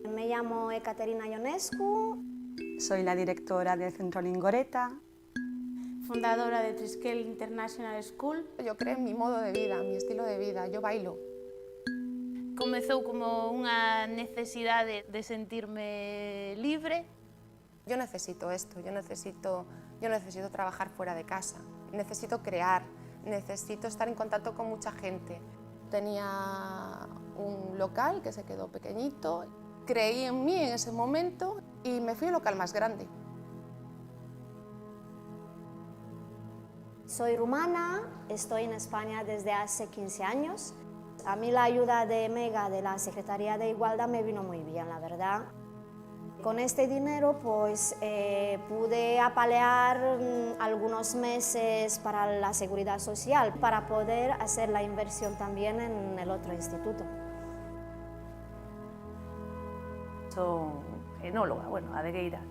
Me llamo Ekaterina Ionescu. Soy la directora del Centro Lingoreta. Fundadora de Triskel International School. Yo creo en mi modo de vida, mi estilo de vida, yo bailo. Comezou como unha necesidade de sentirme libre. Yo necesito esto, yo necesito trabajar fuera de casa, necesito crear, necesito estar en contacto con mucha gente. Tenía un local que se quedó pequeñito, creí en mí en ese momento y me fui al local más grande. Soy rumana, estoy en España desde hace 15 años. A mí la ayuda de Mega, de la Secretaría de Igualdad, me vino muy bien, la verdad. Con este dinero pues pude apalear algunos meses para la seguridad social, para poder hacer la inversión también en el otro instituto. Son enóloga, bueno, adegueira.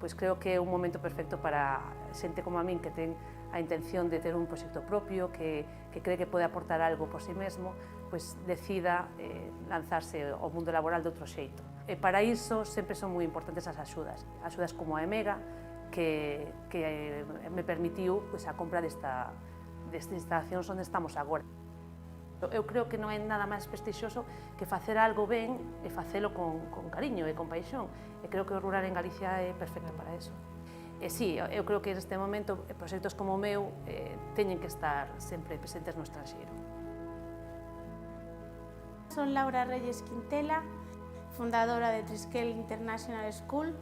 Pois creo que é un momento perfecto para xente como a min que ten a intención de ter un proxecto propio, que cree que pode aportar algo por si mesmo, pois decida lanzarse ao mundo laboral de outro xeito. E para iso sempre son moi importantes as axudas como a EMEGA, que me permitiu pois, a compra destas instalacións onde estamos agora. Eu creo que non é nada máis prestixioso que facer algo ben e facelo con cariño e con paixón. E creo que o rural en Galicia é perfecto para eso. E sí, eu creo que neste momento proxectos como o meu teñen que estar sempre presentes no estranxeiro. Son Laura Reyes Quintela, fundadora de Triskel International School.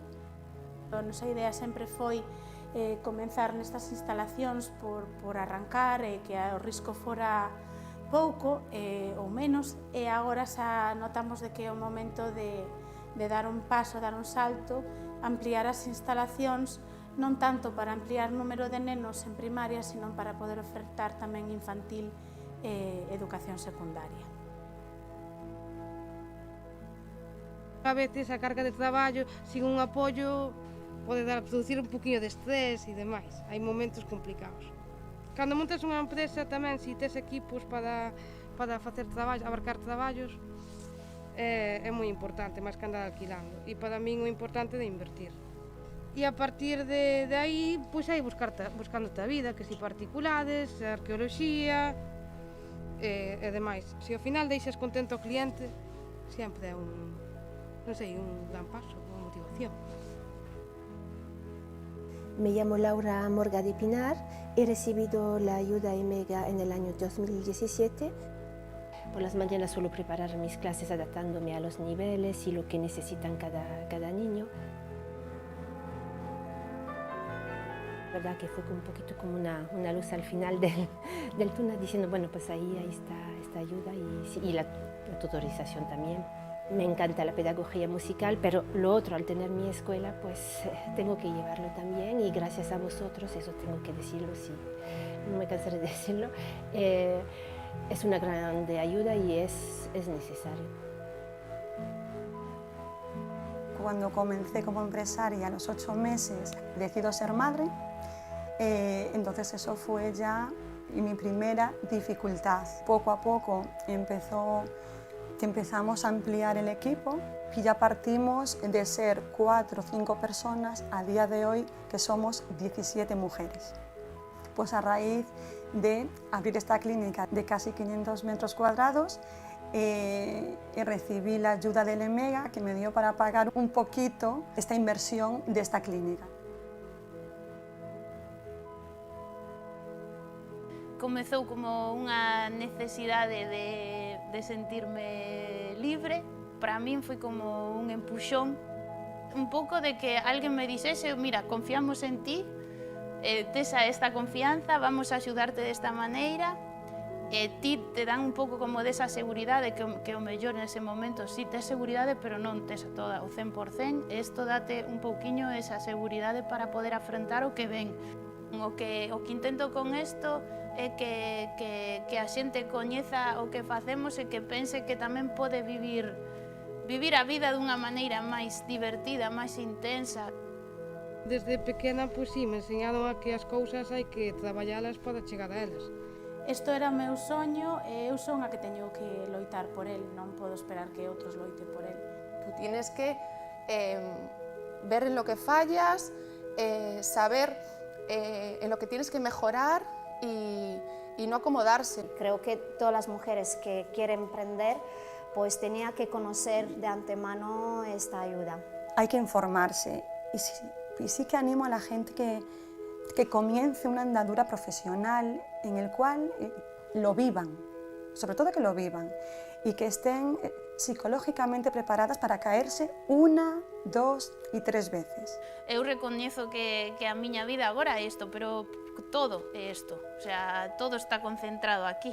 A nosa idea sempre foi comenzar nestas instalacións por arrancar e que o risco fora pouco ou menos, e agora xa notamos de que é o momento de dar un paso, dar un salto, ampliar as instalacións, non tanto para ampliar o número de nenos en primaria, sino para poder ofertar tamén infantil e educación secundaria. A veces a carga de traballo, sin un apoio, pode producir un poquinho de estrés e demais. Hai momentos complicados. Cando montas unha empresa tamén, se tes equipos para facer traballo, abarcar traballos, é moi importante, máis que andar alquilando. E para min o importante é de invertir. E a partir de aí, pois aí buscando a vida, que si particulares, arqueoloxía e demais. Se ao final deixas contento ao cliente, sempre é un gran paso, unha motivación. Me llamo Laura Morga de Pinar, he recibido la ayuda EMEGA en el año 2017. Por las mañanas suelo preparar mis clases adaptándome a los niveles y lo que necesitan cada niño. La verdad que fue un poquito como una luz al final del túnel, diciendo, bueno, pues ahí está esta ayuda y la tutorización también. Me encanta la pedagogía musical, pero lo otro, al tener mi escuela, pues tengo que llevarlo también, y gracias a vosotros, eso tengo que decirlo, sí, no me cansaré de decirlo, es una grande ayuda y es necesario. Cuando comencé como empresaria a los 8 meses, decido ser madre, entonces eso fue ya mi primera dificultad. Poco a poco empezamos a ampliar el equipo y ya partimos de ser 4 o 5 personas a día de hoy, que somos 17 mujeres. Pues a raíz de abrir esta clínica de casi 500 metros cuadrados, recibí la ayuda del EMEGA, que me dio para pagar un poquito esta inversión de esta clínica. Comezou como unha necesidade de sentirme libre. Para min foi como un empuxón, un pouco de que alguén me dixese, mira, confiamos en ti, tes esta confianza, vamos a axudarte desta maneira, e ti te dan un pouco como desa seguridade que o mellor nese momento sí tes seguridade, pero non tes toda o 100%, e isto date un pouquiño esa seguridade para poder afrontar o que ven. O que intento con isto é que a xente coñeza o que facemos e que pense que tamén pode vivir a vida dunha maneira máis divertida, máis intensa. Desde pequena, pois sí, me enseñaron a que as cousas hai que traballalas para chegar a elas. Isto era o meu soño e eu son a que teño que loitar por el, non podo esperar que outros loiten por el. Tú tienes que ver en lo que fallas, saber en lo que tienes que mejorar y no acomodarse. Creo que todas las mujeres que quieren emprender pues tenía que conocer de antemano esta ayuda. Hay que informarse y sí que animo a la gente que comience una andadura profesional en el cual lo vivan, sobre todo que lo vivan y que estén psicológicamente preparadas para caerse 1, 2 y 3 veces. Eu recoñezo que a miña vida agora é isto, pero todo é isto, o sea, todo está concentrado aquí.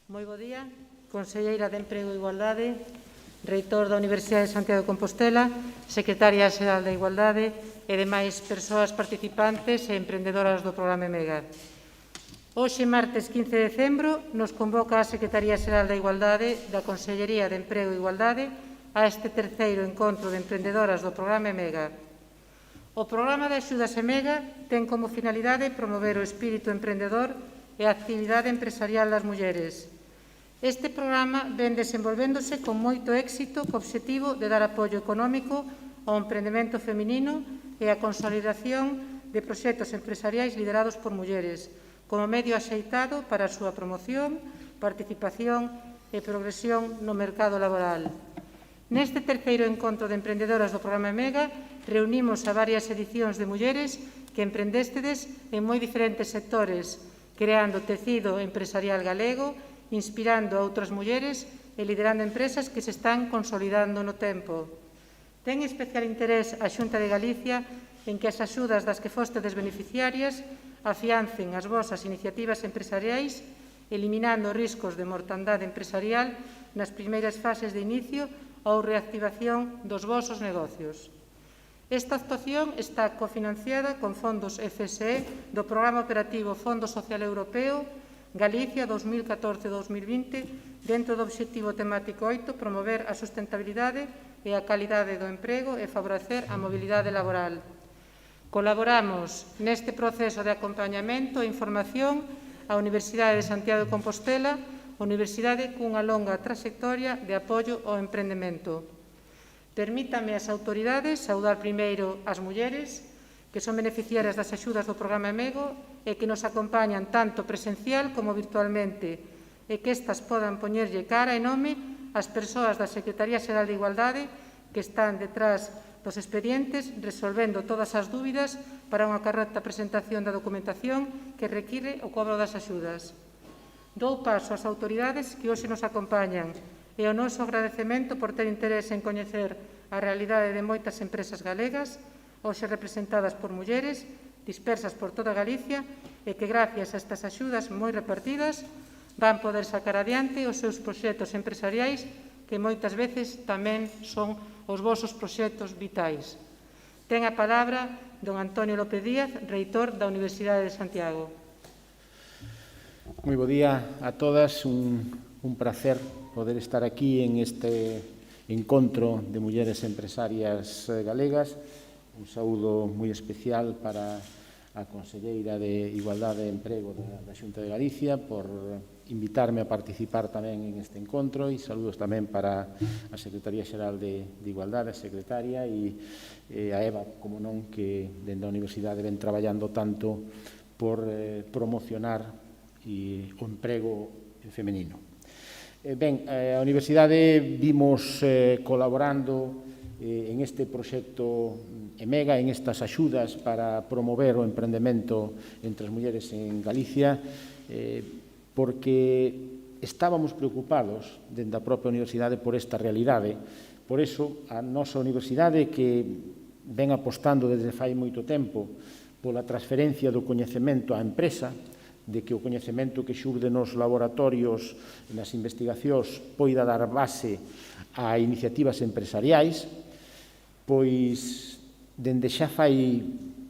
Moi bo día, Conselleira de Emprego e Igualdade, Reitor da Universidade de Santiago de Compostela, Secretaria Xeral da Igualdade e demais persoas participantes e emprendedoras do programa MEGA. Hoxe, martes 15 de decembro, nos convoca a Secretaría Xeral da Igualdade da Consellería de Emprego e Igualdade a este terceiro encontro de emprendedoras do programa MEGA. O programa de axudas MEGA ten como finalidade promover o espírito emprendedor e a actividade empresarial das mulleres. Este programa ven desenvolvéndose con moito éxito co obxectivo de dar apoio económico ao emprendemento feminino e a consolidación de proxectos empresariais liderados por mulleres, como medio axeitado para a súa promoción, participación e progresión no mercado laboral. Neste terceiro encontro de emprendedoras do programa MEGA reunimos a varias edicións de mulleres que emprendéstedes en moi diferentes sectores, creando tecido empresarial galego, inspirando a outras mulleres e liderando empresas que se están consolidando no tempo. Ten especial interés a Xunta de Galicia en que as axudas das que fostedes beneficiarias afiancen as vosas iniciativas empresariais, eliminando riscos de mortandade empresarial nas primeiras fases de inicio ou reactivación dos vosos negocios. Esta actuación está cofinanciada con fondos FSE do Programa Operativo Fondo Social Europeo Galicia 2014-2020 dentro do Obxectivo Temático 8 promover a sustentabilidade e a calidade do emprego e favorecer a mobilidade laboral. Colaboramos neste proceso de acompañamento e información á Universidade de Santiago de Compostela, universidade cunha longa trayectoria de apoio ao emprendemento. Permítame as autoridades saudar primeiro as mulleres que son beneficiarias das axudas do programa MEGA e que nos acompañan tanto presencial como virtualmente e que estas podan poñerlle cara e nome ás persoas da Secretaría Xeral de Igualdade que están detrás dos expedientes resolvendo todas as dúbidas para unha correcta presentación da documentación que require o cobro das axudas. Dou paso ás autoridades que hoxe nos acompañan e o noso agradecemento por ter interés en coñecer a realidade de moitas empresas galegas, hoxe representadas por mulleres, dispersas por toda Galicia e que gracias a estas axudas moi repartidas van poder sacar adiante os seus proxectos empresariais que moitas veces tamén son os vosos proxectos vitais. Ten a palabra don Antonio López Díaz, reitor da Universidade de Santiago. Moi bo día a todas, un placer poder estar aquí en este encontro de mulleres empresarias galegas. Un saúdo moi especial para a Conselleira de Igualdade e Emprego da Xunta de Galicia por invitarme a participar tamén en este encontro e saludos tamén para a Secretaría Xeral de Igualdade, a Secretaria e a Eva, como non, que dende a Universidade ven traballando tanto por promocionar o emprego femenino. Ben, a Universidade vimos colaborando en este proxecto EMEGA, en estas axudas para promover o emprendemento entre as mulleres en Galicia, porque estábamos preocupados dende a propia universidade por esta realidade. Por iso, a nosa universidade, que ven apostando desde fai moito tempo pola transferencia do coñecemento á empresa, de que o coñecemento que xurde nos laboratorios, nas investigacións, poida dar base a iniciativas empresariais, pois, dende xa fai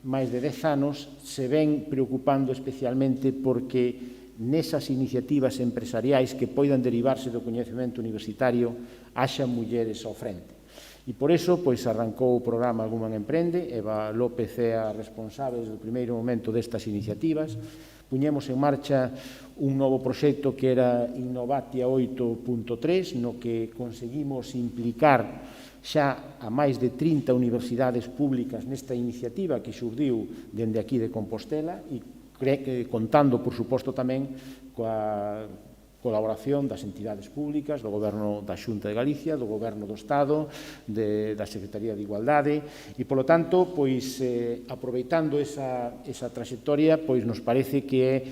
máis de 10 anos, se ven preocupando especialmente porque nesas iniciativas empresariais que poidan derivarse do coñecemento universitario haxa mulleres ao frente. E por iso, pois, arrancou o programa Woman Emprende. Eva López é a responsável desde o primeiro momento destas iniciativas. Puñemos en marcha un novo proxecto que era Innovatia 8.3, no que conseguimos implicar xa a máis de 30 universidades públicas nesta iniciativa que xurdiu dende aquí de Compostela e contando, por suposto, tamén coa colaboración das entidades públicas, do Goberno da Xunta de Galicia, do Goberno do Estado, da Secretaría de Igualdade e, polo tanto, pois, aproveitando esa traxectoria, pois nos parece que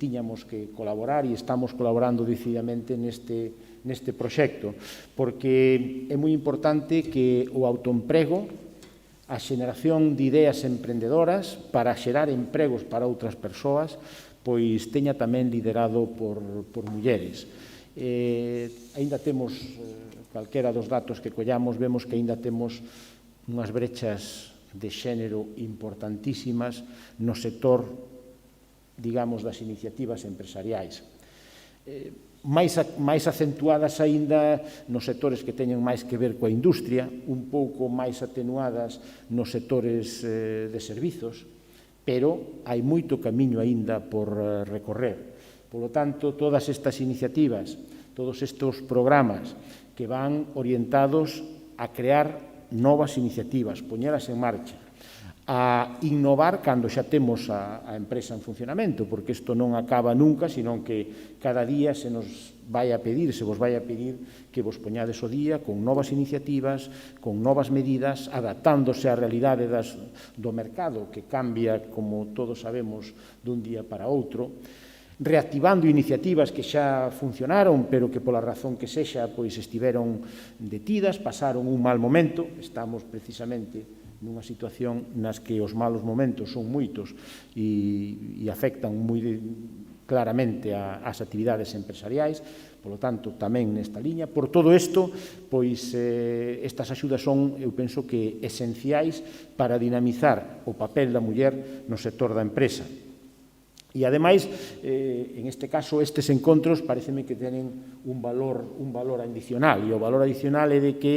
tiñamos que colaborar e estamos colaborando decididamente neste proxecto, porque é moi importante que o autoemprego, a xeneración de ideas emprendedoras para xerar empregos para outras persoas, pois teña tamén liderado por mulleres. Aínda temos, calquera dos datos que collamos, vemos que aínda temos unhas brechas de xénero importantísimas no sector, digamos, das iniciativas empresariais. Máis acentuadas aínda nos sectores que teñen máis que ver coa industria, un pouco máis atenuadas nos sectores de servizos, pero hai moito camiño aínda por recorrer. Por lo tanto, todas estas iniciativas, todos estes programas que van orientados a crear novas iniciativas, poñelas en marcha, a innovar cando xa temos a empresa en funcionamento, porque isto non acaba nunca, senón que cada día se nos vai a pedir, se vos vai a pedir que vos poñades o día con novas iniciativas, con novas medidas, adaptándose á realidade do mercado, que cambia, como todos sabemos, dun día para outro, reactivando iniciativas que xa funcionaron, pero que pola razón que sexa, pois estiveron detidas, pasaron un mal momento. Estamos precisamente nunha situación nas que os malos momentos son moitos e afectan moi claramente ás actividades empresariais, polo tanto, tamén nesta liña. Por todo isto, pois, estas axudas son, eu penso que, esenciais para dinamizar o papel da muller no sector da empresa. E, ademais, en este caso, estes encontros pareceme que tenen un valor adicional, e o valor adicional é de que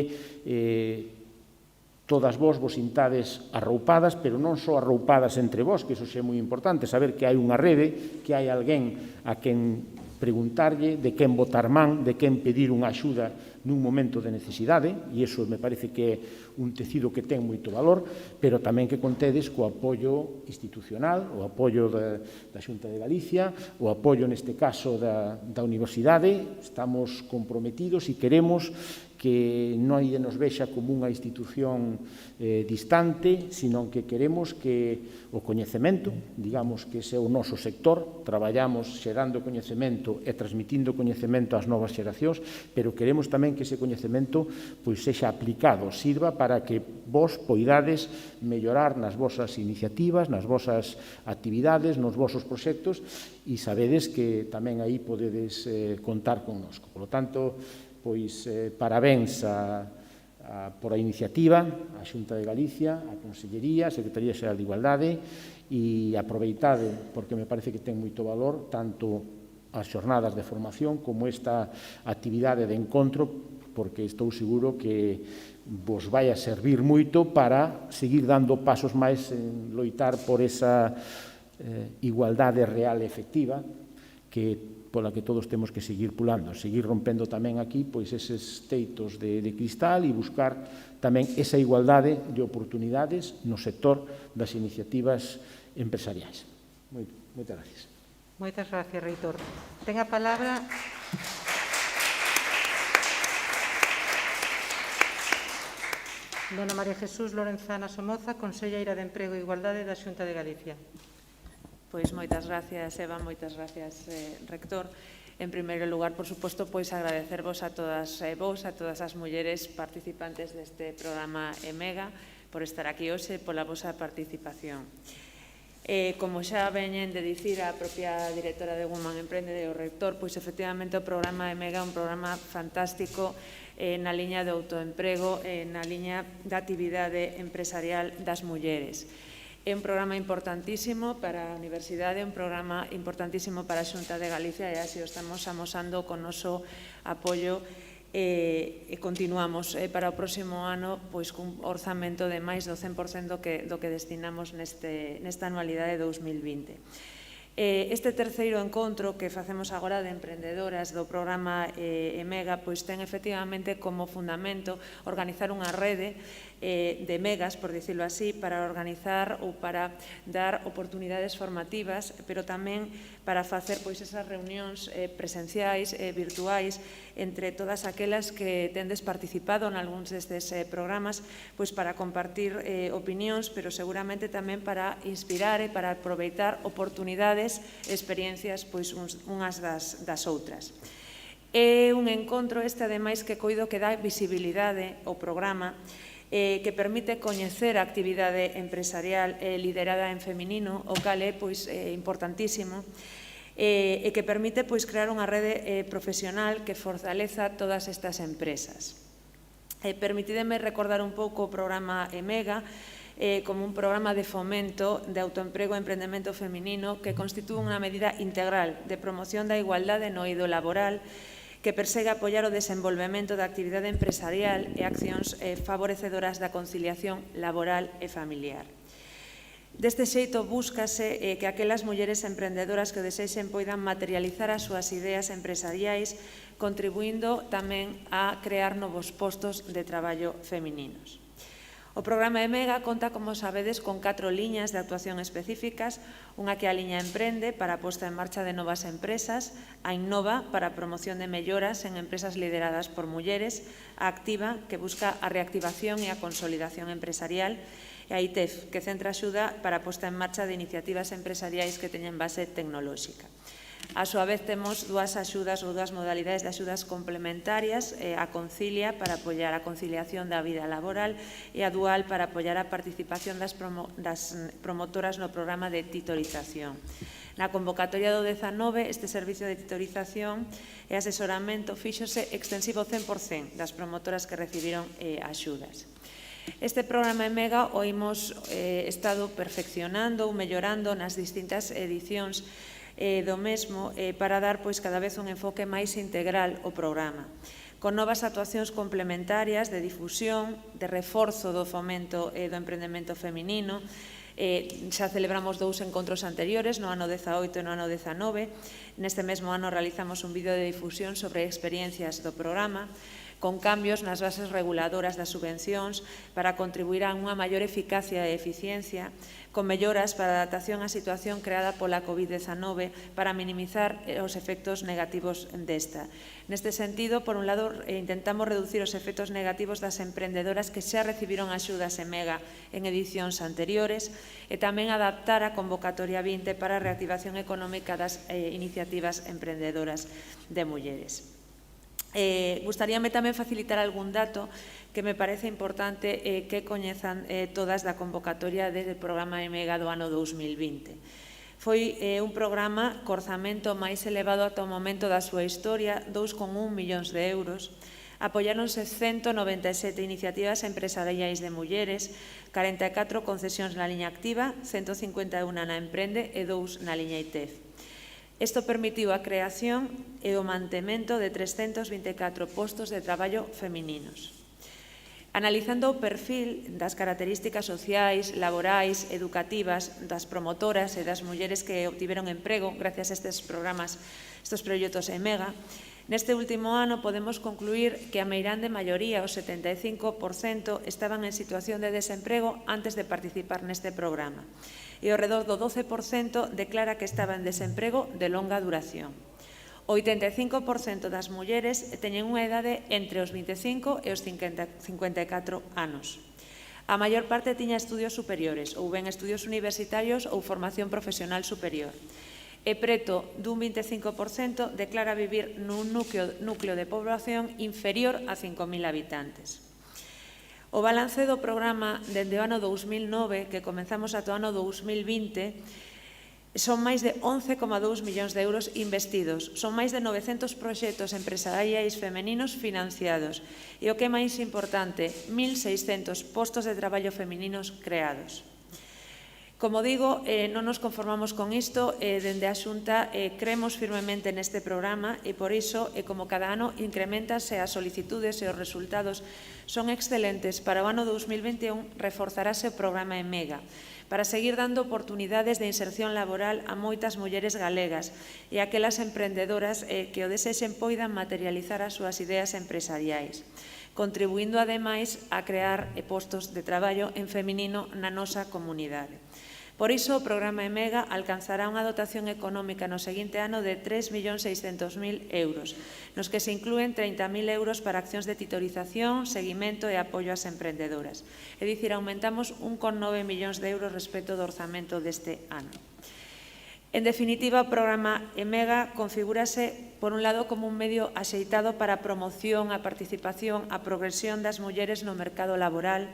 todas vos sintades arroupadas, pero non só arroupadas entre vos, que iso é moi importante, saber que hai unha rede, que hai alguén a quen preguntarlle, de quen botar man, de quen pedir unha axuda nun momento de necesidade, e iso me parece que é un tecido que ten moito valor, pero tamén que contedes co apoio institucional, o apoio da Xunta de Galicia, o apoio neste caso da Universidade. Estamos comprometidos e queremos que non nos vexa como unha institución distante, sino que queremos que o coñecemento, digamos que ese é o noso sector, traballamos xerando coñecemento e transmitindo coñecemento ás novas xeracións, pero queremos tamén que ese coñecemento sexa aplicado, sirva para que vos poidades mellorar nas vosas iniciativas, nas vosas actividades, nos vosos proxectos, e sabedes que tamén aí podedes contar connosco. Por lo tanto, parabéns por a iniciativa, a Xunta de Galicia, a Consellería, a Secretaría Xeral de Igualdade, e aproveitade, porque me parece que ten moito valor, tanto as xornadas de formación como esta actividade de encontro, porque estou seguro que vos vai a servir moito para seguir dando pasos máis en loitar por esa igualdade real e efectiva pola que todos temos que seguir pulando, seguir rompendo tamén aquí eses teitos de cristal e buscar tamén esa igualdade de oportunidades no sector das iniciativas empresariais. Moitas gracias. Moitas gracias, reitor. Ten a palabra dona María Jesús Lorenzana Somoza, conselleira de Emprego e Igualdade da Xunta de Galicia. Pois moitas gracias, Eva, moitas gracias, rector. En primeiro lugar, por suposto, agradecervos a todas vos, a todas as mulleres participantes deste programa EMEGA, por estar aquí hoxe e pola vosa participación. Como xa veñen de dicir a propia directora de Woman Emprende e o rector, pois efectivamente o programa EMEGA é un programa fantástico na liña do autoemprego, na liña da actividade empresarial das mulleres. É un programa importantísimo para a Universidade, é un programa importantísimo para a Xunta de Galicia e así o estamos amosando con noso apoio e continuamos para o próximo ano cun orzamento de máis do 100% do que destinamos nesta anualidade de 2020. Este terceiro encontro que facemos agora de emprendedoras do programa EMEGA ten efectivamente como fundamento organizar unha rede de megas, por dicirlo así, para organizar ou para dar oportunidades formativas, pero tamén para facer esas reunións presenciais, virtuais, entre todas aquelas que tendes participado en algúns destes programas, para compartir opinións, pero seguramente tamén para inspirar e para aproveitar oportunidades e experiencias unhas das outras. É un encontro ademais, que coido que dá visibilidade ao programa, que permite coñecer a actividade empresarial liderada en feminino, o cal é importantísimo, e que permite crear unha rede profesional que fortaleza todas estas empresas. Permitideme recordar un pouco o programa EMEGA como un programa de fomento de autoemprego e emprendemento feminino que constitúe unha medida integral de promoción da igualdade no eido laboral, que persegue apoiar o desenvolvemento da actividade empresarial e accións favorecedoras da conciliación laboral e familiar. Deste xeito, búscase que aquelas mulleres emprendedoras que o desexen poidan materializar as súas ideas empresariais, contribuindo tamén a crear novos postos de traballo femininos. O programa EMEGA conta, como sabedes, con 4 liñas de actuación específicas, unha que é a liña Emprende para a posta en marcha de novas empresas, a Innova para a promoción de melloras en empresas lideradas por mulleres, a Activa, que busca a reactivación e a consolidación empresarial, e a ITEF, que centra axuda para a posta en marcha de iniciativas empresariais que teñen base tecnolóxica. A súa vez, temos dúas axudas ou dúas modalidades de axudas complementarias, a Concilia para apoiar a conciliación da vida laboral e a Dual para apoiar a participación das promotoras no programa de titorización. Na convocatoria do 19, este servicio de titorización e asesoramento fíxose extensivo 100% das promotoras que recibiron axudas. Este programa EMEGA o imos estado perfeccionando ou mellorando nas distintas edicións do mesmo para dar cada vez un enfoque máis integral ao programa, con novas actuacións complementarias de difusión, de reforzo do fomento do emprendemento feminino. Xa celebramos 2 encontros anteriores, no ano 18 e no ano 19, Neste mesmo ano realizamos un vídeo de difusión sobre experiencias do programa, con cambios nas bases reguladoras das subvencións para contribuir a unha maior eficacia e eficiencia, con melloras para a adaptación á situación creada pola COVID-19 para minimizar os efectos negativos desta. Neste sentido, por un lado, intentamos reducir os efectos negativos das emprendedoras que xa recibiron axudas en Mega en edicións anteriores e tamén adaptar a convocatoria 20 para a reactivación económica das iniciativas emprendedoras de mulleres. Gustaríame tamén facilitar algún dato que me parece importante que coñezan todas da convocatoria do programa EMEGA do ano 2020. Foi un programa co orzamento máis elevado ata o momento da súa historia, 2,1 millóns de euros. Apoiáronse 197 iniciativas empresariais de mulleres, 44 concesións na liña activa, 151 na Emprende e 2 na liña ITEF. Isto permitiu a creación e o mantemento de 324 postos de traballo femininos. Analizando o perfil das características sociais, laborais, educativas das promotoras e das mulleres que obtiveron emprego gracias a estes programas, estes proxectos EMEGA, neste último ano podemos concluir que a meirande maioría, o 75%, estaban en situación de desemprego antes de participar neste programa. E ao redor do 12% declara que estaba en desemprego de longa duración. O 85% das mulleres teñen unha idade entre os 25 e os 54 anos. A maior parte tiña estudios superiores, ou ben estudios universitarios ou formación profesional superior. E preto dun 25% declara vivir nun núcleo de población inferior a 5.000 habitantes. O balance do programa dende o ano 2009, que comenzamos ata o ano 2020, son máis de 11,2 millóns de euros investidos. Son máis de 900 proxectos empresariais femeninos financiados. E o que é máis importante, 1.600 postos de traballo femininos creados. Como digo, non nos conformamos con isto, dende a Xunta creemos firmemente neste programa e por iso, como cada ano, incrementanse as solicitudes e os resultados son excelentes. Para o ano 2021 reforzarase o programa EMEGA para seguir dando oportunidades de inserción laboral a moitas mulleres galegas e a aquelas emprendedoras que o desexen poidan materializar as súas ideas empresariais, contribuindo ademais a crear postos de traballo en feminino na nosa comunidade. Por iso, o programa EMEGA alcanzará unha dotación económica no seguinte ano de 3.600.000 euros, nos que se inclúen 30.000 euros para accións de titorización, seguimento e apoio ás emprendedoras. É dicir, aumentamos 1,9 millóns de euros respecto do orzamento deste ano. En definitiva, o programa EMEGA configúrase, por un lado, como un medio axeitado para a promoción, a participación, a progresión das mulleres no mercado laboral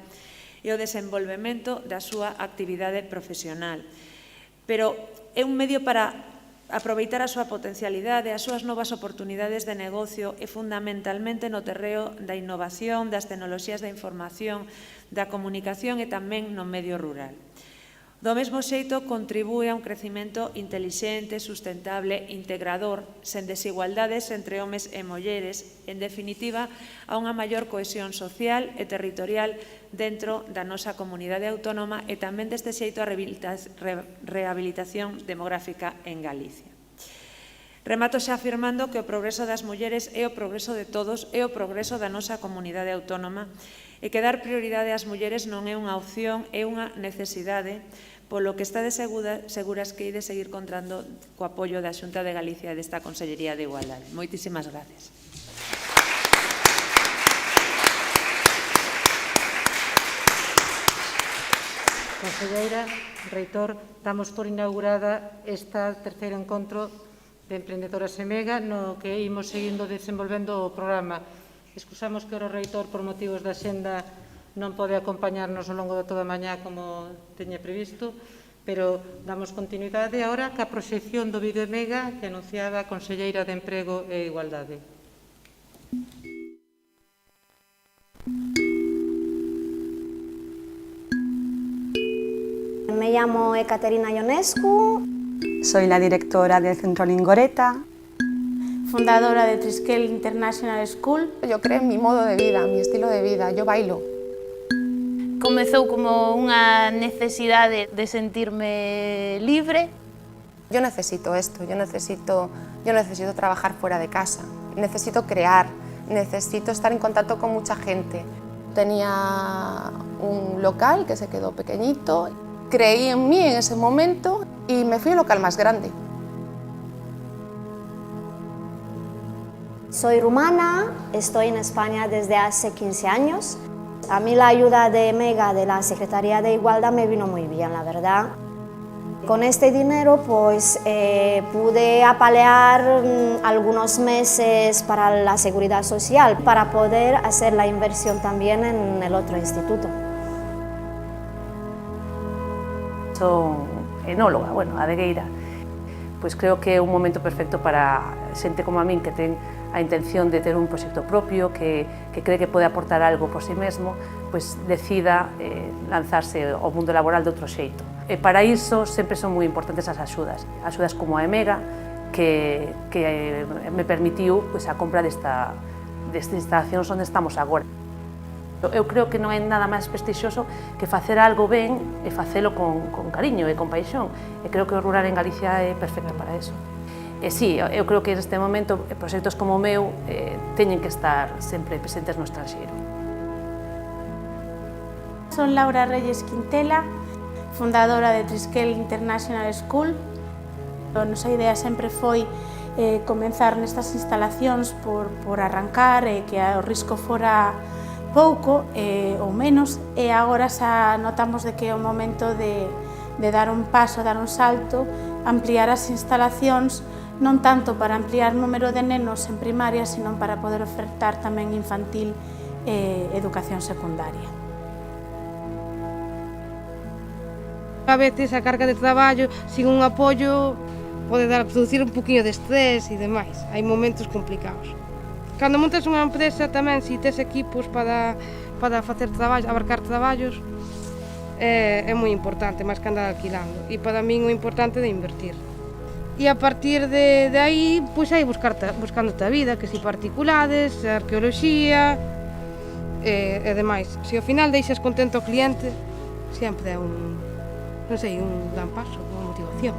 e o desenvolvemento da súa actividade profesional. Pero é un medio para aproveitar a súa potencialidade, as súas novas oportunidades de negocio e fundamentalmente no terreo da innovación, das tecnoloxías da información, da comunicación e tamén no medio rural. Do mesmo xeito, contribúe a un crecimento intelixente, sustentable, integrador, sen desigualdades entre homes e mulleres, en definitiva, a unha maior cohesión social e territorial dentro da nosa comunidade autónoma e tamén deste xeito a rehabilitación demográfica en Galicia. Remato xa afirmando que o progreso das mulleres é o progreso de todos, é o progreso da nosa comunidade autónoma e que dar prioridade ás mulleres non é unha opción, é unha necesidade, polo que estades seguras que ide seguir contando co apoio da Xunta de Galicia e desta Consellería de Igualdade. Moitísimas gracias. Conselleira, reitor, damos por inaugurada esta terceiro encontro de Emprendedoras EMEGA, no que imos seguindo desenvolvendo o programa. Excusamos que o reitor, por motivos da xenda, non pode acompañarnos ao longo de toda a mañá como teña previsto, pero damos continuidade agora ca proxección do vídeo EMEGA que anunciaba a Conselleira de Emprego e Igualdade. Me llamo Ekaterina Ionescu. Soy la directora del Centro Lingoreta. Fundadora de Triskel International School. Yo creo en mi modo de vida, mi estilo de vida, yo bailo. Comezou como unha necesidade de sentirme libre. Yo necesito esto, yo necesito Yo necesito trabajar fuera de casa, necesito crear, necesito estar en contacto con mucha gente. Tenía un local que se quedó pequeñito, creí en mí en ese momento y me fui al local más grande. Soy rumana, estoy en España desde hace 15 años. A mí la ayuda de Mega, de la Secretaría de Igualdad, me vino muy bien, la verdad. Con este dinero pues pude apalear algunos meses para la seguridad social, para poder hacer la inversión también en el otro instituto. Son enóloga, adegueira. Pois creo que é un momento perfecto para xente como a min que ten a intención de ter un proxecto propio, que cree que pode aportar algo por si mesmo, pois decida lanzarse ao mundo laboral de outro xeito. E para iso sempre son moi importantes as axudas como a EMEGA, que me permitiu a compra destas instalacións onde estamos agora. Eu creo que non é nada máis prestixioso que facer algo ben e facelo con cariño e con paixón. E creo que o rural en Galicia é perfecto para eso. E sí, eu creo que neste momento proxectos como o meu teñen que estar sempre presentes no estranxeiro. Son Laura Reyes Quintela, fundadora de Triskel International School. A nosa idea sempre foi comenzar nestas instalacións por arrancar e que o risco fora pouco ou menos, e agora xa notamos de que é o momento de dar un paso, dar un salto, ampliar as instalacións, non tanto para ampliar o número de nenos en primaria, sino para poder ofertar tamén infantil e educación secundaria. A veces a carga de traballo, sin un apoio, pode producir un poquinho de estrés e demais. Hai momentos complicados. Cando montas unha empresa tamén, se tes equipos para facer traballo, abarcar traballos, é moi importante, máis que andar alquilando. E para min o importante é de invertir. E a partir de aí, pois aí buscando a vida, que si particulares, arqueoloxía e demais. Se ao final deixas contento ao cliente, sempre é un gran paso, unha motivación.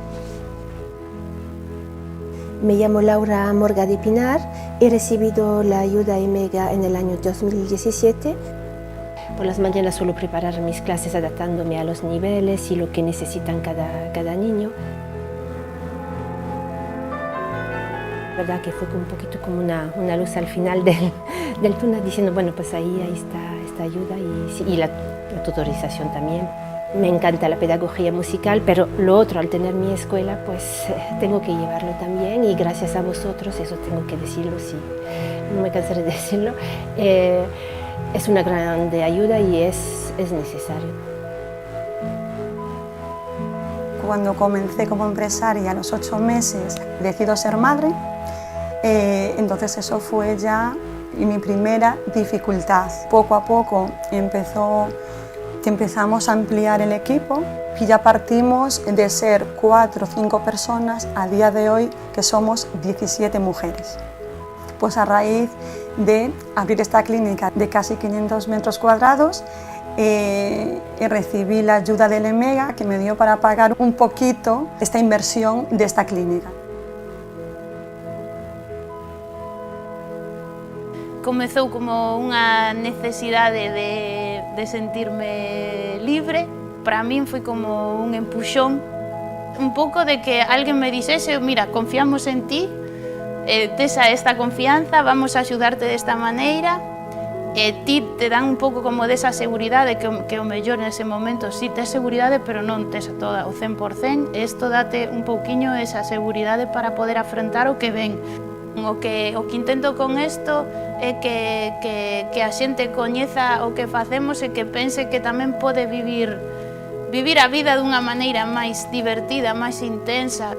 Me llamo Laura Morga de Pinar, he recibido la ayuda EMEGA en el año 2017. Por las mañanas suelo preparar mis clases adaptándome a los niveles y lo que necesitan cada niño. La verdad que fue un poquito como una luz al final del túnel, diciendo, bueno, pues ahí está esta ayuda y la tutorización también. Me encanta la pedagogía musical, pero lo otro, al tener mi escuela, pues tengo que llevarlo también, y gracias a vosotros, eso tengo que decirlo, sí, no me cansaré de decirlo, es una grande ayuda y es necesario. Cuando comencé como empresaria a los 8 meses, decido ser madre, entonces eso fue ya mi primera dificultad. Poco a poco empezamos a ampliar el equipo y ya partimos de ser 4 o 5 personas a día de hoy, que somos 17 mujeres. Pues a raíz de abrir esta clínica de casi 500 metros cuadrados, recibí la ayuda del EMEGA, que me dio para pagar un poquito esta inversión de esta clínica. Comezou como unha necesidade de sentirme libre. Para min foi como un empuxón, un pouco de que alguén me dixese, mira, confiamos en ti, tes esta confianza, vamos a axudarte desta maneira, e ti te dan un pouco como desa seguridade, que o mellor nese momento sí tes seguridade, pero non tes toda o 100%, e isto date un pouquiño esa seguridade para poder afrontar o que ven. O que intento con isto é que a xente coñeza o que facemos e que pense que tamén pode vivir a vida dunha maneira máis divertida, máis intensa.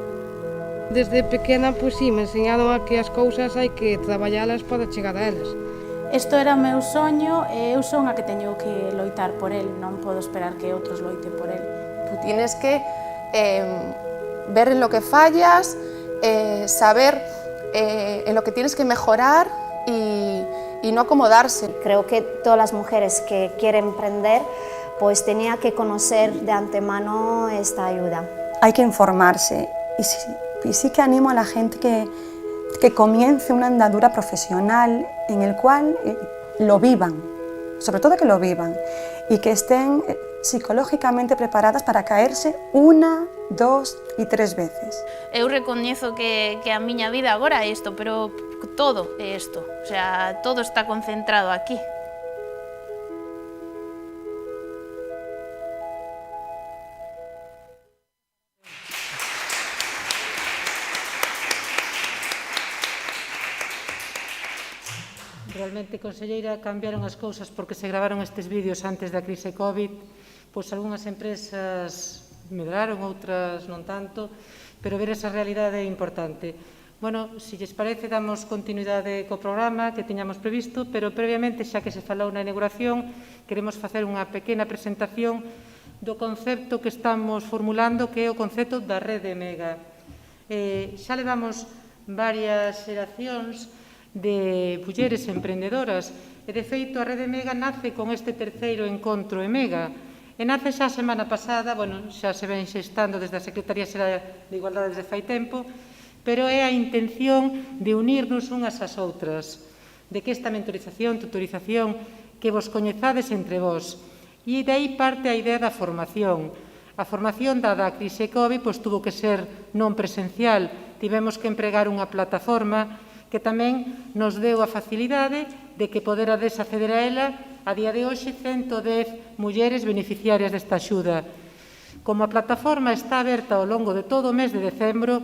Desde pequena, pois sí, me enseñaron a que as cousas hai que traballalas para chegar a elas. Isto era o meu soño e eu son a que teño que loitar por el, non podo esperar que outros loiten por el. Tú tienes que ver en lo que fallas, saber en lo que tienes que mejorar y no acomodarse. Creo que todas las mujeres que quieren emprender pues tenía que conocer de antemano esta ayuda. Hay que informarse y sí que animo a la gente que comience una andadura profesional en el cual lo vivan, sobre todo que lo vivan, y que estén psicológicamente preparadas para caerse 1, 2 y 3 veces. Eu recoñezo que a miña vida agora é isto, pero todo é isto, o sea, todo está concentrado aquí. Realmente, conselleira, cambiaron as cousas porque se gravaron estes vídeos antes da crise COVID, pois algunhas empresas medraron, outras non tanto, pero ver esa realidade é importante. Bueno, se lles parece, damos continuidade co programa que tiñamos previsto, pero previamente, xa que se falou na inauguración, queremos facer unha pequena presentación do concepto que estamos formulando, que é o concepto da Rede Mega. Xa levamos varias xeracións de mulleres emprendedoras e, de feito, a Rede Mega nace con este terceiro encontro EMEGA e nace xa a semana pasada, bueno, xa se ven xestando desde a Secretaría Xeral de Igualdade desde fai tempo, pero é a intención de unirnos unhas ás outras, de que esta mentorización, tutorización, que vos coñezades entre vós. E de aí parte a idea da formación. A formación dada a crise COVID pois tuvo que ser non presencial, tivemos que empregar unha plataforma que tamén nos deu a facilidade de que poderades acceder a ela a día de hoxe 110 mulleres beneficiarias desta axuda. Como a plataforma está aberta ao longo de todo o mes de decembro,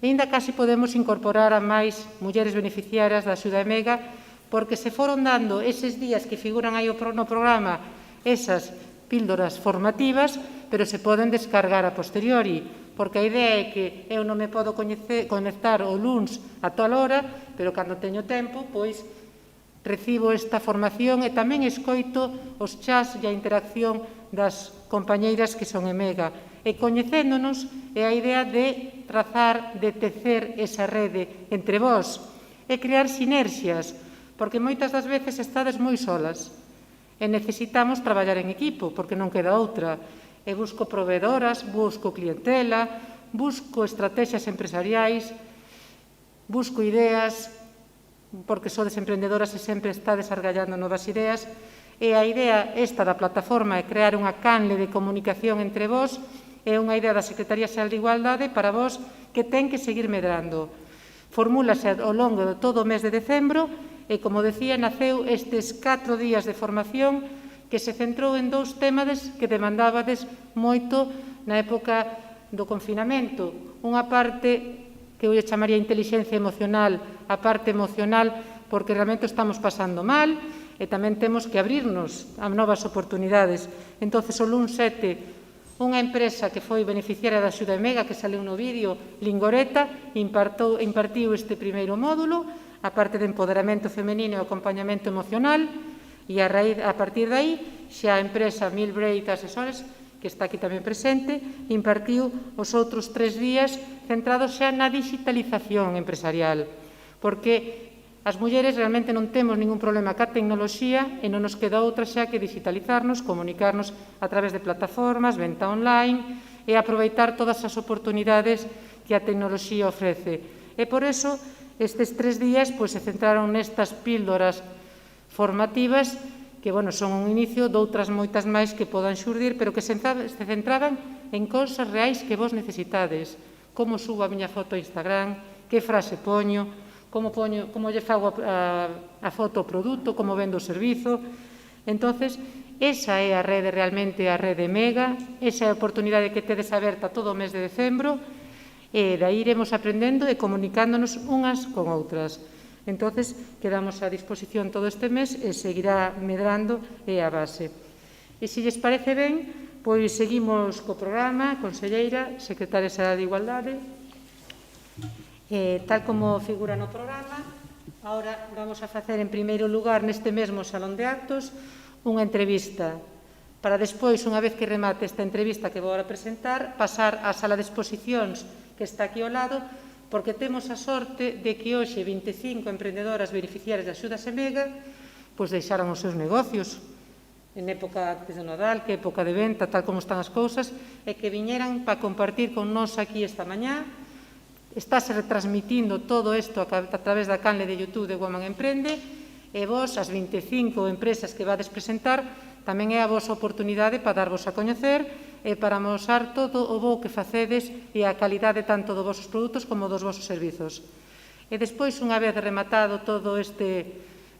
aínda casi podemos incorporar a máis mulleres beneficiarias da axuda EMEGA, porque se foron dando eses días que figuran aí no programa esas píldoras formativas, pero se poden descargar a posteriori, porque a idea é que eu non me podo conectar o luns a tal hora, pero cando teño tempo, pois recibo esta formación e tamén escoito os chats e a interacción das compañeiras que son EMEGA. E coñecéndonos é a idea de trazar, de tecer esa rede entre vós e crear sinerxias, porque moitas das veces estades moi solas e necesitamos traballar en equipo, porque non queda outra. E busco proveedoras, busco clientela, busco estrategias empresariais, busco ideas, porque sodes emprendedoras e sempre estades argallando novas ideas, e a idea esta da plataforma é crear unha canle de comunicación entre vós, é unha idea da Secretaría Xeral de Igualdade para vós que ten que seguir medrando. Formúlase ao longo de todo o mes de decembro e, como decía, naceu estes 4 días de formación que se centrou en 2 temas que demandabades moito na época do confinamento. Unha parte que eu lle chamaría intelixencia emocional, a parte emocional, porque realmente estamos pasando mal e tamén temos que abrirnos a novas oportunidades. Entonces, o luns 7, unha empresa que foi beneficiaria da axuda EMEGA, que saleu no vídeo, Lingoreta, impartiu este primeiro módulo, a parte de empoderamento femenino e acompañamento emocional, e a partir de aí, xa a empresa Milbraid Asesores, que está aquí tamén presente, impartiu os outros 3 días centrados xa na digitalización empresarial, porque as mulleres realmente non temos ningún problema ca tecnoloxía e non nos queda outra xa que digitalizarnos, comunicarnos a través de plataformas, venta online e aproveitar todas as oportunidades que a tecnoloxía ofrece. E por eso, estes 3 días se centraron nestas píldoras formativas que, bueno, son un inicio de outras moitas máis que podan xurdir, pero que se centraban en cousas reais que vos necesitades. Como subo a miña foto a Instagram, que frase poño, como lle fago a foto ao produto, como vendo o servizo. Entonces, esa é a rede realmente, a rede EMEGA, esa é a oportunidade que tedes aberta todo o mes de decembro, e daí iremos aprendendo e comunicándonos unhas con outras. Entonces, quedamos a disposición todo este mes e seguirá medrando a base. E se lles parece ben, pois seguimos co programa, conselleira, secretaria xeral de Igualdade. Tal como figura no programa, agora vamos a facer en primeiro lugar neste mesmo salón de actos unha entrevista para despois, unha vez que remate esta entrevista que vou a presentar, pasar á sala de exposicións que está aquí ao lado, porque temos a sorte de que hoxe 25 emprendedoras beneficiarias de axudas EMEGA pois deixaron os seus negocios en época antes de Nadal, que época de venta, tal como están as cousas, e que viñeran para compartir con nós aquí esta mañá estáse retransmitindo todo isto a través da canle de YouTube de Woman Emprende, e vos, as 25 empresas que vades presentar, tamén é a vosa oportunidade para darvos a coñecer e para amosar todo o bo que facedes e a calidade tanto dos vosos produtos como dos vosos servizos. E despois, unha vez rematado todo este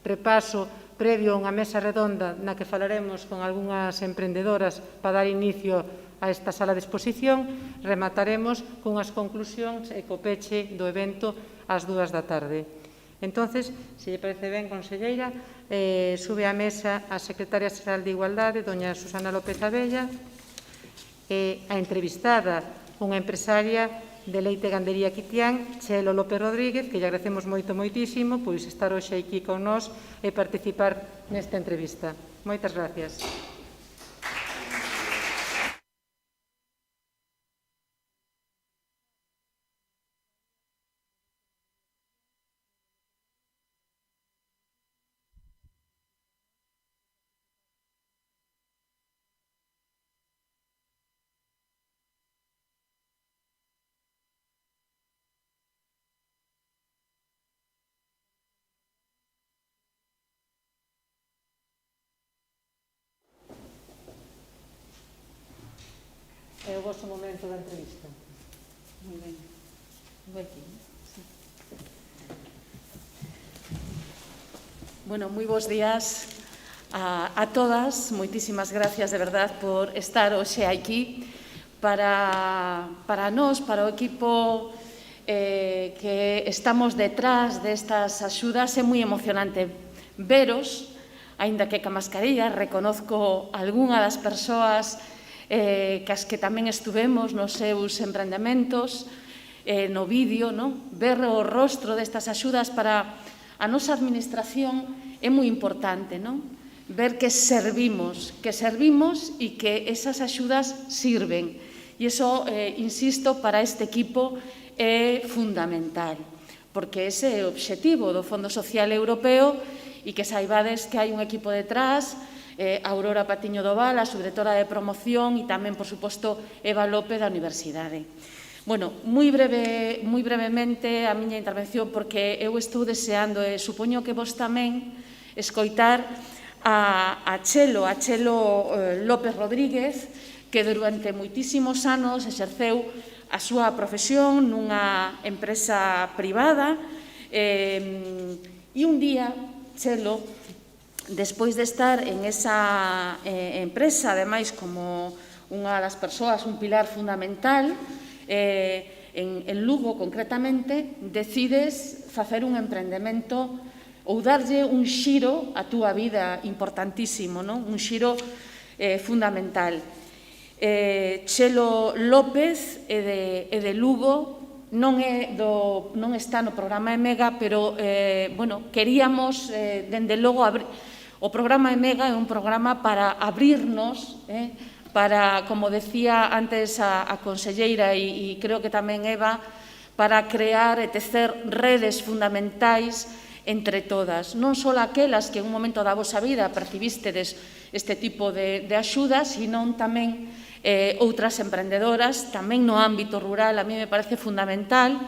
repaso previo a unha mesa redonda na que falaremos con algunhas emprendedoras para dar inicio a esta sala de exposición, remataremos cunhas conclusións e co peche do evento ás 2 da tarde. Entonces, se lle parece ben, conselleira, sube á mesa a secretaria xeral de Igualdade, doña Susana López Abella, e a entrevistada, unha empresaria de Leite Gandería Quitián, Chelo López Rodríguez, que lle agradecemos moitísimo pois estar hoxe aquí con nós e participar nesta entrevista. Moitas gracias. É o vosso momento da entrevista. Moi ben. Vou aquí. Sí. Bueno, moi bons días a todas. Moitísimas gracias de verdad por estar hoxe aquí. Para nós, para o equipo que estamos detrás destas axudas, é moi emocionante veros, aínda que ca mascarilla, reconozco algunha das persoas cas que tamén estuvemos nos seus emprendementos, no vídeo, ver o rostro destas axudas para a nosa administración é moi importante, ver que servimos e que esas axudas sirven. E iso, insisto, para este equipo é fundamental, porque ese é o obxectivo do Fondo Social Europeo e que saibades que hai un equipo detrás, Aurora Patiño do Val, a subdirectora de promoción, e tamén, por suposto, Eva López da Universidade. Bueno, moi brevemente a miña intervención, porque eu estou deseando, e supoño que vos tamén, escoitar a Chelo López Rodríguez, que durante moitísimos anos exerceu a súa profesión nunha empresa privada, e un día, Chelo, despois de estar en esa empresa, ademais, como unha das persoas, un pilar fundamental, en Lugo, concretamente, decides facer un emprendemento ou darlle un xiro a túa vida importantísimo, un xiro fundamental. Chelo López é de Lugo, non está no programa EMEGA, pero queríamos, dende logo, o programa EMEGA é un programa para abrirnos, para, como decía antes a conselleira e creo que tamén Eva, para crear e tecer redes fundamentais entre todas, non só aquelas que en un momento da vosa vida percibistedes este tipo de axudas, sino tamén outras emprendedoras, tamén no ámbito rural. A mí me parece fundamental.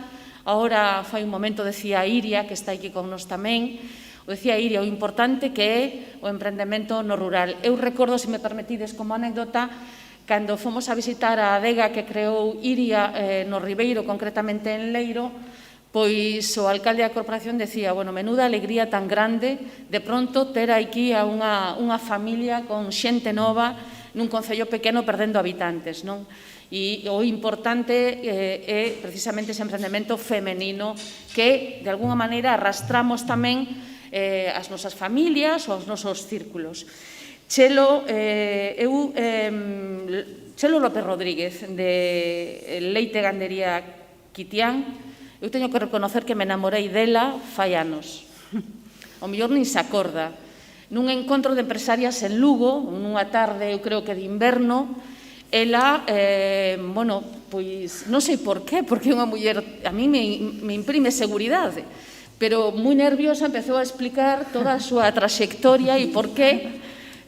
Ahora, fai un momento, decía Iria, que está aquí con nos tamén, o decía Iria, o importante que é o emprendemento no rural. Eu recordo, se me permitides, como anécdota, cando fomos a visitar a adega que creou Iria no Ribeiro, concretamente en Leiro, pois o alcalde da corporación decía, menuda alegría tan grande de pronto ter aquí a unha familia con xente nova nun concello pequeno perdendo habitantes, non? E o importante é precisamente ese emprendemento femenino que, de alguna maneira, arrastramos tamén as nosas familias ou os nosos círculos. Chelo López Rodríguez, de Leite Gandería Quitián, eu teño que reconocer que me enamorei dela fai anos. O mellor nin se acorda. Nun encontro de empresarias en Lugo, nunha tarde, eu creo que de inverno, ela, pois, non sei por qué, porque unha muller, a mí me imprime seguridade, pero moi nerviosa empezou a explicar toda a súa traxectoria e por qué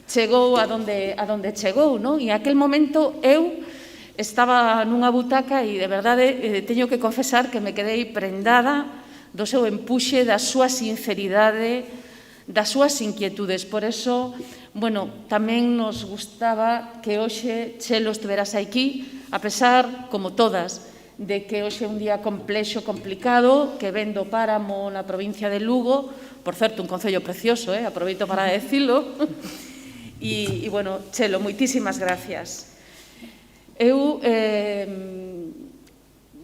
chegou a donde chegou, non? E en aquel momento eu estaba nunha butaca e, de verdade, teño que confesar que me quedei prendada do seu empuxe, da súa sinceridade, das súas inquietudes. Por eso, bueno, tamén nos gustaba que hoxe Chelo estiveras aquí, a pesar, como todas, de que hoxe é un día complexo, complicado, que ven do Páramo na provincia de Lugo, por certo, un concello precioso, aproveito para decirlo. E, bueno, Chelo, moitísimas gracias. Eu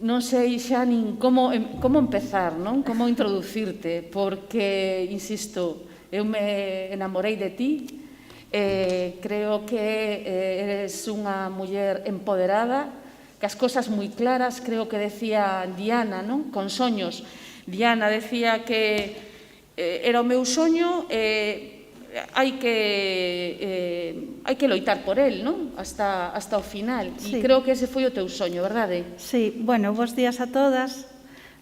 non sei xa nin como empezar, non? Como introducirte, porque, insisto, eu me enamorei de ti, creo que eres unha muller empoderada, que as cosas moi claras, creo que decía Diana, non? Con soños. Diana decía que era o meu soño, hai que loitar por el, non? Hasta o final. E creo que ese foi o teu soño, verdade? Sí, bueno, bons días a todas.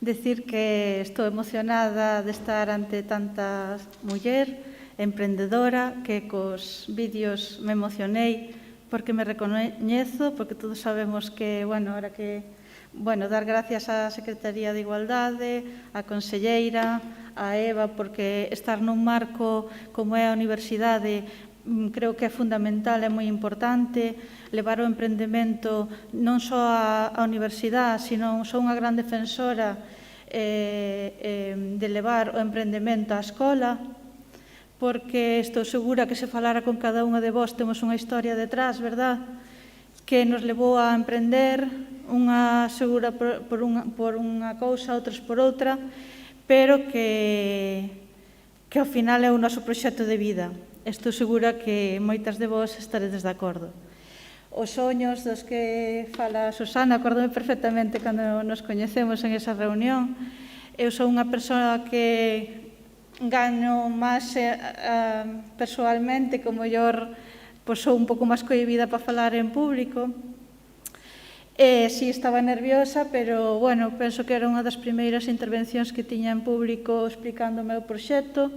Decir que estou emocionada de estar ante tanta muller emprendedora, que cos vídeos me emocionei porque me recoñezo, porque todos sabemos que, bueno, ahora que, bueno, dar gracias á Secretaría de Igualdade, á Conselleira, a Eva, porque estar nun marco como é a universidade creo que é fundamental, é moi importante levar o emprendemento non só á universidade, sino sou unha gran defensora de levar o emprendemento á escola, porque estou segura que se falara con cada unha de vós temos unha historia detrás, verdad? Que nos levou a emprender, unha segura por unha cousa, outras por outra, pero que ao final é o noso proxecto de vida. Estou segura que moitas de vós estaredes de acordo. Os soños dos que fala Susana, acórdome perfectamente cando nos coñecemos en esa reunión. Eu sou unha persoa que gaño máis persoalmente, como mellor sou un pouco máis cohibida para falar en público. Si estaba nerviosa, pero, bueno, penso que era unha das primeiras intervencións que tiña en público explicando o meu proxecto.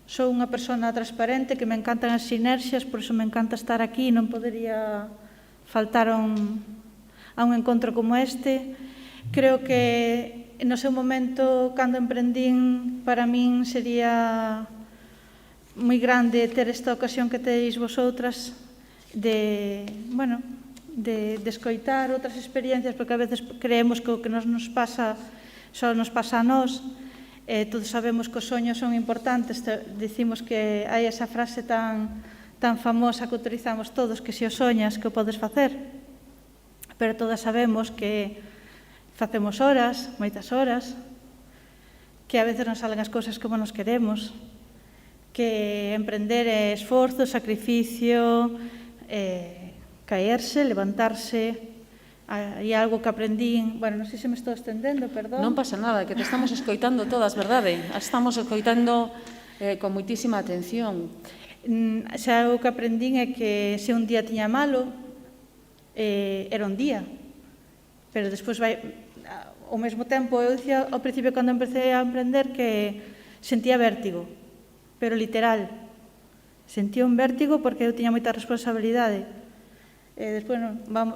Sou unha persona transparente, que me encantan as sinerxias, por iso me encanta estar aquí, non podería faltar a un encontro como este. Creo que no seu momento, cando emprendín, para min sería moi grande ter esta ocasión que tedes vosotras de, bueno, de escoitar outras experiencias, porque a veces creemos que o que nos pasa só nos pasa a nós. Todos sabemos que os soños son importantes, dicimos que hai esa frase tan famosa que utilizamos todos, que se o soñas, que o podes facer, pero todas sabemos que facemos horas, moitas horas, que a veces non salen as cousas como nos queremos, que emprender é esforzo, sacrificio, caerse, levantarse. Hai algo que aprendín, bueno, non sei se me estou estendendo, perdón. Non pasa nada, que te estamos escoitando todas, verdade? Estamos escoitando con moitísima atención. Xa algo que aprendín é que se un día tiña malo, era un día, pero despois vai, ao mesmo tempo, eu dicía ao principio cando empecé a emprender que sentía vértigo, pero literal. Sentía un vértigo porque eu tiña moita responsabilidade. Despois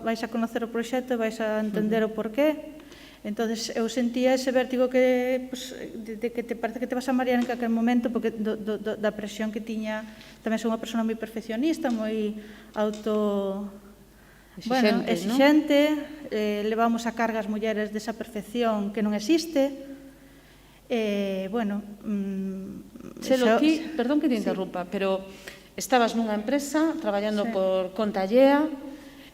vais a conocer o proxecto, vais a entender o porqué. Entón, eu sentía ese vértigo de que te parece que te vas a marear en calquer momento, porque da presión que tiña. Tamén sou unha persona moi perfeccionista, moi exixente. Levamos a carga as mulleres desa perfección que non existe. Chelo, ti, perdón que te interrumpa, pero estabas nunha empresa traballando por conta allea,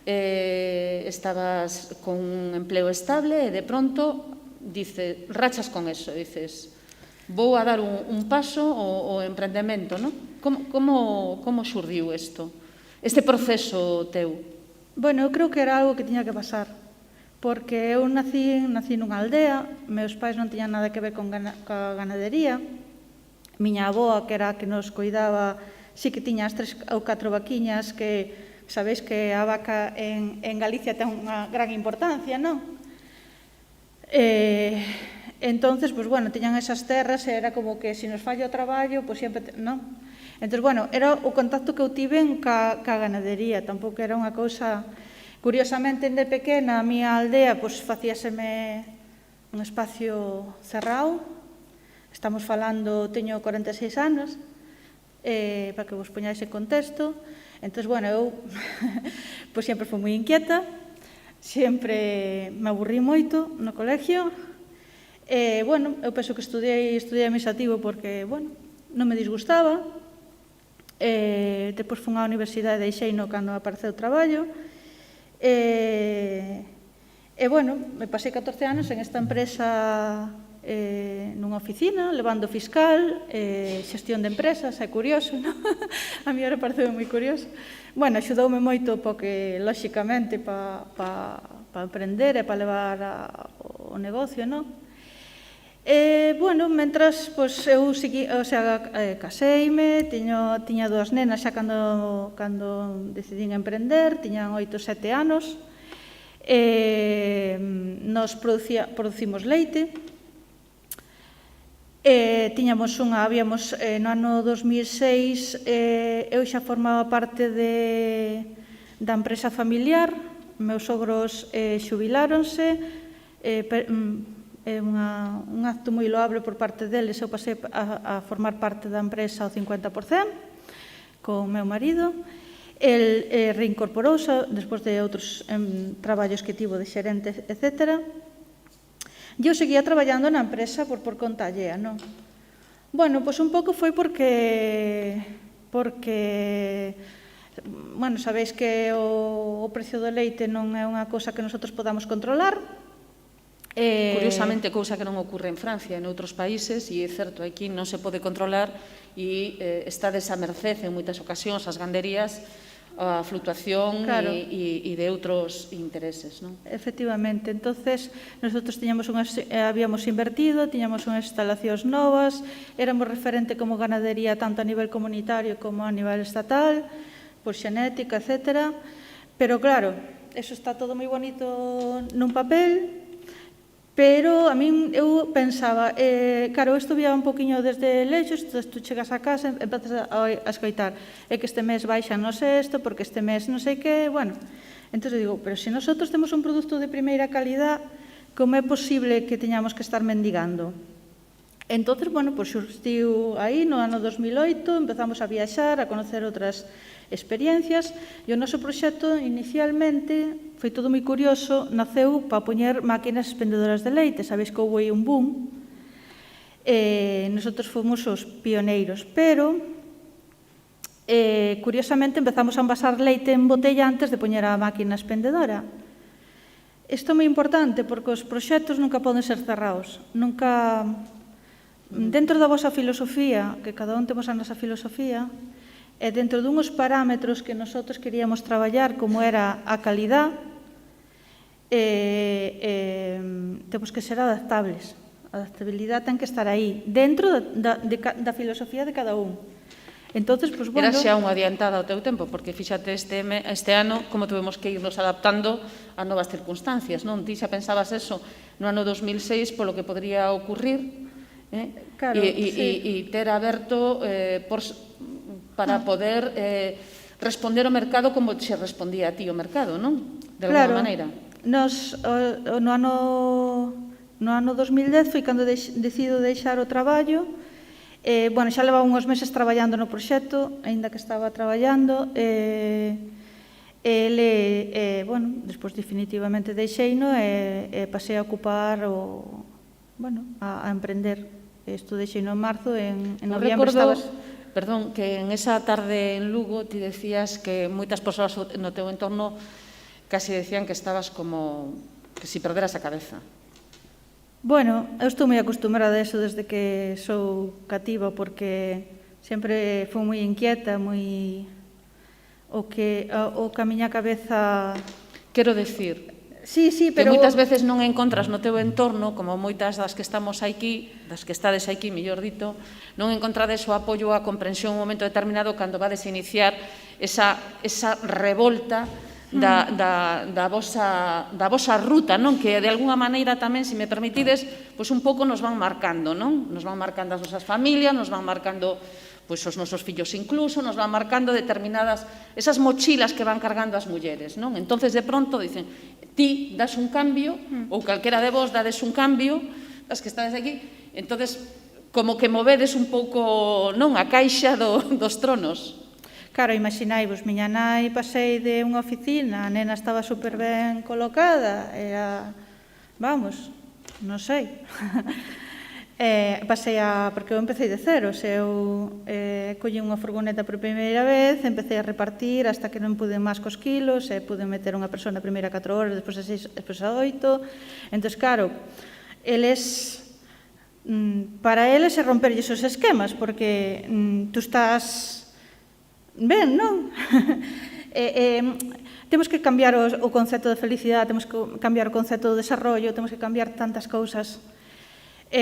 estabas con un empleo estable e de pronto rachas con eso, dices, vou a dar un paso ao emprendemento, non? Como xurdiu isto? Este proceso teu? Bueno, eu creo que era algo que tiña que pasar, porque eu nací nunha aldea, meus pais non tiñan nada que ver con ganadería, miña avoa, que era a que nos coidaba, sí que tiña as 3 ou 4 vaquiñas, que sabéis que a vaca en Galicia ten unha gran importancia, non? Entonces, pues bueno, tiñan esas terras e era como que se nos falla o traballo, pues sempre, non? Entón, bueno, era o contacto que eu tiven ca ganadería, tampouco era unha cousa... Curiosamente, de pequena, a miña aldea, pues facíaseme un espacio cerrado. Estamos falando, teño 46 anos, para que vos poñáis en contexto. Entón, bueno, eu pues sempre fui moi inquieta, sempre me aburrí moito no colegio. Bueno, eu penso que estudiei administrativo porque, bueno, non me disgustaba. Depois fui á universidade e deixeino cando apareceu o traballo. Bueno, me pasei 14 anos en esta empresa nunha oficina, levando fiscal, xestión de empresas, é curioso, non? A mí ahora parece moi curioso. Bueno, axudoume moito porque, lóxicamente, para emprender e para levar o negocio, non? Bueno, mentras, eu caseime, tiña dúas nenas xa cando decidín emprender, tiñan 8 ou 7 anos. Nos producimos leite. Habíamos, no ano 2006, eu xa formaba parte da empresa familiar, meus sogros xubiláronse, é un acto moi loable por parte deles. Eu pasei a formar parte da empresa ao 50% con o meu marido. El reincorporouse despois de outros traballos que tivo de xerente, etc. E eu seguía traballando na empresa por conta allea, non? Bueno, pois un pouco foi porque bueno, sabéis que o precio do leite non é unha cousa que nosotros podamos controlar. Curiosamente, cousa que non ocorre en Francia e en outros países, e é certo, aquí non se pode controlar e está desa merced en moitas ocasións as ganderías a fluctuación e de outros intereses, non? Efectivamente, entonces nosotros habíamos invertido, tiñamos unhas instalacións novas, éramos referente como ganadería tanto a nivel comunitario como a nivel estatal, por xenética, etc. Pero claro, eso está todo moi bonito nun papel. Pero a min, eu pensaba, claro, isto vía un poquinho desde leixos, tú chegas a casa e empezas a escoitar, é que este mes baixanos isto, porque este mes non sei que, bueno. Entón, eu digo, pero se nosotros temos un produto de primeira calidad, como é posible que teñamos que estar mendigando? Entón, bueno, pues xurdiu aí, no ano 2008, empezamos a viaxar, a conocer outras experiencias, e o noso proxecto inicialmente foi todo moi curioso, naceu para poñer máquinas expendedoras de leite. Sabéis que houve un boom, nosotros fomos os pioneiros, pero curiosamente empezamos a envasar leite en botella antes de poñer a máquina expendedora. Isto é moi importante porque os proxectos nunca poden ser cerrados, nunca... Dentro da vosa filosofía, que cada un temos a nosa filosofía, e dentro dunhos parámetros que nosotros queríamos traballar, como era a calidad, temos que ser adaptables. A adaptabilidade ten que estar aí, dentro da filosofía de cada un. Entonces, pues, bueno... Era xa unha adiantada ao teu tempo, porque fíxate este ano como tuvemos que irnos adaptando a novas circunstancias, non? Ti xa pensabas eso no ano 2006 polo que podría ocurrir, e ter aberto para poder responder ao mercado como se respondía a ti o mercado, non? De alguma maneira. No ano 2010 foi cando decido deixar o traballo. Bueno, xa levaba uns meses traballando no proxecto, aínda que estaba traballando. Bueno, despois definitivamente deixeino e pasei a ocupar a emprender. Isto deixeino en marzo, en noviembre estabas... Perdón, que en esa tarde en Lugo ti decías que moitas persoas no teu entorno casi decían que estabas como que si perderas a cabeza. Bueno, eu estou moi acostumbrada a eso desde que sou cativa, porque sempre fui moi inquieta, moi... o que a miña cabeza... Quero decir... Sí, pero... Que moitas veces non encontras no teu entorno, como moitas das que estamos aquí, das que estades aquí, mellor dito, non encontrades o apoio a comprensión en un momento determinado cando vades a iniciar esa revolta da vosa ruta, non? Que de alguna maneira tamén, se me permitides, pois un pouco nos van marcando, non? Nos van marcando as nosas familias, nos van marcando pois os nosos fillos incluso, nos van marcando determinadas, esas mochilas que van cargando as mulleres, non? Entonces, de pronto, dicen, ti das un cambio, ou calquera de vos dades un cambio, as que estades aquí, entonces, como que movedes un pouco, non, a caixa dos tronos. Claro, imaginai-vos, miña nai pasei de unha oficina, a nena estaba super ben colocada, vamos, non sei, pasei porque eu empecé de cero, eu collí unha furgoneta por primeira vez, empecé a repartir hasta que non pude máis cos kilos, pude meter unha persoa na primeira 4 horas, despois a 6, despois a 8, entón, claro, eles, para eles é romperlles os esquemas, porque tú estás ben, non? Temos que cambiar o concepto de felicidade, temos que cambiar o concepto de desarrollo, temos que cambiar tantas cousas. Sí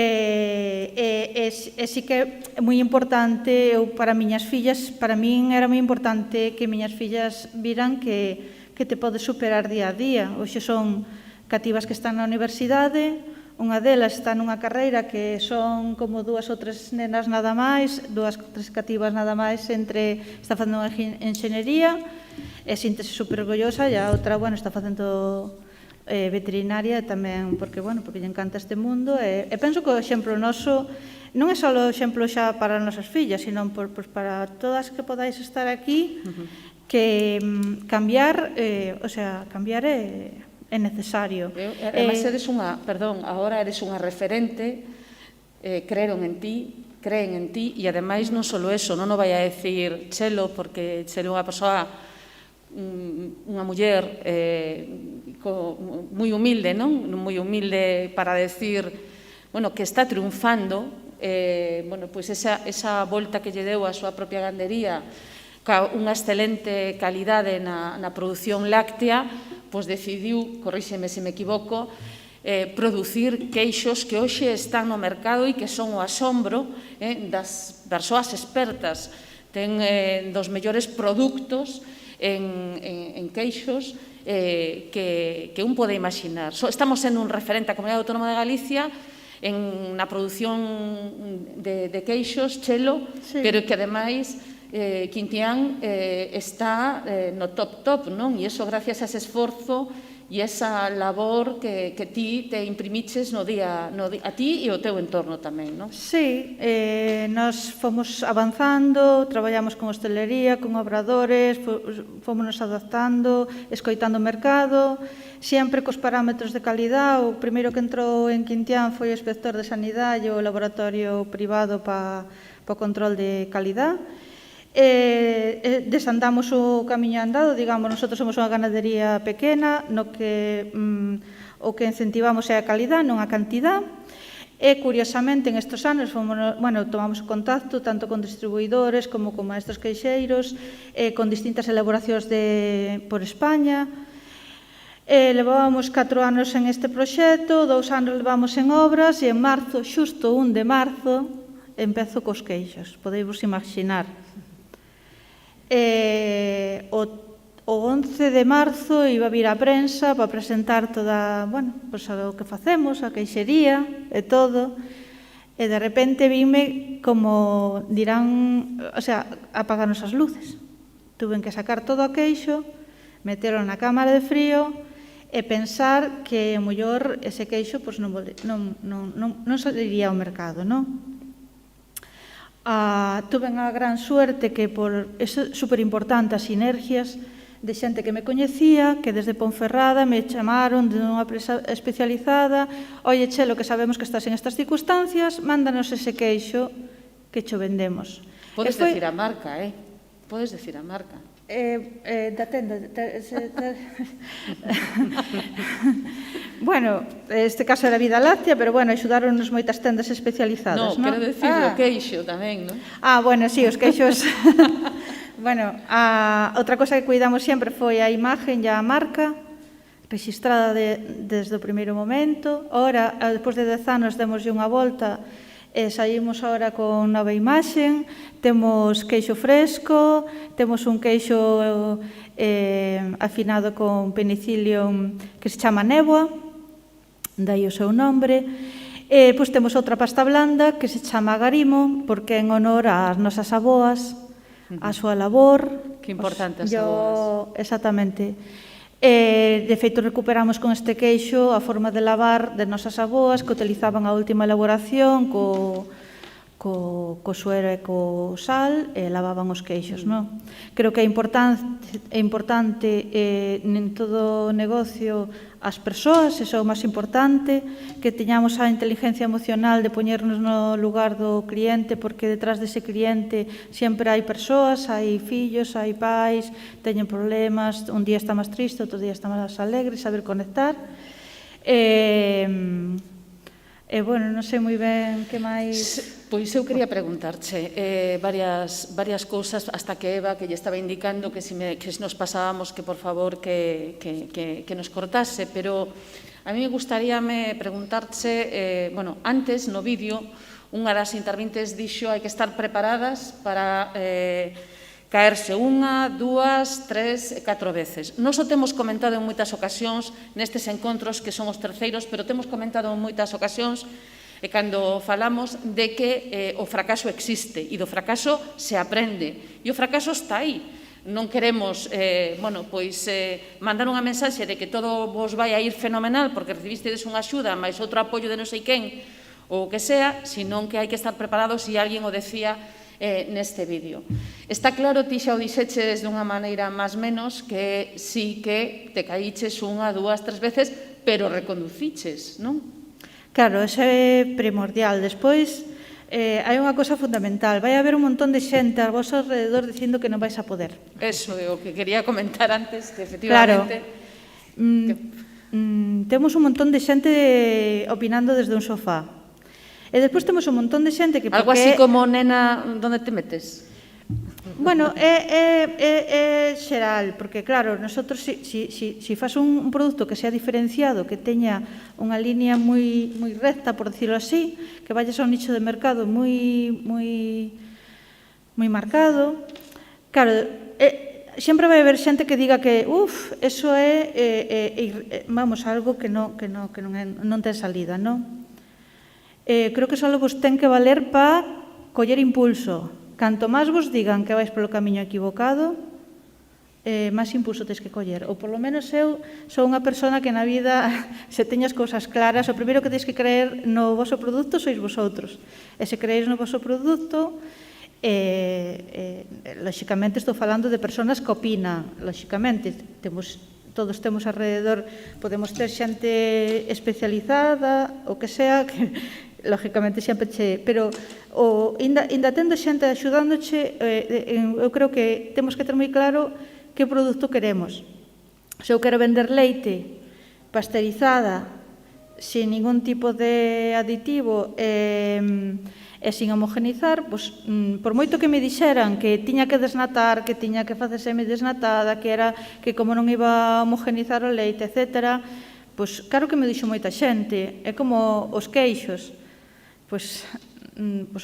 que é moi importante, para miñas fillas, para min era moi importante que miñas fillas viran que te podes superar día a día. Hoxe son cativas que están na universidade, unha delas está nunha carreira que son como 2 ou 3 nenas nada máis, 2 ou 3 cativas nada máis, está facendo unha enxeñería, e síntese super orgullosa, e a outra, bueno, está facendo veterinaria tamén, porque lle encanta este mundo, e penso que o exemplo noso non é só o exemplo xa para as nosas fillas, sino para todas que podáis estar aquí, que cambiar, cambiar é necesario. Ademais, eres unha, perdón, agora eres unha referente, creen en ti, e ademais non só eso, non o vai a decir Chelo, porque Chelo é unha persoa, unha muller moi humilde, non? Moi humilde para decir, bueno, que está triunfando, bueno, pois esa volta que lle deu a súa propia gandería, unha excelente calidade na produción láctea, pois decidiu, corríxeme se me equivoco, producir queixos que hoxe están no mercado e que son o asombro das persoas expertas. Ten dos mellores produtos en queixos que un pode imaginar. Estamos sendo un referente a Comunidade Autónoma de Galicia na produción de queixos, Chelo, pero que ademais Quintián está no top, non? E iso gracias a ese esforzo e esa labor que ti te imprimiches no día, a ti e o teu entorno tamén, non? Sí, nos fomos avanzando, traballamos con hostelería, con obradores, fomos adaptando, escoitando o mercado, sempre cos parámetros de calidad. O primeiro que entrou en Quintián foi o inspector de sanidade, o laboratorio privado para o control de calidad. Desandamos o camiño andado, digamos, nosotros somos unha ganadería pequena, no que o que incentivamos é a calidad, non a cantidad. E, curiosamente, en estes anos, tomamos contacto tanto con distribuidores como con maestros queixeiros, con distintas elaboracións por España. Levábamos 4 anos en este proxecto, 2 anos levamos en obras, e en marzo, xusto 1 de marzo, empezo cos queixos, podeivos imaginar. O 11 de marzo iba a vir a prensa para presentar toda, o que facemos, a queixería e todo, e de repente vime como dirán, apaganos as luces. Tuven que sacar todo o queixo, metelo na cámara de frío e pensar que, o mellor, ese queixo non saliría ao mercado, non? Tuve a gran suerte que, é superimportante as sinergias de xente que me coñecía, que desde Ponferrada me chamaron de unha empresa especializada: oye, Chelo, que sabemos que estás en estas circunstancias, mándanos ese queixo que cho vendemos. Podes decir a marca, Podes decir a marca. Da tenda. Bueno, este caso era Vida Láctea, pero axudáronnos moitas tendas especializadas, non? Quero decir o queixo tamén, non? Sí, os queixos. Outra cosa que cuidamos sempre foi a imagen e a marca, registrada desde o primeiro momento. Ora, despois de 10 anos, demoslle unha volta saímos agora con nova imaxe, temos queixo fresco, temos un queixo afinado con penicillium que se chama néboa, dai o seu nombre. Pois temos outra pasta blanda que se chama agarimo, porque en honor ás nosas aboas, a súa labor. Que importante as aboas. Exactamente. De feito, recuperamos con este queixo a forma de lavar de nosas aboas que utilizaban a última elaboración co suero e co sal e lavaban os queixos, non? Creo que é importante en todo negocio as persoas, iso é o máis importante, que teñamos a inteligencia emocional de poñernos no lugar do cliente, porque detrás dese cliente sempre hai persoas, hai fillos, hai pais, teñen problemas, un día está máis triste, outro día está máis alegre, saber conectar. Bueno, non sei moi ben que máis... Pois eu quería preguntarche varias cousas hasta que Eva, que lle estaba indicando que se nos pasábamos, que por favor que nos cortase, pero a mí me gustaríame preguntarche, bueno, antes no vídeo unha das intervintes dixo hai que estar preparadas para caerse unha, dúas, tres, 4 veces. Nos o temos comentado en moitas ocasións nestes encontros que son os terceiros, pero temos comentado en moitas ocasións e cando falamos de que o fracaso existe e do fracaso se aprende e o fracaso está aí. Non queremos mandar unha mensaxe de que todo vos vai a ir fenomenal porque recibistedes unha axuda máis outro apoio de non sei quen ou o que sea, senón que hai que estar preparados e alguén o decía neste vídeo. Está claro, ti xa o dixeches dunha maneira máis menos que sí que te caíches unha, dúas, 3 veces, pero reconduciches, non? Claro, eso é primordial. Despois, hai unha cosa fundamental. Vai haber un montón de xente ao vosso alrededor dicindo que non vais a poder. Eso é o que quería comentar antes, que efectivamente... Claro. Temos un montón de xente opinando desde un sofá. E despois temos un montón de xente que... Algo así como, nena, onde te metes? Bueno, é xeral, porque claro, nosotros si faz un produto que sea diferenciado, que teña unha línea moi recta, por decirlo así, que vayas a un nicho de mercado moi marcado, claro, sempre vai haber xente que diga que eso é algo que non ten salida, non? Creo que só vos ten que valer para coller impulso. Canto máis vos digan que vais polo camiño equivocado, máis impulso tens que coller. Ou polo menos eu sou unha persona que na vida se teño as cousas claras, o primeiro que tens que creer no vosso produto sois vosotros. E se creéis no vosso produto, lóxicamente estou falando de persoas que opinan. Lóxicamente, todos temos alrededor, podemos ter xente especializada, o que sea, que lógicamente sempre pero ainda tendo xente axudándoche, eu creo que temos que ter moi claro que produto queremos. Se eu quero vender leite pasteurizada, sin ningún tipo de aditivo e sin homogenizar, por moito que me dixeran que tiña que desnatar, que tiña que facer semidesnatada, que como non iba a homogenizar o leite, etc., pois claro que me dixo moita xente. É como os queixos. Pois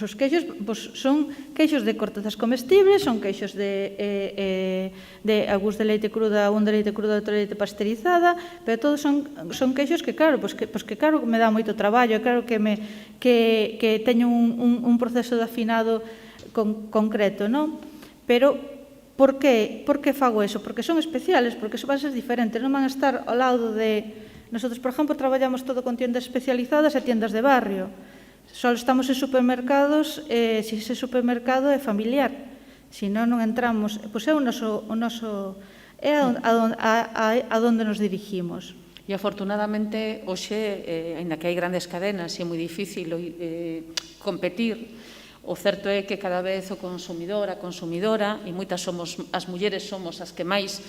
os queixos son queixos de cortezas comestibles, son queixos de algúns de leite cruda, un de leite cruda, outro de leite pasteurizada, pero todos son queixos que claro, que claro me dá moito traballo, claro que teño un proceso de afinado concreto, non? Pero por que fago eso? Porque son especiales, porque van a ser diferentes, non van a estar ao lado de... Nosotros, por exemplo, traballamos todo con tiendas especializadas e tiendas de barrio. Só estamos en supermercados se ese supermercado é familiar. Se non entramos, pois é o noso é a donde nos dirigimos. E afortunadamente, hoxe, ainda que hai grandes cadenas e é moi difícil competir, o certo é que cada vez o consumidor, a consumidora, e moitas somos, as mulleres somos as que máis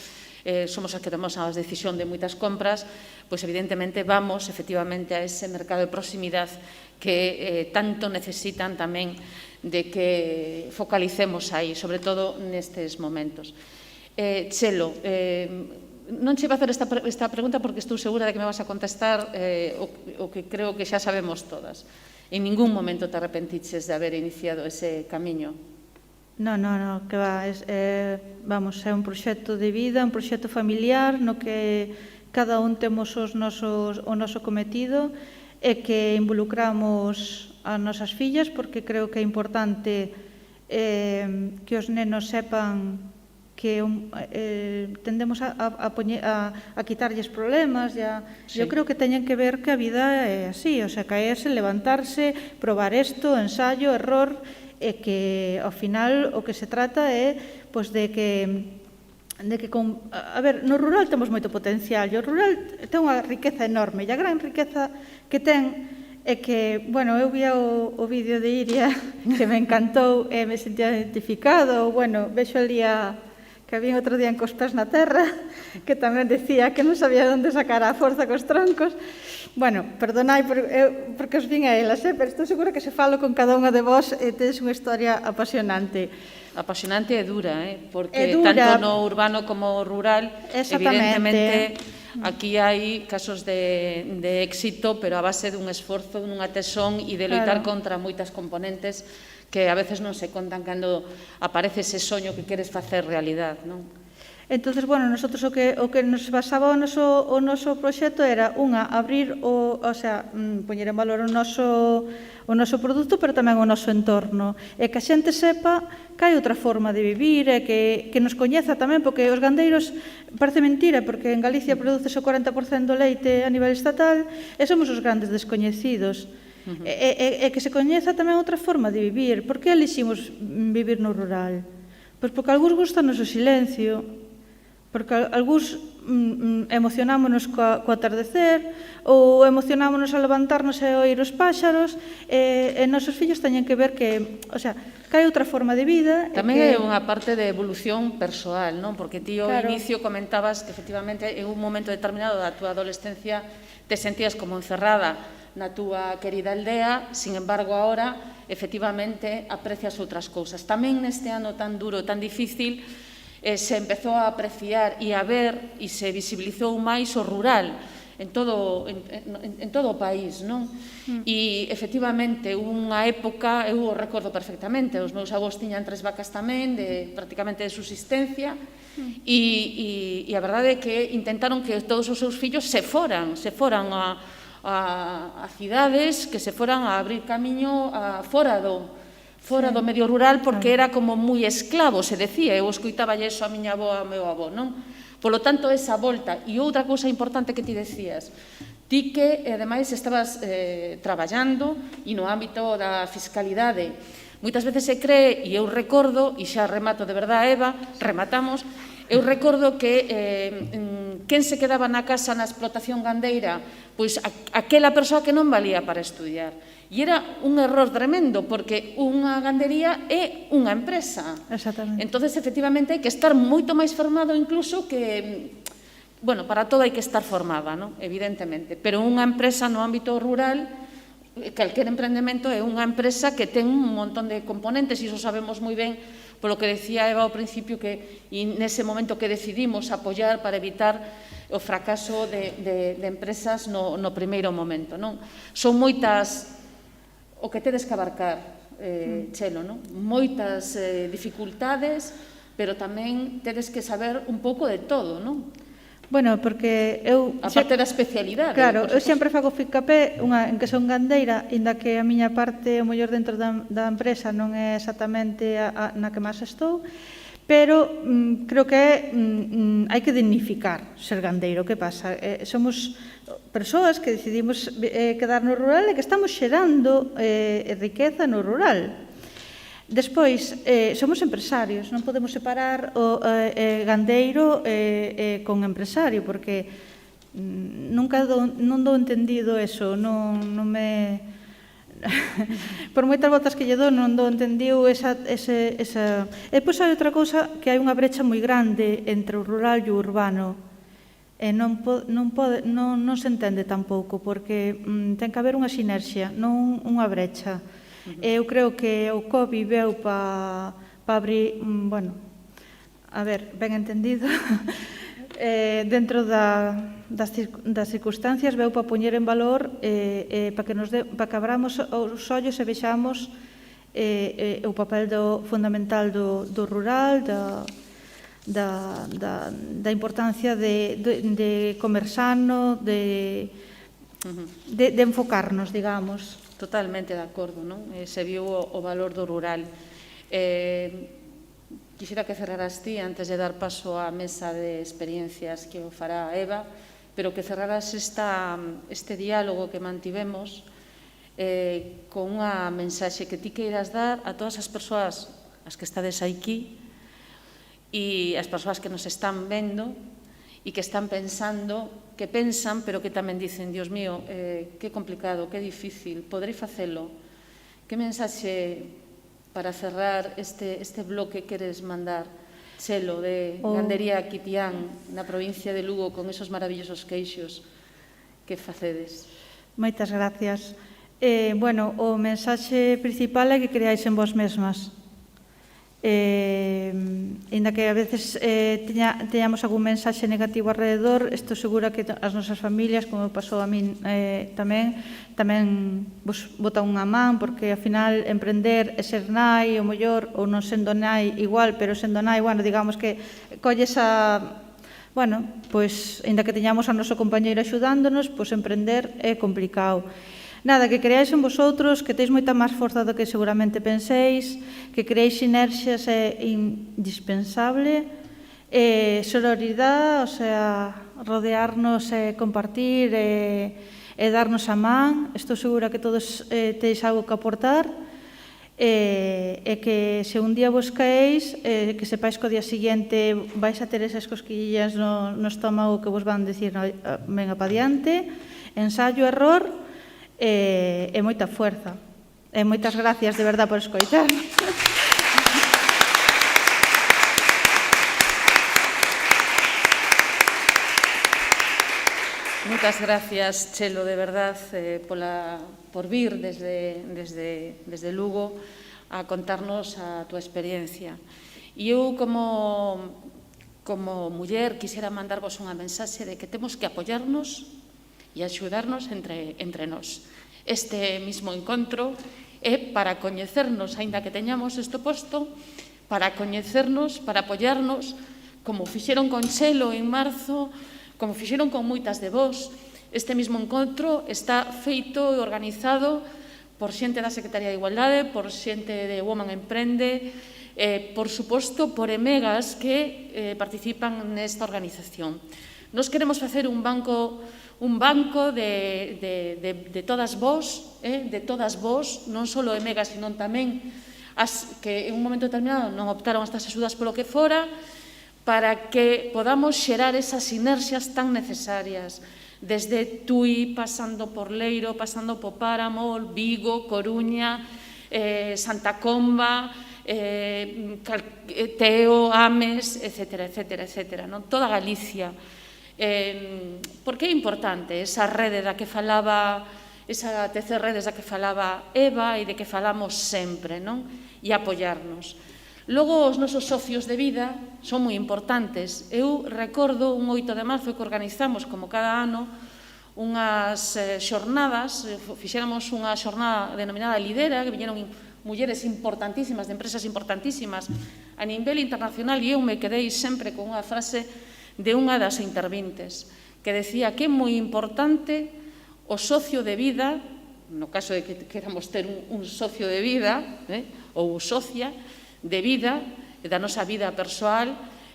somos as que tomamos a decisión de moitas compras, pois evidentemente vamos efectivamente a ese mercado de proximidade que tanto necesitan tamén de que focalicemos aí, sobre todo nestes momentos. Chelo, non che vai facer esta pregunta porque estou segura de que me vas a contestar o que creo que xa sabemos todas. en ningún momento te arrepentiches de haber iniciado ese camiño? No, que va, vamos, é un proxecto de vida, un proxecto familiar no que cada un temos o noso cometido e que involucramos as nosas fillas porque creo que é importante que os nenos sepan que tendemos a quitarlles problemas. Eu creo que teñen que ver que a vida é así, o sea, caerse, levantarse, probar isto, ensayo, error, e que ao final o que se trata é de que a ver, no rural temos moito potencial, e o rural ten unha riqueza enorme, e a gran riqueza que ten é que, bueno, eu vi o vídeo de Iria que me encantou e me sentía identificado, bueno, vexo ali que había outro día en Cos Pés na Terra, que tamén decía que non sabía onde sacar a forza cos troncos. Bueno, perdonai porque os vin a elas, pero estou segura que se falo con cada unha de vós e tedes unha historia apasionante. Apasionante e dura, porque tanto no urbano como rural, evidentemente, aquí hai casos de éxito, pero a base dun esforzo, dunha tesón e de loitar contra moitas componentes que a veces non se contan cando aparece ese soño que queres facer realidade, non? Entonces, bueno, nosotros o que nos basaba o noso proxecto era abrir poñer en valor o noso produto, pero tamén o noso entorno, e que a xente sepa que hai outra forma de vivir, e que nos coñeza tamén, porque os gandeiros, parece mentira, porque en Galicia produces o 40% do leite a nivel estatal, e somos os grandes descoñecidos. E que se coñeza tamén outra forma de vivir. Por que eliximos vivir no rural? Pois porque a algúns gustanos o silencio, porque algúns emocionámonos co atardecer, ou emocionámonos ao levantarnos e oír os páxaros, e nosos fillos teñen que ver que hai outra forma de vida. Tamén é unha parte de evolución persoal, non? Porque ti ao inicio comentabas que efectivamente en un momento determinado da túa adolescencia te sentías como encerrada na túa querida aldea, sin embargo, ahora, efectivamente, aprecias outras cousas. Tamén neste ano tan duro, tan difícil, se empezou a apreciar e a ver e se visibilizou máis o rural en todo o país, non? E, efectivamente, unha época, eu o recordo perfectamente, os meus avós tiñan 3 vacas tamén, prácticamente de subsistencia, e a verdade é que intentaron que todos os seus fillos se foran a cidades, que se foran a abrir camiño fora do medio rural, porque era como moi esclavo, se decía, eu escoitaba iso a miña avó, ao meu avó, non? Polo tanto, esa volta. E outra cousa importante que ti decías, ti que, ademais, estabas traballando e no ámbito da fiscalidade. Moitas veces se cree, e eu recordo, e xa remato de verdade, Eva, rematamos, eu recordo que quen se quedaba na casa na explotación gandeira, pois aquela persoa que non valía para estudiar. E era un error tremendo, porque unha gandería é unha empresa. Exactamente. Entonces, efectivamente, hai que estar moito máis formado incluso que... Bueno, para todo hai que estar formada, non? Evidentemente. Pero unha empresa no ámbito rural, calquer emprendemento é unha empresa que ten un montón de componentes, e iso sabemos moi ben, polo que decía Eva ao principio, que nese momento que decidimos apoiar para evitar o fracaso de empresas no primeiro momento, non? Son moitas o que tedes que abarcar, Chelo, non? Moitas dificultades, pero tamén tedes que saber un pouco de todo, non? Bueno, porque eu... A parte da especialidade. Claro, eu sempre fago fincapé en que son gandeira, inda que a miña parte, o mellor dentro da empresa, non é exactamente na que máis estou, pero creo que hai que dignificar ser gandeiro. Que pasa? Somos persoas que decidimos quedar no rural e que estamos xerando riqueza no rural. Despois, somos empresarios, non podemos separar o gandeiro con empresario, porque non dou entendido eso, non me... Por moitas voltas que lle dou, non dou entendido esa... E depois hai outra cousa, que hai unha brecha moi grande entre o rural e o urbano. E non se entende tampouco, porque ten que haber unha sinerxia, non unha brecha. Eu creo que o COVID veu para abrir, bueno, a ver, ben entendido, dentro das circunstancias, veu para poñer en valor, para que abramos os ollos e vexamos o papel fundamental do rural, da importancia de comer sano, de enfocarnos, digamos. Totalmente de acordo, non? Se viu o valor do rural. Quixera que cerraras ti antes de dar paso á mesa de experiencias que o fará a Eva, pero que cerraras este diálogo que mantivemos con unha mensaxe que ti queiras dar a todas as persoas as que estades aquí e as persoas que nos están vendo e que están pensando, que pensan, pero que tamén dicen, Dios mío, que complicado, que difícil, poderei facelo. Que mensaxe para cerrar este bloque queres mandar, Chelo, de Gandería Quitián, na provincia de Lugo, con esos maravillosos queixos que facedes? Moitas gracias. Bueno, o mensaxe principal é que creáis en vos mesmas. Ainda que a veces teñamos algún mensaxe negativo alrededor, estou segura que as nosas familias, como pasou a min tamén vos botan unha man, porque ao final emprender e ser nai, o mellor, ou non sendo nai igual, pero sendo nai, bueno, digamos que colles bueno, pois, ainda que teñamos a noso compañeiro axudándonos, pois emprender é complicado. Nada, que creáis en vosotros, que teis moita máis forza do que seguramente penséis, que creéis sinerxias é indispensable, sororidade, o sea, rodearnos e compartir e darnos a man. Estou segura que todos teis algo que aportar e que se un día vos caéis, que sepáis que o día seguinte vais a ter esas cosquillas no estómago que vos van dicir venga pa diante, ensayo, error, e moita fuerza. E moitas gracias de verdad por escoitar. Moitas gracias, Chelo, de verdad, por vir desde Lugo a contarnos a túa experiencia. E eu, como muller, quixera mandarvos unha mensaxe de que temos que apoiarnos e axudarnos entre nós. Este mismo encontro é para coñecernos, aínda que teñamos isto posto, para coñecernos, para apoiarnos, como fixeron con Chelo en marzo, como fixeron con moitas de vós. Este mismo encontro está feito e organizado por xente da Secretaría de Igualdade, por xente de Woman Emprende, por suposto, por emegas que participan nesta organización. Nos queremos facer un banco de todas vós, non só emegas, sino tamén as que en un momento determinado non optaron estas axudas polo que fora, para que podamos xerar esas sinerxias tan necesarias, desde Tui, pasando por Leiro, pasando por Páramo, Vigo, Coruña, Santa Comba, Teo, Ames, etcétera, etcétera, etcétera, toda Galicia. Porque é importante esa rede da que falaba, esa terceira redes da que falaba Eva e de que falamos sempre, non? E apoiarnos. Logo, os nosos socios de vida son moi importantes. Eu recordo un 8 de marzo que organizamos, como cada ano, unhas xornadas, fixéramos unha xornada denominada Lidera, que viñeron mulleres importantísimas, de empresas importantísimas a nivel internacional, e eu me quedei sempre con unha frase de unha das intervintes, que decía que é moi importante o socio de vida, no caso de que queramos ter un socio de vida, ou socia de vida, da nosa vida persoal,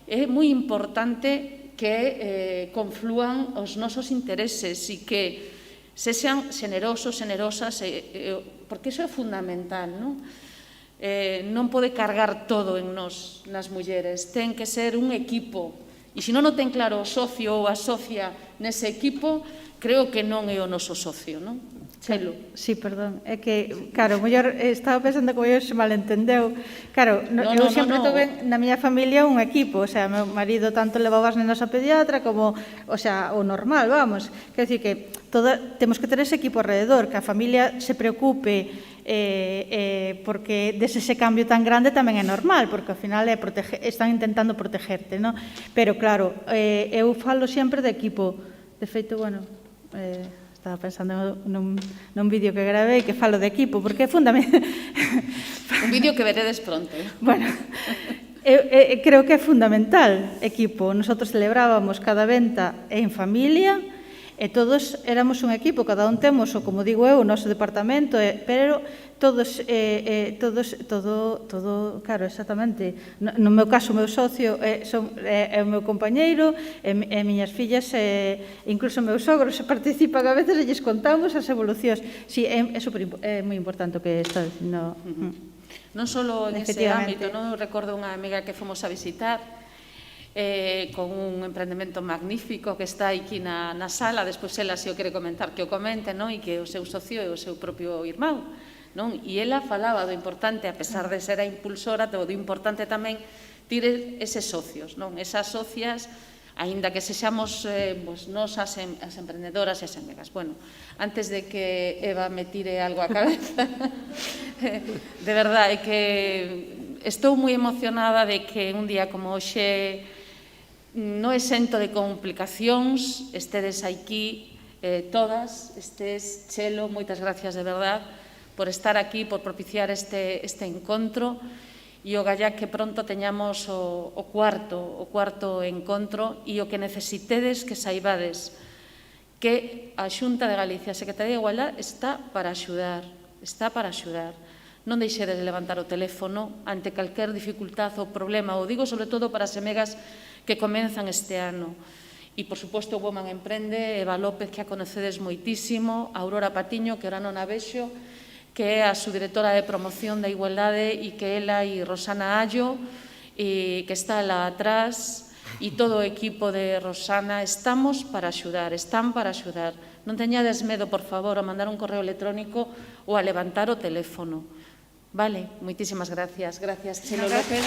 é moi importante que conflúan os nosos intereses e que sexan generosos, generosas, porque iso é fundamental, non? Non pode cargar todo en nós, nas mulleres, ten que ser un equipo. E se non o ten claro o socio ou a socia nese equipo, creo que non é o noso socio, non? Chelo. Sí, perdón. É que, claro, mellor estaba pensando que mellor se malentendeu. Claro, eu sempre tuve na miña familia un equipo, o sea, meu marido tanto levaba as nenas a pediatra como, o sea, o normal, vamos. Quer dicir que temos que ter ese equipo alrededor, que a familia se preocupe porque dese ese cambio tan grande tamén é normal, porque ao final están intentando protegerte, non? Pero claro, eu falo sempre de equipo. De feito, bueno, estaba pensando nun vídeo que gravei que falo de equipo, porque é fundamental. Un vídeo que veredes pronto. Bueno, creo que é fundamental equipo. Nosotros celebrábamos cada venta en familia e todos éramos un equipo, cada un temos, ou como digo eu, o noso departamento, pero todos, claro, exactamente. No meu caso, o meu socio é o meu compañeiro, e miñas fillas, incluso o meu sogro se participan a veces e lles contamos as evolucións. Sí, é moi importante o que está dicindo. Non só en ese ámbito, non recordo unha amiga que fomos a visitar con un emprendemento magnífico que está aquí na sala, despois ela se o quere comentar que o comente, non? E que o seu socio é o seu propio irmão, non? E ela falaba do importante, a pesar de ser a impulsora, do importante tamén ter eses socios, non? Esas socias, aínda que sexamos nós as emprendedoras e as amigas. Bueno, antes de que Eva me tire algo á cabeza, de verdade, é que estou moi emocionada de que un día como hoxe non exento de complicacións, estedes aquí todas, Chelo, moitas gracias de verdade por estar aquí, por propiciar este encontro, e o gallá que pronto teñamos o cuarto encontro, e o que necesitedes que saibades que a Xunta de Galicia, a Secretaría de Igualdade, está para axudar. Non deixedes de levantar o teléfono ante calquer dificultad ou problema, o digo sobre todo para as semegas que comenzan este ano. E, por suposto, o Woman Emprende, Eva López, que a conocedes moitísimo, Aurora Patiño, que ora non a vexo, que é a subdirectora de promoción da igualdade, e que ela e Rosana Allo, que está lá atrás, e todo o equipo de Rosana, están para axudar. Non teñades medo, por favor, a mandar un correo electrónico ou a levantar o teléfono. Vale, moitísimas gracias. Gracias, Chelo López.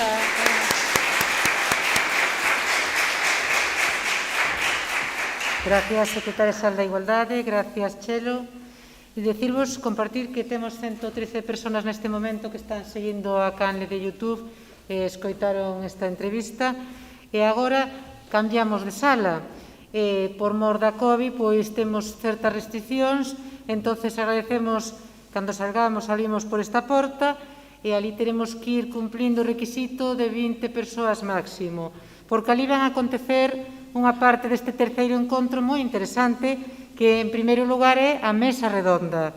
Gracias, Secretaria Xeral da Igualdade, gracias, Chelo. E decirvos, compartir que temos 113 persoas neste momento que están seguindo a canle de YouTube e escoitaron esta entrevista. E agora cambiamos de sala. Por mor da COVID, pois temos certas restriccións, entonces agradecemos, cando salgamos, salimos por esta porta, e ali teremos que ir cumplindo o requisito de 20 persoas máximo, porque ali van a acontecer unha parte deste terceiro encontro moi interesante, que en primeiro lugar é a mesa redonda,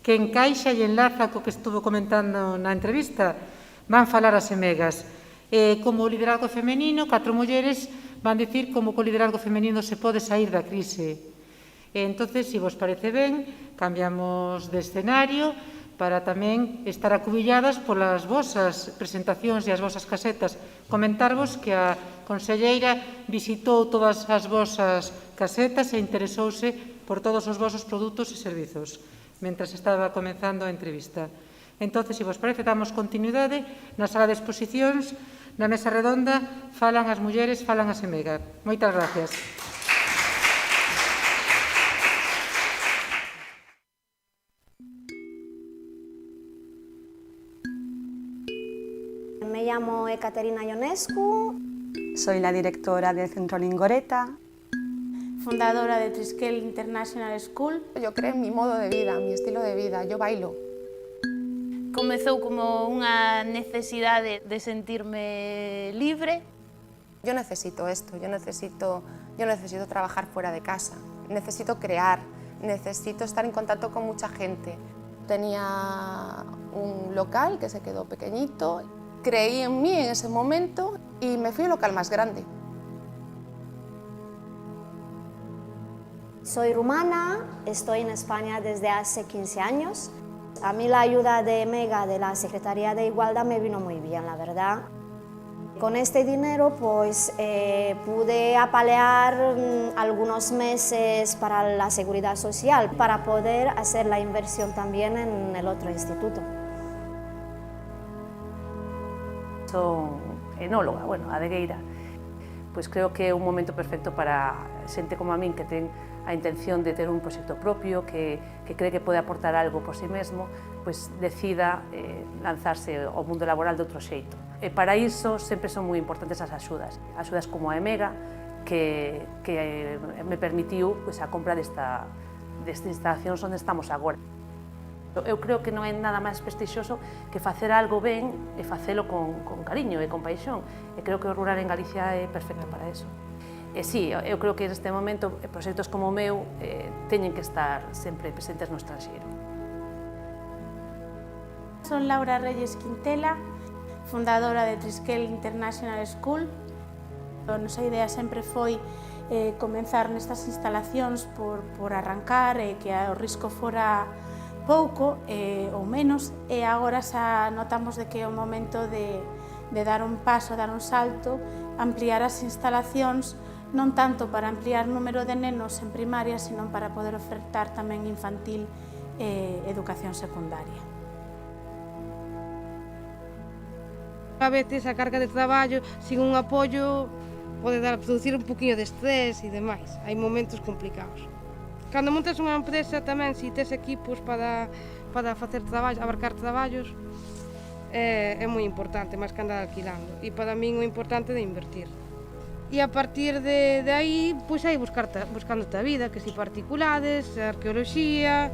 que encaixa e enlaza co que estuvo comentando na entrevista. Van falar as semegas. Como o liderazgo femenino, 4 mulleres van dicir como co liderazgo femenino se pode sair da crise. Entón, se vos parece ben, cambiamos de escenario para tamén estar acubilladas polas vosas presentacións e as vosas casetas. Comentarvos que a conselleira visitou todas as vosas casetas e interesouse por todos os vosos produtos e servizos mentras estaba comenzando a entrevista. Entón, se vos parece, damos continuidade na sala de exposicións. Na mesa redonda falan as mulleres, falan a semega. Moitas gracias. Me llamo Ekaterina Ionescu. Soy la directora del Centro Lingoreta. Fundadora de Triskel International School. Yo creo en mi modo de vida, mi estilo de vida. Yo bailo. Comezou como unha necesidade de sentirme libre. Yo necesito esto, yo necesito trabajar fuera de casa, necesito crear, necesito estar en contacto con mucha gente. Tenía un local que se quedó pequeñito, creí en mí en ese momento y me fui al local más grande. Soy rumana, estoy en España desde hace 15 años. A mí la ayuda de Mega, de la Secretaría de Igualdad, me vino muy bien, la verdad. Con este dinero pues pude apalear algunos meses para la seguridad social, para poder hacer la inversión también en el otro instituto. Son enóloga, adegueira. Pois creo que é un momento perfecto para xente como a min que ten a intención de ter un proxecto propio, que cree que pode aportar algo por si mesmo, pois decida lanzarse ao mundo laboral de outro xeito. E para iso sempre son moi importantes as axudas como a EMEGA, que me permitiu pois, a compra destas instalacións onde estamos agora. Eu creo que non é nada máis prestixioso que facer algo ben e facelo con cariño e con paixón. E creo que o rural en Galicia é perfecto para eso. E sí, eu creo que neste momento proxectos como o meu teñen que estar sempre presentes no estranxeiro. Son Laura Reyes Quintela, fundadora de Triskel International School. A nosa idea sempre foi comenzar nestas instalacións por arrancar e que o risco fora pouco ou menos, e agora xa notamos de que é o momento de dar un paso, dar un salto, ampliar as instalacións, non tanto para ampliar o número de nenos en primaria, sino para poder ofertar tamén infantil e educación secundaria. A veces a carga de traballo, sin un apoio, pode producir un poquinho de estrés e demais. Hai momentos complicados. Cando montas unha empresa tamén, se tes equipos para facer traballos, abarcar traballos, é moi importante, máis que andar alquilando. E para min o importante é de invertir. E a partir de aí, pois aí buscándote a vida, que si particulares, arqueoloxía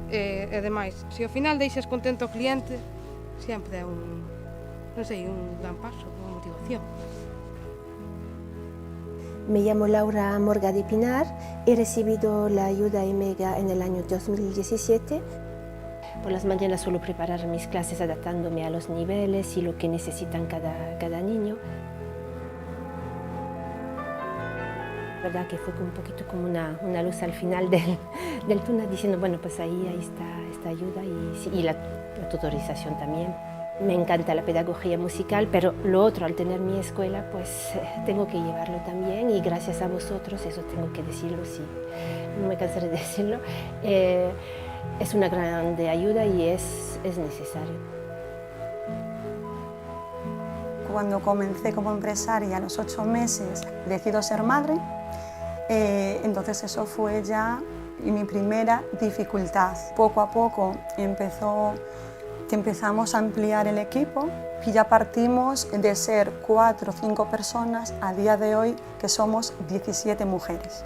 e demais. Se ao final deixas contento ao cliente, sempre é un gran paso, unha motivación. Me llamo Laura Morga de Pinar, he recibido la ayuda EMEGA en el año 2017. Por las mañanas suelo preparar mis clases adaptándome a los niveles y lo que necesitan cada niño. La verdad que fue un poquito como una luz al final del túnel, diciendo, bueno, pues ahí está esta ayuda y la tutorización también. Me encanta la pedagogía musical, pero lo otro, al tener mi escuela, pues tengo que llevarlo también, y gracias a vosotros, eso tengo que decirlo, sí, no me cansaré de decirlo, es una grande ayuda y es necesario. Cuando comencé como empresaria a los 8 meses, decido ser madre, entonces eso fue ya mi primera dificultad. Poco a poco empezamos a ampliar el equipo y ya partimos de ser 4 o 5 personas a día de hoy, que somos 17 mujeres.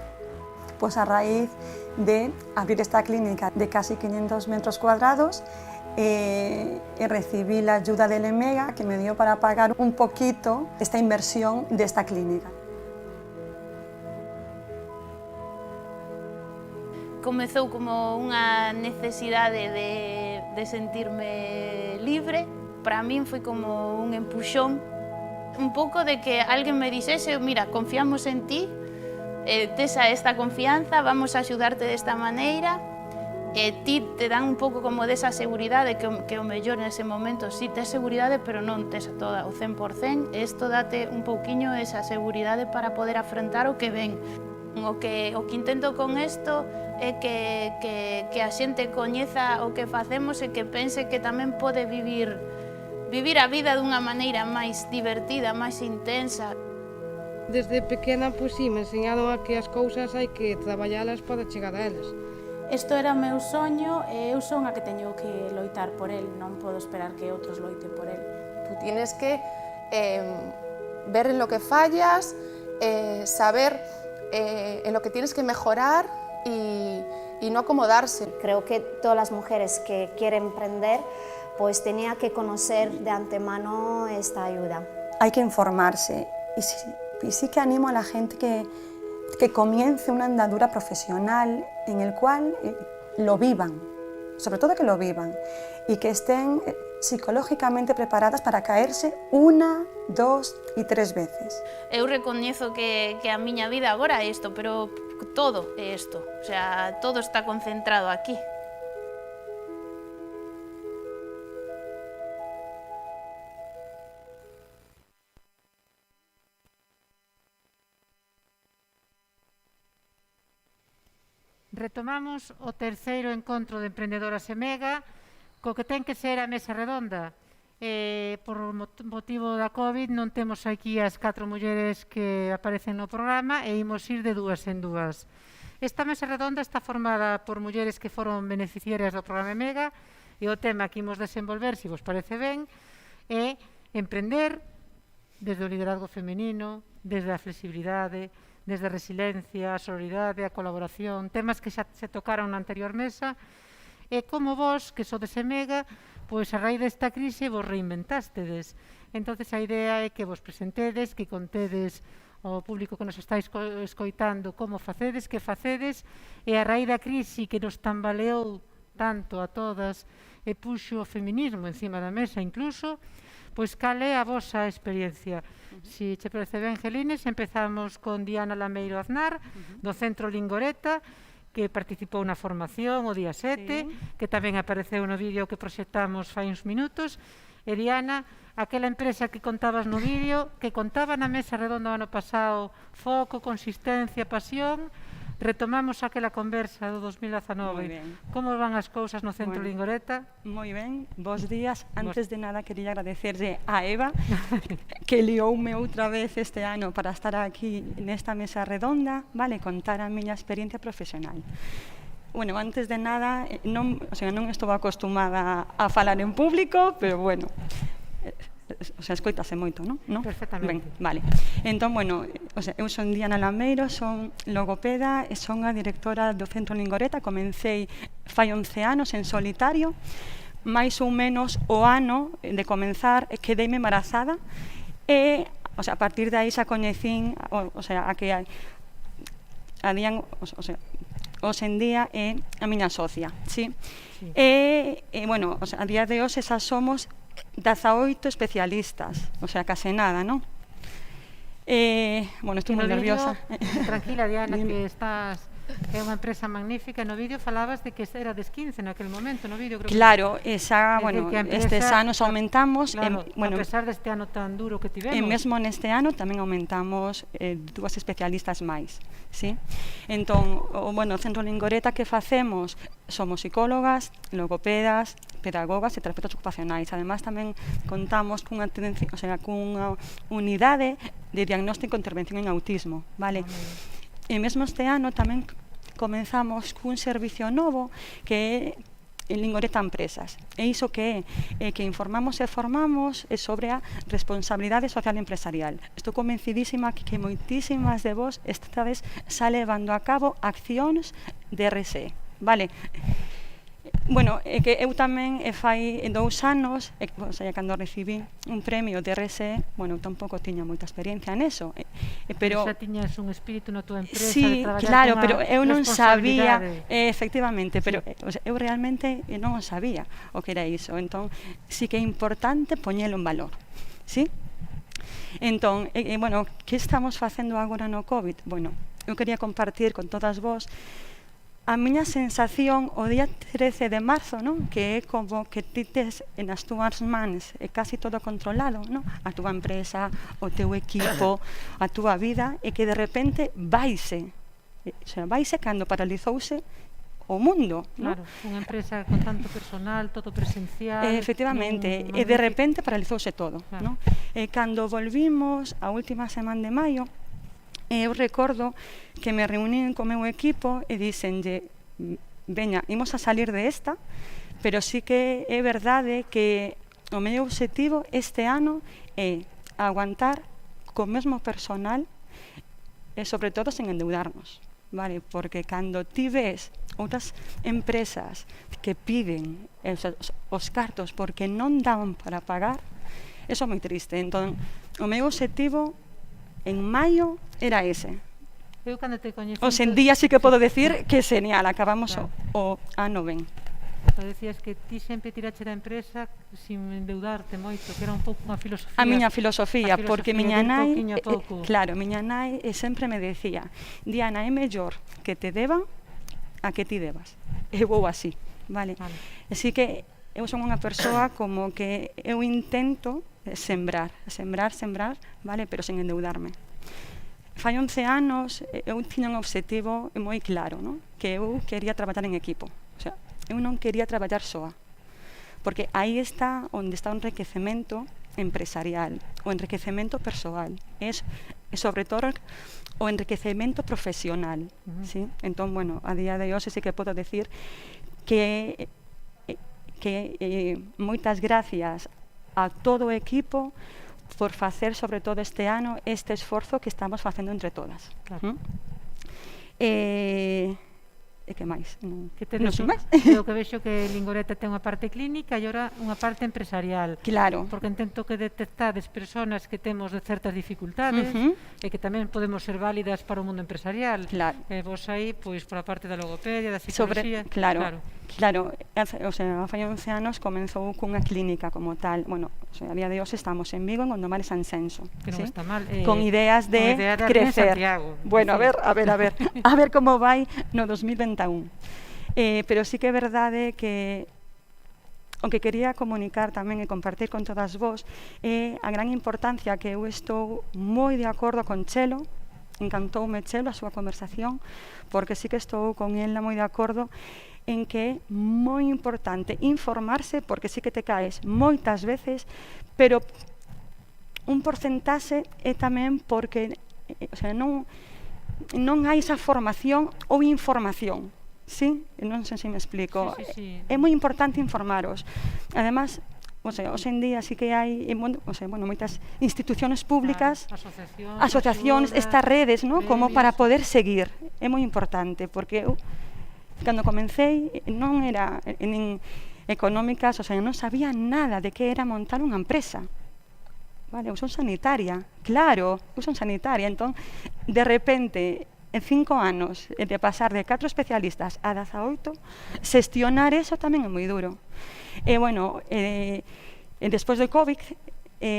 Pues a raíz de abrir esta clínica de casi 500 metros cuadrados, recibí la ayuda del EMEGA, que me dio para pagar un poquito esta inversión de esta clínica. Comezou como unha necesidade de sentirme libre. Para min foi como un empuxón, un pouco de que alguén me dixese, mira, confiamos en ti, tes esta confianza, vamos a axudarte desta maneira, e ti te dan un pouco como desa seguridade que o mellor nese momento si tes seguridade, pero non tes a toda o 100%, e isto date un pouquiño esa seguridade para poder afrontar o que ven. O que intento con isto é que a xente coñeza o que facemos e que pense que tamén pode vivir a vida dunha maneira máis divertida, máis intensa. Desde pequena, pois sí, me enseñaron a que as cousas hai que traballalas para chegar a elas. Isto era o meu soño e eu son a que teño que loitar por el, non podo esperar que outros loiten por el. Tú tienes que ver en lo que fallas, saber en lo que tienes que mejorar y no acomodarse. Creo que todas las mujeres que quieren emprender pues tenía que conocer de antemano esta ayuda. Hay que informarse y sí que animo a la gente que comience una andadura profesional en el cual lo vivan, sobre todo que lo vivan, y que estén psicológicamente preparadas para caerse 1, 2 y 3 veces. Eu recoñezo que a miña vida agora é isto, pero todo é isto, o sea, todo está concentrado aquí. Retomamos o terceiro encontro de Emprendedoras EMEGA, co que ten que ser a mesa redonda. Por motivo da COVID non temos aquí as 4 mulleres que aparecen no programa e imos ir de 2 en 2. Esta mesa redonda está formada por mulleres que foron beneficiarias do programa EMEGA E o tema que imos desenvolver, se vos parece ben, é emprender desde o liderazgo femenino, desde a flexibilidade, desde a resiliencia, a sororidade, a colaboración, temas que xa se tocaron na anterior mesa, e como vos, que sodes EMEGA, pois a raíz desta crise vos reinventástedes. Entonces a idea é que vos presentedes, que contedes ao público que nos estáis escoitando como facedes, que facedes, e a raíz da crise que nos tambaleou tanto a todas e puxo o feminismo encima da mesa incluso, pois cal é a vosa experiencia? Si che parece ben, Gelines, empezamos con Diana Lameiro Aznar, do Centro Lingoreta, que participou na formación o día 7, que tamén apareceu no vídeo que proxectamos fai uns minutos. E Diana, aquela empresa que contabas no vídeo, que contaba na mesa redonda o ano pasado, foco, consistencia, pasión, retomamos aquela conversa do 2019. Como van as cousas no Centro Lingoreta? Moi ben, bons días. Antes de nada, quería agradecerlle a Eva, que lioume outra vez este ano para estar aquí nesta mesa redonda, vale, contar a miña experiencia profesional. Bueno, antes de nada, non estou acostumada a falar en público, pero bueno, escoitase moito, non? Perfectamente. Ben, vale. Entón, bueno, eu son Diana Lameiro, son logopeda e son a directora do Centro Lingoreta. Comencei fai 11 anos en solitario, máis ou menos o ano de comenzar quedeime embarazada e, a partir de aí xa coñecín, a que hoxe en día é a miña socia, sí? E, bueno, a día de hoxe xa somos 18 especialistas, case nada, non? Bueno, estou moi nerviosa. Tranquila, Diana, que estás... É unha empresa magnífica. No vídeo falabas de que erades 15 naquele momento, no vídeo. Claro, estes anos aumentamos. A pesar deste ano tan duro que tivemos. E mesmo neste ano tamén aumentamos 2 especialistas máis. Entón, o Centro Lingoreta, que facemos? Somos psicólogas, logopedas, pedagogas e terapeutas ocupacionais. Ademais, tamén contamos cunha unidade de diagnóstico e intervención en autismo, vale? E mesmo este ano tamén comenzamos cun servicio novo que é en Lingoreta Empresas. E iso que é que informamos e formamos sobre a responsabilidade social empresarial. Estou convencidísima que moitísimas de vos estades xa levando a cabo accións de RSE, vale? Bueno, é que eu tamén fai 2 anos, cando recibí un premio de RSE, bueno, eu tampouco tiña moita experiencia neso, pero... Xa tiñas un espírito na tua empresa de traballar claro, pero eu non sabía, efectivamente, pero eu realmente non sabía o que era iso, entón, sí que é importante poñelo en valor, sí? Entón, bueno, que estamos facendo agora no COVID? Bueno, eu quería compartir con todas vos a miña sensación o día 13 de marzo, non? Que é como que ti tes nas túas mans casi todo controlado, non? A túa empresa, o teu equipo, a túa vida, e que de repente vaise cando paralizouse o mundo, non? Claro, unha empresa con tanto personal, todo presencial... Efectivamente, e de repente paralizouse todo, non? E cando volvimos a última semana de maio, eu recordo que me reunín co meu equipo e díxenlle, veña, imos a salir de esta, pero sí que é verdade que o meu obxectivo este ano é aguantar co mesmo personal e sobre todo sen endeudarnos, vale? Porque cando ti ves outras empresas que piden os cartos porque non dan para pagar, eso é moi triste. Entón, o meu obxectivo en maio era ese. Eu cando te coñecín... Os en día sí que podo decir que genial, acabamos o ano ben. Decías que ti sempre tirache da empresa sin endeudarte moito, que era un pouco unha filosofía... A miña filosofía, porque miña nai... Claro, miña nai sempre me decía, Diana, é mellor que te deban a que ti debas. Eu vou así, vale? Así que eu son unha persoa como que eu intento sembrar, vale, pero sen endeudarme. Fai 11 anos eu tiña un obxectivo moi claro, non? Que eu quería traballar en equipo. Eu non quería traballar soa. Porque aí está onde está o enriquecemento empresarial, o enriquecemento persoal, e sobre todo o enriquecemento profesional, sí? Entón, bueno, a día de hoxe sí que podo decir que que moitas gracias a todo o equipo por facer, sobre todo este ano, este esforzo que estamos facendo entre todas. Claro. E que máis? Que tedes o que vexo que Lingoreta ten unha parte clínica e ora unha parte empresarial. Claro. Porque intento que detectades persoas que temos de certas dificultades e que tamén podemos ser válidas para o mundo empresarial. Claro. E vos aí, pois, por a parte da logopedia, da psicología... Claro. O sea, a fai 11 anos comenzou cunha clínica como tal. Bueno, o sea, a día de hoxe estamos en Vigo, en Gondomar e Sanxenxo. Que non está mal. Con ideas de crecer. Bueno, a ver como vai no 2021. Pero sí que é verdade que o que quería comunicar tamén e compartir con todas vos é a gran importancia que eu estou moi de acordo con Chelo. Encantoume Chelo a súa conversación, porque sí que estou con ela moi de acordo en que é moi importante informarse, porque sí que te caes moitas veces, pero un porcentaxe é tamén porque non hai esa formación ou información. Sí? Non sei se me explico. É moi importante informaros. Además, hoxe en día sí que hai moitas institucións públicas, asociacións, estas redes, como para poder seguir. É moi importante, porque eu, cando comecei, non era nin económicas, o sea, non sabía nada de que era montar unha empresa. Vale, eu son sanitaria, claro, eu son sanitaria, entón, de repente, en 5 anos, de pasar de 4 especialistas a 18, xestionar eso tamén é moi duro. E, bueno, despois do COVID,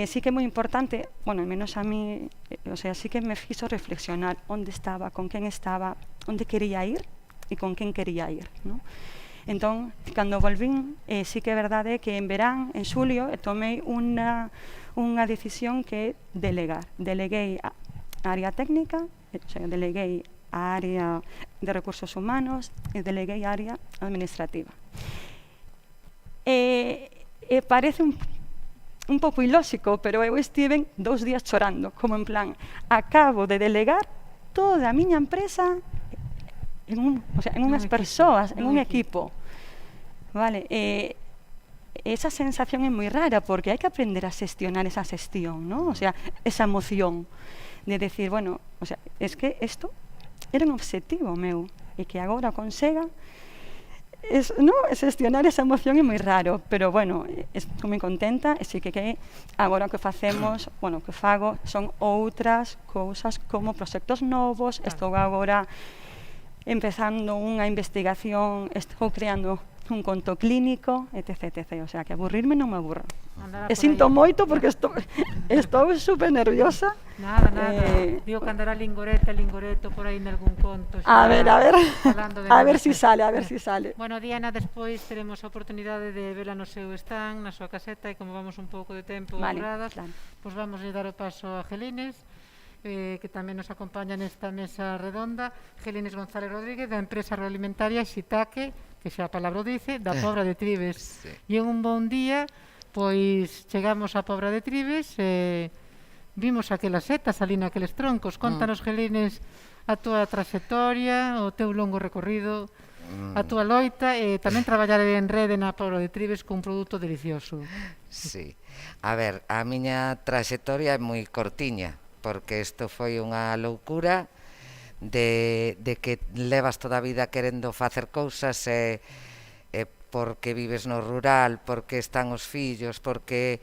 sí que é moi importante, bueno, menos a mí, o sea, sí que me fixo reflexionar onde estaba, con quen estaba, onde quería ir e con quen quería ir, ¿no? Entón, cando volvín, sí que é verdade que en verán, en xulio, tomei unha decisión que é delegar. Deleguei a área técnica, o sea, deleguei a área de recursos humanos e deleguei a área administrativa. Parece un pouco ilóxico, pero eu estive 2 días chorando, como en plan, acabo de delegar toda a miña empresa en unhas persoas, en un equipo. Vale, esa sensación é moi rara, porque hai que aprender a xestionar esa xestión, ¿no? O sea, esa emoción de decir, bueno, o sea, es que isto era un objetivo meu, e que agora consega xestionar esa emoción é moi raro, pero bueno, estou moi contenta, e sí que agora o que facemos, bueno, o que fago son outras cousas como proxectos novos, estou agora empezando unha investigación, estou creando un conto clínico, etc. O sea, que aburrirme non me aburro. E sinto moito porque estou super nerviosa. Nada. Digo que andará Lingoreto por aí nalgún conto. A ver si sale. Bueno, Diana, despois teremos a oportunidade de vela no seu stand, na súa caseta, e como vamos un pouco de tempo apuradas, pois vamos a dar o paso a Gelines, que tamén nos acompaña nesta mesa redonda. Gelines González Rodríguez, da empresa agroalimentaria Xitaque, que xa a palabra dice, da Pobra de Tribes. E en un bon día, pois chegamos á Pobra de Tribes e vimos aquelas setas ali naqueles troncos. Contanos, Gelines, a túa trayectoria, o teu longo recorrido, a túa loita e tamén traballar en rede na Pobra de Tribes con un produto delicioso. Sí. A ver, a miña trayectoria é moi cortiña, porque isto foi unha loucura de que levas toda a vida querendo facer cousas e porque vives no rural, porque están os fillos, porque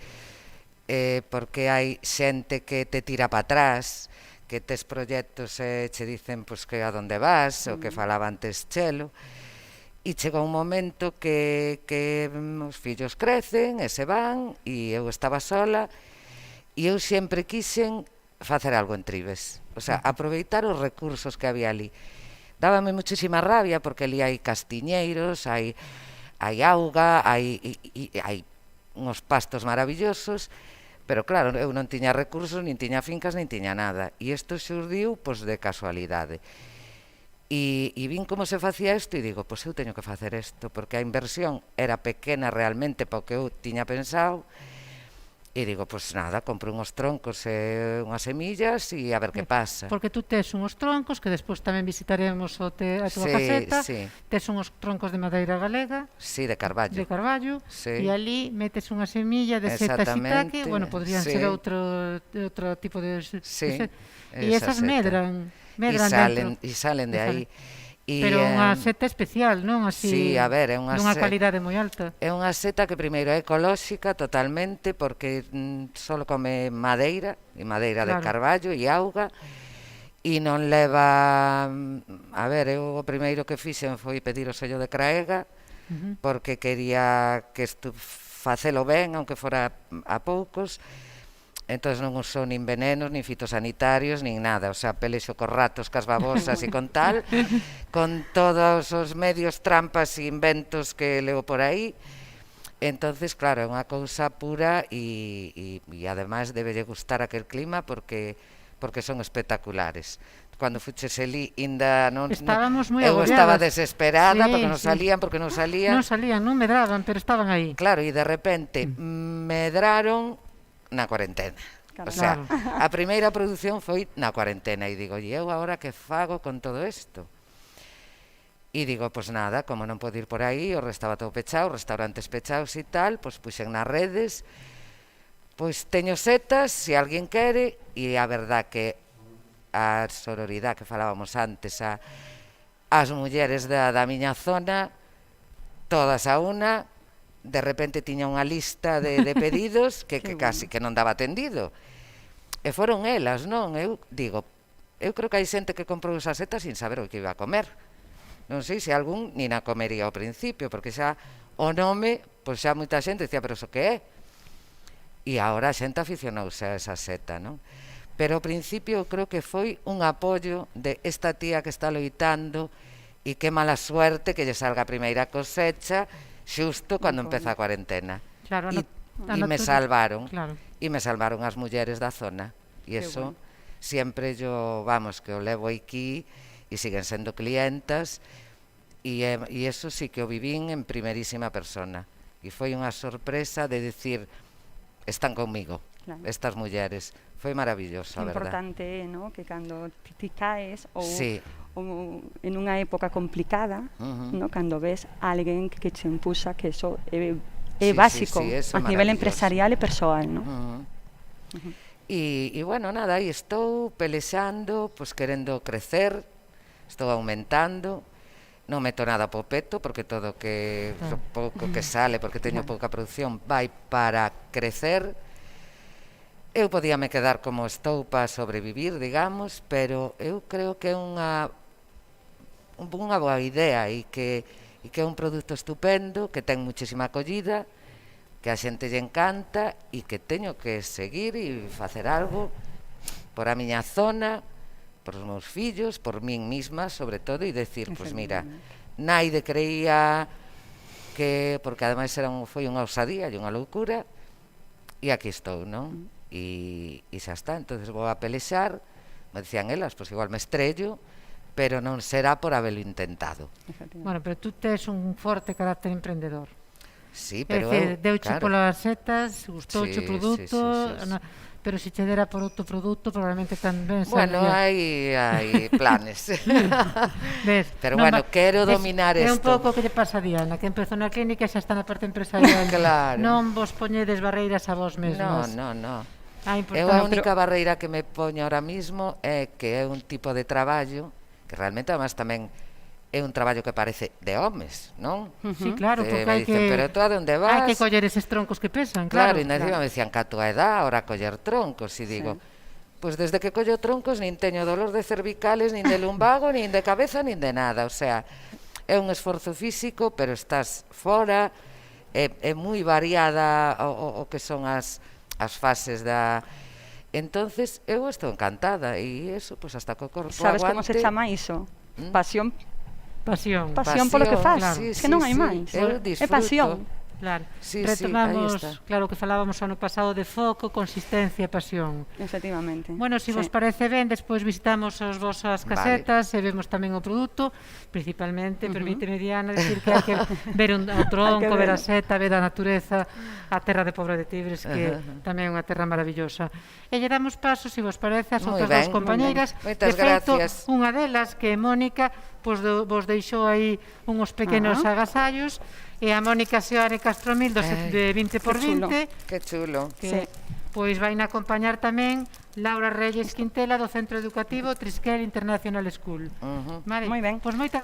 hai xente que te tira para atrás, que tes proxectos e che dicen que a donde vas, o que falaba antes Chelo, e chega un momento que os fillos crecen e se van, e eu estaba sola, e eu sempre quixen facer algo en Tribes, o sea, aproveitar os recursos que había ali. Dábame muchísima rabia porque ali hai castiñeiros, hai auga, hai uns pastos maravillosos, pero claro, eu non tiña recursos, nin tiña fincas, nin tiña nada, e isto xurdiu de casualidade. E vin como se facía isto e digo, eu teño que facer isto, porque a inversión era pequena realmente para o que eu tiña pensado, E digo, pois nada, compro unhos troncos e unhas semillas e a ver que pasa. Porque tú tes unhos troncos, que despois tamén visitaremos a túa caseta, tes unhos troncos de madeira galega, de carballo, e ali metes unha semilla de seta shiitake, bueno, podrían ser outro tipo de... E esas medran dentro. E salen de aí. Pero unha seta especial, non? Así, dunha calidade moi alta. É unha seta que primeiro é ecolóxica totalmente, porque só come madeira, e madeira de carballo e auga, e non leva... A ver, eu o primeiro que fixen foi pedir o sello de Craega, porque quería que facelo ben, aunque fora a poucos. Entón non uso nin venenos, nin fitosanitarios, nin nada. O sea, pelexo cos ratos, cas babosas e con tal, con todos os medios, trampas e inventos que leo por aí. Entonces, claro, é unha cousa pura e ademais debelle gustar aquel clima porque son espectaculares. Cando fuches elí, ainda non... Estábamos moi Eu agobiadas. estaba desesperada porque non salían. Non salían, non medraban, pero estaban aí. Claro, e de repente medraron na cuarentena. O sea, a primeira produción foi na cuarentena e digo, e eu agora que fago con todo isto? E digo, pois nada, como non podo ir por aí, o estaba todo pechado, restaurantes pechados e tal, pois puxen nas redes, pois teño setas, se alguén quere, e a verdad que a sororidade que falábamos antes, as mulleres da miña zona, todas a una, de repente tiña unha lista de pedidos que casi que non daba atendido. E foron elas, non? Eu digo, eu creo que hai xente que comprou esas setas sin saber o que iba a comer. Non sei se algún nin a comería ao principio, porque xa o nome, pois xa moita xente dicía, pero iso que é? E agora a xente aficionouse a esa seta, non? Pero ao principio eu creo que foi un apoio de esta tía que está loitando e que mala suerte que lle salga a primeira cosecha xusto cando empeza a cuarentena. E me salvaron. E me salvaron as mulleres da zona. E eso sempre yo, vamos, que o levo aquí e siguen sendo clientas e eso sí que o vivín en primerísima persona. E foi unha sorpresa de decir, están conmigo, estas mulleres. Foi maravilloso, a verdad. Importante, ¿no? Que cando ti caes ou en unha época complicada, ¿no? Cando ves a alguén que te empuxa, que eso é básico a nivel empresarial e persoal, ¿no? E bueno, nada, aí estou pelexando, pois querendo crecer, estou aumentando, non meto nada po peto, porque todo que pouco que sale, porque teño pouca produción, vai para crecer. Eu podíame quedar como estou para sobrevivir, digamos, pero eu creo que é unha boa idea e que é un produto estupendo, que ten muchísima acollida, que a xente lle encanta e que teño que seguir e facer algo por a miña zona, por os meus fillos, por min misma, sobre todo, e decir, pois mira, naide creía que, porque ademais foi unha ousadía e unha loucura, e aquí estou, non? E xa está, entonces vou a pelexar, me dicían elas, pois igual me estrello, pero non será por habelo intentado. Bueno, pero tú tes un forte carácter emprendedor. Sí, pero é dicir, deuche polas setas, gustouche o produto, pero se che dera por outro produto probablemente tamén bueno, hai planes. Pero bueno, quero dominar isto. É un pouco que lle pasa a Diana, que empezou na clínica e xa está na parte empresarial. Non vos poñedes barreiras a vos mesmas. Non. Eu a única barreira que me poño ahora mismo é que é un tipo de traballo que realmente además tamén é un traballo que parece de homes, non? Sí, claro, porque hai que... Pero tú a onde vas? Hai que coller eses troncos que pesan, claro. E encima me decían que a tua edad, ahora coller troncos, e digo, pois desde que collo troncos nin teño dolor de cervicales, nin de lumbago, nin de cabeza, nin de nada, o sea, é un esforzo físico, pero estás fora, é moi variada o que son as fases da... Entonces, eu estou encantada, e eso, pois hasta que o corpo aguante... Sabes como se chama iso? Pasión. Pasión Pasión polo que faz, que non hai máis. Eu disfruto. É pasión. Claro. Sí, Retomamos, sí, aí está. claro, que falábamos ano pasado de foco, consistencia e pasión. Efectivamente. Bueno, se vos parece ben, despois visitamos as vosas casetas e vemos tamén o produto, principalmente, permíteme, Diana, decir que hai que ver o tronco, ver a seta, ver a natureza, a terra de Pobra de Tibres, que tamén é unha terra maravillosa. E lle damos paso, se vos parece, as outras dos compañeiras. Moitas de feito, gracias. unha delas, que é Mónica, pois vos deixou aí uns pequenos agasallos, e a Mónica Seoane Castromil de 20x20, que chulo, que pois vai na acompañar tamén Laura Reyes Quintela do Centro Educativo Trisquel International School. Vale, moi ben. Pois moita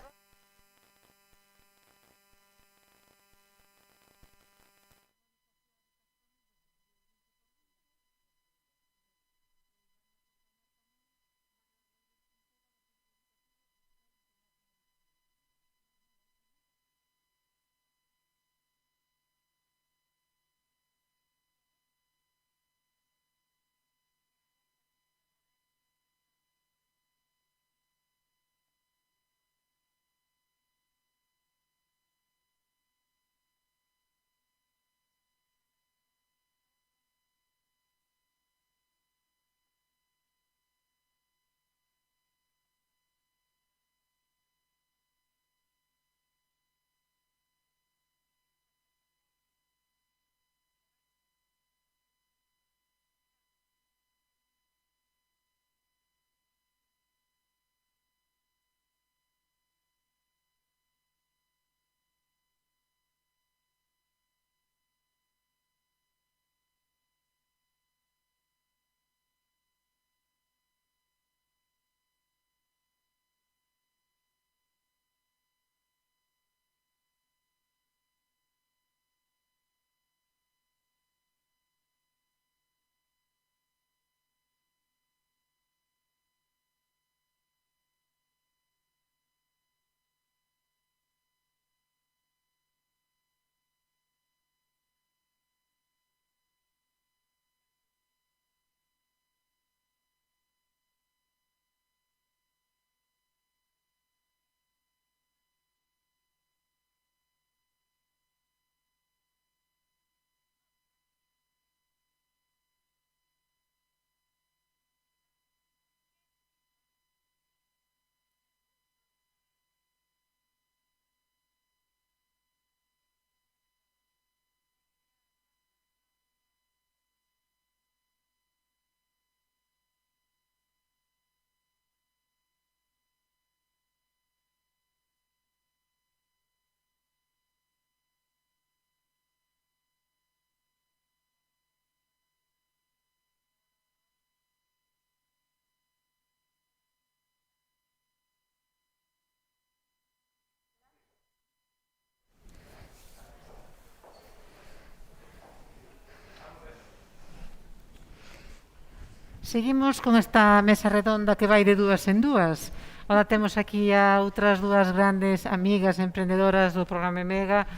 seguimos con esta mesa redonda que vai de dúas en dúas. Ahora temos aquí a outras dúas grandes amigas emprendedoras do programa Mega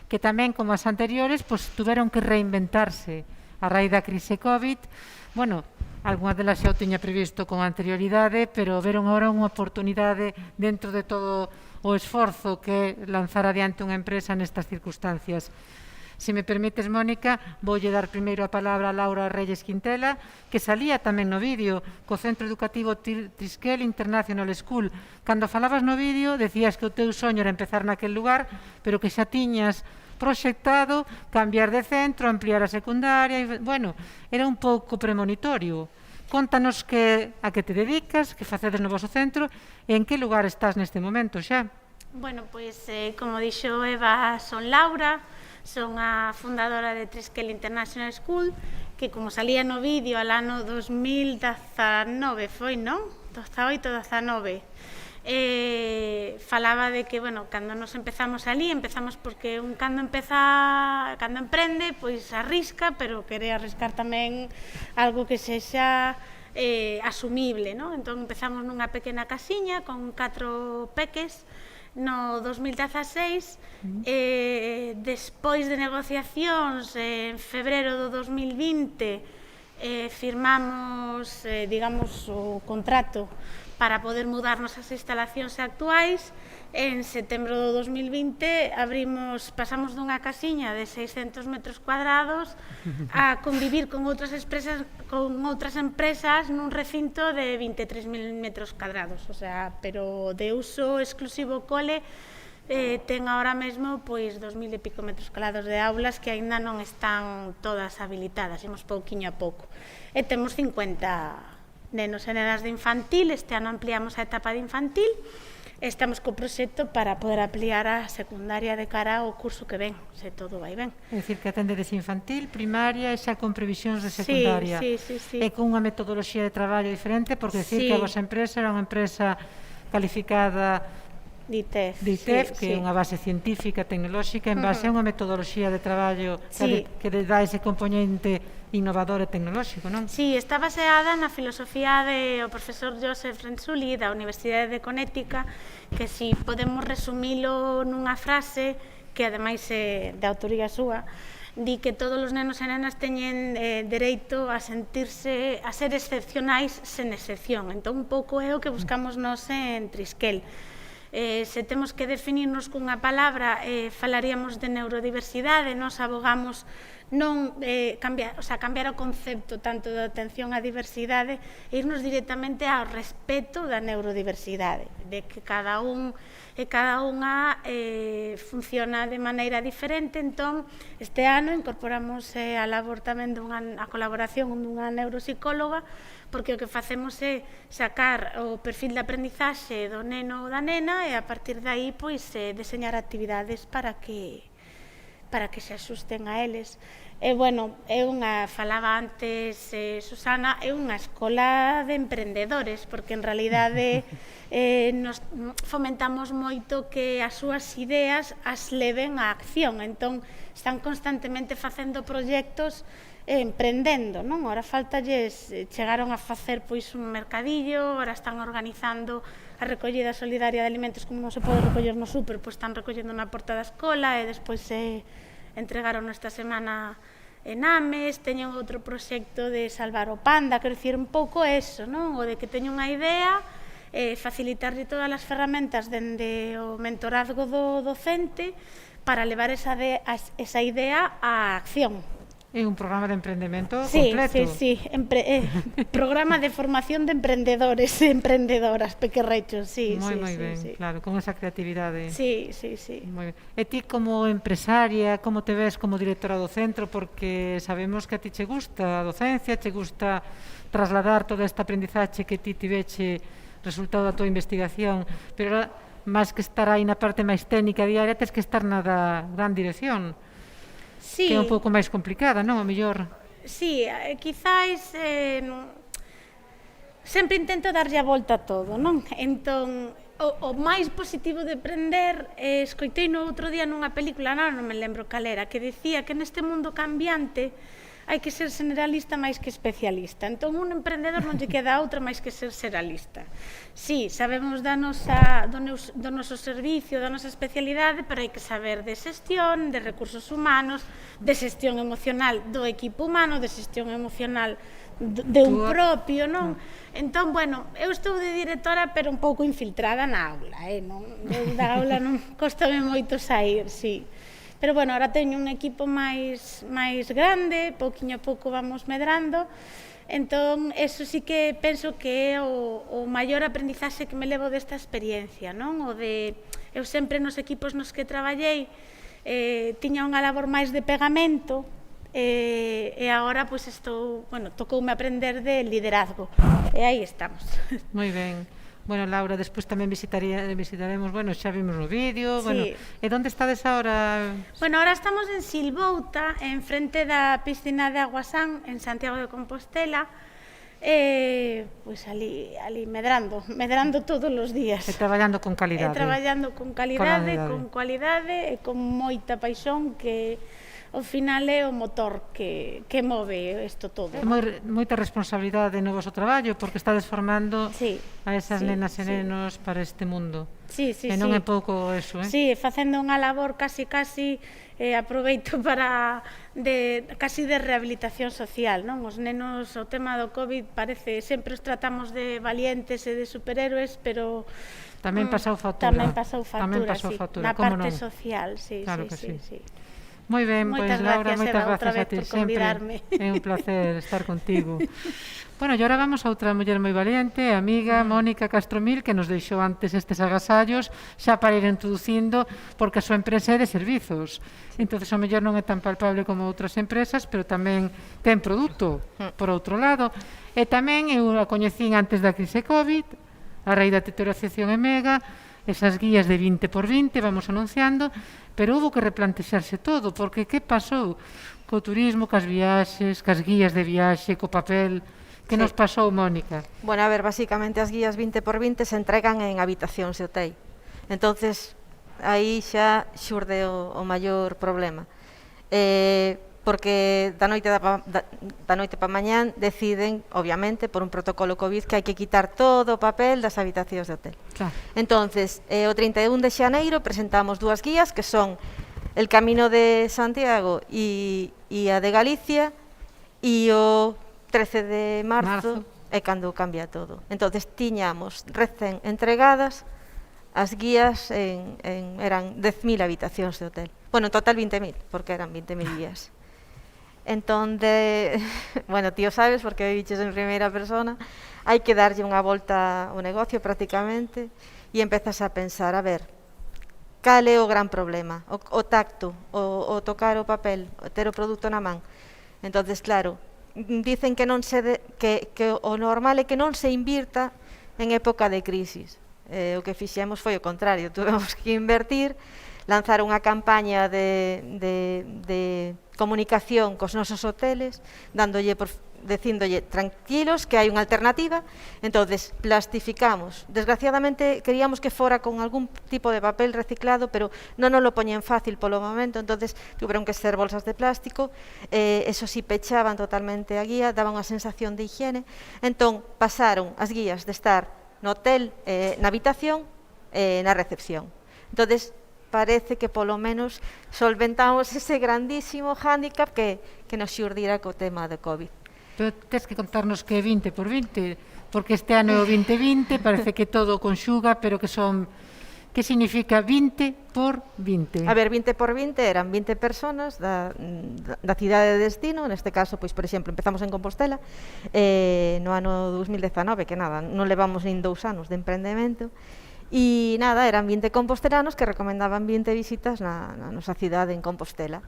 que tamén, como as anteriores, pois tuveron que reinventarse a raíz da crise COVID. Bueno, algunhas delas xa o tiña previsto con anterioridade, pero veron agora unha oportunidade dentro de todo o esforzo que é lanzar adiante unha empresa nestas circunstancias. Se me permites, Mónica, voulle dar primeiro a palabra a Laura Reyes Quintela, que salía tamén no vídeo co Centro Educativo Trisquel International School. Cando falabas no vídeo, decías que o teu soño era empezar naquel lugar, pero que xa tiñas proxectado cambiar de centro, ampliar a secundaria, e, bueno, era un pouco premonitorio. Contanos a que te dedicas, que facedes no vosso centro, e en que lugar estás neste momento xa. Bueno, pois, como dixo Eva, son Laura, son a fundadora de Trisquel International School, que como salía no vídeo al ano 2019 foi, non? 18-19. Falaba de que, bueno, cando nos empezamos porque cando emprende, pois arrisca, pero quere arriscar tamén algo que sexa asumible, non? Entón empezamos nunha pequena casiña con 4 peques, no 2016, despois de negociacións en febreiro do 2020 firmamos, digamos, o contrato para poder mudarnos ás instalacións actuais. En setembro do 2020 pasamos dunha casiña de 600 metros cuadrados a convivir con outras empresas nun recinto de 23.000 metros cuadrados, o sea, pero de uso exclusivo cole. Ten ahora mesmo 2.000 e pico metros cuadrados de aulas que aínda non están todas habilitadas, imos pouquiño a pouco. E temos 50 nenos e nenas de infantil, este ano ampliamos a etapa de infantil. Estamos co proxecto para poder ampliar a secundaria de cara ao curso que ven, se todo vai ben. É dicir, que atendedes infantil, primaria e xa con previsións de secundaria. Sí. E con unha metodoloxía de traballo diferente, porque dicir que a vosa empresa era unha empresa calificada de ITEF, que é unha base científica, tecnolóxica, en base a unha metodoloxía de traballo que dá ese componente innovador e tecnolóxico, non? Sí, está baseada na filosofía do profesor Joseph Renzulli da Universidade de Connecticut, que si podemos resumilo nunha frase que ademais é de autoría súa, di que todos os nenos e nenas teñen dereito a sentirse, a ser excepcionais sen excepción. Entón, un pouco é o que buscamos nós en Trisquel. Se temos que definirnos cunha palabra, falaríamos de neurodiversidade, nos abogamos non cambiar o concepto tanto da atención á diversidade e irnos directamente ao respeto da neurodiversidade, de que cada un e cada unha funciona de maneira diferente. Entón, este ano incorporamos a labor tamén a colaboración dunha neuropsicóloga, porque o que facemos é sacar o perfil de aprendizaxe do neno ou da nena e a partir de aí deseñar actividades para que se axusten a eles. Falaba antes Susana, é unha escola de emprendedores, porque en realidade nos fomentamos moito que as súas ideas as leven á acción, entón están constantemente facendo proxectos emprendendo, non? Ora faltalles, chegaron a facer un mercadillo, ora están organizando a recollida solidaria de alimentos, como non se pode recoller no súper, están recollendo na porta da escola e despois entregaron esta semana en Ames, teñen outro proxecto de salvar o panda, quero dicir un pouco eso, non? O de que teño unha idea, facilitarlle todas as ferramentas dende o mentorazgo do docente para levar esa idea á acción. É un programa de emprendemento completo. Sí, programa de formación de emprendedores e emprendedoras, pequerrechos, sí. Moi ben, claro, con esa creatividade. Sí. Moi ben. E ti como empresaria, como te ves como directora do centro? Porque sabemos que a ti che gusta a docencia, che gusta trasladar toda esta aprendizaxe que ti tiveche resultado da tua investigación, pero máis que estar aí na parte máis técnica diaria, tens que estar na da gran dirección. Sí. Que é un pouco máis complicada, non? A mellor. Sí, quizáis sempre intento darlle a volta a todo, non? Entón, o máis positivo de aprender, escoitei no outro día nunha película, non me lembro cal era, que decía que neste mundo cambiante hai que ser generalista máis que especialista. Entón, un emprendedor non lle queda outra máis que ser generalista. Sí, sabemos do noso servicio, da nosa especialidade, pero hai que saber de xestión, de recursos humanos, de xestión emocional do equipo humano, de xestión emocional de un propio, non? Entón, eu estou de directora, pero un pouco infiltrada na aula, da aula non costame moito sair, sí. Pero, ahora teño un equipo máis grande, pouquiño a pouco vamos medrando, entón, eso sí que penso que é o maior aprendizaxe que me levo desta experiencia, non? Eu sempre nos equipos nos que traballei tiña unha labor máis de pegamento e agora, tocoume aprender de liderazgo, e aí estamos. Moi ben. Laura, despois tamén visitaremos, xa vimos no vídeo, e onde estades agora? Ahora estamos en Silvouta, en frente da piscina de Aguasán, en Santiago de Compostela, ali medrando todos os días. E traballando con calidade. Traballando con calidade, con cualidade e con moita paixón, que ao final é o motor que move isto todo. É moita responsabilidade no vosso traballo, porque estades formando a esas nenas e nenos para este mundo. E non é pouco eso, eh? Sí, facendo unha labor casi aproveito para casi de rehabilitación social, non? Os nenos, o tema do COVID parece, sempre os tratamos de valientes e de superhéroes, pero tamén pasou factura. Tamén pasou factura, sí. Na parte social, sí. Claro que sí. Moi ben, pois Laura, moitas gracias a ti sempre. É un placer estar contigo. Bueno, e agora vamos a outra muller moi valiente, amiga, Mónica Castromil, que nos deixou antes estes agasallos, xa para ir introducindo, porque a súa empresa é de servizos. Entón, o mellor non é tan palpable como outras empresas, pero tamén ten produto, por outro lado. E tamén eu a coñecín antes da crise COVID, a raíz da titulación en Mega, esas guías de 20 por 20, vamos anunciando, pero houve que replantexarse todo, porque que pasou co turismo, cas viaxes, cas guías de viaxe, co papel, que nos pasou, Mónica? Bueno, a ver, basicamente as guías 20 por 20 se entregan en habitacións de hotel, entonces aí xa xurde o maior problema, porque da noite pa mañán deciden, obviamente, por un protocolo COVID, que hai que quitar todo o papel das habitacións de hotel. Entonces, o 31 de xaneiro presentamos dúas guías, que son el Camino de Santiago e a de Galicia, e o 13 de marzo é cando cambia todo. Entonces, tiñamos recén entregadas as guías, eran 10.000 habitacións de hotel. Bueno, en total 20.000, porque eran 20.000 guías. Entón, bueno, ti o sabes, porque o viches en primeira persona, hai que darlle unha volta ao negocio prácticamente e empezas a pensar, a ver, cal é o gran problema? O tacto, o tocar o papel, o ter o produto na man. Entonces, claro, dicen que o normal é que non se invirta en época de crisis. O que fixemos foi o contrario, tuvemos que invertir, lanzar unha campaña de comunicación cos nosos hoteles, dicíndolle tranquilos que hai unha alternativa. Entonces plastificamos, desgraciadamente queríamos que fora con algún tipo de papel reciclado, pero non nos lo poñen fácil polo momento, entonces tuveron que ser bolsas de plástico, eso si pechaban totalmente a guía, daba unha sensación de higiene. Entón pasaron as guías de estar no hotel, na habitación, na recepción. Entonces parece que polo menos solventamos ese grandísimo hándicap que nos xurdira co tema de COVID. Pero tens que contarnos que é 20 por 20, porque este ano é o 2020, parece que todo conxuga, pero que son... Que significa 20 por 20? A ver, 20 por 20 eran 20 personas da cidade de destino, neste caso, pois, por exemplo, empezamos en Compostela, no ano 2019, que nada, non levamos nin 2 anos de emprendemento, e nada, eran 20 compostelanos que recomendaban 20 visitas na nosa cidade en Compostela.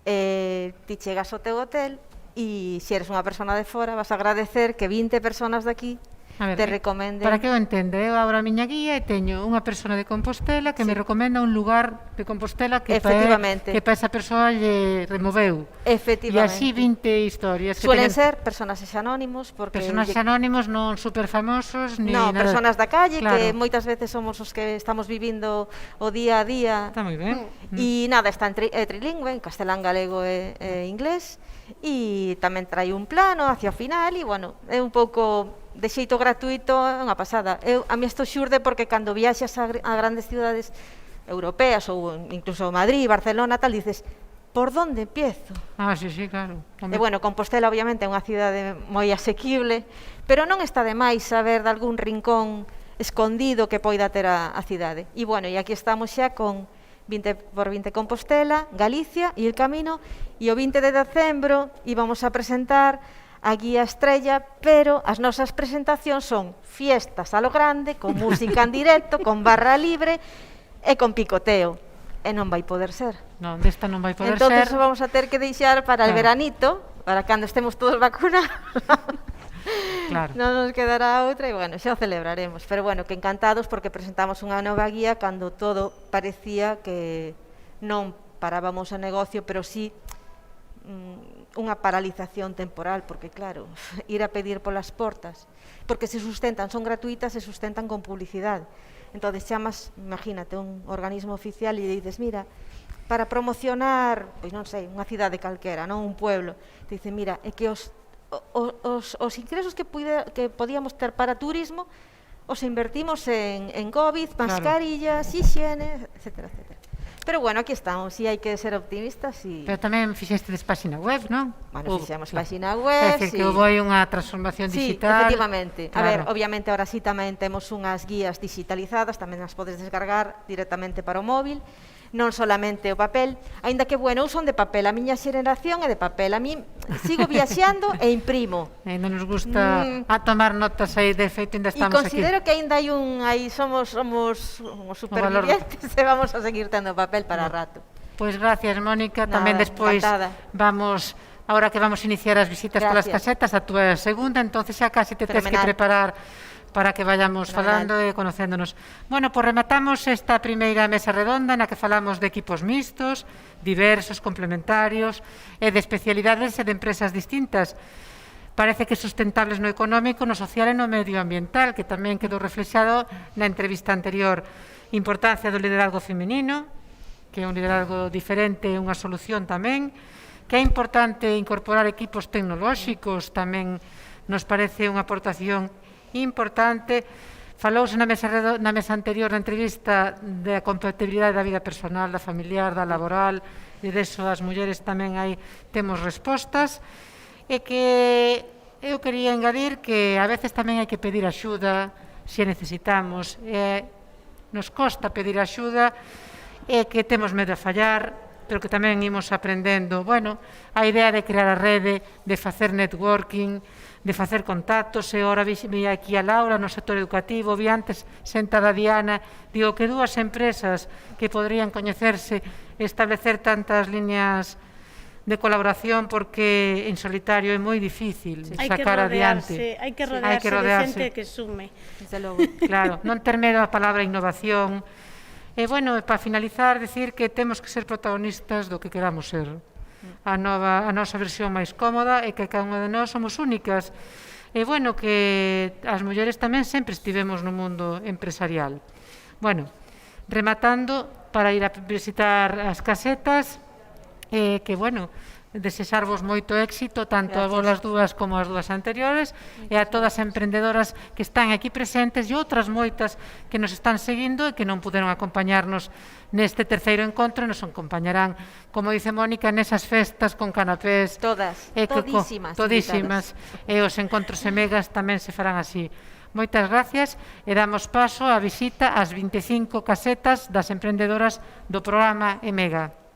Ti chegas ao teu hotel e se eres unha persona de fora vas a agradecer que 20 personas de aquí te recomenden. Para que eu entenda, eu abro a miña guía e teño unha persona de Compostela que me recomenda un lugar de Compostela que para esa persoa lle removeu. Efectivamente. E así 20 historias. Suelen ser personaxes anónimos. Personaxes anónimos, non super famosos, ni nada. No, personas da calle, que moitas veces somos os que estamos vivindo o día a día. Está moi ben. E nada, está trilingüe, en castelán, galego e inglés, e tamén trai un plano hacia o final, e bueno, é un pouco... de xeito gratuito, é unha pasada. A mí isto xurde porque cando viaxas a grandes cidades europeas ou incluso Madrid, Barcelona, tal, dices, por onde empiezo? Sí, claro. E bueno, Compostela obviamente é unha cidade moi asequible, pero non está de máis saber de algún rincón escondido que poida ter a cidade. E bueno, e aquí estamos xa con 20 por 20 Compostela, Galicia e el Camino, e o 20 de decembro íbamos a presentar a guía estrella, pero as nosas presentacións son fiestas a lo grande, con música en directo, con barra libre e con picoteo. E non vai poder ser. Non, desta non vai poder ser. Entón, vamos a ter que deixar para el veranito, para cando estemos todos vacunados. Claro. Non nos quedará outra e, bueno, xa o celebraremos. Pero, bueno, que encantados porque presentamos unha nova guía cando todo parecía que non parábamos o negocio, pero sí unha paralización temporal, porque claro, ir a pedir polas portas, porque se sustentan, son gratuitas, se sustentan con publicidade. Entonces chamas, imagínate, un organismo oficial e dices, mira, para promocionar, pois non sei, unha cidade calquera, non un pueblo. Dice, mira, é que os ingresos que podíamos ter para turismo os invertimos en COVID, mascarillas, higiene, etcétera, etcétera. Pero bueno, aquí estamos, e hai que ser optimistas. Pero tamén fixestedes páxina web, non? Bueno, fixemos páxina web, é dicir, que houve unha transformación Sí, digital. efectivamente. A ver, obviamente, ahora sí tamén temos unhas guías digitalizadas, tamén as podes descargar directamente para o móvil, non solamente o papel, aínda que, bueno, eu son de papel, a miña xeración é de papel, a mí sigo viaxando e imprimo. Ainda nos gusta a tomar notas aí, de feito, ainda estamos aquí. E considero que ainda hai somos supervivientes e vamos a seguir tendo papel para rato. Pois gracias, Mónica, tamén despois vamos, ahora que vamos a iniciar as visitas polas casetas, a túa segunda, entonces xa casi te tens que preparar para que vayamos falando e conocéndonos. Bueno, pois rematamos esta primeira mesa redonda na que falamos de equipos mixtos, diversos, complementarios e de especialidades e de empresas distintas. Parece que sustentables no económico, no social e no medioambiental, que tamén quedou reflexado na entrevista anterior. Importancia do liderazgo feminino, que é un liderazgo diferente, unha solución tamén, que é importante incorporar equipos tecnolóxicos, tamén nos parece unha aportación importante. Falouse na mesa anterior, na entrevista, da compatibilidade da vida personal, da familiar, da laboral, e deso as mulleres tamén aí temos respostas, e que eu quería engadir que a veces tamén hai que pedir axuda se necesitamos, nos costa pedir axuda, e que temos medo a fallar, pero que tamén imos aprendendo. Bueno, a idea de crear a rede, de facer networking, de facer contactos, e ora vi aquí a Laura no sector educativo, vi antes sentada a Diana, digo que dúas empresas que podrían coñecerse e establecer tantas líneas de colaboración, porque en solitario é moi difícil sacar adiante. Hai que rodearse de xente que sume. Desde logo. Claro, non ter medo a palabra innovación. E, bueno, para finalizar, decir que temos que ser protagonistas do que queramos ser. A nosa versión máis cómoda é que cada unha de nós somos únicas. E, bueno, que as mulleres tamén sempre estivemos no mundo empresarial. Bueno, rematando, para ir a visitar as casetas, que, bueno, desexarvos moito éxito, tanto a vos as dúas como as dúas anteriores, e a todas as emprendedoras que están aquí presentes e outras moitas que nos están seguindo e que non puderon acompañarnos neste terceiro encontro, nos acompañarán, como dice Mónica, nesas festas con canapés. Todas, todísimas. E os encontros emegas tamén se farán así. Moitas gracias e damos paso á visita ás 25 casetas das emprendedoras do programa EMEGA.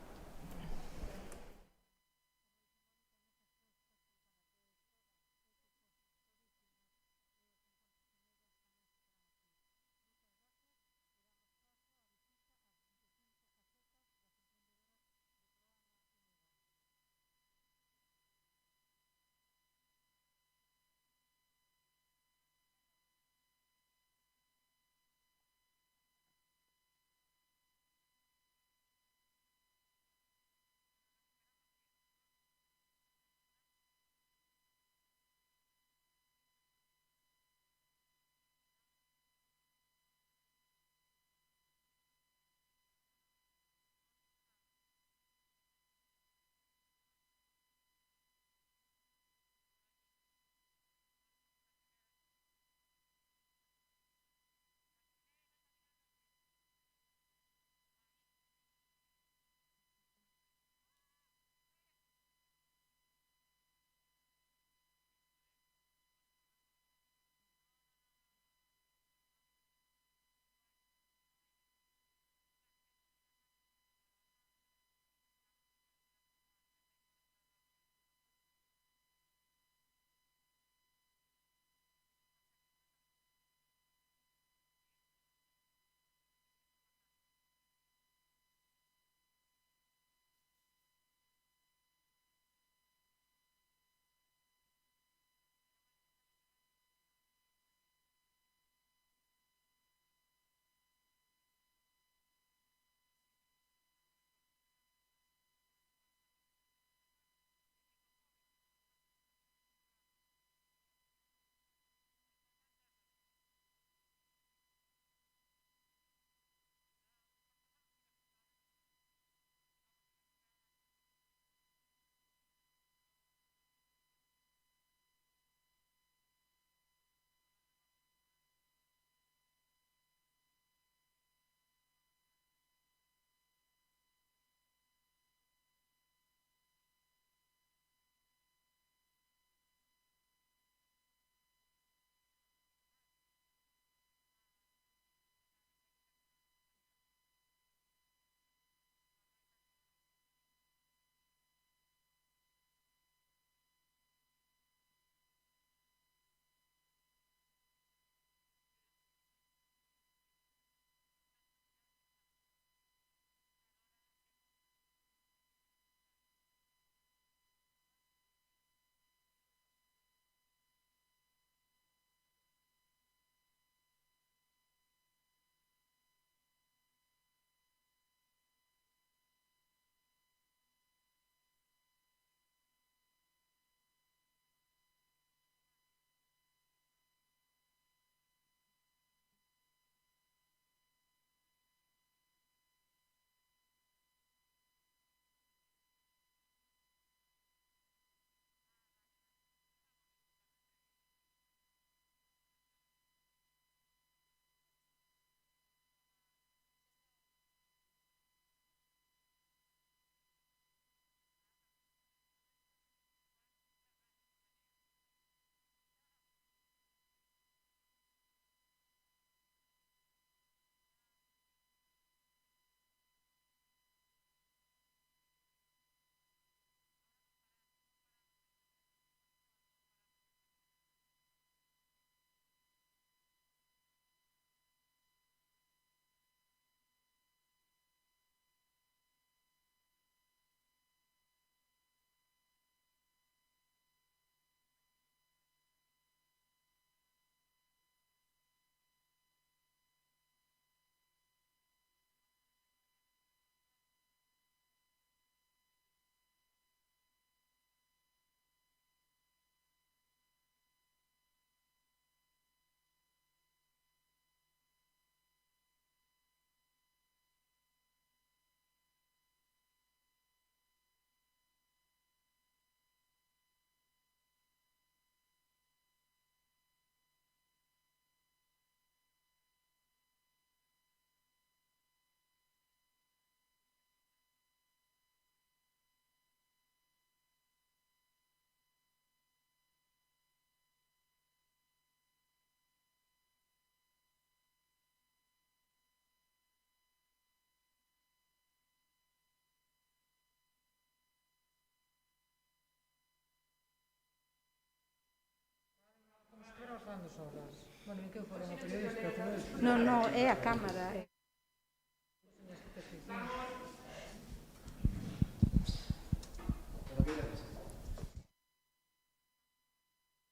Estamos falando solas. Bueno, que eu fora unha periodista. Non, é a cámara.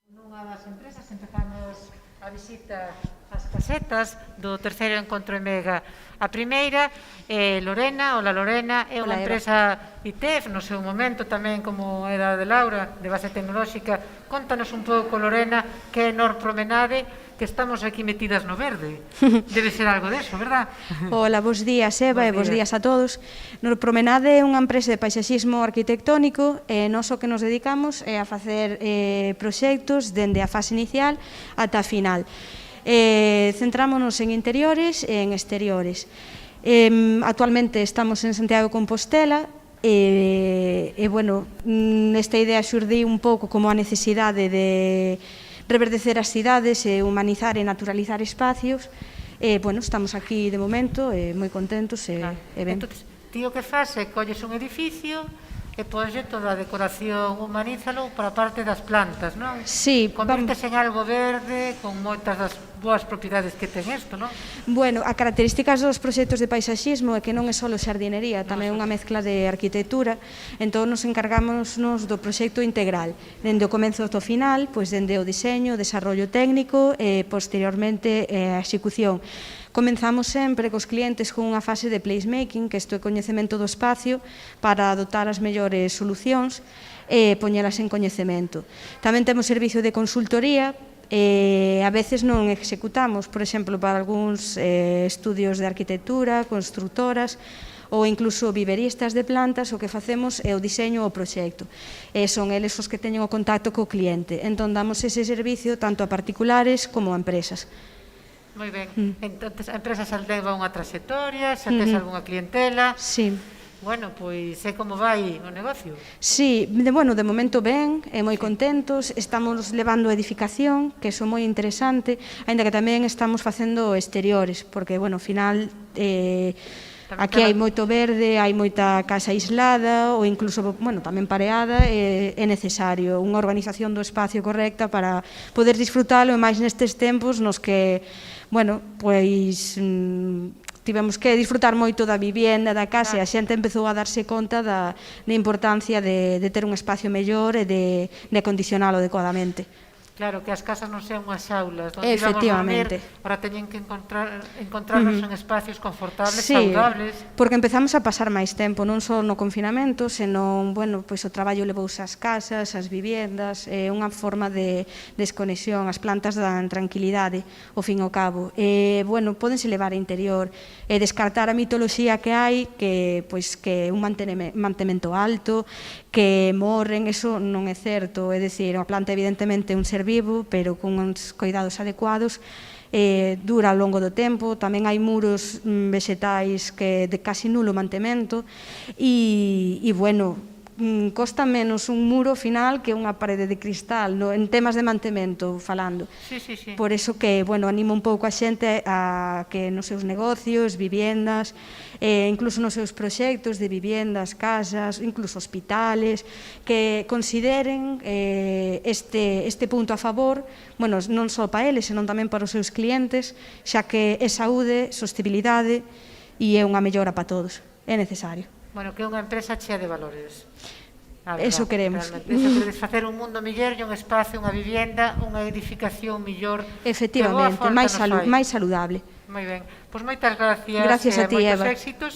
Nunha das empresas empezamos a visita ás casetas do terceiro encontro EMEGA. A primeira é Lorena. Hola, Lorena. É unha empresa ITEF, no seu momento tamén como era de Laura, de base tecnolóxica. Contanos un pouco, Lorena, que é Nor Promenade, que estamos aquí metidas no verde. Debe ser algo deso, verdad? Hola, bos días, Eva, e bos días a todos. Nor Promenade é unha empresa de paisaxismo arquitectónico e nós o que nos dedicamos é a facer proxectos dende a fase inicial ata a final. Centrámonos en interiores e en exteriores. Actualmente estamos en Santiago de Compostela e, bueno, esta idea xurdiu un pouco como a necesidade de reverdecer as cidades e humanizar e naturalizar espacios. Bueno, estamos aquí de momento moi contentos e ben. Entón, ti o que faz é colles un edificio e poislle toda a decoración, humanízalo para a parte das plantas, non? Sí. Convirtese en algo verde, con moitas das boas propiedades que ten isto, non? Bueno, a características dos proxectos de paisaxismo é que non é só xardinería, tamén é unha mezcla de arquitectura, entón nos encargámonos do proxecto integral, dende o comenzo ao final, pois dende o diseño, o desarrollo técnico e posteriormente a execución. Comenzamos sempre cos clientes con unha fase de placemaking, que isto é coñecemento do espacio, para adotar as mellores solucións e poñelas en coñecemento. Tamén temos servicio de consultoría, a veces non executamos, por exemplo, para algúns estudios de arquitectura, constructoras, ou incluso viveristas de plantas, o que facemos é o diseño ou o proxecto. Son eles os que teñen o contacto co cliente. Entón, damos ese servicio tanto a particulares como a empresas. Moi ben. Entón, a empresa xa leva unha trayectoria, xa tes algunha clientela. Sí. Bueno, pois é como vai o negocio? Sí, bueno, de momento ben, moi contentos, estamos levando a edificación, que é moi interesante, aínda que tamén estamos facendo exteriores, porque, bueno, ao final aquí hai moito verde, hai moita casa aislada ou incluso, bueno, tamén pareada, é necesario unha organización do espacio correcta para poder disfrutalo, e máis nestes tempos nos que, bueno, pois tivemos que disfrutar moito da vivienda, da casa, e a xente empezou a darse conta da importancia de ter un espacio mellor e de acondicionalo adecuadamente. Claro, que as casas non sean unhas aulas onde Efectivamente. Íbamos a dormir, ahora teñen que encontrarnos en espacios confortables, sí, saudables. Porque empezamos a pasar máis tempo, non só no confinamento, senón, bueno, pois o traballo levouse ás casas, ás viviendas, é unha forma de desconexión, as plantas dan tranquilidade, ao fin e ao cabo. Bueno, pódense levar a interior e descartar a mitoloxía que hai, que pois que un mantemento alto, que morren, eso non é certo, é dicir, a planta evidentemente é un ser vivo, pero con uns cuidados adecuados, dura ao longo do tempo, tamén hai muros vegetais que de casi nulo mantemento e bueno, costa menos un muro final que unha parede de cristal, en temas de mantemento falando. Sí, sí, sí. Por eso que, bueno, animo un pouco a xente a que nos seus negocios, viviendas, incluso nos seus proxectos de viviendas, casas, incluso hospitales, que consideren este punto a favor, bueno, non só para eles, senón tamén para os seus clientes, xa que é saúde, sostibilidade e é unha mellora para todos, é necesario. Bueno, que é unha empresa chea de valores. Eso queremos. Eso queredes facer un mundo mellor e un espacio, unha vivienda, unha edificación mellor. Efectivamente, máis saludable. Moi ben. Pois moitas gracias. Gracias a ti, Eva. Moitos éxitos.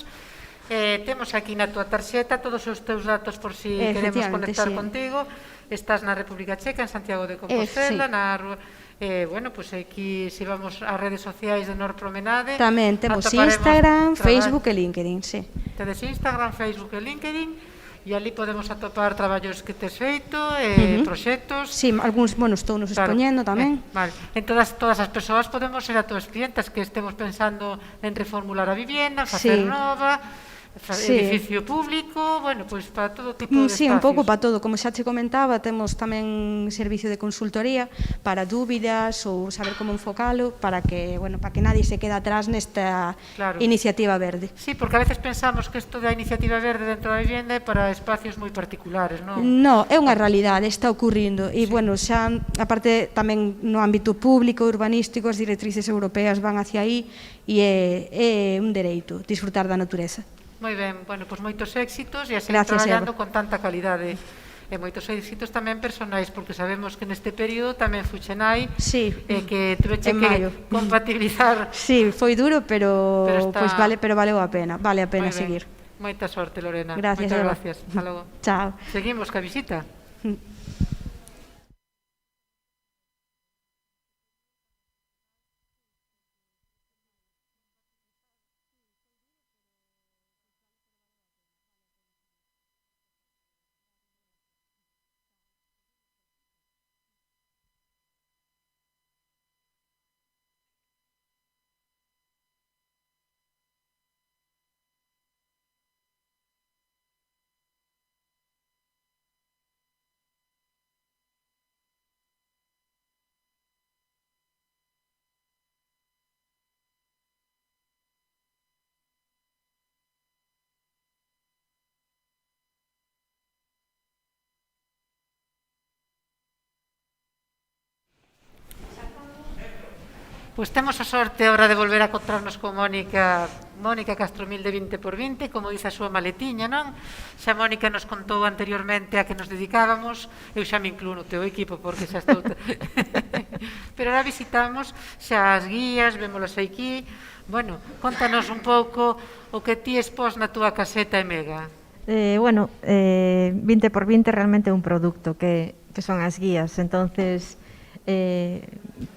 Temos aquí na túa tarxeta todos os teus datos por si queremos conectar contigo. Estás na República Checa, en Santiago de Compostela, na rúa. Bueno, pois aquí se vamos ás redes sociais de Nor Promenade. Tamén temos Instagram, Facebook e LinkedIn, sí. Tedes Instagram, Facebook e LinkedIn, e ali podemos atopar traballos que tes feito, proxectos. Sí, algúns, bueno, estou nos expoñendo tamén. Vale, en todas as persoas podemos ser as túas clientas que estemos pensando en reformular a vivienda, facer nova, edificio público, bueno, pois para todo tipo de Sí, espacios. un pouco para todo. Como xa che comentaba, temos tamén servicio de consultoría para dúbidas ou saber como enfocalo para que nadie se quede atrás nesta iniciativa verde. Sí, porque a veces pensamos que isto da iniciativa verde dentro da vivienda é para espacios moi particulares, non? No, é unha realidade, está ocurrindo. E, bueno, xa, aparte, tamén no ámbito público, urbanístico, as directrices europeas van hacia aí e é un dereito disfrutar da natureza. Moi ben, bueno, pois moitos éxitos e a seguir traballando con tanta calidade. E moitos éxitos tamén personais, porque sabemos que neste período tamén fuche nai e que tuveche que compatibilizar. Sí, foi duro, pero valeu a pena, vale a pena seguir. Moita sorte, Lorena. Gracias, Moitas Eva. gracias. Hasta logo. Chao. Seguimos ca visita. Pois temos a sorte ahora de volver a encontrarnos con Mónica Castromil de 20x20, como dice a súa maletiña, non? Xa Mónica nos contou anteriormente a que nos dedicábamos, eu xa me incluo no teu equipo porque xa estou... Pero ahora visitamos xa as guías, vémolas aquí. Bueno, contanos un pouco o que ti expós na túa caseta Emega. 20x20 realmente é un produto que son as guías, entonces...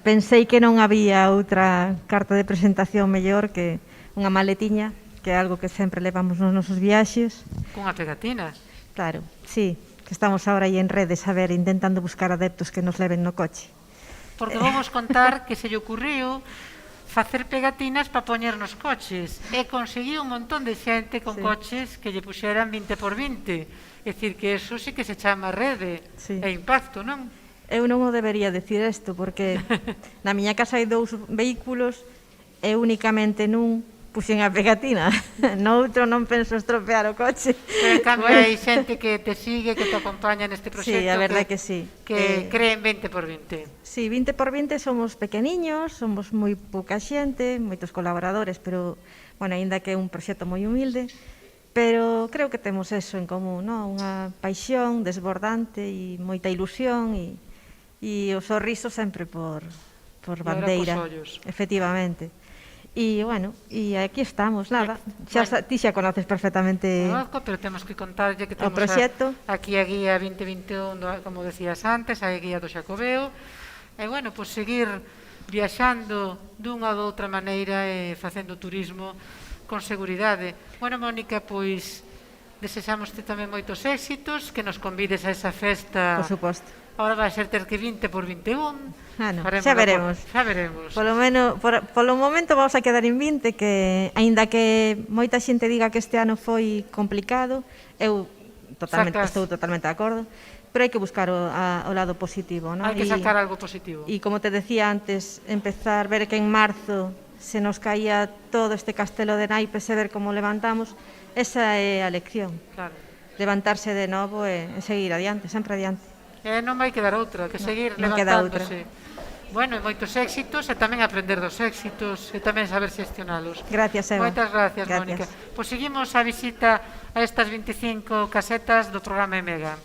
pensei que non había outra carta de presentación mellor que unha maletiña, que é algo que sempre levamos nos nosos viaxes. Cunha pegatina. Claro, sí, que estamos agora aí en redes a ver, intentando buscar adeptos que nos leven no coche. Porque vamos contar que se lle ocurriu facer pegatinas para poñer nos coches e conseguiu un montón de xente con coches que lle puxeran 20x20, é dicir que eso sí que se chama rede e impacto, non? Eu non o debería decir isto, porque na miña casa hai 2 vehículos e únicamente nun puxen a pegatina. No outro non penso estropear o coche. Pero en cambio hai xente que te sigue, que te acompaña neste proxecto. Sí, a verdade que sí. Que creen 20x20. Sí, 20x20 somos pequeniños, somos moi pouca xente, moitos colaboradores, pero, bueno, aínda que é un proxecto moi humilde, pero creo que temos eso en común, non? Unha paixón desbordante e moita ilusión e o sorriso sempre por bandeira, efectivamente. E, bueno, e aquí estamos, nada, ti xa conoces perfectamente Conozco, pero temos que contarlle que temos aquí a guía 2021, como decías antes, a guía do Xacobeo, e, bueno, pois seguir viaxando dunha ou outra maneira e facendo turismo con seguridade. Bueno, Mónica, pois desexamoste tamén moitos éxitos, que nos convides a esa festa. Por suposto. Ahora vai ser ter que 20x21. Xa veremos. Polo momento vamos a quedar en 20, que aínda que moita xente diga que este ano foi complicado, eu estou totalmente de acordo, pero hai que buscar o lado positivo, non? Hai que sacar algo positivo. E como te decía antes, empezar, ver que en marzo se nos caía todo este castelo de naipes e ver como levantamos, esa é a lección. Levantarse de novo e seguir adiante, sempre adiante. Non vai quedar outra, que seguir levantándose. Bueno, e moitos éxitos e tamén aprender dos éxitos e tamén saber xestionalos. Gracias, Eva. Moitas gracias, Mónica. Pois seguimos a visita a estas 25 casetas do programa Emega.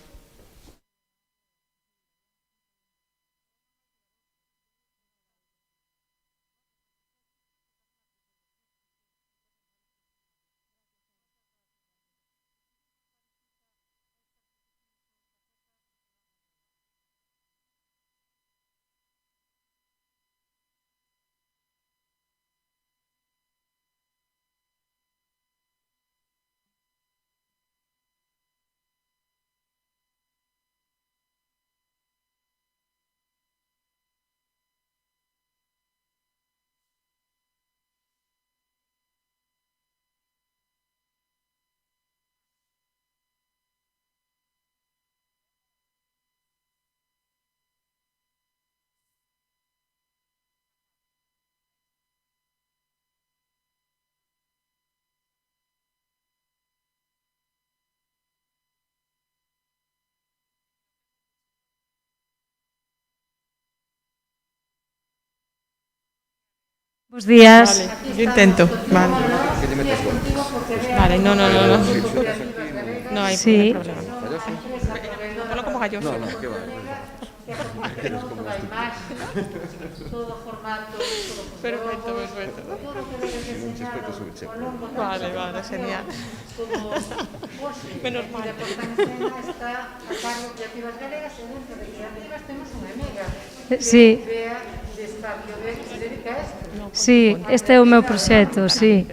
Buenos días. Vale, yo intento. Vale. Vale, no. No hay Sí. problema. Ponlo como galloso. No, qué va. Eres como Todo formato. Perfecto. un chispeto sobre checo. Vale, genial. Menos mal. Sí. Sí, este é o meu proxecto, sí.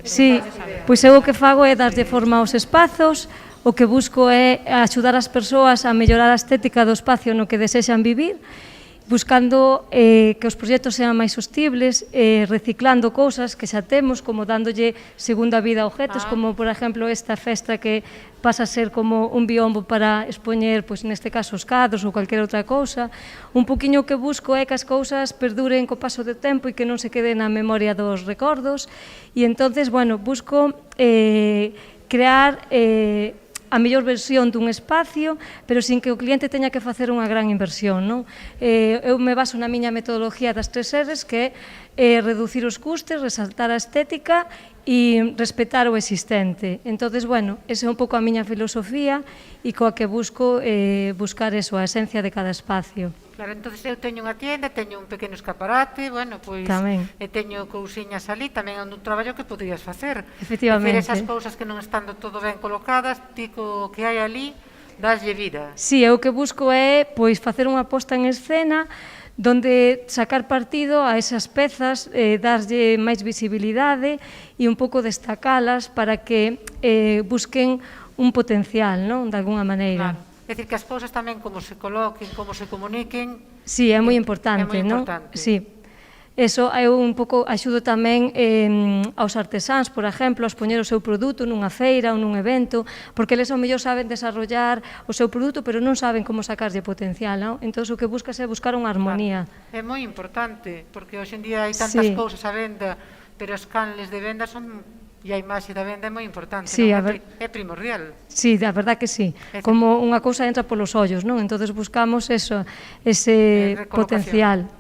Sí, pois eu o que fago é darlle forma aos espazos, o que busco é axudar as persoas a mellorar a estética do espacio no que desexan vivir, buscando que os proxectos sean máis sostibles, reciclando cousas que xa temos, como dándolle segunda vida a objetos, como, por exemplo, esta festa que pasa a ser como un biombo para expoñer, pois, neste caso, os cadros ou calquera outra cousa. Un poquinho que busco é que as cousas perduren co paso do tempo e que non se queden na memoria dos recordos. E, entonces, bueno, busco crear a mellor versión dun espacio, pero sin que o cliente teña que facer unha gran inversión, non? Eu me baso na miña metodoloxía das 3 Rs, que é reducir os custes, resaltar a estética e respetar o existente. Entonces, bueno, esa é un pouco a miña filosofía e coa que busco buscar eso, a esencia de cada espacio. Claro, entonces eu teño unha tienda, teño un pequeno escaparate, bueno, pois e teño cousiñas ali, tamén é un traballo que poderías facer. Efectivamente. Esas cousas que non están todo ben colocadas, ti co que hai ali, daslle vida. Si, eu o que busco é pois facer unha posta en escena donde sacar partido a esas pezas, darlle máis visibilidade e un pouco destacalas para que busquen un potencial, non? De alguna maneira. Claro. É dicir, que as cousas tamén como se coloquen, como se comuniquen... Sí, é moi importante, non? Sí. Eso, eu un pouco axudo tamén aos artesáns, por exemplo, a expoñer o seu produto nunha feira ou nun evento, porque eles ao mellor saben desarrollar o seu produto, pero non saben como sacarlle potencial, non? Entón, o que buscas é buscar unha armonía. É moi importante, porque hoxe en día hai tantas cousas a venda, pero os canles de venda son... E a imaxe da venda é moi importante, sí, non? É primordial. Sí, a verdad que sí. Como unha cousa entra polos ollos, non? Entonces buscamos eso, ese potencial.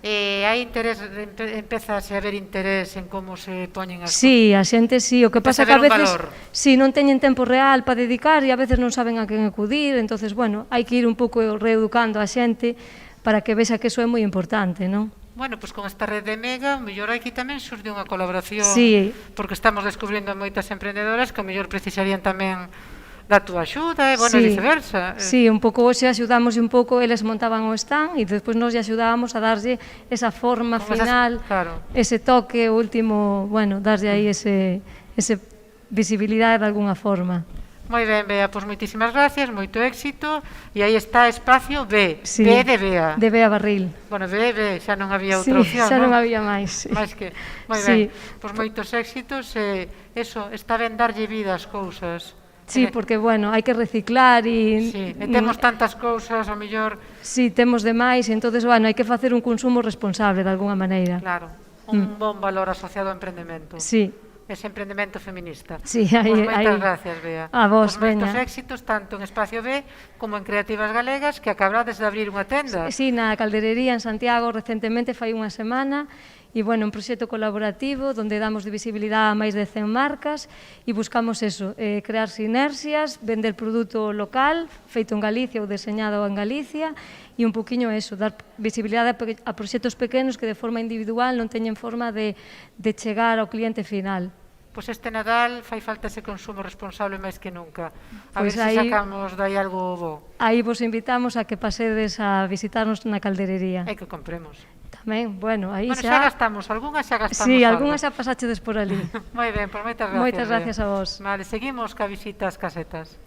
Hai interés, empezase a haber interés en como se poñen as cousas. Sí, a xente sí, o que pasa que a veces si non teñen tempo real para dedicar e a veces non saben a quen acudir, entonces, bueno, hai que ir un pouco reeducando a xente para que vexa que eso é moi importante, non? Bueno, pois con esta rede de Mega, o mellor aquí tamén xurde unha colaboración, porque estamos descubrindo moitas emprendedoras que o mellor precisarían tamén da túa axuda, e, bueno, viceversa. Sí, un pouco hoxe axudamos un pouco, eles montaban o stand e despois nos axudábamos a darlle esa forma final, ese toque, o último, bueno, darlle aí ese visibilidade de alguna forma. Moi ben, Bea, pois moitísimas gracias, moito éxito, e aí está Espacio B, B de Bea. De Bea Barril. Bueno, B, xa non había outra opción, non? Sí, xa non había máis. Máis que, moi ben, pois moitos éxitos, eso, está ben darlle vida ás cousas. Sí, porque, bueno, hai que reciclar e... Sí, e temos tantas cousas, ao mellor... Sí, temos demais, entonces, bueno, hai que facer un consumo responsable, de alguna maneira. Claro, un bon valor asociado ao emprendemento. Sí. Ese emprendemento feminista. Sí, aí... Moitas gracias, Bea. A vos, veña. Moitos éxitos, tanto en Espacio B como en Creativas Galegas, que acabades de abrir unha tenda. Sí, na Calderería en Santiago, recentemente, fai unha semana, e, bueno, un proxecto colaborativo onde damos de visibilidade a máis de 100 marcas e buscamos eso, crear sinerxias, vender produto local, feito en Galicia ou deseñado en Galicia, e un poquinho eso, dar visibilidade a proxectos pequenos que de forma individual non teñen forma de chegar ao cliente final. Pois este Nadal fai falta ese consumo responsable máis que nunca. A ver se sacamos dai algo bo. Aí vos invitamos a que pasedes a visitarnos na Calderería. E que compremos. Tamén, bueno, aí xa... Bueno, xa gastamos, algunhas xa gastamos. Sí, algunhas xa pasachedes por ali. Moi ben, pois moitas gracias. Moitas gracias a vos. Vale, seguimos ca visita ás casetas.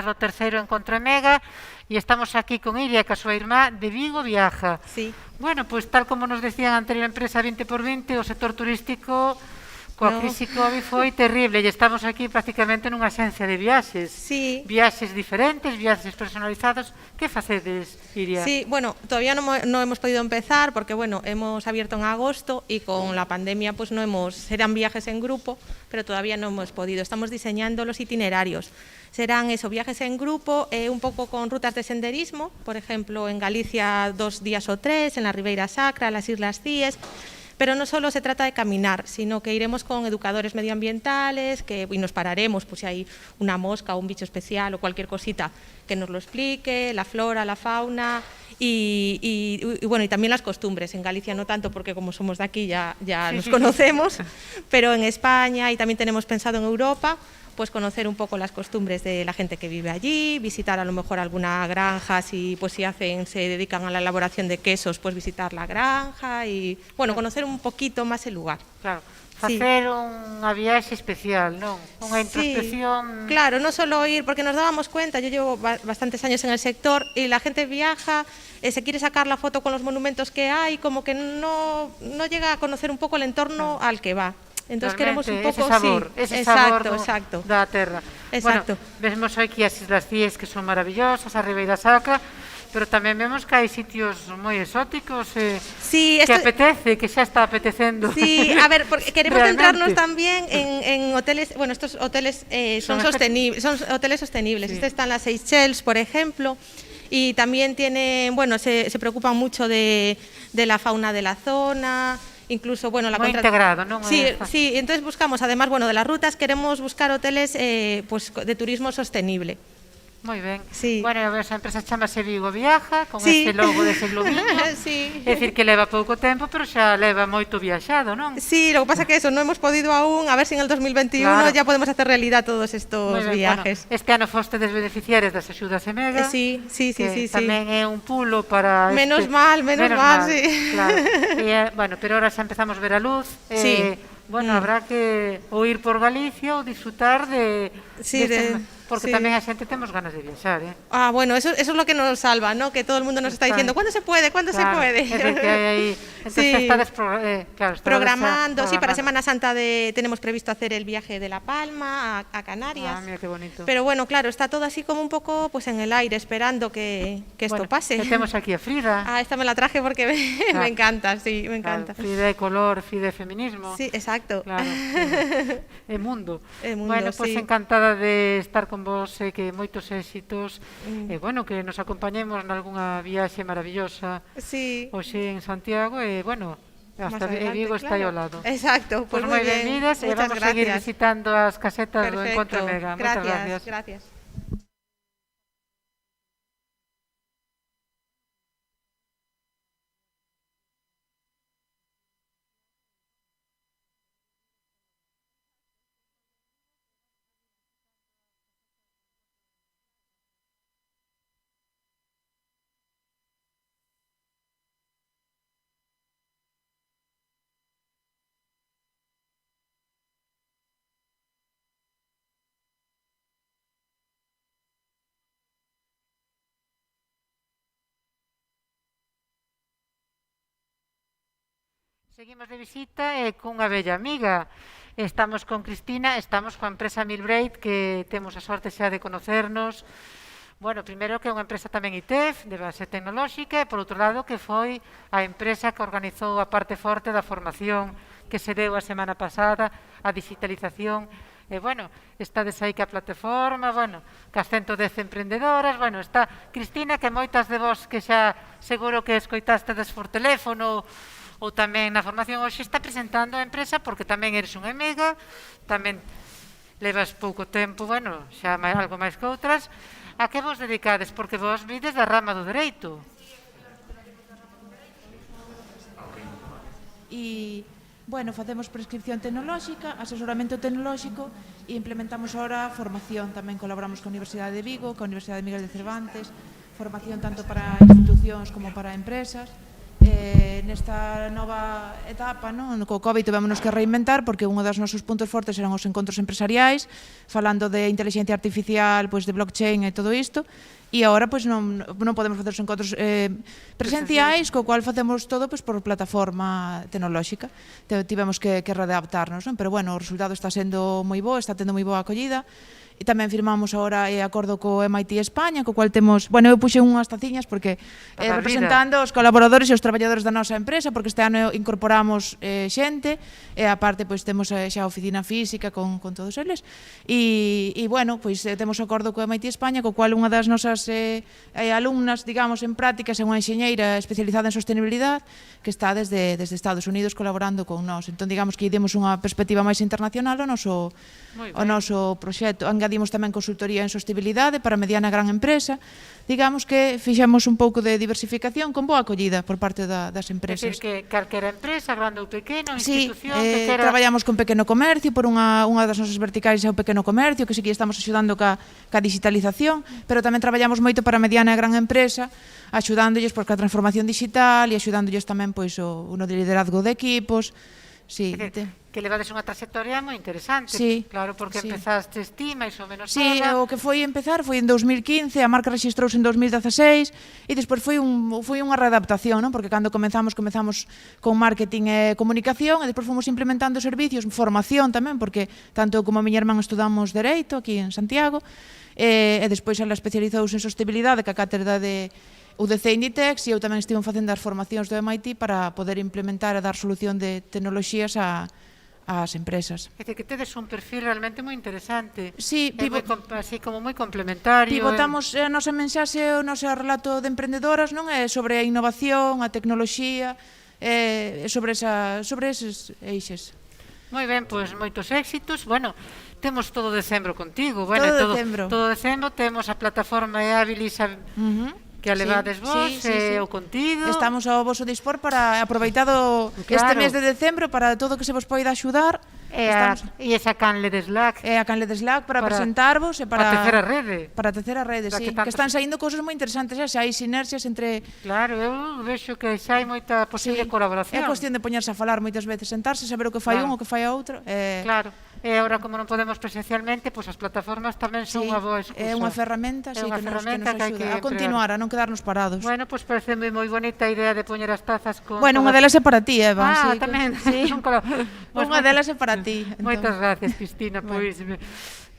do terceiro encontro EMEGA e estamos aquí con Iria, que a súa irmá de Vigo viaja. Sí. Bueno, pois tal como nos decían a anterior empresa 20x20, o sector turístico coa crise COVID foi terrible e estamos aquí prácticamente nunha axencia de viaxes. Sí. Viaxes diferentes, viaxes personalizados. Que facedes, Iria? Sí, bueno, todavía no hemos podido empezar porque, bueno, hemos abierto en agosto y con la pandemia pues serán viajes en grupo, pero todavía no hemos podido. Estamos diseñando los itinerarios. Serán eso, viajes en grupo, un poco con rutas de senderismo, por ejemplo, en Galicia 2 días o 3, en la Ribeira Sacra, las Islas Cíes. Pero no solo se trata de caminar, sino que iremos con educadores medioambientales y nos pararemos, pues si hay una mosca o un bicho especial o cualquier cosita que nos lo explique, la flora, la fauna y bueno, y también las costumbres. En Galicia no tanto porque como somos de aquí ya nos conocemos, pero en España y también tenemos pensado en Europa, pues conocer un poco las costumbres de la gente que vive allí, visitar a lo mejor alguna granja, si se dedican a la elaboración de quesos, pues visitar la granja y, bueno, conocer un poquito más el lugar. Claro, facer unha viaxe especial, non? Unha introspección... Sí, claro, no solo ir, porque nos dábamos cuenta, yo llevo bastantes años en el sector y la gente viaja, se quiere sacar la foto con los monumentos que hay, como que no llega a conocer un poco el entorno al que va. Entonces queremos un poco, ese sabor exacto, da terra. Exacto. Bueno, vemos aquí as Islas Cíes que son maravillosas, a Ribeira Sacra, pero tamén vemos que hai sitios moi exóticos que apetece, que xa está apetecendo. Sí, a ver, porque queremos centrarnos también en hoteles, bueno, estos hoteles son hoteles sostenibles. Este está en las Seychelles, por ejemplo, y también tienen, bueno, se preocupan mucho de la fauna de la zona. Incluso, bueno, integrado, ¿no? Sí, entonces buscamos, además, bueno, de las rutas, queremos buscar hoteles pues de turismo sostenible. Moi ben. Sí. Bueno, esa empresa chamase Vigo Viaja, con este logo dese globiño. Sí. É dicir, que leva pouco tempo, pero xa leva moito viaxado, non? Sí, lo que pasa que eso, no hemos podido aún, a ver si en el 2021 ya podemos hacer realidad todos estos viajes. Bueno, este ano fostedes beneficiarios das axudas EMEGA. Sí. Tamén é un pulo para... Menos mal, sí. Claro. Bueno, pero ahora xa empezamos a ver a luz. Sí. Bueno, habrá que ou ir por Galicia ou disfrutar de... Porque tamén a xente temos ganas de viaxar, Ah, bueno, eso es lo que nos salva, ¿no? Que todo el mundo nos está diciendo, ¿cuándo se puede? ¿Cuándo se puede? Es decir, que hai aí... Entonces programando, sí, para Semana Santa tenemos previsto hacer el viaje de La Palma a Canarias. Ah, mira qué bonito. Pero bueno, claro, está todo así como un poco pues en el aire, esperando que esto pase. Tenemos aquí a Frida. Ah, esta me la traje porque me encanta, sí, me encanta. Frida de color, Frida de feminismo. Sí, exacto. Claro. É mundo. Bueno, pues encantada de estar con vos, que moitos éxitos, e bueno, que nos acompañemos nalgúna viaxe maravillosa hoxe en Santiago, e bueno, hasta Vigo está aí ao lado. Exacto, pues moi benvidas, e vamos a seguir visitando as casetas do Encontro EMEGA. Moitas gracias. Seguimos de visita cunha bella amiga. Estamos con Cristina, estamos coa empresa Milbraid, que temos a sorte xa de conocernos. Bueno, primeiro que é unha empresa tamén ITEF, de base tecnolóxica, e por outro lado que foi a empresa que organizou a parte forte da formación que se deu a semana pasada, a digitalización. E, bueno, estades aí que a plataforma, bueno, que as 110 emprendedoras, bueno, está Cristina, que moitas de vos que xa seguro que escoitastedes por teléfono ou tamén na formación hoxe está presentando a empresa porque tamén eres unha EMEGA, tamén levas pouco tempo, bueno, xa algo máis que outras. A que vos dedicades? Porque vos vides da rama do dereito. E, bueno, facemos prescripción tecnolóxica, asesoramento tecnolóxico e implementamos ahora formación. Tamén colaboramos con a Universidade de Vigo, con a Universidade de Miguel de Cervantes, formación tanto para institucións como para empresas. nesta nova etapa, co COVID tuvémonos que reinventar porque un dos nosos puntos fortes eran os encontros empresariais, falando de inteligencia artificial, de blockchain e todo isto, e agora non podemos facer os encontros presenciais, co cual facemos todo por plataforma tecnolóxica. Tivemos que readaptarnos, pero bueno, o resultado está sendo moi bo, está tendo moi boa acollida. E tamén firmamos agora acordo co MIT España, co cual temos... Bueno, eu puxe unhas taciñas porque representando os colaboradores e os traballadores da nosa empresa, porque este ano incorporamos xente, e aparte temos xa a oficina física con todos eles. E bueno, temos acordo co MIT España, co cual unha das nosas alumnas, digamos, en prácticas é unha enxeñeira especializada en sostenibilidade que está desde Estados Unidos colaborando con nós. Entón, digamos que demos unha perspectiva máis internacional ao noso proxecto. Engadimos tamén consultoría en sostenibilidade para mediana e gran empresa. Digamos que fixemos un pouco de diversificación con boa acollida por parte das empresas. É dicir, que calquera empresa, grande ou pequeno, institución... Sí, traballamos con pequeno comercio, por unha das nosas verticais é o pequeno comercio, que sí que estamos axudando ca digitalización, pero tamén traballamos moito para mediana e gran empresa, axudándolles ca transformación digital e axudándolles tamén no de liderazgo de equipos. Sí, que levades unha trayectoria moi interesante. Sí, claro, porque empezastes ti, máis ou menos Sí, o que foi empezar foi en 2015, a marca rexistrouse en 2016 e despois foi unha readaptación, porque cando comenzamos con marketing e comunicación e despois fomos implementando servicios, formación tamén, porque tanto como a miña irmán estudamos Dereito aquí en Santiago e despois ela especializouse en sostenibilidade ca cátedra de UDC Inditex e eu tamén estive facendo as formacións do MIT para poder implementar e dar solución de tecnoloxías ás empresas. É dicir, que tedes un perfil realmente moi interesante. Sí, así como moi complementario. Pivotamos a nosa mensaxe, o noso relato de emprendedoras non é sobre a innovación, a tecnoloxía, sobre eses eixes. Moi ben, pois moitos éxitos. Bueno, temos todo decembro contigo. Todo decembro temos a plataforma eHabilis que a levades vos, o contido. Estamos ao voso dispor para aproveitado este mes de decembro para todo o que se vos poida axudar. E esa canle de Slack. A canle de Slack para presentarvos e para a terceira rede. Para a terceira rede, sí. Que están saindo cousas moi interesantes, xa hai sinerxias entre... Claro, eu vexo que xa hai moita posible colaboración. É cuestión de poñerse a falar moitas veces, sentarse, saber o que fai un, o que fai a outro. Claro. E agora, como non podemos presencialmente, as plataformas tamén son unha boa excusa. É unha ferramenta que nos axuda a continuar, a non quedarnos parados. Bueno, pois parece moi bonita a idea de poñer as tazas con... Bueno, unha delas é para ti, Eva. Tamén. Unha delas é para ti. Moitas gracias, Cristina, pois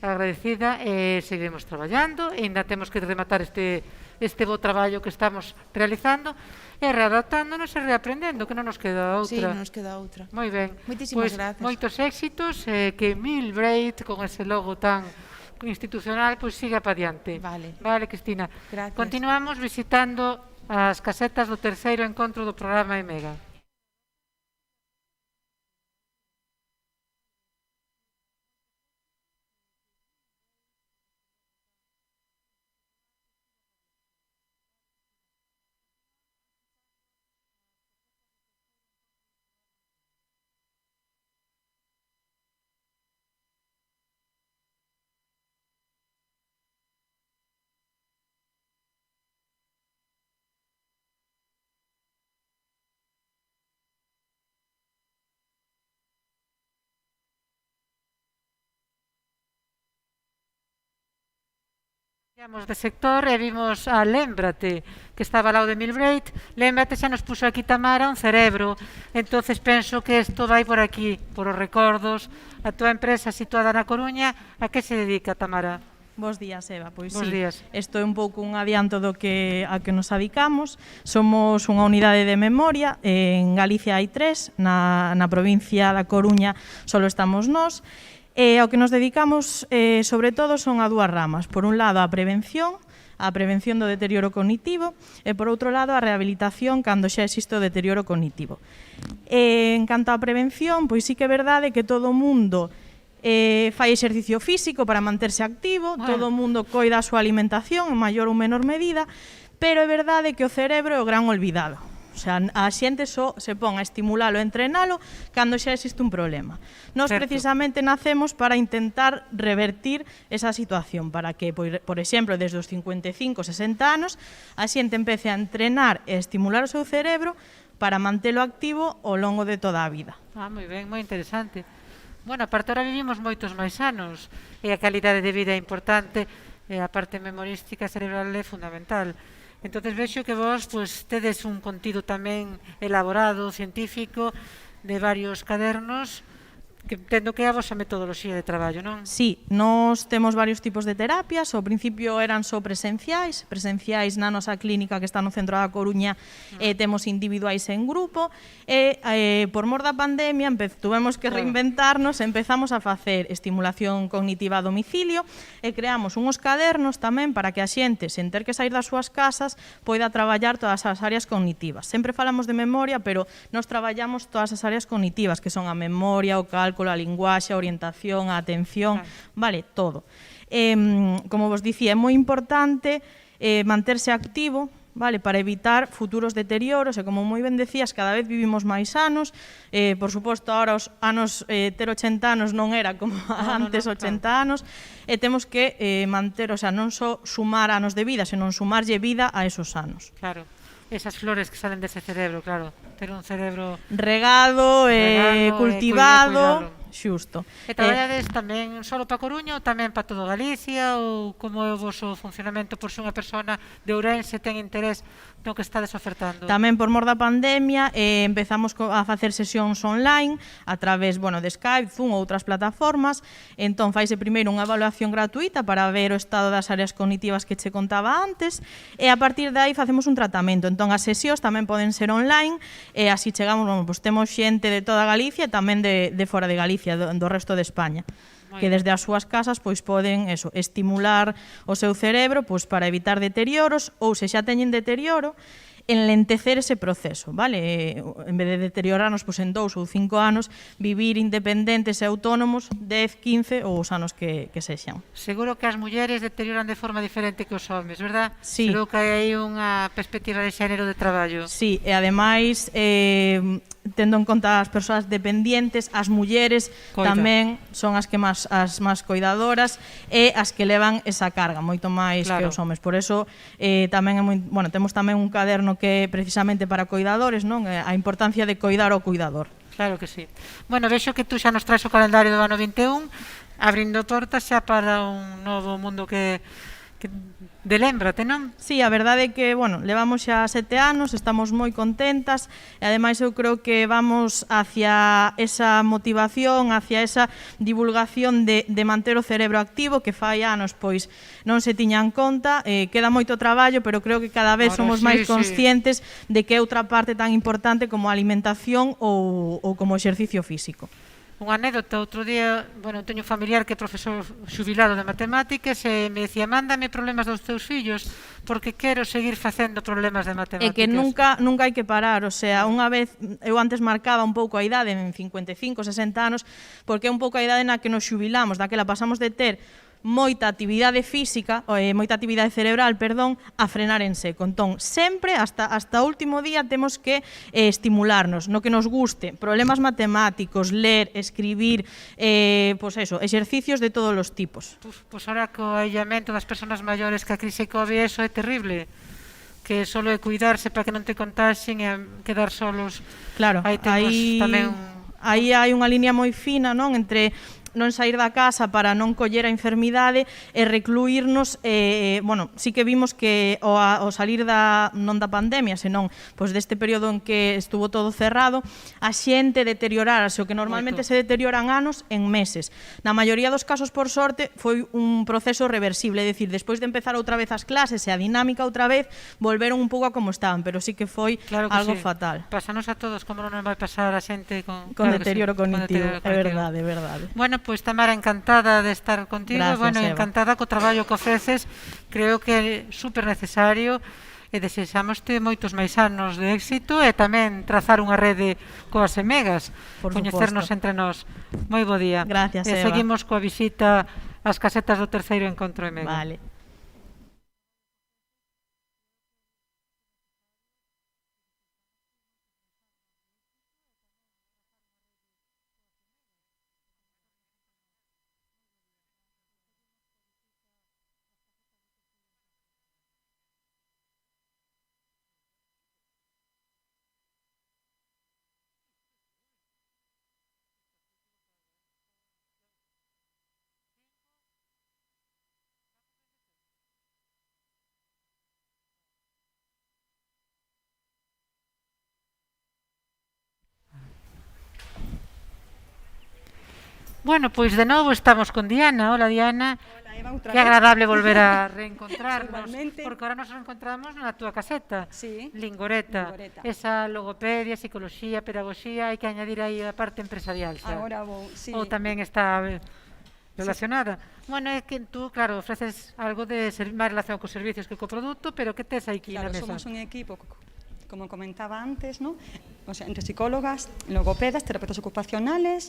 agradecida. Seguiremos traballando, e ainda temos que rematar este bo traballo que estamos realizando e readaptándonos e reaprendendo, que non nos queda outra. Sí, non nos queda outra. Moi ben. Moitísimas gracias. Moitos éxitos, que Millbraid, con ese logo tan institucional, siga para diante. Vale, Cristina. Gracias. Continuamos visitando as casetas do terceiro encontro do programa EMEGA. Cambiamos de sector e vimos a Lémbrate, que estaba ao lado de Millbraid. Lémbrate xa nos puxo aquí Tamara un cerebro, entonces penso que isto vai por aquí, por os recordos. A túa empresa situada na Coruña, a que se dedica, Tamara? Bos días, Eva. Pois Bos días. Isto é un pouco un adianto a que nos adicamos. Somos unha unidade de memoria, en Galicia hai 3, na provincia da Coruña solo estamos nós. E ao que nos dedicamos, sobre todo, son a dúas ramas. Por un lado, a prevención do deterioro cognitivo, e por outro lado, a rehabilitación cando xa existe o deterioro cognitivo. En canto á prevención, pois sí que é verdade que todo o mundo fai exercicio físico para manterse activo, todo o mundo coida a súa alimentación en maior ou menor medida, pero é verdade que o cerebro é o gran olvidado. O sea, a xente só se pon a estimulalo e entrenalo cando xa existe un problema. Nós precisamente nacemos para intentar revertir esa situación, para que, por exemplo, desde os 55, 60 anos, a xente empece a entrenar e estimular o seu cerebro para mantelo activo ao longo de toda a vida. Moi ben, moi interesante. Bueno, aparte ahora vivimos moitos máis anos e a calidade de vida é importante e a parte memorística cerebral é fundamental. Entonces vexo que vos tedes un contido tamén elaborado, científico, de varios cadernos, que entendo que é a vosa metodoloxía de traballo, non? Sí, nós temos varios tipos de terapias. Ao principio eran só presenciais na nosa clínica que está no centro da Coruña, temos individuais en grupo, e por mor da pandemia tuvemos que reinventarnos, empezamos a facer estimulación cognitiva a domicilio e creamos unhos cadernos tamén para que a xente, sen ter que sair das súas casas, poida traballar todas as áreas cognitivas. Sempre falamos de memoria, pero nós traballamos todas as áreas cognitivas, que son a memoria, o cálculo, a linguaxe, a orientación, a atención, vale, todo. Como vos dicía, é moi importante manterse activo, vale, para evitar futuros deterioros, e como moi ben decías, cada vez vivimos máis anos, por suposto, ahora os anos, ter 80 anos non era como antes 80 anos, e temos que manter, o sea, non só sumar anos de vida, senón sumarlle vida a esos anos. Claro. Esas flores que salen dese cerebro, claro, ter un cerebro regado, cultivado, xusto. E traballades tamén só para Coruña ou tamén para todo Galicia, ou como é o voso funcionamento por se unha persona de Ourense ten interés no que estades ofertando? Tamén por mor da pandemia empezamos a facer sesións online a través, de Skype, Zoom ou outras plataformas. Entón faise primeiro unha evaluación gratuita para ver o estado das áreas cognitivas que che contaba antes, e a partir de aí facemos un tratamento. Entón as sesións tamén poden ser online, e así chegamos, temos xente de toda Galicia e tamén de fora de Galicia, do resto de España, que desde as súas casas poden estimular o seu cerebro para evitar deterioros, ou se xa teñen deterioro, enlentecer ese proceso, vale? En vez de deteriorarnos en 2 ou 5 anos, vivir independentes e autónomos 10, 15 ou os anos que sexan. Seguro que as mulleres deterioran de forma diferente que os homes, verdad? Sí. Seguro que hai unha perspectiva de xénero de traballo. Sí, e ademais, tendo en conta as persoas dependientes, as mulleres tamén son as que as máis coidadoras e as que levan esa carga moito máis que os homes. Por eso tamén é moi, temos tamén un caderno que é precisamente para coidadores, non? A importancia de coidar ao cuidador. Claro que sí. Bueno, vexo que tú xa nos traes o calendario do ano 21, abrindo portas xa para un novo mundo que de Lémbrate, non? Sí, a verdade é que, levamos xa 7 anos, estamos moi contentas, e ademais eu creo que vamos hacia esa motivación, hacia esa divulgación de manter o cerebro activo, que fai anos pois non se tiña en conta, queda moito traballo, pero creo que cada vez somos máis conscientes de que é outra parte tan importante como a alimentación ou como exercicio físico. Unha anécdota, outro día, teño un familiar que é profesor xubilado de matemáticas e me decía, mándame problemas dos teus fillos porque quero seguir facendo problemas de matemáticas. É que nunca hai que parar, o sea, unha vez, eu antes marcaba un pouco a idade en 55, 60 anos, porque é un pouco a idade na que nos xubilamos, daquela pasamos de ter moita actividade física, moita actividade cerebral, a frenar en seco. Entón, sempre, hasta o último día, temos que estimularnos, no que nos guste, problemas matemáticos, ler, escribir, exercicios de todos os tipos. Pois ahora co aillamento das persoas maiores que a crise COVID, eso é terrible, que solo é cuidarse para que non te contaxen e quedar solos. Claro, aí hai unha línea moi fina, non, entre non sair da casa para non coller a enfermidade e recluirnos, sí que vimos que ao salir non da pandemia, senón deste período en que estuvo todo cerrado, a xente deteriorarase, o que normalmente se deterioran anos en meses. Na maioría dos casos, por sorte, foi un proceso reversible, é dicir, despois de empezar outra vez as clases e a dinámica outra vez, volveron un pouco a como estaban, pero sí que foi algo fatal. Pásanos a todos, como non nos vai pasar a xente con deterioro cognitivo, é verdade, é verdade. Bueno, pois Tamara, encantada de estar contigo. Gracias, encantada co traballo que ofreces. Creo que é super necesario e desexamoste moitos máis anos de éxito e tamén trazar unha rede coas Emegas, coñecernos entre nós. Moi bo día. Gracias, Eva. E seguimos coa visita ás casetas do terceiro encontro Emega. Vale. Bueno, pois de novo estamos con Diana. Hola, Diana. Hola, Eva, outra que vez. agradable volver a reencontrarnos. Igualmente. Porque ahora nos encontramos na túa caseta. Sí. Lingoreta. Esa logopedia, psicología, pedagogía, hai que añadir aí a parte empresarial, xa. Agora vou, sí. Ou tamén está relacionada. Bueno, é que tú, claro, ofreces algo de máis relación cos servicios que co produto, pero que tes aquí na Claro, mesa? somos un equipo, como comentaba antes, ¿no? O sea, entre psicólogas, logopedas, terapeutas ocupacionales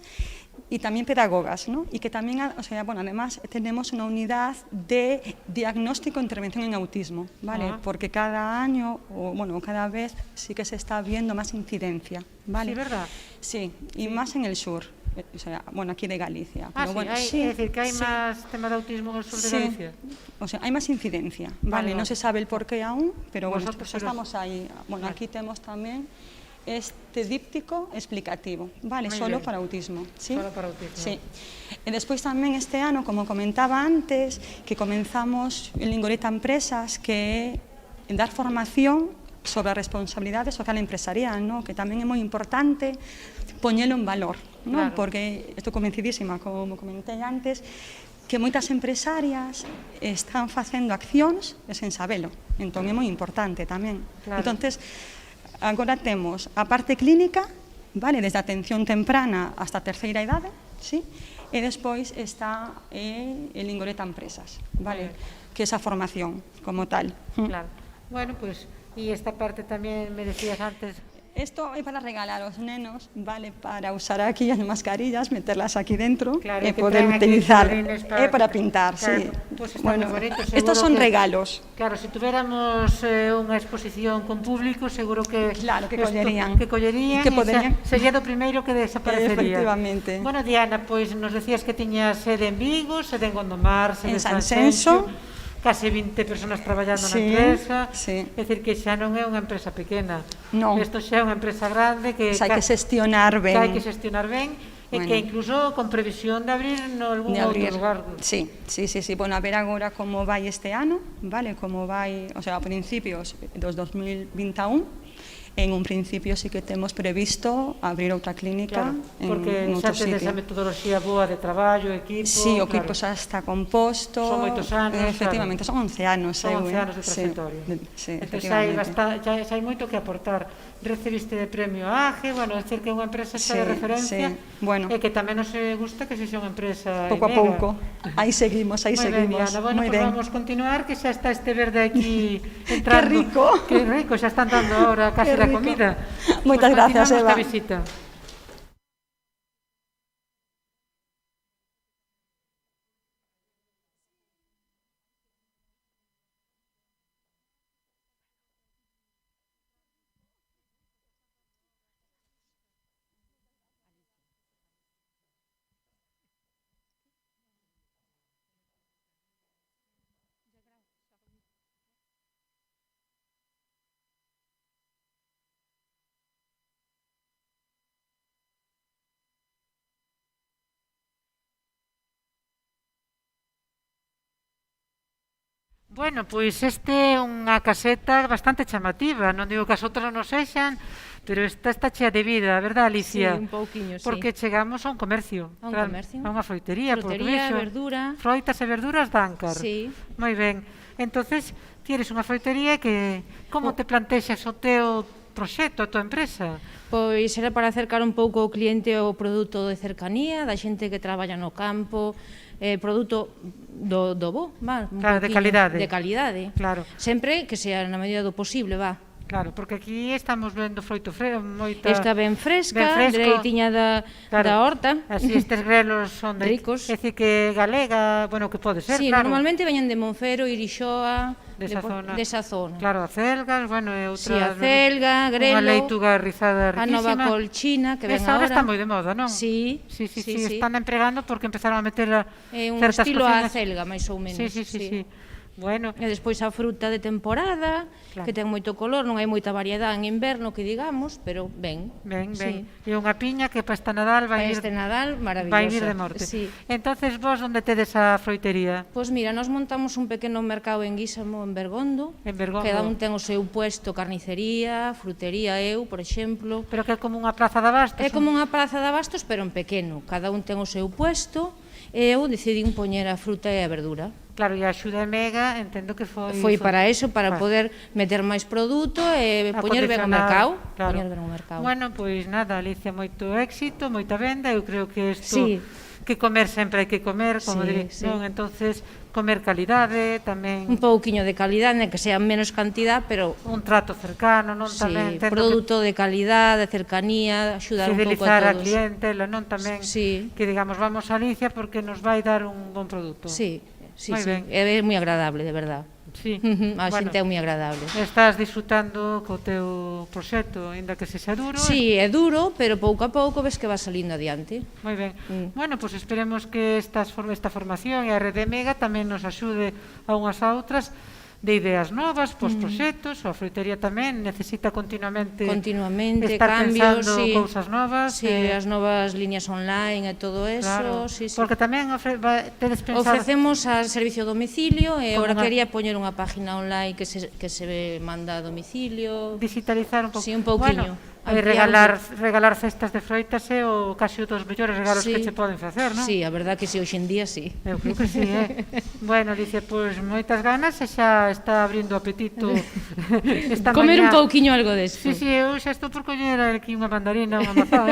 y también pedagogas, ¿no? Y que también, o sea, bueno, además tenemos una unidad de diagnóstico e intervención en autismo, ¿vale? Porque cada año, o bueno, cada vez sí que se está viendo más incidencia, ¿vale? Sí, ¿verdad? Sí, y más en el sur. O sea, bueno, aquí de Galicia. Ah, pero sí, bueno, es decir, que hay más tema de autismo en el sur de Galicia. O sea, hay más incidencia, ¿vale? No se sabe el porqué aún, pero bueno, pues estamos ahí. Bueno, aquí tenemos también este díptico explicativo, ¿vale? Muy Solo bien. para autismo, ¿sí? Solo para autismo. Sí. E despois tamén este ano, como comentaba antes, que comenzamos en Lingoreta Empresas, que é dar formación sobre a responsabilidade social empresarial, ¿no? Que tamén é moi importante poñelo en valor, ¿no? Claro. Porque estou convencidísima, como comentei antes, que moitas empresarias están facendo accións e sen sabelo, entón é moi importante tamén. Claro. Entonces, agora temos a parte clínica, vale, desde a atención temprana hasta a terceira idade, sí? E despois está el Lingoreta Empresas, vale, que é esa formación como tal. Claro. Bueno, pues, y esta parte tamén me decías antes. Esto é para regalar aos nenos, vale, para usar aquí as mascarillas, meterlas aquí dentro Claro, e que poder traen aquí utilizar. jardines É para pintar, claro, sí. Pues está Bueno, moi bonito, estos son que, regalos. Claro, se tuviéramos unha exposición con público, seguro que Claro, que esto, collerían. que collerían Que poderían. sería do primeiro que desaparecería. Efectivamente. Bueno, Diana, pois nos decías que tiñas sede en Vigo, sede en Gondomar, sede En en San Sanxenxo. Case 20 personas traballando na Sí, empresa, sí. é dicir que xa non é unha empresa pequena. Non. Isto xa é unha empresa grande que Hai que xestionar ben. Que hai que xestionar ben e que incluso con previsión de abrir no algún outro lugar. Sí, sí, sí, sí. Bueno, a ver agora como vai este ano, vale, como vai, o sea, a principios dos 2021. En un principio sí que temos previsto abrir outra clínica porque en xa outro tedes sitio. a metodoloxía boa de traballo, equipo. Sí, o claro. equipo xa está composto. Son moitos anos, efectivamente, claro. son 11 anos. Son 11 anos de Sí, trayectoria. sí, Entón, efectivamente. xa hai moito que aportar. Recibiste de premio AGE, bueno, é dicir que é unha empresa xa de Sí, referencia, sí. Bueno. e que tamén nos gusta que se xa unha empresa Pouco a mega. pouco. Aí seguimos, aí Moi ben, seguimos. Diana. Bueno, Moi pues ben. vamos continuar, que xa está este verde aquí entrando. Qué rico. Qué rico, xa están dando ahora casi Qué la rico. comida. Moitas Pues gracias, continuamos Eva. esta visita. Bueno, pois este é unha caseta bastante chamativa, non digo que as outras non sexan, pero esta está chea de vida, verdad, Alicia? Sí, un pouquiño, sí. Porque chegamos a un comercio. A un comercio. A unha froitería, por Froitería, vexo. verdura. Froitas e verduras Dancar. Sí. Moi ben. Entonces, ti eres unha froitería que como te plantexas o teu proxecto, a tua empresa? Pois era para acercar un pouco ao cliente o produto de cercanía, da xente que traballa no campo, produto do bo, va, un Claro, de pouquiño, calidade. de calidade. Claro. Sempre que sea na medida do posible, va. Claro, porque aquí estamos vendo froito moita... Está ben fresca, dereitiña da horta. Así estes grelos son de... Ricos. É dicir, que galega, bueno, que pode ser, Sí, claro. normalmente veñen de Monfero, Irixoa, Desa zona. desa zona. Claro, acelgas, bueno, e outras... Sí, acelga, grelo, unha leituga rizada a riquísima. nova colchina que ven Esa agora. está moi de moda, non? Sí, sí, están empregando porque empezaron a meter un certas estilo a cocinas. acelga, máis ou menos. Sí. E despois a fruta de temporada, que ten moito color, non hai moita variedade en inverno, que digamos, pero ben. Ben. E unha piña que para este Nadal vai vir... Para este Nadal, maravillosa. Vai vir de morte. Entonces, vos onde tedes a froitería? Pois mira, nós montamos un pequeno mercado en Guísamo, en Bergondo. Cada un ten o seu puesto, carnicería, frutería, eu, por exemplo. Pero que é como unha praza de abastos? É como unha praza de abastos, pero en pequeno. Cada un ten o seu puesto e eu decidín poñer a fruta e a verdura. Claro, e a axuda Mega, entendo que foi... Foi para eso, para poder meter máis produto e poñer ben o mercado. Bueno, pois nada, Alicia, moito éxito, moita venda, eu creo que isto... que comer sempre hai que comer, como diréis, non? Entonces, comer calidade, tamén... Un pouquiño de calidade, que sea menos cantidad, pero... Un trato cercano, non? Tamén produto de calidade, de cercanía, axudar un pouco a todos. Fidelizar a clientela, non? Tamén que digamos, vamos a Alicia porque nos vai dar un bon produto. Sí, é moi agradable, de verdad. A xente é moi agradable. Estás disfrutando co teu proxecto, ainda que sexa duro? Sí, é duro, pero pouco a pouco ves que va salindo adiante. Moi ben. Bueno, pois esperemos que esta formación e a Rede Mega tamén nos axude a unhas a outras de ideas novas, pos proxectos, a froitería tamén necesita continuamente estar cambios, pensando cousas novas. As novas líneas online e todo eso. Porque tamén tedes pensado... Ofrecemos a servicio a domicilio e agora quería poñer unha página online que se manda a domicilio. Digitalizar un pouco. Sí, un pouquiño. Regalar cestas de froitas é o casi dos mellores regalos que se poden facer, non? Sí, a verdad que si, hoxe en día sí. Eu creo que sí, Bueno, dice, pois moitas ganas e xa está abrindo apetito esta mañá. Comer un pouquiño algo desto. Sí, eu xa estou por coñer aquí unha mandarina, unha mazá,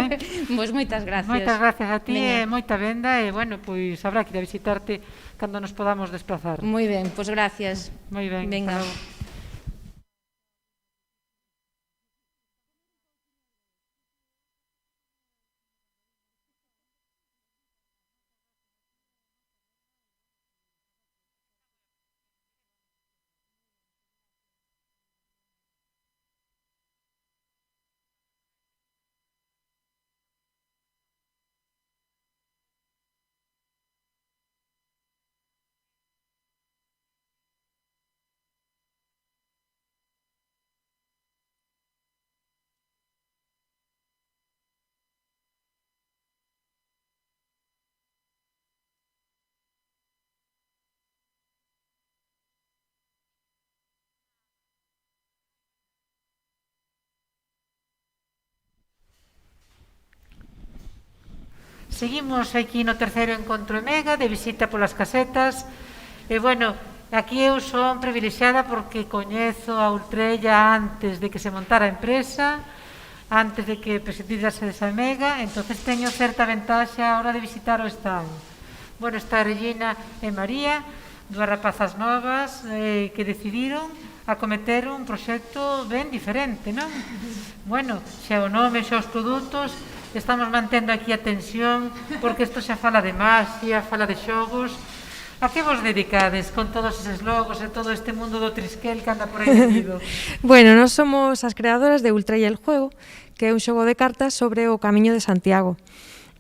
Pois moitas gracias. Moitas gracias a ti e moita venda e, bueno, pois habrá que ir a visitarte cando nos podamos desplazar. Moi ben, pois gracias. Moi ben. Venga. Seguimos aquí no terceiro encontro Mega de visita polas casetas e, bueno, aquí eu son privilexiada porque coñezo a Ultrella antes de que se montara a empresa, antes de que presidírase desa Mega, entonces teño certa ventaxe a hora de visitar o stand. Bueno, está Regina e María, dúas rapazas novas que decidiron acometer un proxecto ben diferente, non? Bueno, xa o nome, xa os produtos, estamos mantendo aquí a tensión porque isto xa fala de magia, fala de xogos. A que vos dedicades con todos eses logos e todo este mundo do trisquel que anda por aí metido? Bueno, nós somos as creadoras de Ultrella el Juego, que é un xogo de cartas sobre o Camiño de Santiago.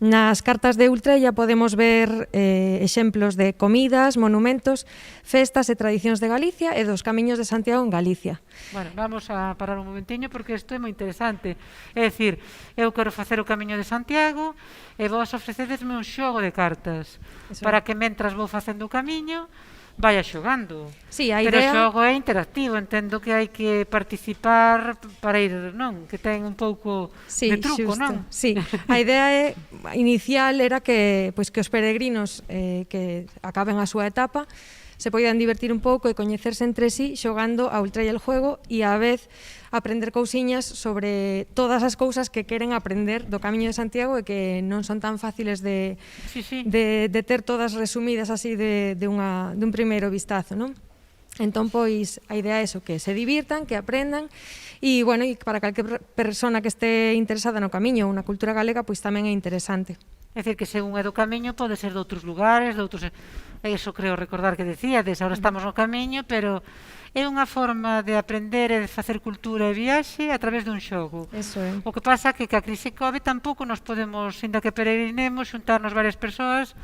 Nas cartas de Ultrella podemos ver exemplos de comidas, monumentos, festas e tradicións de Galicia e dos camiños de Santiago en Galicia. Bueno, vamos a parar un momentiño porque isto é moi interesante. É dicir, eu quero facer o Camiño de Santiago e vos ofrecedesme un xogo de cartas para que mentras vou facendo o camiño vaya xogando. Sí, a pero idea... o xogo é interactivo, entendo que hai que participar para ir, non? Que ten un pouco de truco, non? Sí, a idea inicial era que os peregrinos que acaben a súa etapa se poidan divertir un pouco e coñecerse entre sí xogando a Ultrella el Juego e á vez aprender cousiñas sobre todas as cousas que queren aprender do Camiño de Santiago e que non son tan fáciles de ter todas resumidas así dun primeiro vistazo, non? Entón, pois, a idea é eso, que se divirtan, que aprendan e, bueno, e para calquer persona que este interesada no Camiño ou na cultura galega, pois tamén é interesante. É dicir, que según é do Camiño pode ser de outros lugares, de outros... Eso creo recordar que decíades, ahora estamos no Camiño, pero é unha forma de aprender e de facer cultura e viaxe a través dun xogo. Eso é. O que pasa é que a crise COVID tampouco nos podemos, ainda que peregrinemos, xuntarnos varias persoas,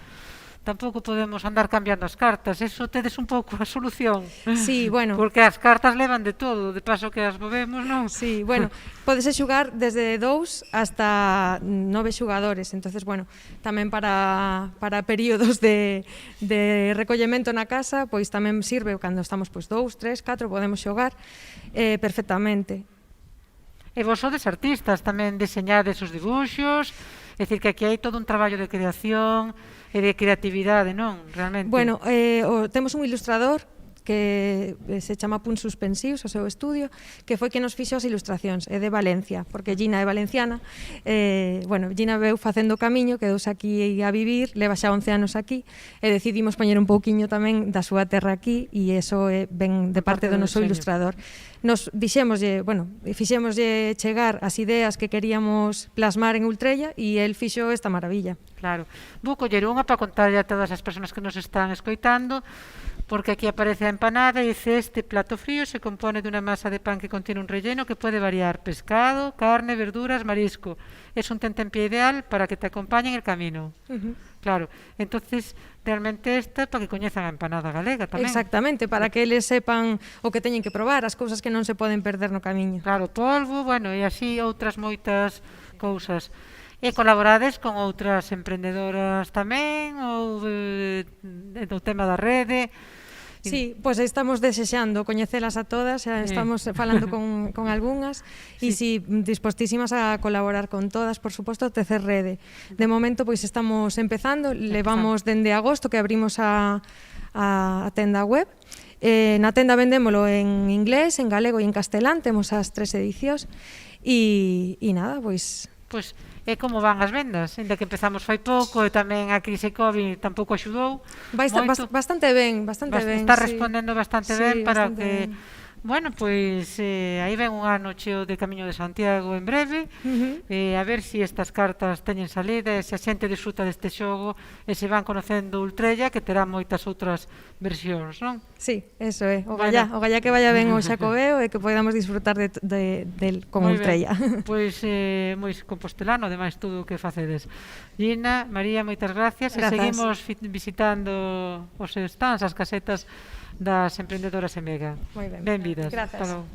tampouco podemos andar cambiando as cartas, eso tedes un pouco a solución. Sí, bueno. Porque as cartas levan de todo, de paso que as movemos, non? Sí, bueno, podese xugar desde 2 hasta 9 xugadores, entonces, bueno, tamén para períodos de recollemento na casa, pois tamén sirve cando estamos 2, 3, 4, podemos xogar perfectamente. E vos sodes artistas, tamén deseñades os dibuxos, é dicir, que aquí hai todo un traballo de creación e de creatividade, non? Realmente. Bueno, temos un ilustrador que se chama Punts Suspensius, o seu estudio, que foi que nos fixo as ilustracións, é de Valencia, porque Gina é valenciana. Bueno, Gina veu facendo o camiño, quedouse aquí a vivir, leva xa 11 anos aquí, e decidimos poñer un pouquiño tamén da súa terra aquí, e iso ven de parte do noso ilustrador. Nos fixémoslle chegar as ideas que queríamos plasmar en Ultrella, e el fixo esta maravilla. Claro. Vou coller unha para contarlle a todas as persoas que nos están escoitando, porque aquí aparece a empanada e dice: este plato frío se compone de una masa de pan que contiene un relleno que puede variar: pescado, carne, verduras, marisco. Es un tentempié ideal para que te acompañe en el camino. Claro, entonces realmente esta para que coñezan a empanada galega tamén. Exactamente, para que eles sepan o que teñen que probar, as cousas que non se poden perder no camiño. Claro, polvo, bueno, e así outras moitas cousas. E colaborades con outras emprendedoras tamén, ou do tema da rede? Sí, pois estamos desexando coñecelas a todas, estamos falando con algunhas e si dispostísimas a colaborar con todas, por suposto, Tecer Rede. De momento, pois estamos empezando, levamos dende agosto que abrimos a tenda web. Na tenda vendémolo en inglés, en galego e en castelán, temos as 3 edicións e nada, pois... Pois é como van as vendas, ainda que empezamos fai pouco e tamén a crise COVID tampouco axudou. Bastante ben, bastante ben. Está respondendo bastante ben para que... Bueno, pois aí ven un ano cheo de Camiño de Santiago en breve, a ver se estas cartas teñen salida e se a xente disfruta deste xogo e se van conocendo Ultrella, que terá moitas outras versións, non? Sí, eso é, o gallá que vaya ben o Xacobeo e que podamos disfrutar del con Ultrella. Pois moi compostelano, ademais, todo o que facedes. Gina, María, moitas gracias. E seguimos visitando os stands, as casetas das emprendedoras en Mega. Moi ben. Benvidas. Grazas.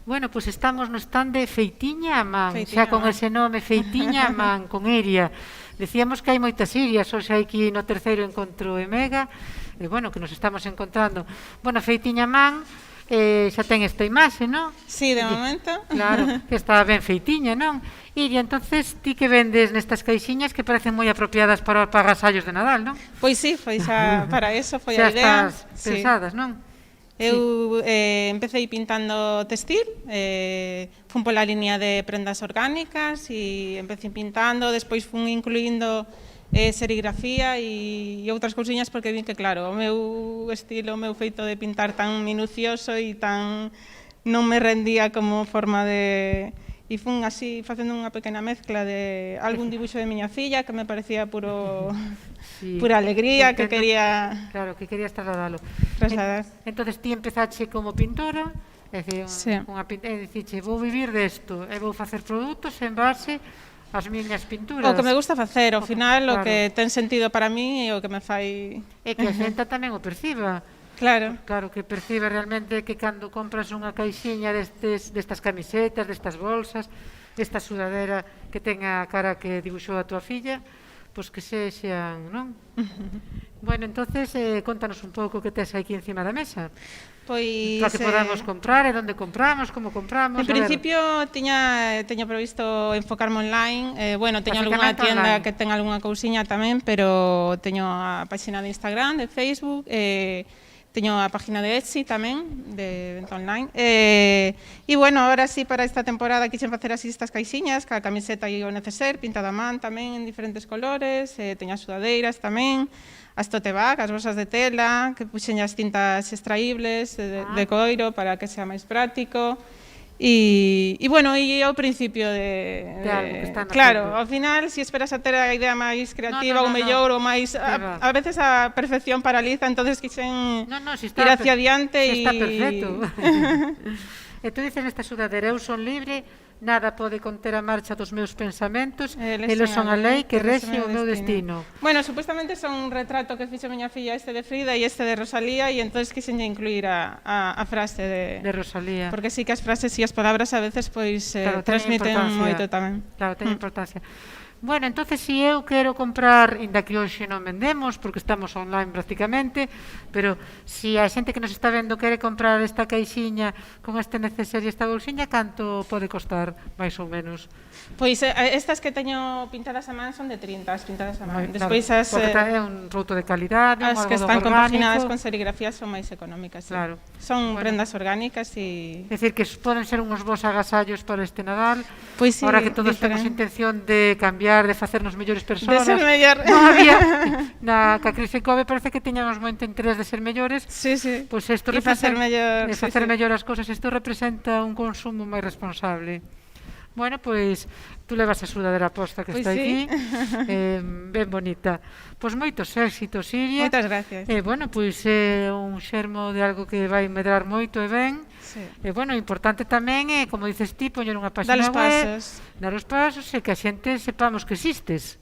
Bueno, pois estamos no stand de Feitiña a Man, xa con ese nome, Feitiña a Man, con Iria. Decíamos que hai moitas Irias, hoxe hai aquí no terceiro encontro en Mega, e bueno, que nos estamos encontrando. Bueno, Feitiña a Man xa ten esta imaxe, non? Sí, de momento. Claro, que está ben feitiña, non? Iria, entonces, ti que vendes nestas caixinhas que parecen moi apropiadas para os pagasallos de Nadal, non? Pois sí, foi xa para eso, foi a idea. Xa estás pensadas, non? Eu empecé pintando textil, fun pola línea de prendas orgánicas e empecé pintando, despois fun incluindo serigrafía e outras cousiñas porque vin que, claro, o meu estilo, o meu feito de pintar tan minucioso e tan non me rendía como forma de... E fun así facendo unha pequena mezcla de algún dibuixo de miña filla que me parecía pura alegría, que quería... Claro, que querías trasladalo. Trasladar. Entonces ti empezache como pintora, é dicir, diciche, vou vivir desto, e vou facer produtos en base ás miñas pinturas. O que me gusta facer, ao final, o que ten sentido para mí e o que me fai... E que a xente tamén o perciba. Claro. Claro, que percibe realmente que cando compras unha caixiña destas camisetas, destas bolsas, esta sudadera que ten a cara que dibuixou a tua filla, pois que sexan, non? Bueno, entonces, contanos un pouco que tes aquí encima da mesa. Pois... Para que podamos comprar, e onde compramos, como compramos... En principio, teño previsto enfocarme online. Bueno, teño algunha tienda que ten algunha cousiña tamén, pero teño a página de Instagram, de Facebook, teño a página de Etsy tamén, de venta online. E, bueno, ahora sí, para esta temporada quixen facer así estas caixiñas, ca camiseta e o neceser, pintada a man tamén en diferentes colores, teño as sudadeiras tamén, as tote bag, as bolsas de tela, que puxen as cintas extraíbles de coiro para que sea máis práctico. E bueno, e ao principio de algo que están claro, ao final, se esperas a ter a idea máis creativa ou mellor, ou máis... A veces a perfección paraliza, entonces quixen ir hacia adiante e... Está perfecto. E tú dices nesta sudadera, eu son libre, nada pode conter a marcha dos meus pensamentos, eles son a lei que rexe o meu destino. Bueno, supuestamente son un retrato que fixo miña filla, este de Frida e este de Rosalía, e entonces quixenlle incluir a frase de Rosalía. Porque sí que as frases e as palabras a veces pois transmiten moito tamén. Claro, ten importancia. Bueno, entonces, se eu quero comprar, inda que hoxe non vendemos, porque estamos online prácticamente, pero se a xente que nos está vendo quere comprar esta caixiña con este neceser e esta bolsiña, canto pode costar, máis ou menos? Pois estas que teño pintadas a man son de 30, as pintadas a man. Despois as... Porque é un routo de calidade, as que están compaginadas con serigrafía son máis económicas. Claro. Son prendas orgánicas e... É dicir, que poden ser uns bons agasallos para este Nadal. Pois sí, ahora que todos temos intención de cambiar, de facernos mellores persoas. De ser mellor. Non había, na que a crise COVID parece que tiñamos moito interés de ser mellores. Sí, sí. Pois isto facer mellor. Facer mellor as cousas. Isto representa un consumo máis responsable. Bueno, pois, tú levas a sudadera posta que está aquí, ben bonita. Pois moitos éxitos, Iria. Moitas gracias. Bueno, pois é un xermo de algo que vai medrar moito e ben. E, bueno, importante tamén é, como dices ti, poñer unha página web, dar os pasos e que a xente sepamos que existes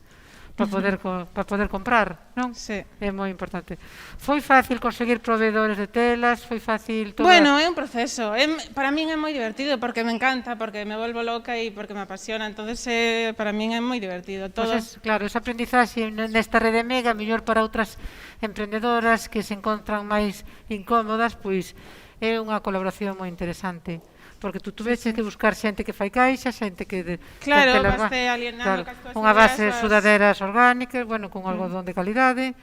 para poder comprar, non? Sí. É moi importante. Foi fácil conseguir proveedores de telas? Foi fácil todo? Bueno, é un proceso. Para min é moi divertido porque me encanta, porque me volvo loca e porque me apasiona. Entonces, para min é moi divertido. Pues claro, esa aprendizaxe nesta rede mega, mellor para outras emprendedoras que se encontran máis incómodas, pois é unha colaboración moi interesante. Porque tú tuveches que buscar xente que fai caixa, xente que... Claro, vaste alienando cas túas ideas. Unha base de sudaderas orgánicas, bueno, con algodón de calidade.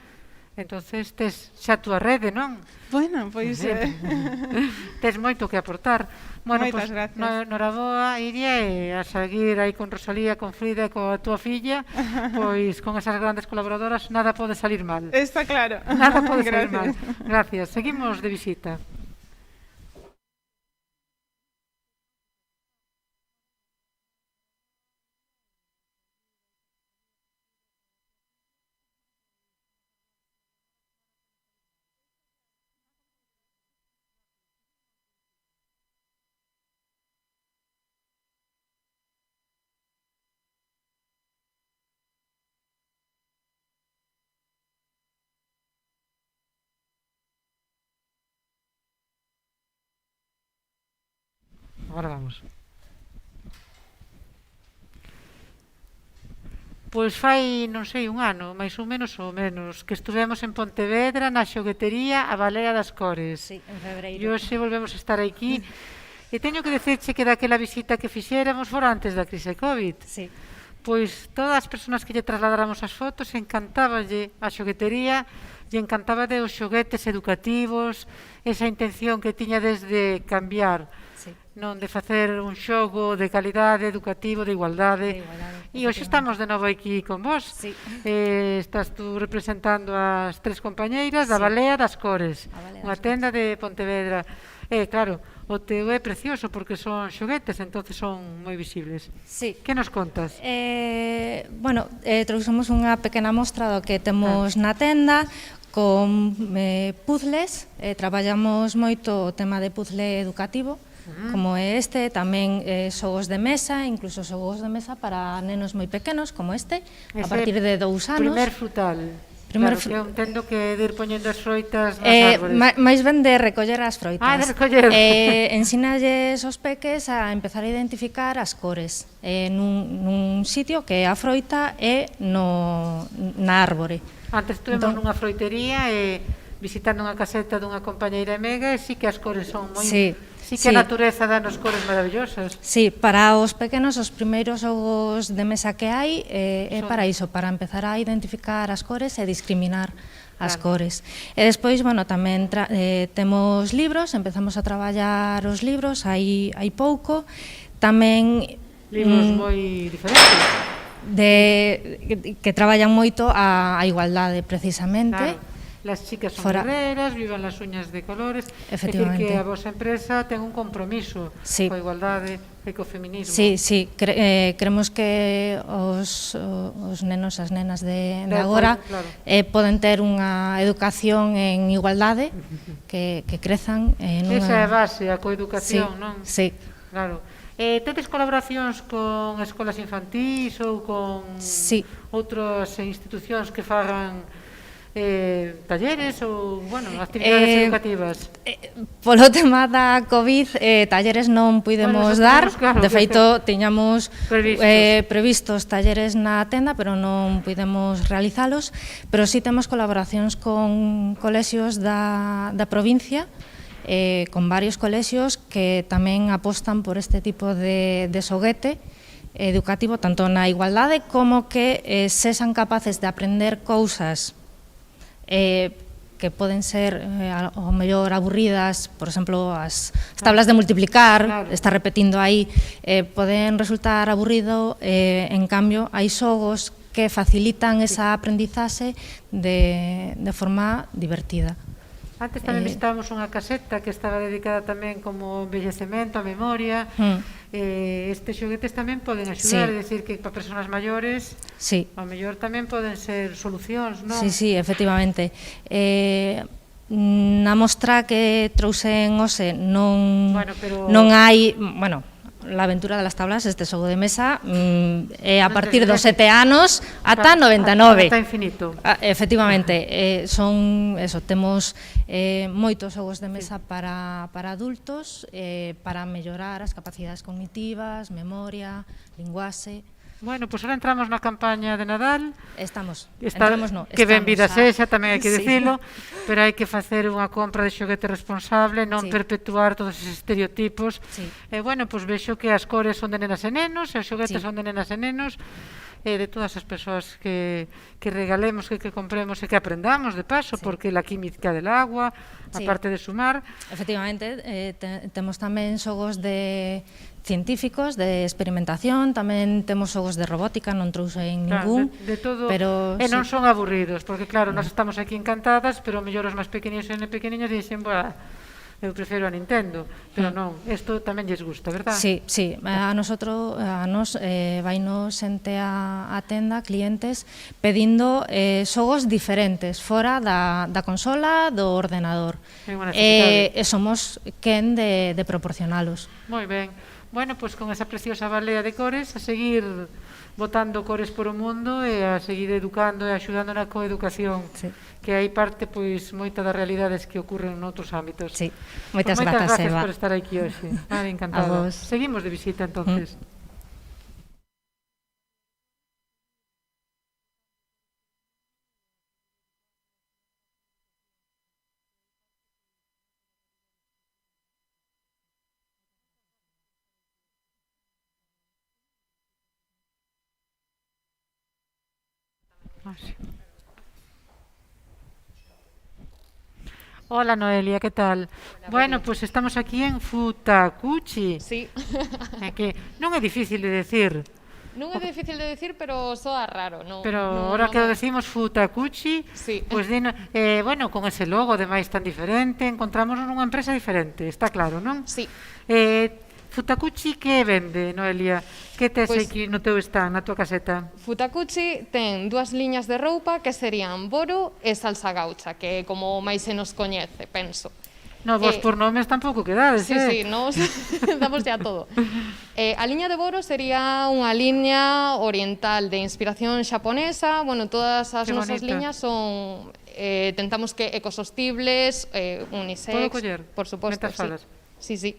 Entonces, tes xa a túa rede, non? Bueno, pois... Tes moito que aportar. Bueno, moitas gracias. Noraboa, Iria, e a seguir aí con Rosalía, con Frida e coa túa filla, pois con esas grandes colaboradoras nada pode salir mal. Está claro. Nada pode salir mal. Gracias. Seguimos de visita. Agora vamos. Pois fai, non sei, un ano, máis ou menos, que estuvemos en Pontevedra, na xoguetería A Balea das Cores. Sí, en febreiro. E hoxe volvemos a estar aquí. E teño que decirche que daquela visita que fixéramos fora antes da crise COVID. Sí. Pois todas as persoas que lle trasladáramos as fotos encantáballe a xoguetería e encantáballe os xoguetes educativos, esa intención que tiña desde cambiar, non de facer un xogo de calidade, educativo, de igualdade. E hoxe estamos de novo aquí con vos. Estás tú representando as tres compañeiras da Balea das Cores, unha tenda de Pontevedra. Claro, o teu é precioso porque son xoguetes, entonces son moi visibles. Que nos contas? Bueno, trouxemos unha pequena mostra do que temos na tenda con puzzles, traballamos moito o tema de puzzle educativo, como é este, tamén xogos de mesa, incluso xogos de mesa para nenos moi pequenos, como este, a partir de 2 anos. Primer frutal. Claro, que eu entendo que de ir poñendo as froitas nas árbores. Mais ben de recoller as froitas. Ah, de recoller. Ensínalles aos peques a empezar a identificar as cores nun sitio que é a froita e na árbore. Antes estuvemos nunha froitería e visitando unha caseta dunha compañeira amiga e sí que as cores son moi... Sí que a natureza dá nos cores maravillosas. Sí, para os pequenos os primeiros xogos de mesa que hai é para iso, para empezar a identificar as cores e discriminar as cores. E despois, bueno, tamén temos libros, empezamos a traballar os libros hai pouco. Tamén libros moi diferentes. Que traballan moito a igualdade, precisamente. Las chicas son guerreras, vivan las uñas de colores. É dicir, que a vosa empresa ten un compromiso coa igualdade e co feminismo. Sí, creemos que os nenos, as nenas de agora poden ter unha educación en igualdade, que crezan. Esa é a base, a coeducación, non? Sí. Claro. Tedes colaboracións con escolas infantís ou con outras institucións que fagan talleres ou, bueno, actividades educativas? Polo tema da COVID, talleres non puidemos dar. De feito, tiñamos previstos talleres na tenda, pero non puidemos realizalos. Pero sí temos colaboracións con colexios da provincia, con varios colexios que tamén apostan por este tipo de xoguete educativo, tanto na igualdade como que sexan capaces de aprender cousas que poden ser ao mellor aburridas, por exemplo, as tablas de multiplicar, estar repetindo aí, poden resultar aburrido, en cambio, hai xogos que facilitan esa aprendizaxe de forma divertida. Antes tamén visitábamos unha caseta que estaba dedicada tamén como envellecemento, a memoria. Estes xoguetes tamén poden axudar, é dicir, que para persoas maiores ao mellor tamén poden ser solucións, non? Sí, efectivamente. Na mostra que trouxen hoxe non hai, bueno, La aventura de las tablas, este xogo de mesa, é a partir dos 7 anos ata 99. Ata infinito. Efectivamente, temos moitos xogos de mesa para adultos, para mellorar as capacidades cognitivas, memoria, linguaxe. Bueno, pois ahora entramos na campaña de Nadal. Entramos no. Que ben vida sexa, tamén hai que dicilo, pero hai que facer unha compra de xoguete responsable, non perpetuar todos esos estereotipos. E, bueno, pois vexo que as cores son de nenas e nenos, e os xoguetes son de nenas e nenos, de todas as persoas que regalemos, que compremos e que aprendamos de paso, porque la química del agua, a parte de sumar. Efectivamente, temos tamén xogos de científicos, de experimentación, tamén temos xogos de robótica, non trouxen ningún. De todo, e non son aburridos, porque claro, nós estamos aquí encantadas, pero mellor os máis pequeniños e pequeniñas dicen, eu prefiro a Nintendo, pero non, isto tamén lles gusta, verdad? Sí, a nos vainos xente a tenda, clientes, pedindo xogos diferentes, fora da consola, do ordenador. E somos quen de proporcionalos. Moi ben. Bueno, pois con esa preciosa balea de cores, a seguir botando cores por o mundo e a seguir educando e axudando na coeducación, que hai parte, pois, moita das realidades que ocurren noutros ámbitos. Moitas grazas, Eva. Por estar aquí hoxe. Encantada. Seguimos de visita, entonces. Hola Noelia, ¿qué tal? Bueno, pues estamos aquí en Futakuchi. Sí. Que non é difícil de decir. Non é difícil de decir, pero soa raro. Pero ahora que decimos Futakuchi, pues bueno, con ese logo ademais tan diferente, encontramos nunha empresa diferente, está claro, non? Sí. Futakuchi que vende, Noelia? Que tes aquí no teu stand, na tua caseta? Futakuchi ten dúas liñas de roupa que serían Boro e Salsa Gaucha, que é como máis se nos coñece, penso. No, vos por nomes tampouco quedades, Sí, nos damos ya todo. A liña de Boro sería unha liña oriental de inspiración xaponesa. Bueno, todas as nosas liñas son... tentamos que ecosostibles, unisex... Podo coller? Por suposto, sí. Sí.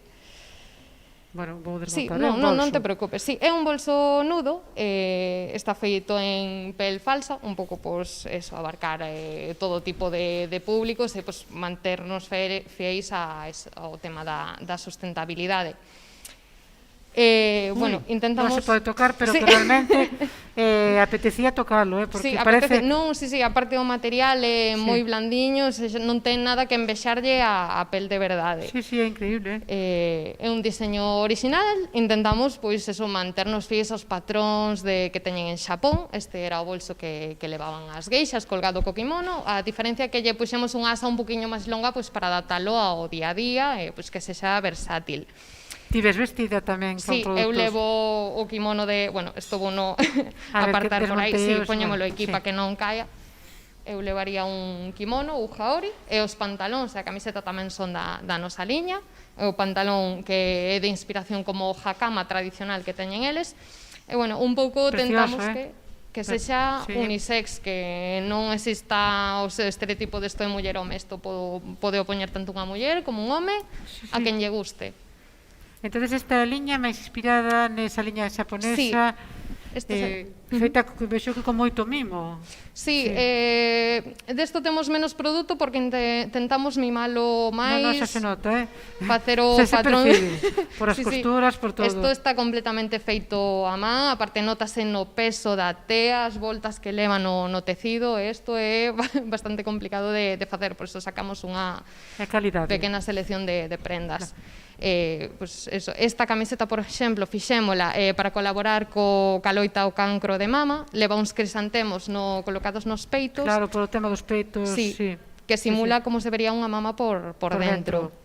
Bueno, vou desmontar, sí, un bolso. Non te preocupes. Sí, é un bolso nudo, está feito en pel falsa, un pouco, pois, eso, abarcar todo tipo de públicos e, pois, manternos fiéis ao tema da sustentabilidade. Bueno, intentamos... Non se pode tocar, pero que realmente apetecía tocalo, porque parece... Non, aparte o material é moi blandiño, non ten nada que envexarlle a pel de verdade. Sí, é increíble. É un diseño original, intentamos, pois, eso, manternos fiéis aos patróns que teñen en Xapón. Este era o bolso que levaban as geishas, colgado co kimono. A diferencia que lle puxemos unha asa un poquinho máis longa, pois, para adaptalo ao día a día, pois, que sexa versátil. Ti ves vestida tamén con produtos? Sí, eu levo o kimono de... Bueno, isto vou no apartar por aí, poñémolo aquí para que non caia. Eu levaría un kimono, o haori, e os pantalóns e a camiseta tamén son da nosa liña. O pantalón que é de inspiración como o hakama tradicional que teñen eles. E, bueno, un pouco tentamos que sexa unisex, que non exista o estereotipo desto de muller-home. Isto pode opoñer tanto unha muller como un home a quen lle guste. Entonces esta liña máis inspirada nesa liña xaponesa, feita vexo que con moito mimo. Sí, desto temos menos produto porque tentamos mimalo máis. Non, xa se nota, facer o patrón. Por as costuras, por todo. Isto está completamente feito a man, aparte notase no peso da tea, as voltas que leva no tecido, isto é bastante complicado de facer, por iso sacamos unha pequena selección de prendas. Pues eso, esta camiseta, por exemplo, fixémola para colaborar co caloita ao cancro de mama, leva uns crisantemos colocados nos peitos. Claro, polo tema dos peitos, sí. Que simula como se vería unha mama por dentro.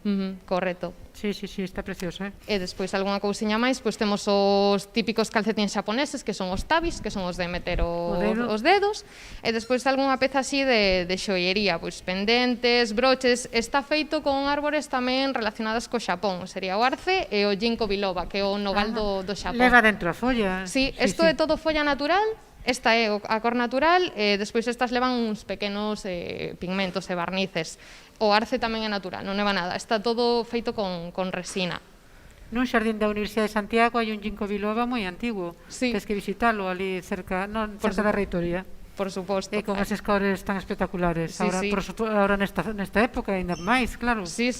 Correcto. Sí, está precioso, E despois, algunha cousiña máis, pois temos os típicos calcetíns xaponeses, que son os tabis, que son os de meter os dedos, e despois algunha peza así de xoiería, pois pendentes, broches. Está feito con árbores tamén relacionadas co Xapón, sería o arce e o ginkgo biloba, que é o nogal do Xapón. Leva dentro a folla. Sí, isto é todo folla natural. Esta é a cor natural, e despois estas levan uns pequenos pigmentos e barnices. O arce tamén é natural, non leva nada, está todo feito con resina. Nun xardín da Universidade de Santiago hai un ginkgo biloba moi antigo. Tens que visitalo ali cerca da reitoría. Por suposto. E con eses cores tan espectaculares. Ahora nesta época ainda máis, claro. Sí.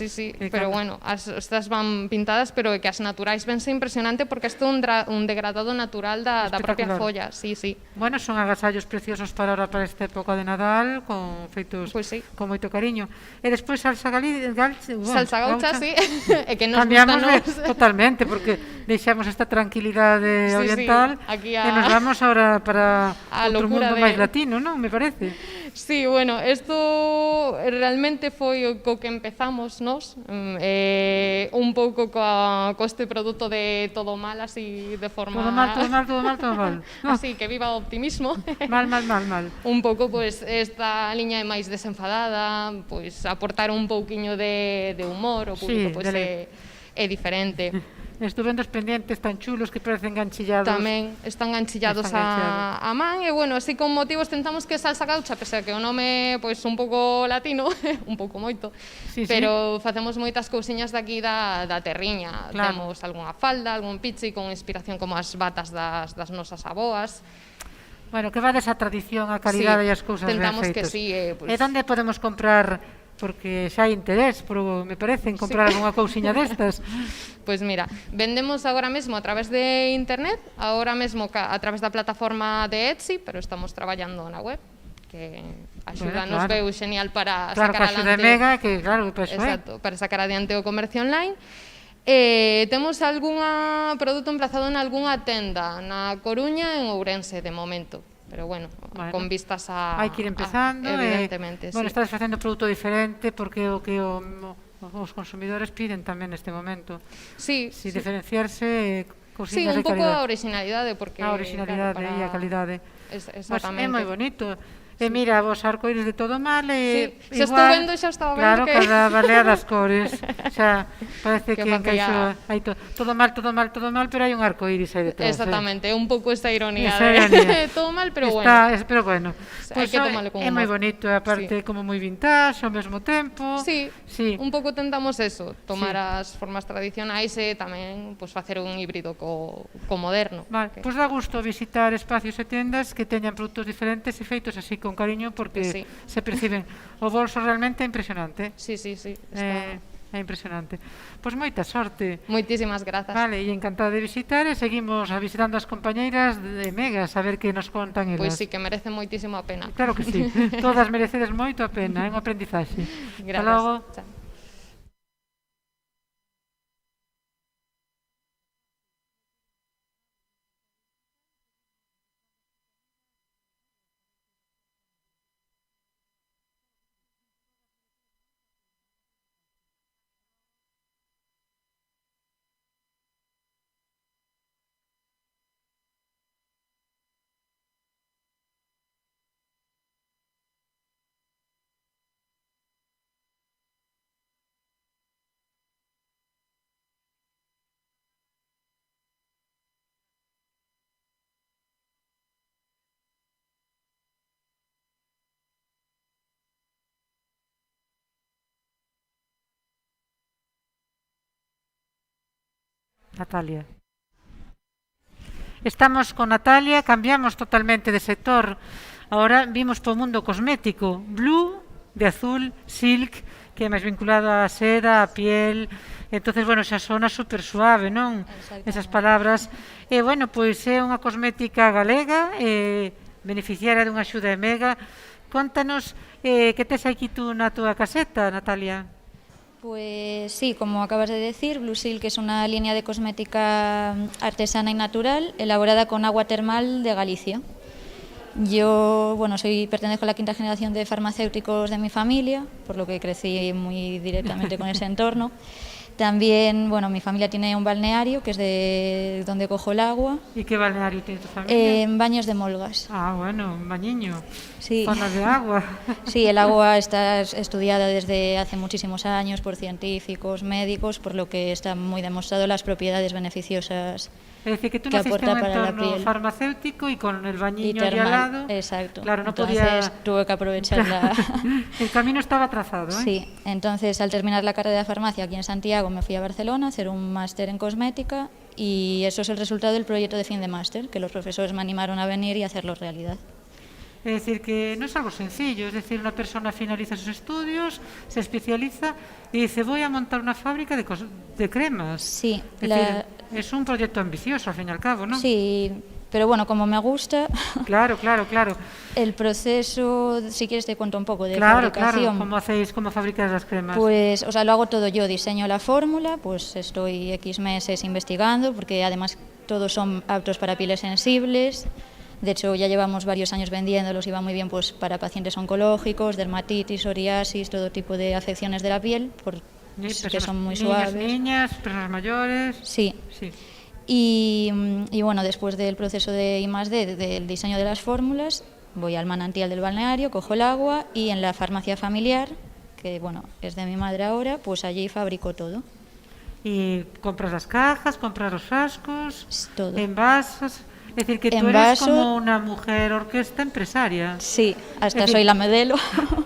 Pero bueno, estas van pintadas, pero que as naturais vense impresionante porque isto é un degradado natural da propia folla. Sí. Bueno, son agasallos preciosos para esta época de Nadal, feitos con moito cariño. E despois salsa gaucha, sí. E que nos cambiamos totalmente, porque deixamos esta tranquilidade oriental e nos vamos ahora para outro mundo máis latino, non? Me parece. Sí, bueno, isto realmente foi co que empezamos nós, un pouco co este produto de todo mal, así de forma... Todo mal. Así que viva o optimismo. Mal. Un pouco, pois, esta liña é máis desenfadada, pois, aportar un pouquiño de humor, o público, pois, é diferente. Estuve vendo os pendientes tan chulos que parecen ganchillados. Tamén están ganchillados a man, e bueno, así con motivos tentamos que salsa gaucha, pese a que o nome pois un pouco latino, un pouco moito, pero facemos moitas cousiñas daqui da terriña. Temos algunha falda, algún pichi con inspiración como as batas das nosas aboas. Bueno, que va desa tradición, a calidade e as cousas ben feitas. Tentamos que sí. E onde podemos comprar, porque xa hai interés, me parece, en comprar algunha cousiña destas? Pois mira, vendemos agora mesmo a través de internet, agora mesmo a través da plataforma de Etsy, pero estamos traballando na web, que axudanos veu xenial para sacar adiante... Mega, que claro, para sacar adiante o comercio online. Temos algún produto emplazado en algunha tenda na Coruña e en Ourense de momento, pero bueno, con vistas a... Hai que ir empezando, evidentemente, bueno, estás facendo produto diferente porque o que os consumidores piden tamén neste momento. Sí. Diferenciarse, cousiñas de calidade. Sí, un pouco a originalidade, porque... A originalidade e a calidade. Exactamente. É moi bonito. E mira, vos arcoíris de todo mal e sí, xa estou vendo, xa estaba vendo que... Claro, cada balea das cores. Xa parece que encaixo aí todo mal, pero hai un arcoíris aí detrás. Exactamente, é un pouco esta ironía de todo mal, pero bueno. Pero bueno, hai que tomarlo con humor. É moi bonito, aparte como moi vintage ao mesmo tempo. Sí, un pouco tentamos eso, tomar as formas tradicionais e tamén facer un híbrido co moderno. Vale, pois dá gusto visitar espacios e tendas que teñan produtos diferentes e feitos así con cariño, porque se perciben. O bolso realmente é impresionante. Sí. É impresionante. Pois moita sorte. Moitísimas grazas. Vale, e encantada de visitar, e seguimos visitando as compañeiras de Megas a ver que nos contan elas. Pois sí, que merecen moitísimo a pena. Claro que sí, todas merecedes moito a pena, é un aprendizaxe. Grazas. Hasta logo. Chao. Natalia. Estamos con Natalia, cambiamos totalmente de sector. Ahora vimos por o mundo cosmético. Blue, de azul, silk, que é máis vinculado á seda, á piel. Entonces, bueno, xa sona super suave, non? Esas palabras. E, bueno, pois é unha cosmética galega, beneficiaria dunha axuda de Mega. Contanos que tes aquí tú na túa caseta, Natalia. Pues sí, como acabas de decir, Blue Silk es una línea de cosmética artesana y natural elaborada con agua termal de Galicia. Yo, bueno, pertenezco a la quinta generación de farmacéuticos de mi familia, por lo que crecí muy directamente con ese entorno. También, bueno, mi familia tiene un balneario, que es de donde cojo el agua. ¿Y qué balneario tiene tu familia? Baños de Molgas. Ah, bueno, un bañiño. Sí. Zonas de agua. Sí, el agua está estudiada desde hace muchísimos años por científicos, médicos, por lo que está muy demostrado las propiedades beneficiosas. Es decir, que tú naciste en un entorno farmacéutico y con el bañiño allí al lado. Exacto. Claro, no entonces tuve que aprovechar El camino estaba trazado, ¿eh? Sí, entonces al terminar la carrera de farmacia aquí en Santiago me fui a Barcelona a hacer un máster en cosmética y eso es el resultado del proyecto de fin de máster, que los profesores me animaron a venir y hacerlo realidad. Es decir, que no es algo sencillo, es decir, una persona finaliza sus estudios, se especializa y dice, voy a montar una fábrica de cremas. Sí. Es decir, es un proyecto ambicioso, al fin y al cabo, ¿no? Sí, pero bueno, como me gusta... Claro. El proceso, si quieres te cuento un poco de fabricación. Claro, ¿cómo fabricas las cremas? Pues, o sea, lo hago todo yo, diseño la fórmula, pues estoy X meses investigando, porque además todos son aptos para pieles sensibles. De hecho, ya llevamos varios años vendiéndolos y va muy bien pues para pacientes oncológicos, dermatitis, psoriasis, todo tipo de afecciones de la piel, que son muy suaves. Niñas, personas mayores. Sí. Y bueno, después del proceso de I+D, del diseño de las fórmulas, voy al manantial del balneario, cojo el agua y en la farmacia familiar, que bueno, es de mi madre ahora, pues allí fabrico todo. ¿Y compras las cajas, compras los frascos, todo. Envases? Es decir, que tú eres como una mujer orquesta empresaria. Sí, hasta soy la modelo.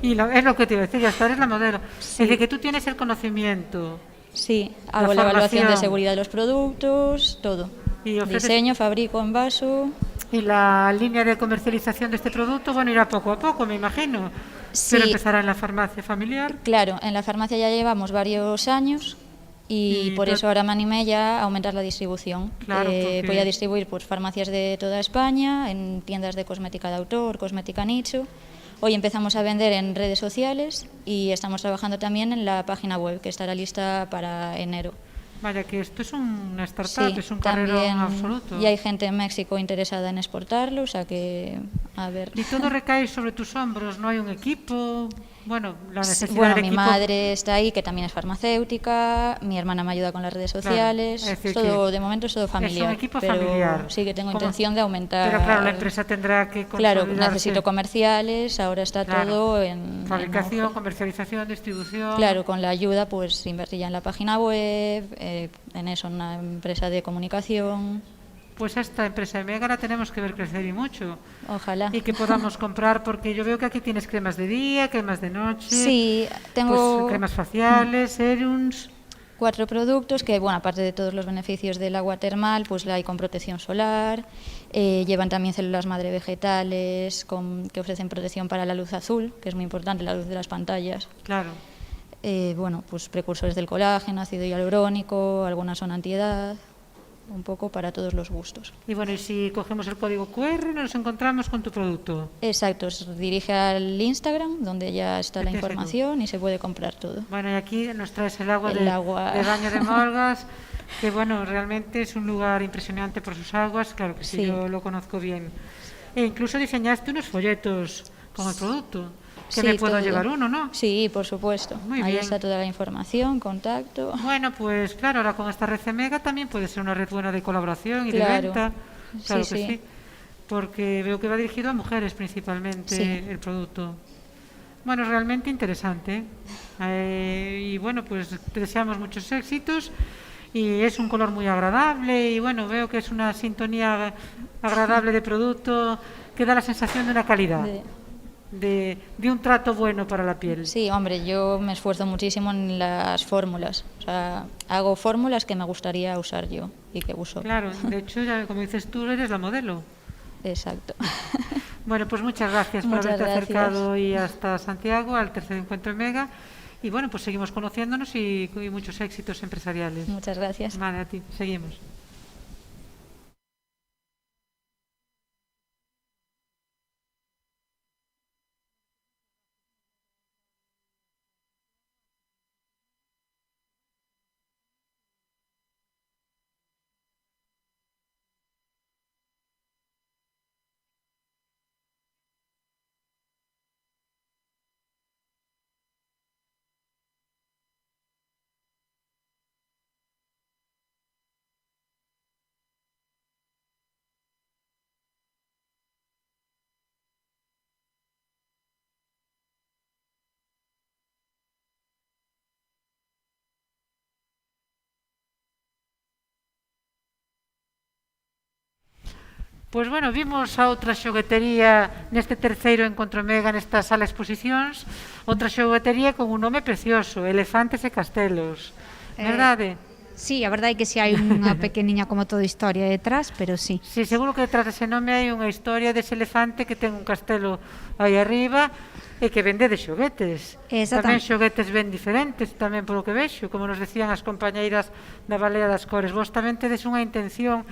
Y es lo que te iba a decir, hasta eres la modelo. Sí. Es decir, que tú tienes el conocimiento. Sí, hago la evaluación de seguridad de los productos, todo. Diseño, fabrico, envaso. Y la línea de comercialización de este producto, bueno, irá poco a poco, me imagino. Sí. Pero empezará en la farmacia familiar. Claro, en la farmacia ya llevamos varios años. Y por eso ahora me animé ya a aumentar la distribución. Claro, voy a distribuir por farmacias de toda España, en tiendas de cosmética de autor, cosmética nicho. Hoy empezamos a vender en redes sociales y estamos trabajando también en la página web, que estará lista para enero. Vaya, que esto es una startup, sí, es un carrerón absoluto. Y hay gente en México interesada en exportarlo, o sea que, a ver... Y todo recae sobre tus hombros, ¿no hay un equipo? Bueno, la necesidad Bueno, del mi equipo... madre está ahí, que también es farmacéutica, mi hermana me ayuda con las redes sociales, Claro, es decir todo, de momento es todo Es familiar. un equipo pero familiar. sí que tengo Como- intención de aumentar. Pero claro, la empresa tendrá que Claro, consolidarse. necesito comerciales, ahora está Claro. todo en Fabricación, auge. comercialización, distribución... Claro, con la ayuda pues invertí ya en la página web, en eso, en una empresa de comunicación. Pues esta empresa de Mega la tenemos que ver crecer y mucho. Ojalá. Y que podamos comprar, porque yo veo que aquí tienes cremas de día, cremas de noche. Sí, tengo... Pues, cremas faciales, serums... 4 productos que, bueno, aparte de todos los beneficios del agua termal, pues la hay con protección solar, llevan también células madre vegetales que ofrecen protección para la luz azul, que es muy importante, la luz de las pantallas. Claro. Bueno, pues precursores del colágeno, ácido hialurónico, algunas son antiedad, un poco para todos los gustos. Y bueno, y si cogemos el código QR, nos encontramos con tu producto. Exacto, se dirige al Instagram, donde ya está la Fíjate tú. información y se puede comprar todo. Bueno, y aquí nos traes el agua, El de agua. baño de Molgas, que bueno, realmente es un lugar impresionante por sus aguas, claro que sí, Sí. yo lo conozco bien. E incluso diseñaste unos folletos con el producto, que Sí, me puedo todo. llevar uno, ¿no? Sí, por supuesto. Muy Ahí bien. está toda la información, contacto. Bueno, pues claro, ahora con esta red Mega también puede ser una red buena de colaboración y de Claro. venta. Claro Sí, que sí. sí. Porque veo que va dirigido a mujeres principalmente Sí. el producto. Bueno, realmente interesante. Y bueno, pues te deseamos muchos éxitos. Y es un color muy agradable. Y bueno, veo que es una sintonía agradable de producto que da la sensación de una calidad. De un trato bueno para la piel. Sí, hombre, yo me esfuerzo muchísimo en las fórmulas. O sea, hago fórmulas que me gustaría usar yo y que uso. Claro, de hecho, ya, como dices tú, eres la modelo. Exacto. Bueno, pues muchas gracias por Muchas haberte gracias. acercado hoy hasta Santiago, al tercer encuentro en Mega. Y bueno, pues seguimos conociéndonos y muchos éxitos empresariales. Muchas gracias. Vale, a ti. Seguimos. Pois bueno, vimos a outra xoguetería neste terceiro encontro Mega nesta sala de exposicións, outra xoguetería con un nome precioso, Elefantes e Castelos, verdade? Sí, a verdade é que si hai unha pequeniña como todo historia detrás, pero sí. Sí, seguro que detrás dese nome hai unha historia dese elefante que ten un castelo aí arriba e que vende de xoguetes. Tamén xoguetes ben diferentes, tamén polo que vexo, como nos decían as compañeiras da Balea das Cores. Vos tamén tedes unha intención,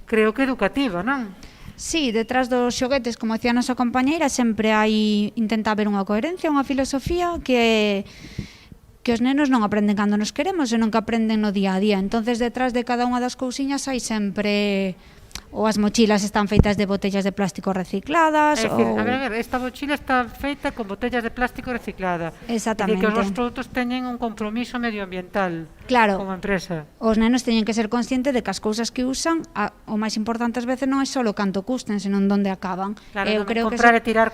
creo que educativa, non? Sí, detrás dos xoguetes, como decía a nosa compañeira, sempre hai intenta haber unha coherencia, unha filosofía que os nenos non aprenden cando nos queremos, senón que aprenden no día a día. Entonces, detrás de cada unha das cousiñas hai sempre ou as mochilas están feitas de botellas de plástico recicladas, É dicir, ou... a ver, esta mochila está feita con botellas de plástico reciclada. Exactamente. É dicir, que os vosos produtos teñen un compromiso medioambiental Claro. como empresa. Os nenos teñen que ser conscientes de que as cousas que usan, o máis importante ás veces non é só canto custen, senón onde acaban. Claro, Eu creo que comprar e tirar.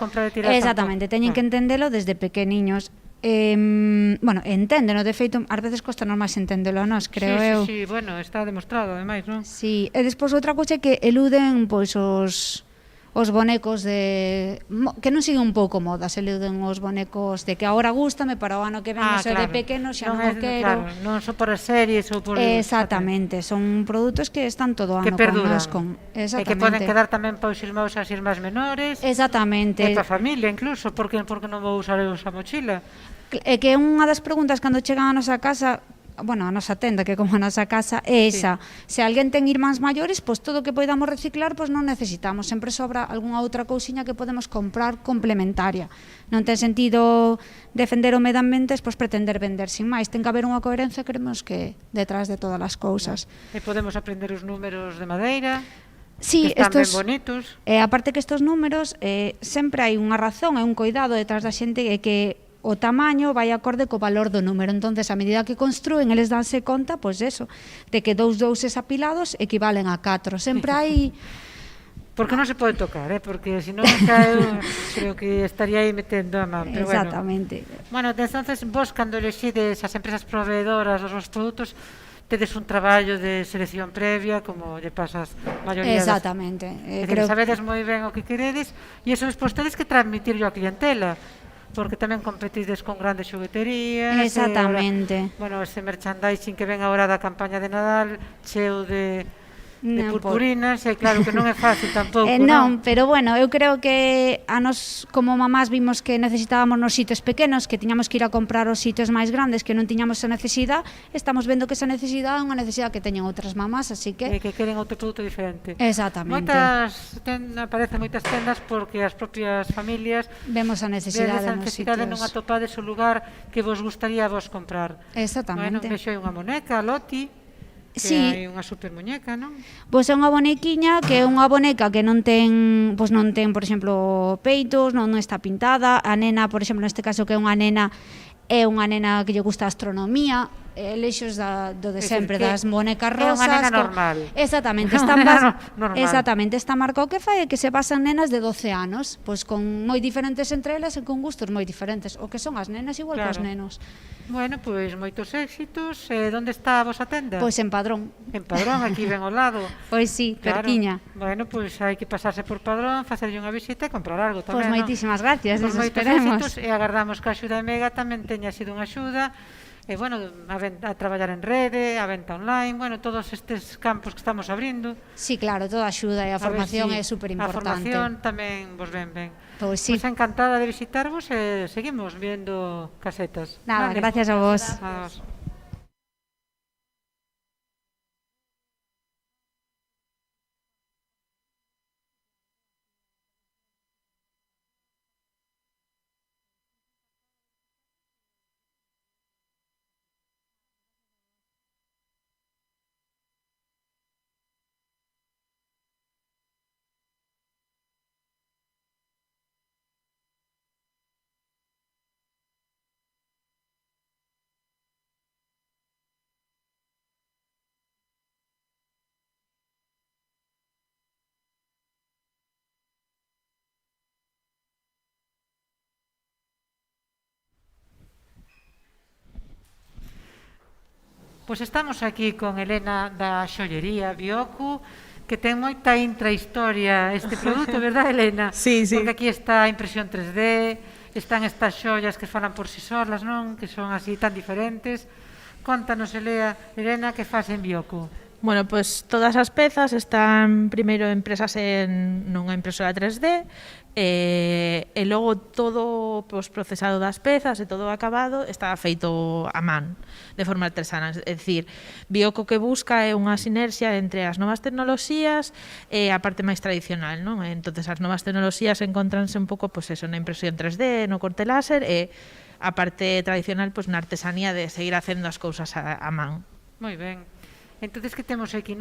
Exactamente, teñen que entendelo desde pequeniños. Bueno, enténdeno, de feito, ás veces costanos máis entendelo a nós, creo eu. Sí, bueno, está demostrado, ademais, non? Sí, e despois outra cousa é que eluden pois os bonecos que non siguen un pouco modas, eluden os bonecos de que agora gústame, para o ano que ven ese de pequeno xa non o quero. Claro, non son para series ou por... Exactamente, son produtos que están todo que ano perduran. Exactamente. E que poden quedar tamén para os irmãos e as irmás menores. Exactamente. E para a familia, incluso, porque non vou usar eu esa mochila. É que unha das preguntas cando chegan a nosa casa, bueno, a nosa tenda, que como a nosa casa, é esa. Se alguén ten irmáns maiores, pois todo o que podamos reciclar, pois non necesitamos. Sempre sobra algunha outra cousiña que podemos comprar complementaria. Non ten sentido defender o medio ambiente, pois pretender vender sin máis. Ten que haber unha coherencia, creemos que detrás de todas as cousas. E podemos aprender os números de madeira. Sí, que están ben bonitos. Aparte que estes números, sempre hai unha razón, hai un cuidado detrás da xente, é que o tamaño vai acorde co valor do número. Entonces, a medida que construen, eles danse conta, pois eso, de que 2 douses apilados equivalen a 4. Sempre hai... Porque non se pode tocar, porque senón eu creo que estaría aí metendo a man. Exactamente. Bueno, entonces vos cando elexides as empresas proveedoras dos vos produtos, tedes un traballo de selección previa, como lle pasas a maioría Exactamente. Sabedes moi ben o que queredes, e iso despois tedes que transmitirlo á clientela, porque tamén competides con grandes xogueterías. Exactamente. Bueno, ese merchandising que ven agora da campaña de Nadal, cheo de purpurinas, e claro que non é fácil tampouco, non? Pero bueno, eu creo que a nos como mamás vimos que necesitábamos nos sitios pequenos, que tiñamos que ir a comprar os sitios máis grandes, que non tiñamos esa necesidade, estamos vendo que esa necesidade é unha necesidade que teñen outras mamás, así que... que queren outro produto diferente. Exactamente. Aparecen moitas tendas porque as propias familias vemos a necesidade nos sitios. Non atopades o lugar que vos gustaría vos comprar. Exactamente. Bueno, vexo hai unha moneca, Loti, que hai unha super muñeca, non? Pois é unha bonequiña que é unha boneca que non ten, por exemplo, peitos, non está pintada. A nena, por exemplo, neste caso que é unha nena que lle gusta a astronomía, leixos do de sempre, das bonecas rosas. É unha nena normal. Exactamente, esta marca o que fai é que se pasan nenas de 12 anos, pois con moi diferentes entre elas e con gustos moi diferentes, o que son as nenas igual que os nenos. Bueno, pois moitos éxitos. Onde está a vosa tenda? Pois en Padrón. En Padrón, aquí ben ao lado. Pois sí, cerquiña. Bueno, pois hai que pasarse por Padrón, facerlle unha visita e comprar algo tamén, Pois moitísimas gracias, pois moitos esperemos. éxitos, e agardamos que a axuda Mega tamén teña sido unha axuda. E, bueno, a traballar en rede, a venta online, bueno, todos estes campos que estamos abrindo. Sí, claro, toda axuda e a formación é superimportante. A formación tamén vos ven ben. Pois sí. Pois encantada de visitarvos e seguimos viendo casetas. Nada, gracias a vos. Pois estamos aquí con Elena da xollería Bioku, que ten moita intrahistoria este produto, verdad, Elena? Sí, sí. Porque aquí está a impresión 3D, están estas xollas que falan por si solas, non? Que son así tan diferentes. Contanos, Elena, que faz en Bioku? Bueno, pois todas as pezas están primeiro impresas nunha impresora 3D e logo todo procesado das pezas e todo acabado está feito a man, de forma artesana. É dicir, Bioku que busca é unha sinerxia entre as novas tecnoloxías e a parte máis tradicional, non? Entonces as novas tecnoloxías encontranse un pouco na impresión 3D, no corte láser, e a parte tradicional na artesanía de seguir facendo as cousas a man. Moi ben. Entonces, que temos aquí?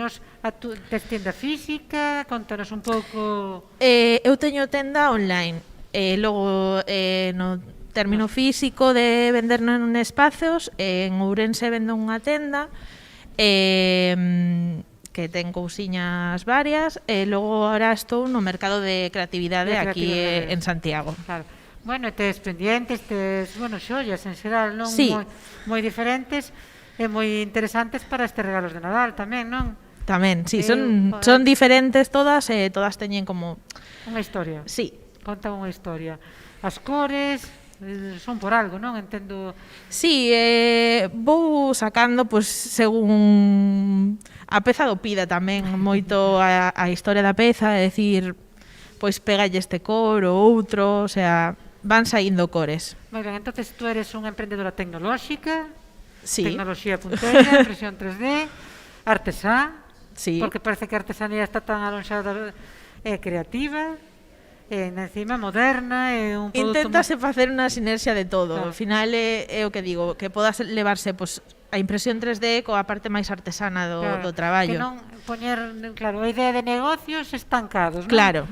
Tes tenda física? Contanos un pouco... Eu teño tenda online. Logo, no término físico de vender en espazos, en Ourense vendo unha tenda que ten cousiñas varias, e logo ahora estou no mercado de creatividade aquí en Santiago. Claro. Bueno, tes pendientes, xollas en xeral, non? Sí. Moi diferentes e moi interesantes para estes regalos de Nadal tamén, non? Tamén, sí, son diferentes todas e todas teñen como... Unha historia. Sí. Conta unha historia. As cores son por algo, non? Entendo... Sí, vou sacando, según a peza do pida tamén, moito a historia da peza, é dicir, pegalle este cor ou outro, o sea, van saindo cores. Moi ben, entonces tú eres unha emprendedora tecnolóxica, sí. Tecnoloxía puntera, impresión 3D, artesá, sí. Porque parece que a artesanía está tan alonxada e creativa, e encima moderna, e un produto... Inténtase facer unha sinerxia de todo, claro. Ao final é o que digo, que podas levarse a impresión 3D coa parte máis artesana do traballo. Que non poñer, claro, a idea de negocios estancados, non? Claro.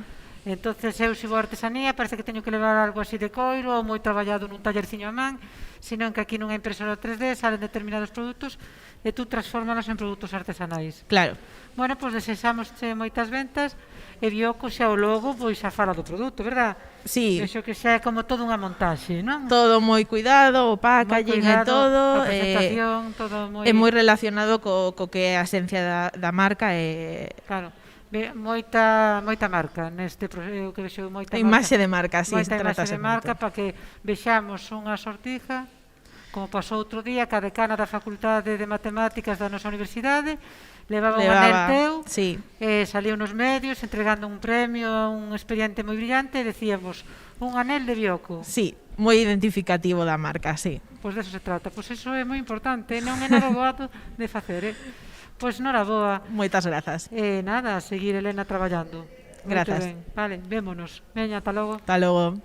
Entonces eu se vou a artesanía parece que teño que levar algo así de coiro ou moi traballado nun tallerciño a man, senón que aquí nunha impresora 3D salen determinados produtos e tú transfórmalos en produtos artesanais. Claro. Bueno, pois desexamos moitas ventas e Bioco xa o logo pois a fala do produto, verdad? Sí. Vexo que xa é como toda unha montaxe, non? Todo moi cuidado, o packaging e todo, a presentación, todo moi... é moi relacionado co que é a esencia da marca e... Claro. Moita marca neste proceso que vexo moita imaxe de marca, si, moita imaxe de marca para que vexamos unha sortija como pasou outro día que a decana da Facultade de Matemáticas da nosa universidade levaba un anel teu e saliu nos medios entregando un premio a un expediente moi brillante e decíamos un anel de Bioco. Sí, moi identificativo da marca, sí. Pois de eso se trata, pois eso é moi importante, non é nada doado de facer, Pois noraboa. Moitas grazas. Nada, a seguir Elena traballando. Grazas. Vale, vémonos. Veña, ata logo. Ata logo.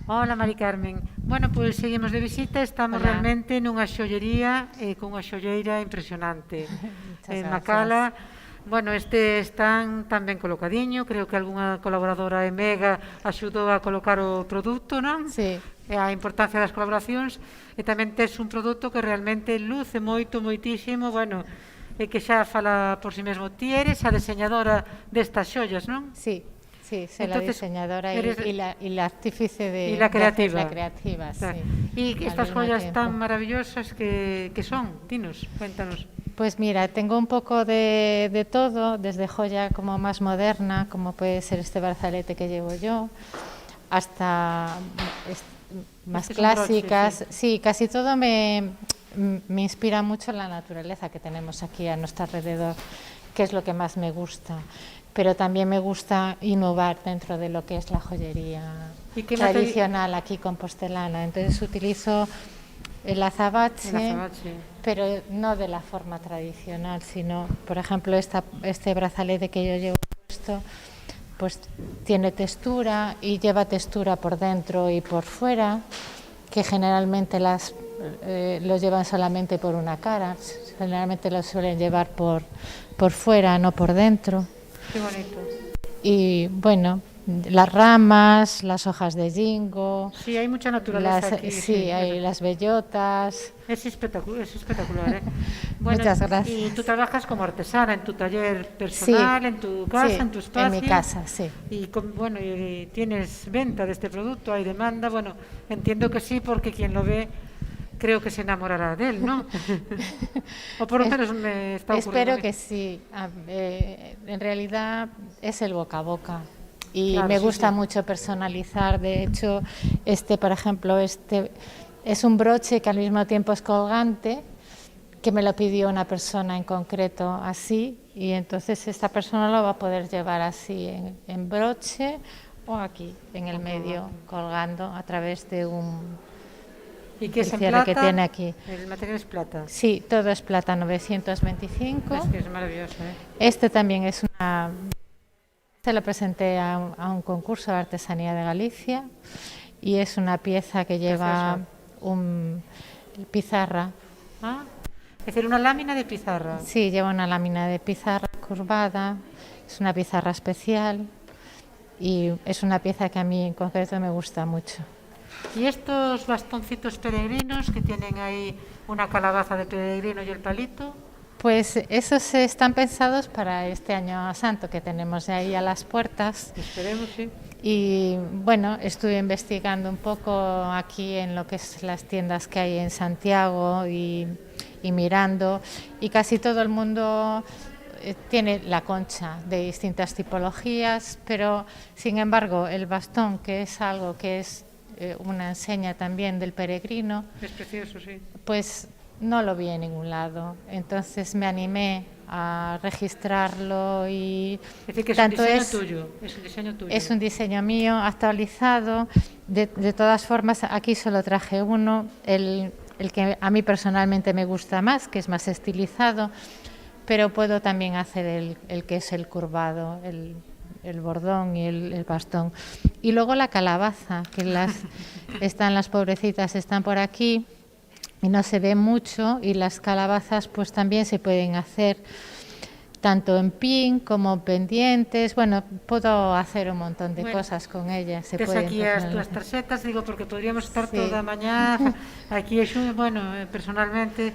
Hola, Mari Carmen. Bueno, pois seguimos de visita, estamos realmente nunha xollería con unha xolleira impresionante. En Macala, bueno, este están tan ben colocadiño, creo que algunha colaboradora Mega axudou a colocar o produto, non? Sí. A importancia das colaboracións, e tamén tes un produto que realmente luce moito, moitísimo, bueno, e que xa fala por si mesmo. Ti eres a deseñadora destas xollas, non? Sí. Sí, soy la diseñadora y la artífice de la creativa. La creativa, sí. Y estas joyas tan maravillosas que son, dinos, cuéntanos. Pues mira, tengo un poco de todo, desde joya como más moderna, como puede ser este brazalete que llevo yo, hasta más clásicas. Sí, casi todo me inspira mucho la naturaleza que tenemos aquí a nuestro alrededor, que es lo que más me gusta. Pero también me gusta innovar dentro de lo que es la joyería tradicional aquí compostelana. Entonces utilizo el azabache, pero no de la forma tradicional, sino, por ejemplo, este brazalete que yo llevo puesto, pues tiene textura y lleva textura por dentro y por fuera, que generalmente los llevan solamente por una cara, generalmente los suelen llevar por fuera, no por dentro. Qué bonito. Y bueno, las ramas, las hojas de ginkgo. Sí, hay mucha naturaleza aquí. Sí, hay las bellotas. Es espectacular, Bueno, muchas gracias. Y tú trabajas como artesana en tu taller personal, en tu casa, en tu espacio. En mi casa, sí. Y bueno, y tienes venta de este producto, hay demanda. Bueno, entiendo que sí, porque quien lo ve creo que se enamorará de él, ¿no? O por lo menos me está ocurriendo. Espero que sí. En realidad es el boca a boca. Y claro, me gusta mucho personalizar. De hecho, por ejemplo, es un broche que al mismo tiempo es colgante, que me lo pidió una persona en concreto así, y entonces esta persona lo va a poder llevar así en broche o aquí, en el medio, colgando a través de un ¿Y qué es en cierre plata? que tiene aquí. ¿El material es plata? Sí, todo es plata 925. Es que es maravilloso, ¿eh? Este también es una... Se lo presenté a un concurso de artesanía de Galicia y es una pieza que lleva un pizarra. Ah, es decir, una lámina de pizarra. Sí, lleva una lámina de pizarra curvada, es una pizarra especial y es una pieza que a mí en concreto me gusta mucho. ¿Y estos bastoncitos peregrinos que tienen ahí una calabaza de peregrino y el palito? Pues esos están pensados para este año santo que tenemos ahí a las puertas. Esperemos, sí. Y bueno, estuve investigando un poco aquí en lo que es las tiendas que hay en Santiago y mirando, y casi todo el mundo tiene la concha de distintas tipologías, pero sin embargo el bastón, que es algo que es una enseña también del peregrino, es precioso, sí. Pues no lo vi en ningún lado, entonces me animé a registrarlo y es decir, que es tanto un diseño tuyo, es un diseño tuyo. Es un diseño mío actualizado. De todas formas, aquí solo traje uno, el que a mí personalmente me gusta más, que es más estilizado, pero puedo también hacer el que es el curvado, el bordón y el bastón. Y luego la calabaza, que están las pobrecitas, están por aquí y no se ve mucho, y las calabazas pues también se pueden hacer tanto en pin como pendientes. Bueno, puedo hacer un montón de cosas con ellas. Se tes aquí as tarxetas, digo, porque podríamos estar toda a mañá aquí. Bueno, personalmente,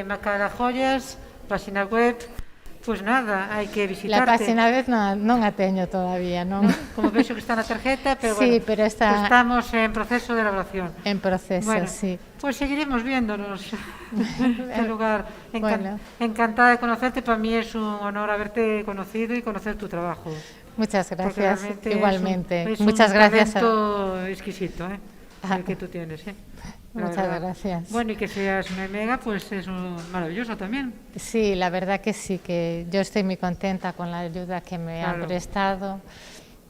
Macara Joyas, página web, pois nada, hai que visitarte. La página web non a teño todavía, non? Como vexo que está na tarjeta, pero sí, bueno, pero está... estamos en proceso de elaboración. En proceso, bueno, sí. Pues seguiremos viéndonos en lugar. Encantada de conocerte, para mí es un honor haberte conocido y conocer tu trabajo. Muchas gracias, igualmente. Es Muchas gracias. Es un talento exquisito, el que tú tienes, Muchas gracias. Bueno, y que seas una mega, pues es maravilloso también. Sí, la verdad que sí, que yo estoy muy contenta con la ayuda que me han prestado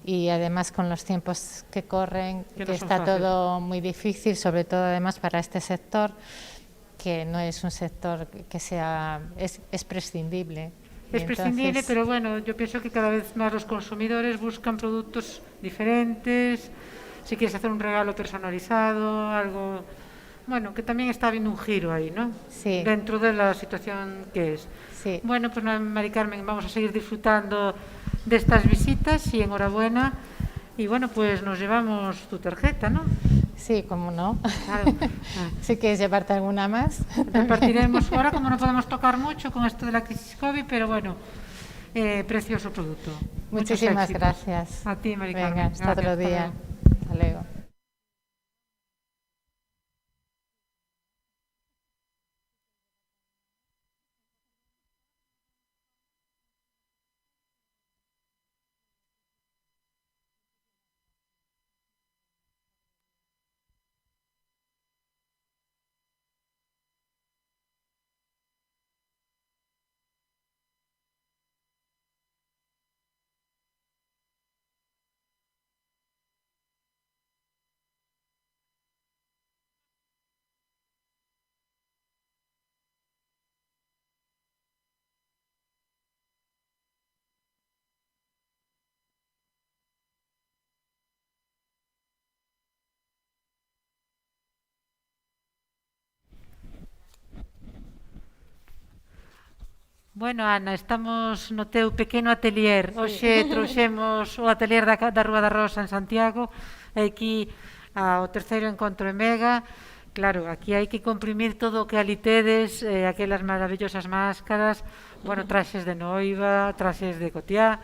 y además con los tiempos que corren, que está todo muy difícil, sobre todo además para este sector, que no es un sector que sea, es prescindible. Es prescindible, pero bueno, yo pienso que cada vez más los consumidores buscan productos diferentes. Si quieres hacer un regalo personalizado, algo... Bueno, que también está habiendo un giro ahí, ¿no? Sí. Dentro de la situación que es. Sí. Bueno, pues Mari Carmen, vamos a seguir disfrutando de estas visitas y enhorabuena. Y bueno, pues nos llevamos tu tarjeta, ¿no? Sí, cómo no. Claro. Si quieres llevarte alguna más. Repartiremos ahora, como no podemos tocar mucho con esto de la crisis COVID, pero bueno, precioso producto. Muchísimas gracias. A ti, Mari Carmen. Venga, hasta otro día. Hasta luego. Bueno, Ana, estamos no teu pequeno atelier. Hoxe trouxemos o atelier da Rúa da Rosa en Santiago, e aquí ao terceiro encontro en Mega. Claro, aquí hai que comprimir todo o que ali tedes, aquelas maravillosas máscaras, bueno, traxes de noiva, traxes de cotiá.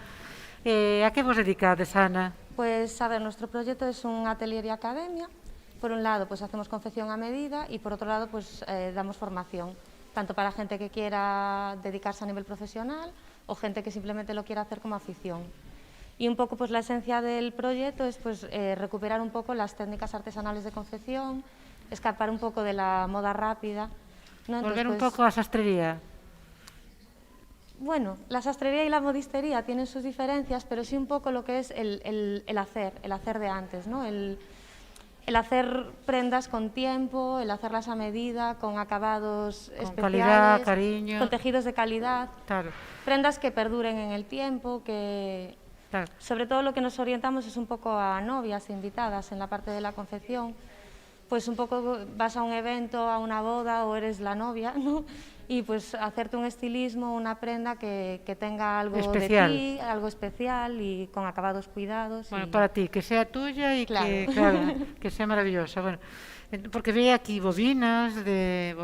A que vos dedicades, Ana? Pues, a ver, nuestro proyecto es un atelier y academia. Por un lado, pues hacemos confección a medida y por otro lado, pues damos formación, tanto para gente que quiera dedicarse a nivel profesional o gente que simplemente lo quiera hacer como afición. Y un poco pues la esencia del proyecto es pues recuperar un poco las técnicas artesanales de confección, escapar un poco de la moda rápida, ¿no? Volver Entonces, un poco a sastrería. Bueno, la sastrería y la modistería tienen sus diferencias, pero sí un poco lo que es el hacer de antes, ¿no? El hacer prendas con tiempo, el hacerlas a medida, con acabados especiales, calidad, cariño, con tejidos de calidad, claro. Prendas que perduren en el tiempo, que claro. Sobre todo lo que nos orientamos es un poco a novias invitadas en la parte de la confección, pues un poco vas a un evento, a una boda o eres la novia, ¿no? Y pues hacerte un estilismo, una prenda que tenga algo especial. De ti, algo especial y con acabados cuidados. Bueno, para ti, que sea tuya y claro. que sea maravillosa. Bueno, porque veía aquí bobinas de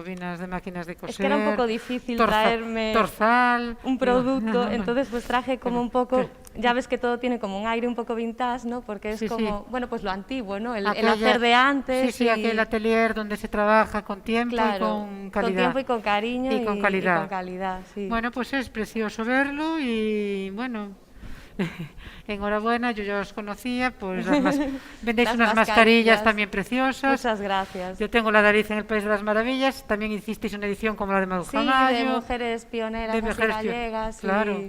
máquinas de coser. Es que era un poco difícil traerme torzal, un producto, entonces pues traje como un poco, ya ves que todo tiene como un aire un poco vintage, ¿no? Porque es como, bueno, pues lo antiguo, ¿no? El hacer de antes. Sí, aquel atelier donde se trabaja con tiempo y con calidad. Con tiempo y con cariño y con calidad. Y con calidad, sí. Bueno, pues es precioso verlo y bueno... Enhorabuena, yo ya os conocía, pues vendéis unas mascarillas también preciosas. Muchas gracias. Yo tengo la nariz en el País de las Maravillas, también hicisteis una edición como la de Maruja Mayo. Sí, de mujeres pioneras, gallegas. Claro.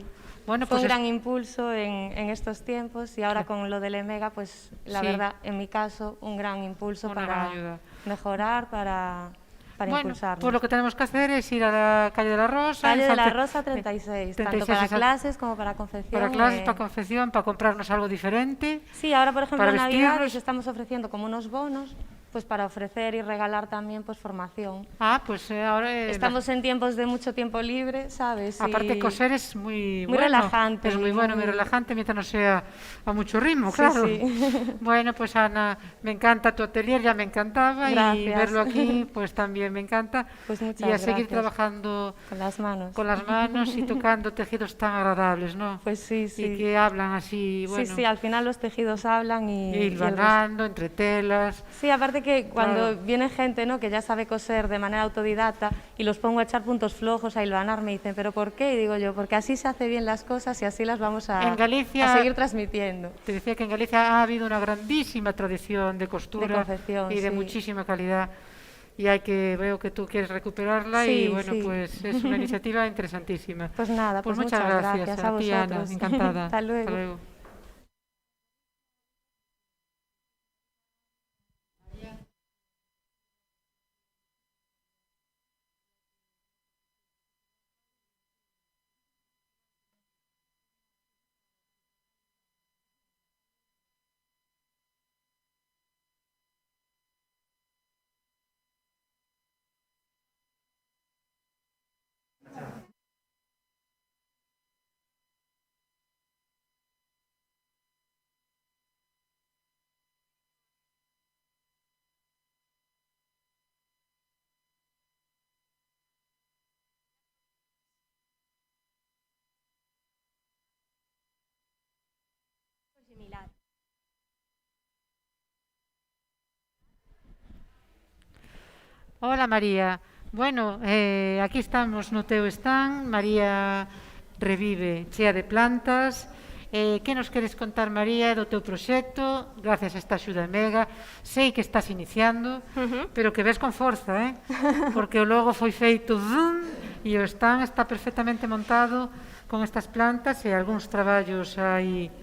Bueno, fue un gran impulso en estos tiempos y ahora con lo del EMEGA, pues la verdad, en mi caso, un gran impulso para mejorar, para impulsarnos. Pues lo que tenemos que hacer es ir a la calle de la Rosa. Calle de la Rosa 36, tanto para clases como para confección. Para clases, para confección, para comprarnos algo diferente. Sí, ahora por ejemplo en Navidades estamos ofreciendo como unos bonos, pues para ofrecer y regalar también pues formación. Pues ahora... Estamos en tiempos de mucho tiempo libre, ¿sabes? Aparte coser es muy bueno. Relajante. Es muy bueno, muy relajante mientras no sea a mucho ritmo, claro. Sí. Bueno, pues Ana, me encanta tu atelier, ya me encantaba. Gracias. Y verlo aquí pues también me encanta. Pues muchas gracias. Y a seguir trabajando con las manos. Con las manos y tocando tejidos tan agradables, ¿no? Pues sí. Y que hablan así, bueno. Sí, al final los tejidos hablan y hilvanando entre telas. Sí, aparte que cuando viene gente, ¿no?, que ya sabe coser de manera autodidacta y los pongo a echar puntos flojos, a hilvanar, me dicen, ¿pero por qué? Y digo yo, porque así se hace bien las cosas y así las vamos a seguir transmitiendo. Te decía que en Galicia ha habido una grandísima tradición de costura, de confección, y de muchísima calidad. Y veo que tú quieres recuperarla y bueno, pues es una iniciativa interesantísima. Pues nada, pues muchas gracias a ti, Ana, encantada. Hasta luego. Hasta luego. Hola María, bueno, aquí estamos no teu stand, María Revive, chea de plantas. Que nos queres contar, María, do teu proxecto, gracias a esta axuda EMEGA? Sei que estás iniciando, pero que ves con forza, porque o logo foi feito zoom e o stand está perfectamente montado con estas plantas e algúns traballos aí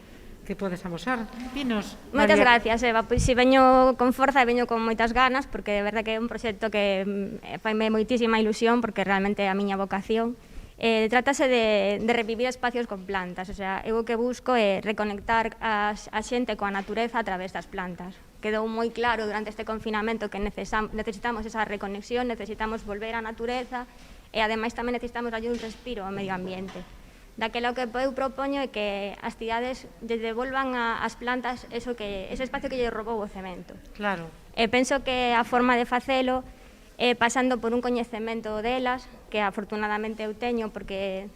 que podes amosar. Dinos, Moitas gracias, Eva. Pois si veño con forza e veño con moitas ganas, porque de verdade que é un proxecto que faime moitísima ilusión, porque realmente é a miña vocación. Trátase de revivir espacios con plantas, o sea, eu o que busco é reconectar a xente coa natureza a través das plantas. Quedou moi claro durante este confinamento que necesitamos esa reconexión, necesitamos volver á natureza e ademais tamén necesitamos darlle un respiro ao medio ambiente. Daquela que eu propoño é que as cidades lle devolvan ás plantas ese espacio que lle roubou o cemento. Claro. Penso que a forma de facelo é pasando por un coñecemento delas, que afortunadamente eu teño porque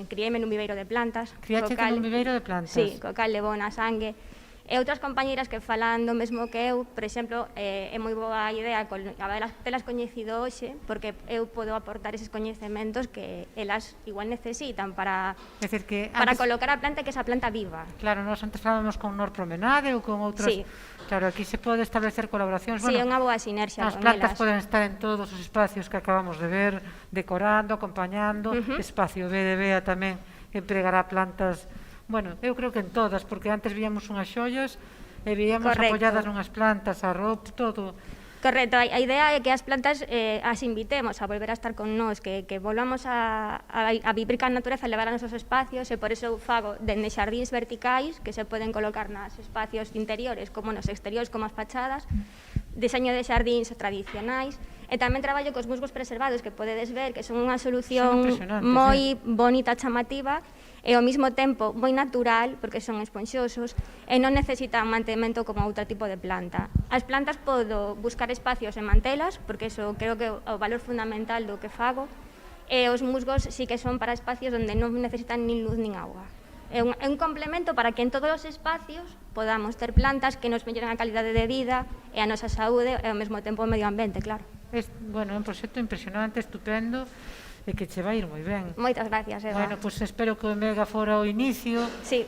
criéme nun viveiro de plantas. Criáchete nun viveiro de plantas. Sí, co cal levou na sangue. E outras compañeiras que falan do mesmo que eu, por exemplo, é moi boa idea habelas coñecido hoxe, porque eu podo aportar eses coñecementos que elas igual necesitan para colocar a planta e que esa planta viva. Claro, nós antes falábamos con Nor Promenade ou con outros... Sí. Claro, aquí se pode establecer colaboracións. Sí, é unha boa sinerxia con elas. As plantas poden estar en todos os espacios que acabamos de ver, decorando, acompañando, espacio B de Bea tamén empregará plantas. Bueno, eu creo que en todas, porque antes víamos unhas xollas e víamos apoyadas nunhas plantas, arroz, todo. Correcto, a idea é que as plantas as invitemos a volver a estar con nós, que volvamos a vivir ca natureza, a levar a nosos espacios, e por iso eu fago dende xardíns verticais, que se poden colocar nos espacios interiores, como nos exteriores, como as fachadas, deseño de xardíns tradicionais, e tamén traballo cos musgos preservados, que podedes ver que son unha solución moi bonita, chamativa, e ao mesmo tempo moi natural, porque son esponxosos e non necesitan mantemento como outro tipo de planta. As plantas podo buscar espacios e mantelas, porque iso creo que é o valor fundamental do que fago, e os musgos sí que son para espacios onde non necesitan nin luz nin agua. É un complemento para que en todos os espacios podamos ter plantas que nos melloren a calidade de vida e a nosa saúde e ao mesmo tempo o medio ambiente, claro. Bueno, é un proxecto impresionante, estupendo, e que che vai ir moi ben. Moitas gracias, Eva. Bueno, pois espero que o Mega fora o inicio,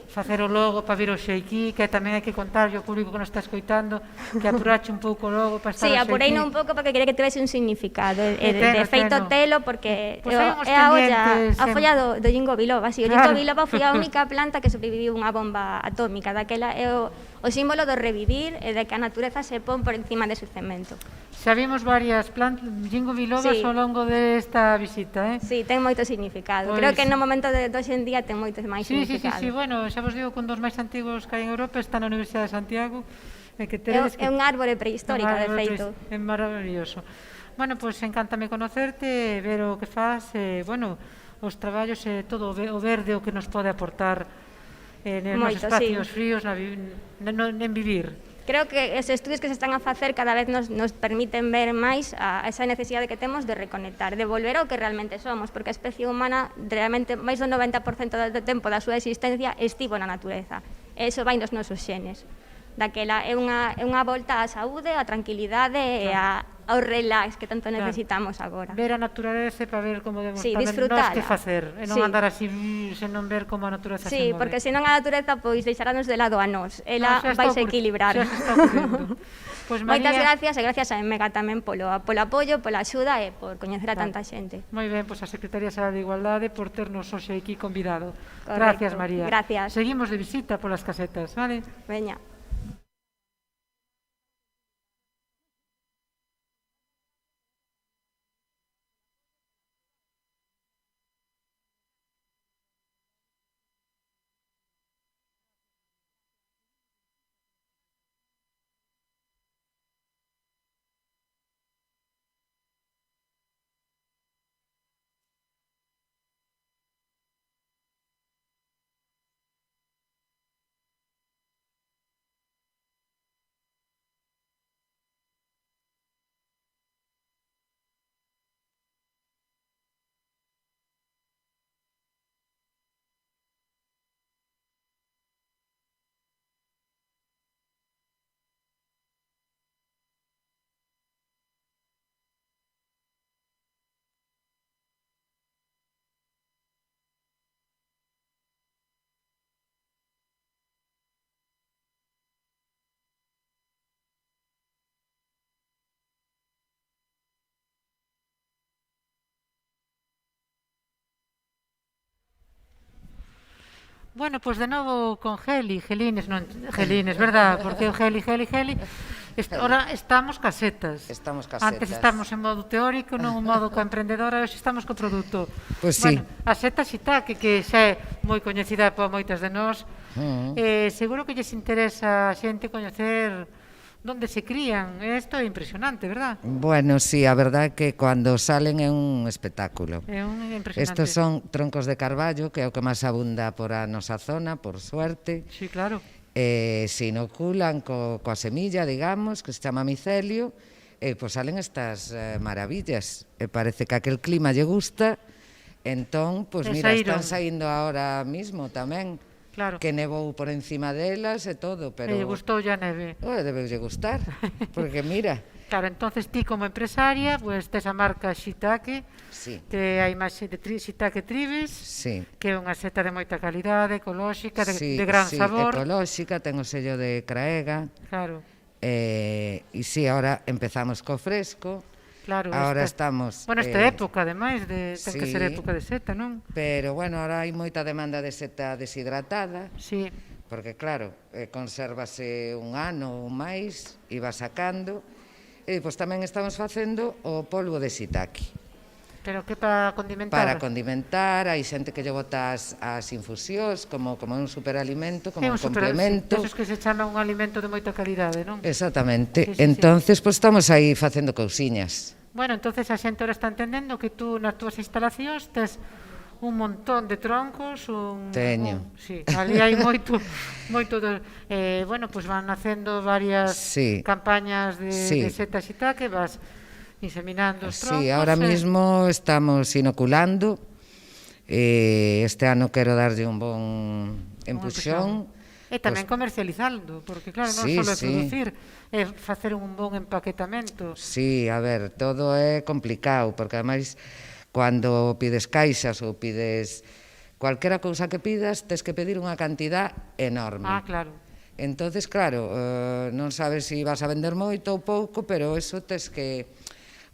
facer o logo para vir hoxe aquí, que tamén hai que contarlle ao público que nos está escoitando, que apurache un pouco o logo para estar hoxe aquí. Sí, apureino un pouco porque quería que tivese un significado, de feito telo, porque é a olla, a folla do Ginkgo biloba. O Ginkgo biloba foi a única planta que sobreviviu unha bomba atómica, daquela é o símbolo do revivir e de que a natureza se pon por encima de su cemento. Xa vimos varias plantas, Ginkgo bilobas ao longo desta visita, Sí, ten moito significado. Creo que no momento de hoxe en día ten moito máis significado. Sí, bueno, xa vos digo que un dos máis antigos que hai en Europa está na Universidade de Santiago. É un árbore prehistórica, de feito. É maravilloso. Bueno, pois encántame conocerte, ver o que faz, bueno, os traballos e todo o verde o que nos pode aportar nos espacios fríos, en vivir. Creo que os estudios que se están a facer cada vez nos permiten ver máis a esa necesidade que temos de reconectar, de volver ao que realmente somos, porque a especie humana realmente máis do 90% do tempo da súa existencia estivo na natureza, e iso vai nos nosos xenes. Daquela é unha volta á saúde, á tranquilidade e ao relax que tanto necesitamos agora. Ver a natureza para ver como debemos disfrutala. Nós que facer, e non andar así sen non ver como a natureza se move. Sí, porque senón a natureza pois deixaranos de lado a nós, ela vai se equilibrar. Moitas gracias e gracias a Mega tamén polo apoio, pola axuda e por coñecer a tanta xente. Moi ben, pois a Secretaría Xeral de Igualdade por ternos hoxe aquí convidado. Gracias, María. Gracias. Seguimos de visita polas casetas, vale? Veña. Bueno, pois de novo con Gelines, verdad? Porque o Geli. Ora estamos casetas. Antes estamos en modo teórico, non en modo coemprendedora, hoxe estamos co produto. Pois sí. Bueno, a Seta Shiitake, que xa é moi coñecida por moitas de nós, seguro que lles interesa a xente coñecer donde se crían. Isto é impresionante, verdad? Bueno, sí, a verdade é que cando salen é un espectáculo. É un impresionante. Estos son troncos de carballo, que é o que máis abunda por a nosa zona, por suerte. Sí, claro. Se inoculan coa semilla, digamos, que se chama micelio, e pois salen estas maravillas. E parece que aquel clima lle gusta, entón, pois mira, están saindo ahora mismo tamén. que nevou por encima delas e todo, pero... E lle gustou a neve. Debeulle gustar, porque mira... Claro, entonces ti como empresaria, pues tes a marca Shiitake, que hai máis de Shiitake Tribes, que é unha seta de moita calidade, ecolóxica, de gran sabor. Ecolóxica, ten o sello de Craega. Claro. E ahora empezamos co fresco. Claro, ahora estamos... Bueno, esta época, ademais, ten que ser época de seta, non? Pero, bueno, ahora hai moita demanda de seta deshidratada. Sí. Porque, claro, consérvase un ano ou máis, e va sacando... E pois tamén estamos facendo o polvo de shiitake. Pero que para condimentar? Para condimentar, hai xente que lle bota as infusións como un superalimento, como un complemento. Esos que se chama un alimento de moita calidade, non? Exactamente. Entonces, pois estamos aí facendo cousiñas. Bueno, entonces a xente ahora está entendendo que tú nas túas instalacións tes un montón de troncos, Teño. Sí, ali hai moito, bueno, pois van nacendo varias campañas de seta shiitake, vas inseminando os troncos. Sí, ahora mismo estamos inoculando, este ano quero darlle un bon empuxón. E tamén comercializando, porque claro, non só é producir, é facer un bon empaquetamento. Sí, a ver, todo é complicado, porque ademais... Cando pides caixas ou pides cualquera cousa que pidas, tes que pedir unha cantidad enorme. Claro. Entonces, claro, non sabes se vas a vender moito ou pouco, pero eso tes que...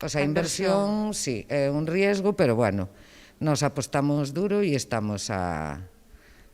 O sea, a inversión, sí, é un riesgo, pero bueno, nos apostamos duro e estamos a...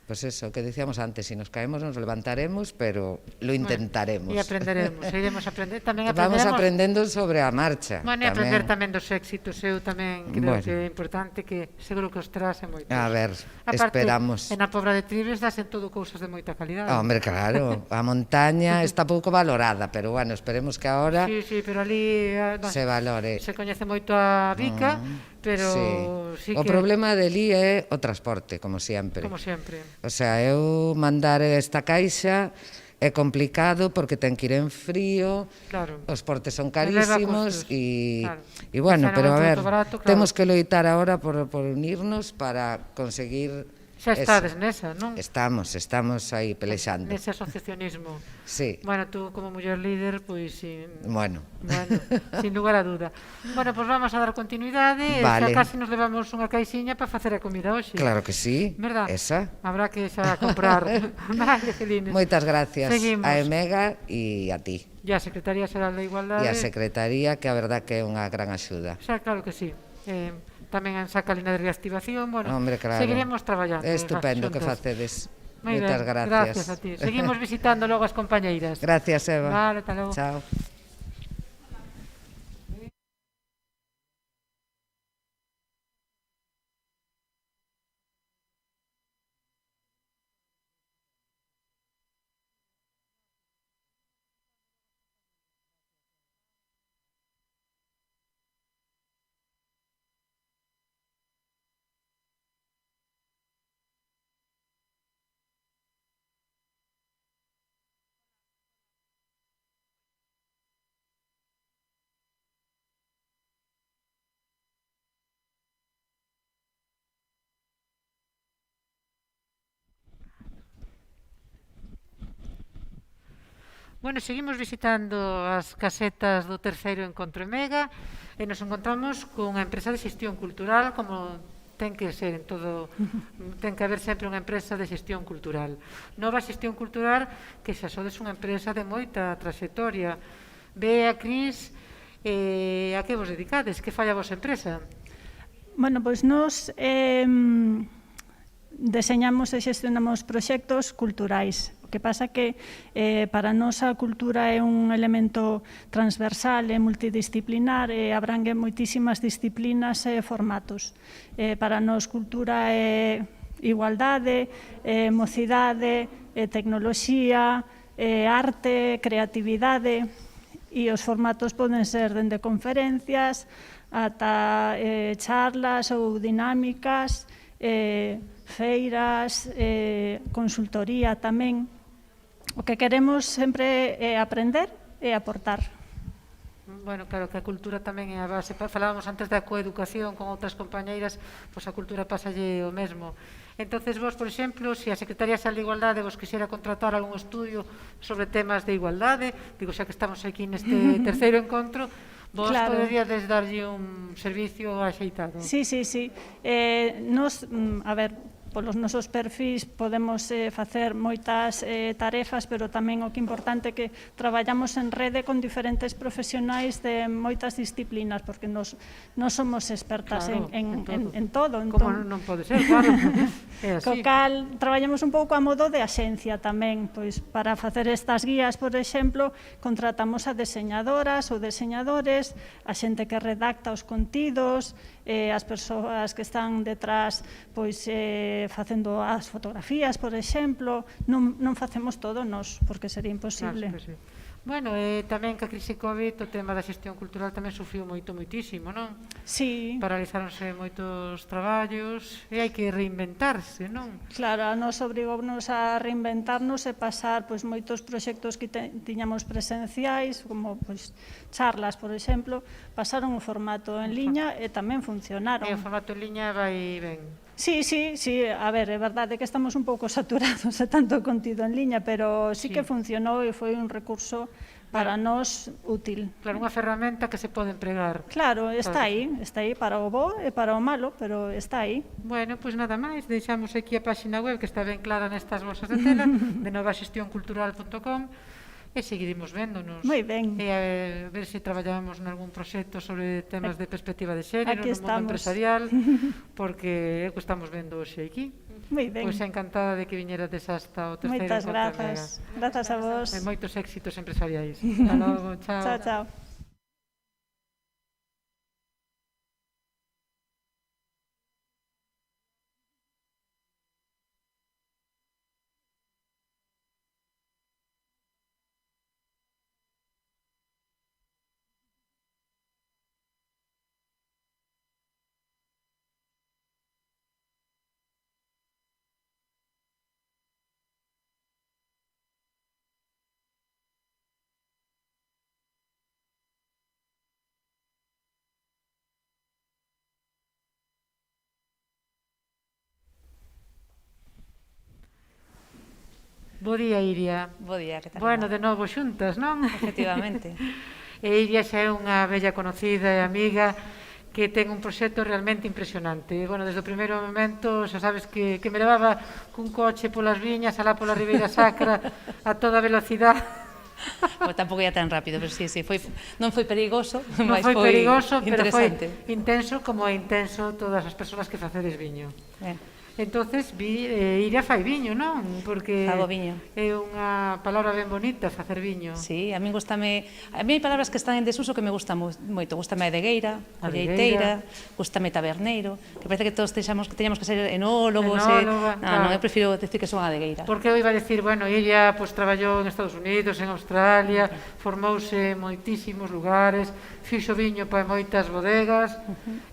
Pues eso, que decíamos antes, si nos caemos nos levantaremos, pero lo intentaremos. E aprenderemos, iremos aprender. Vamos aprendendo sobre a marcha. Bueno, e aprender tamén dos éxitos, eu tamén creo que é importante, que seguro que os trase moitos. A ver, esperamos. En a Pobra de Tribes dasen todo cousas de moita calidade. Hombre, claro, a montaña está pouco valorada, pero bueno, esperemos que agora sí, pero ali se valore. Se coñece moito a Vica, pero sí que... O problema de ali é o transporte, como sempre. Como sempre. O sea, eu mandar esta caixa é complicado porque ten que ir en frío, os portes son carísimos e bueno, pero a ver, temos que loitar agora por unirnos para conseguir... Xa estades nesa, non? Estamos aí pelexando. Nese asociacionismo. Sí. Bueno, tú como muller líder, pois... Bueno, sin lugar a duda. Bueno, pois vamos a dar continuidade. Xa casi nos levamos unha caixiña para facer a comida hoxe. Claro que sí. Verdad? Esa. Habrá que xa comprar. Vale, Celines. Moitas gracias a Emega e a ti. E a Secretaría Xeral da Igualdade. E a Secretaría, que a verdad que é unha gran axuda. Xa, claro que sí. Tamén en saca línea de reactivación, bueno, seguiremos traballando. É estupendo que facedes. Moitas gracias a ti. Seguimos visitando logo as compañeiras. Gracias, Eva. Vale, ata logo. Chao. Bueno, seguimos visitando as casetas do terceiro encontro Emega e nos encontramos cunha empresa de xestión cultural, como ten que ser en todo, ten que haber sempre unha empresa de xestión cultural. Nova xestión cultural, que xa sodes unha empresa de moita traxectoria. Bea, Cris, a que vos dedicades? Que fai a vosa empresa? Bueno, pois nos deseñamos e xestionamos proxectos culturais. O que pasa que para nós a cultura é un elemento transversal e multidisciplinar e abrangue moitísimas disciplinas e formatos. Para nós cultura é igualdade, mocidade, tecnoloxía, arte, creatividade, e os formatos poden ser dende conferencias ata charlas ou dinámicas, feiras, consultoría tamén. O que queremos sempre é aprender e aportar. Bueno, claro que a cultura tamén é a base. Falábamos antes da coeducación con outras compañeiras, pois a cultura pasalle o mesmo. Entonces vos, por exemplo, se a Secretaría Xeral de Igualdade vos quixera contratar algún estudio sobre temas de igualdade, digo, xa que estamos aquí neste terceiro encontro, vos poderíades darlle un servicio axeitado. Sí. Nos, a ver, polos nosos perfis podemos facer moitas tarefas, pero tamén o que é importante é que traballamos en rede con diferentes profesionais de moitas disciplinas, porque nos somos expertas en todo. Como non pode ser, claro. Co cal, traballamos un pouco a modo de axencia tamén, pois para facer estas guías, por exemplo, contratamos a deseñadoras ou deseñadores, a xente que redacta os contidos, as persoas que están detrás pois facendo as fotografías, por exemplo, non facemos todo nós, porque sería imposible. Bueno, tamén que a crise COVID, o tema da xestión cultural tamén sufriu moitísimo, non? Sí. Paralizáronse moitos traballos e hai que reinventarse, non? Claro, a nos obrigounos a reinventarnos e pasar moitos proxectos que tiñamos presenciais, como charlas, por exemplo, pasaron o formato en liña e tamén funcionaron. E o formato en liña vai ben. Sí, a ver, é verdade que estamos un pouco saturados de tanto contido en liña, pero sí que funcionou e foi un recurso para nós útil. Claro, unha ferramenta que se pode empregar. Claro, está aí para o bo e para o malo, pero está aí. Bueno, pois nada máis, deixamos aquí a páxina web que está ben clara nestas bolsas de tela, de novaxestioncultural.com, e seguiremos véndonos. Moi ben. E a ver se traballamos nalgún proxecto sobre temas de perspectiva de xénero no mundo empresarial, porque é o que estamos vendo hoxe aquí. Moi ben. Pois encantada de que viñerades hasta o terceiro encontro. Moitas grazas. Grazas a vos. E moitos éxitos empresariais. Hasta logo, chao. Chao. Bo día, Iria. Bo día, que tal? Bueno, de novo xuntas, non? Efectivamente. E Iria xa é unha bella conocida e amiga que ten un proxecto realmente impresionante. Bueno, desde o primeiro momento, xa sabes que me levaba cun coche polas viñas, alá pola Ribeira Sacra, a toda velocidade. Bueno, tampouco ia tan rápido, pero sí, non foi perigoso, mas foi perigoso, pero foi intenso como é intenso todas as persoas que facedes viño. Entonces, Iria fai viño, non? Porque fago viño. É unha palabra ben bonita, facer viño. Sí, a mí hai palabras que están en desuso que me gustan moito. Gústame a adegueira, colleiteira, gústame taberneiro, que parece que todos teñamos que ser enólogos. Non, eu prefiro decir que son adegueira. Porque eu iba a decir, bueno, Iria traballou en Estados Unidos, en Australia, formouse en moitísimos lugares, fixo viño para moitas bodegas,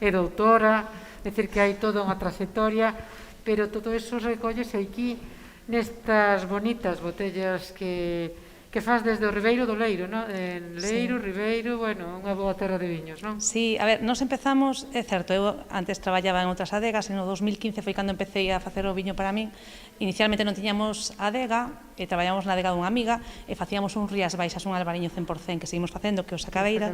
é doutora, é dicir que hai toda unha trayectoria, pero todo eso recollese aquí nestas bonitas botellas que faz desde o Ribeiro do Leiro, non? Leiro, Ribeiro, bueno, unha boa terra de viños, non? Sí, a ver, nos empezamos, é certo, eu antes traballaba en outras adegas, en o 2015 foi cando empecé a facer o viño para min. Inicialmente non tiñamos adega, e traballamos na adega dunha amiga, e facíamos un Rías Baixas, un albariño 100%, que seguimos facendo, que o Sacabeira,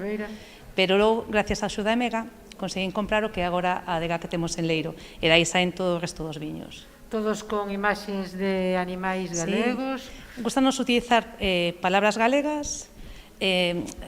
pero logo, gracias á axuda de Mega, conseguín comprar o que agora a adega que temos en Leiro, e dai saen todo o resto dos viños. Todos con imaxes de animais galegos. Gustanos utilizar palabras galegas.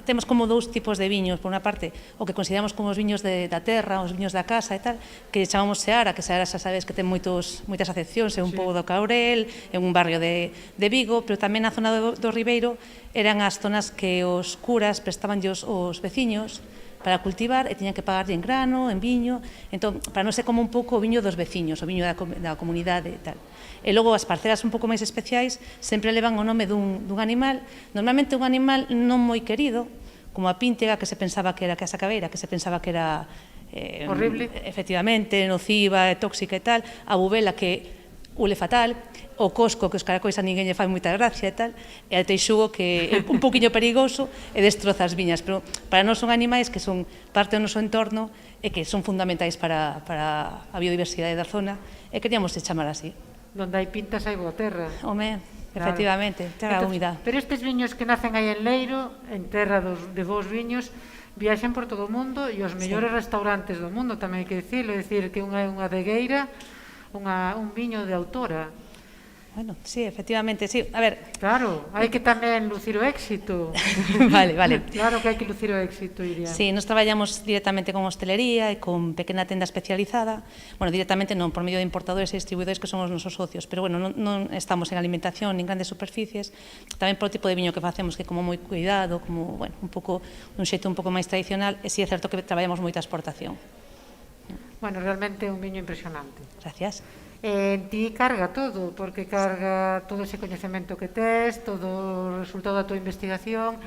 Temos como dous tipos de viños. Por unha parte, o que consideramos como os viños da terra, os viños da casa e tal, que chamamos Seara, que Seara xa sabes que ten moitas acepcións, é un pouco do Caurel, é un barrio de Vigo, pero tamén na zona do Ribeiro eran as zonas que os curas prestaban os veciños para cultivar e tiñan que pagarlle en grano, en viño, entón, para non ser como un pouco o viño dos veciños, o viño da comunidade e tal. E logo as parcelas un pouco máis especiais sempre levan o nome dun animal, normalmente un animal non moi querido, como a píntega, que se pensaba que era a sacabeira, que se pensaba que era horrible, efectivamente, nociva, tóxica e tal, a bubela, que ule fatal, o cosco, que os caracois a ninguén lle fai moita gracia e tal, e a teixugo, que é un poquinho perigoso e destroza as viñas, pero para nós son animais que son parte do noso entorno e que son fundamentais para a biodiversidade da zona, e queríamos chamar así. Donde hai pintas hai boa terra. Home, efectivamente, terra húmida. Pero estes viños que nacen aí en Leiro, en terra de vos viños, viaxen por todo o mundo e os mellores restaurantes do mundo, tamén hai que dicirlo, é dicir que unha é unha adegueira, un viño de autora. Bueno, sí, efectivamente, sí. A ver... Claro, hai que tamén lucir o éxito. Vale. Claro que hai que lucir o éxito, Iria. Sí, nos traballamos directamente con hostelería e con pequena tenda especializada. Bueno, directamente non, por medio de importadores e distribuidores que son os nosos socios, pero bueno, non estamos en alimentación nin grandes superficies, tamén por o tipo de viño que facemos, que como moi cuidado, como, bueno, un xeito un pouco máis tradicional, e si é certo que traballamos moita exportación. Bueno, realmente é un viño impresionante. Gracias. En ti carga todo, porque carga todo ese coñecemento que tes, todo o resultado da tua investigación,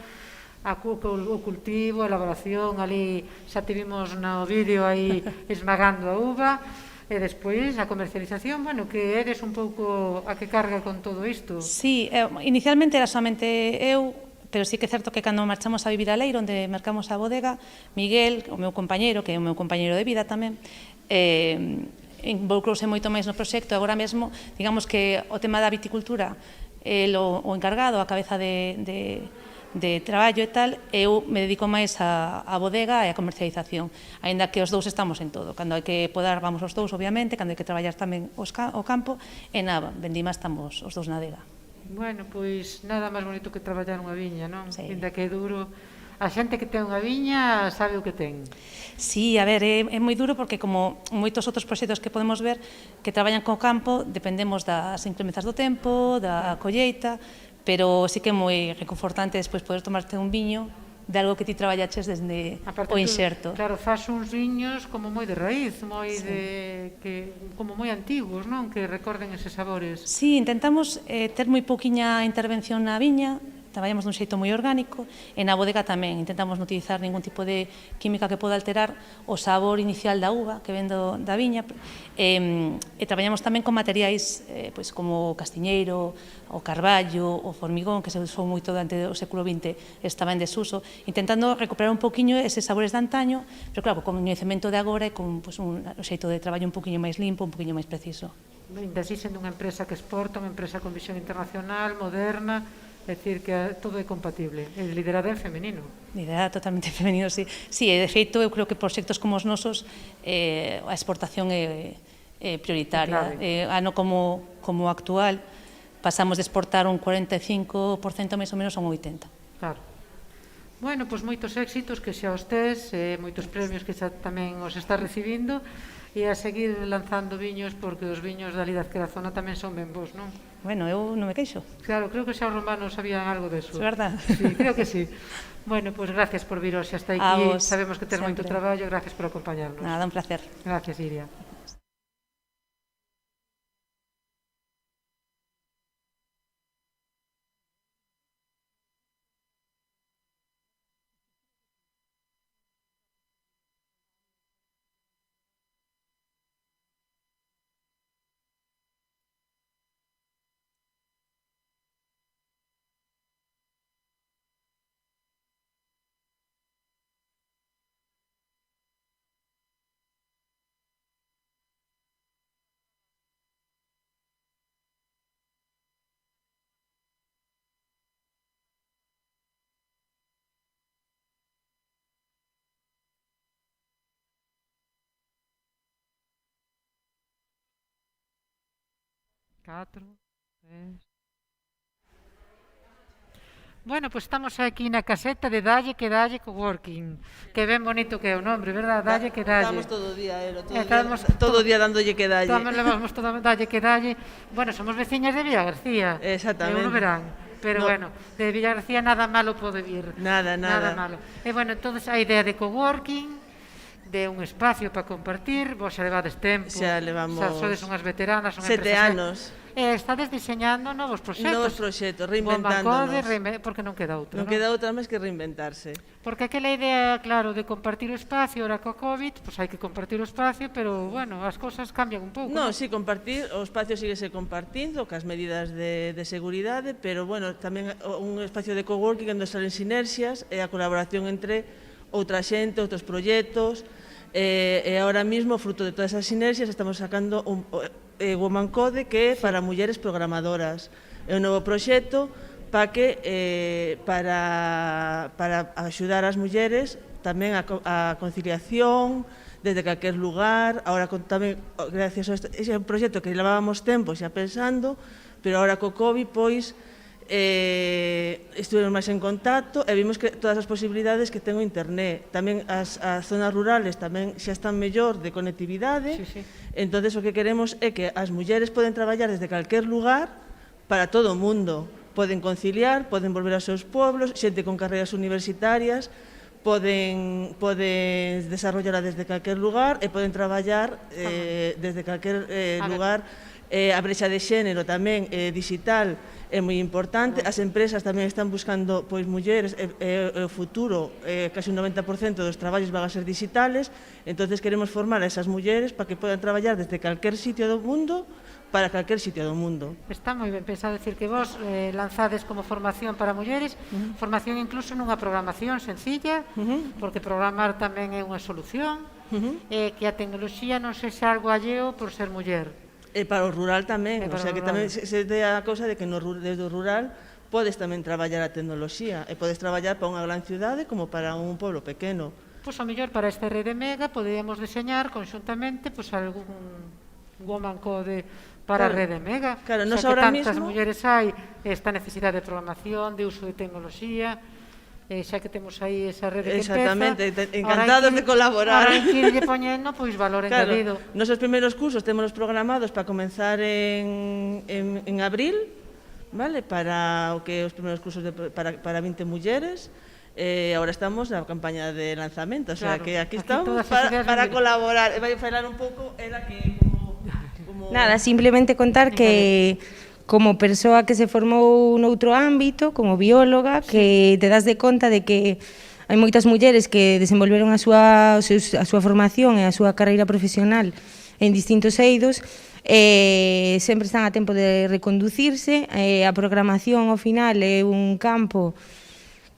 o cultivo, a elaboración, ali xa te vimos no vídeo aí esmagando a uva, e despois a comercialización, bueno, que eres un pouco a que carga con todo isto. Sí, inicialmente era somente eu, pero sí que é certo que cando marchamos a vivir a Leiro, onde mercamos a bodega, Miguel, o meu compañeiro, que é o meu compañeiro de vida tamén, involucrouse moito máis no proxecto. Agora mesmo, digamos que o tema da viticultura, o encargado, a cabeza de traballo e tal, eu me dedico máis a bodega e a comercialización, aínda que os dous estamos en todo. Cando hai que podar, vamos os dous, obviamente, cando hai que traballar tamén o campo, e nada, vendima estamos os dous na adega. Bueno, pois nada máis bonito que traballar unha viña, non? Ainda que é duro. A xente que ten unha viña sabe o que ten. Sí, a ver, é moi duro porque como moitos outros proxectos que podemos ver que traballan co campo, dependemos das inclemencias do tempo, da colleita, pero sí que é moi reconfortante despois poder tomarte un viño de algo que ti traballaches desde o inserto. Claro, faz uns viños como moi de raíz, como moi antigos, non? Que recorden eses sabores. Sí, intentamos ter moi pouquiña intervención na viña, traballamos dun xeito moi orgánico, e na bodega tamén intentamos non utilizar ningún tipo de química que poda alterar o sabor inicial da uva que ven da viña, e traballamos tamén con materiais como o castiñeiro, o carballo, o formigón, que se usou moito durante o século XX, estaba en desuso, intentando recuperar un poquinho eses sabores de antaño, pero claro, con o coñecemento de agora e con un xeito de traballo un poquinho máis limpo, un poquinho máis preciso. Ainda así, sendo unha empresa que exporta, unha empresa con visión internacional, moderna, é dicir que todo é compatible. É liderada en femenino. Liderada totalmente en femenino, sí. Sí, de feito, eu creo que proxectos como os nosos, a exportación é prioritaria. Ano como actual, pasamos de exportar un 45% máis ou menos a un 80%. Claro. Bueno, pois moitos éxitos que xa os tes, moitos premios que xa tamén os estás recibindo, e a seguir lanzando viños, porque os viños da Lidazquera zona tamén son ben bons, non? Bueno, eu non me queixo. Claro, creo que xa os romanos sabían algo de eso. É verdad. Sí, creo que sí. Bueno, pois gracias por vir hoxe hasta aquí. Sabemos que tes moito traballo, gracias por acompañarnos. Nada, un placer. Gracias, Iria. Bueno, pois estamos aquí na caseta de Dalle que Dalle Coworking, que ben bonito que é o nombre, verdad? Dalle que Dalle. Estamos todo o día, todo o día dándolle que Dalle. Levamos todo Dalle que Dalle. Bueno, somos veciñas de Villa García. Exactamente. Non verán. Pero bueno, de Villa García nada malo pode vir. Nada. Nada malo. E bueno, entonces a idea de coworking, de un espacio para compartir, vos xa levades tempo. Xa levamos... Xa sodes unhas veteranas, unha 7 anos. Estades diseñando novos proxectos. Novos proxectos, reinventándonos. Porque non queda outra, non queda outra máis que reinventarse. Porque aquela idea, claro, de compartir o espacio, ahora co COVID, pois hai que compartir o espacio, pero, bueno, as cousas cambian un pouco. Non, sí, compartir, o espacio síguese compartindo, cas medidas de seguridade, pero, bueno, tamén un espacio de coworking onde salen sinerxias e a colaboración entre outra xente, outros proxectos, e agora mesmo, fruto de todas esas sinerxias, estamos sacando Woman Code, que é para mulleres programadoras. É un novo proxecto para axudar as mulleres tamén a conciliación desde calquer lugar. Agora tamén, gracias a ese proxecto que levábamos tempo xa pensando, pero agora co COVID, pois, estivemos máis en contacto e vimos que todas as posibilidades que ten o internet. Tamén as zonas rurales tamén xa están mellor de conectividade. Entonces o que queremos é que as mulleres poden traballar desde calquer lugar para todo o mundo. Poden conciliar, poden volver aos seus pueblos, xente con carreiras universitarias, poden desarrollar desde calquer lugar e poden traballar desde calquer lugar. A brecha de xénero tamén digital é moi importante. As empresas tamén están buscando mulleres, o futuro, casi un 90% dos traballos van a ser digitales, entonces queremos formar a esas mulleres para que podan traballar desde calquer sitio do mundo para calquer sitio do mundo. Está moi ben pensado, decir que vos lanzades como formación para mulleres, formación incluso nunha programación sencilla, porque programar tamén é unha solución, que a tecnoloxía non sexa algo alleo por ser muller. E para o rural tamén, o sea que tamén se dé a cousa de que desde o rural podes tamén traballar a tecnoloxía e podes traballar para unha gran cidade como para un pueblo pequeno. Pois ao mellor para esta rede mega poderíamos deseñar conxuntamente algún Woman Code para a rede mega. Claro, nos ahora mismo tantas mulleres hai esta necesidade de programación, de uso de tecnoloxía, xa que temos aí esa rede que empeza. Exactamente, encantados de colaborar. Ahora hai que irlle poñendo valor engadido. Nosos primeiros cursos temos programados para comenzar en abril, vale, para o que os primeiros cursos para 20 mulleres. Agora estamos na campaña de lanzamento, o sea que aquí estamos para colaborar. Vai falar un pouco, era que como... Nada, simplemente contar que como persoa que se formou noutro ámbito, como bióloga, que te das de conta de que hai moitas mulleres que desenvolveron a súa formación e a súa carreira profesional en distintos eidos, sempre están a tempo de reconducirse. A programación, ao final, é un campo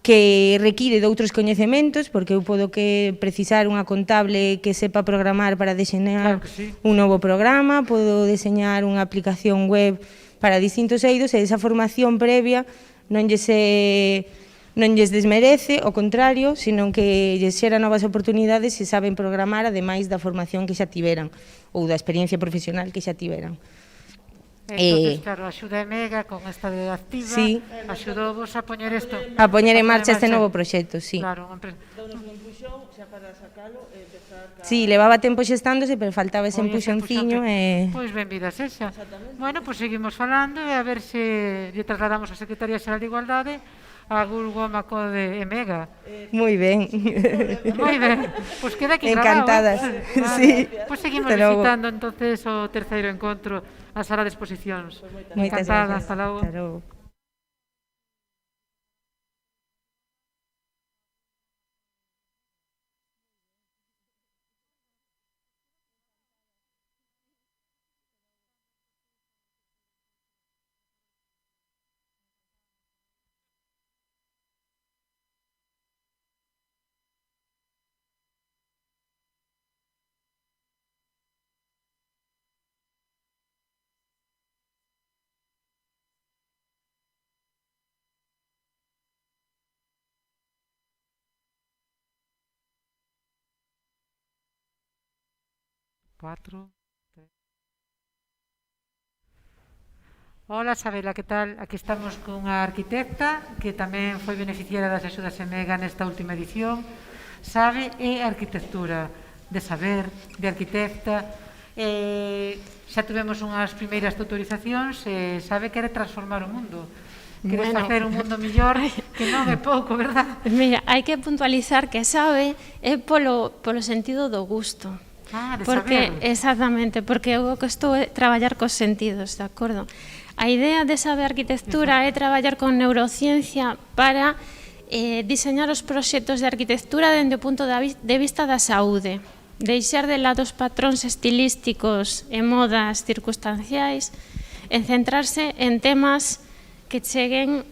que require de outros coñecementos, porque eu podo precisar unha contable que sepa programar para deseñar un novo programa, podo deseñar unha aplicación web para distintos eidos, e esa formación previa non lles desmerece, ao contrario, senón que lles xera novas oportunidades se saben programar, ademais da formación que xa tiveran, ou da experiencia profesional que xa tiveran. Entonces, claro, a Axuda Mega con esta de activa axudou-vos a poñer isto. A poñer en marcha este novo proxecto, sí. Claro, Sí, levaba tempo xestándose, pero faltaba ese empuxonciño. Pois benvida sexa. Bueno, pois seguimos falando e a ver se lle trasladamos a Secretaría Xeral de Igualdade a Woman Code Mega. Moi ben. Moi ben. Pois queda aquí encantadas. Grabado. Sí. Pois seguimos visitando entonces o terceiro encontro, a sala de exposicións. Encantada, hasta logo. Hola, Sabela, que tal? Aquí estamos cunha arquitecta que tamén foi beneficiaria das axudas Mega nesta última edición. Sabe é arquitectura, de saber, de arquitecta. Xa tivemos unhas primeiras tutorizacións e sabe que quere transformar o mundo. Queres facer un mundo mellor, que non é pouco, verdad? Mira, hai que puntualizar que sabe é polo sentido do gusto. de porque, saber. exactamente, porque eu que estou é traballar cos sentidos, de acordo? A idea de saber arquitectura é traballar con neurociencia para diseñar os proxectos de arquitectura dende o punto de vista da saúde, deixar de lado os patróns estilísticos e modas circunstanciais e centrarse en temas que cheguen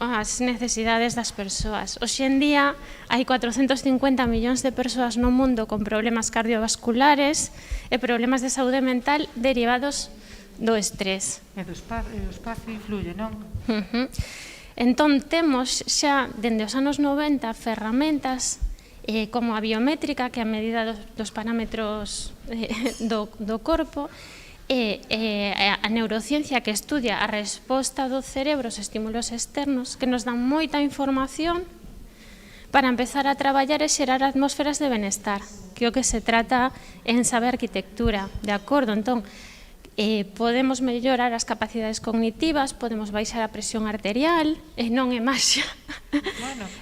as necesidades das persoas. Hoxe en día hai 450 millóns de persoas no mundo con problemas cardiovasculares e problemas de saúde mental derivados do estrés. E o espacio influye, non? Entón, temos xa, dende os anos 90, ferramentas como a biométrica, que é a medida dos parámetros do corpo, a neurociencia que estudia a resposta do cerebro aos estímulos externos, que nos dan moita información para empezar a traballar e xerar atmósferas de benestar, que é o que se trata en saber arquitectura, de acordo? Entón, podemos mellorar as capacidades cognitivas, podemos baixar a presión arterial, e non é maxia.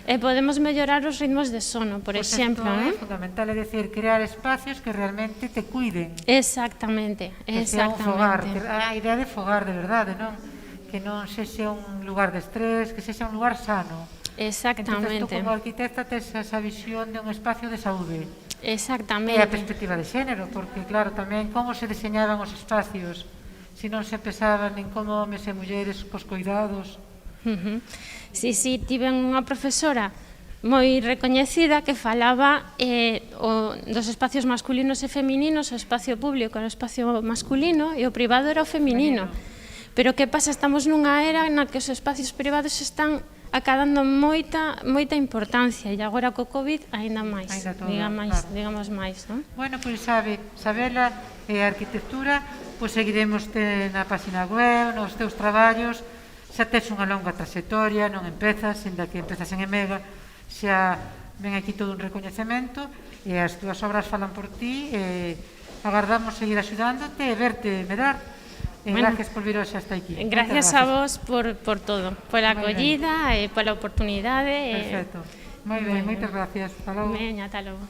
E podemos mellorar os ritmos de sono, por exemplo. É fundamental, é dicir, crear espacios que realmente te cuiden. Exactamente, exactamente. A idea de fogar, de verdade, non? Que non sexa un lugar de estrés, que sexa un lugar sano. Exactamente. Entón, tú como arquitecta tes esa visión de un espacio de saúde. Exactamente. E a perspectiva de xénero, porque claro, tamén como se diseñaban os espacios, se non se pensaban en como homes e mulleres cos cuidados. Sí, tiven unha profesora moi recoñecida que falaba dos espacios masculinos e femininos, o espacio público era o espacio masculino e o privado era o feminino. Pero que pasa? Estamos nunha era na que os espacios privados están acadando moita importancia, e agora co COVID aínda máis, digamos máis, non? Bueno, pois sabela e a arquitectura, pois seguiremos na página web, nos teus traballos, xa tes unha longa trayectoria, non empezas, ainda que empezas en EMEGA, xa ven aquí todo un recoñecemento, e as túas obras falan por ti, e agardamos seguir axudándote e verte medrar. Gracias por vir hoxe hasta aquí. Gracias a vos por todo, pola acollida e pola oportunidade. Perfecto. Moi ben, moitas gracias. Hasta logo. Veña, hasta logo.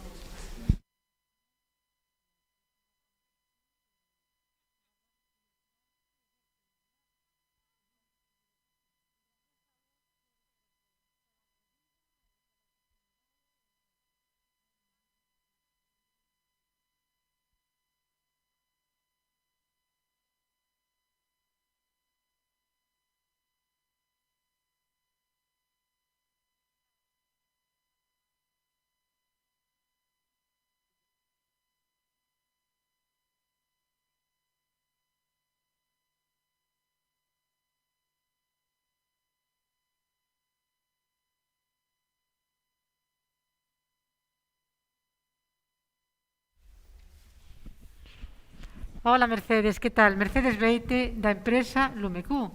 Hola Mercedes, que tal? Mercedes Beite da empresa Lumecú.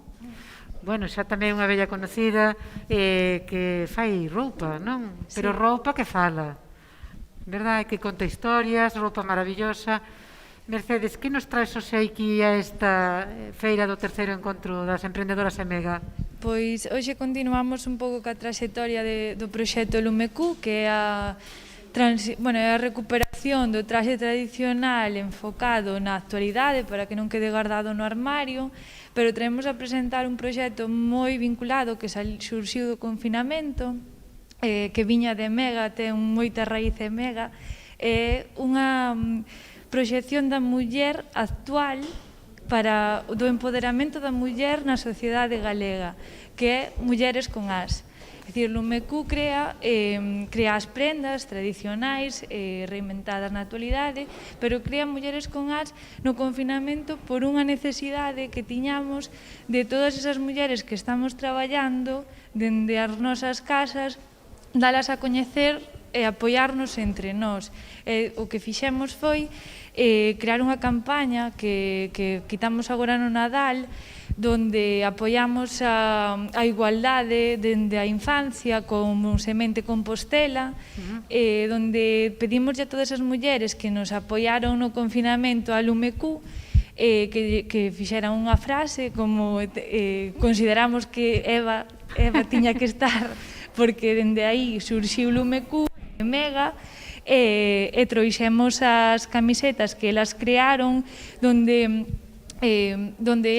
Bueno, xa tamén unha bella conocida que fai roupa, non? Pero roupa que fala, verdade? Que conta historias, roupa maravillosa. Mercedes, que nos traes hoxe aquí a esta feira do terceiro encontro das emprendedoras EMEGA? Pois hoxe continuamos un pouco ca traxectoria do proxecto Lumecú, que é a recuperación do traxe tradicional enfocado na actualidade para que non quede guardado no armario, pero traemos a presentar un proxecto moi vinculado que surxiu do confinamento, que viña de EMEGA, ten moita raíz EMEGA, unha proxección da muller actual para do empoderamento da muller na sociedade galega, que é Mulleres con As. É dicir, Lumecú crea as prendas tradicionais reinventadas na actualidade, pero crea Mulleres con As no confinamento por unha necesidade que tiñamos de todas esas mulleres que estamos traballando dende as nosas casas, dalas a coñecer e apoiarnos entre nós. O que fixemos foi crear unha campaña que quitamos agora no Nadal, donde apoiamos a igualdade dende a infancia con Semente Compostela, donde pedimos a todas as mulleres que nos apoiaron no confinamento a Lumecú que fixeran unha frase como consideramos que Eva tiña que estar, porque dende aí surxiu Lumecú, EMEGA, e trouxemos as camisetas que elas crearon donde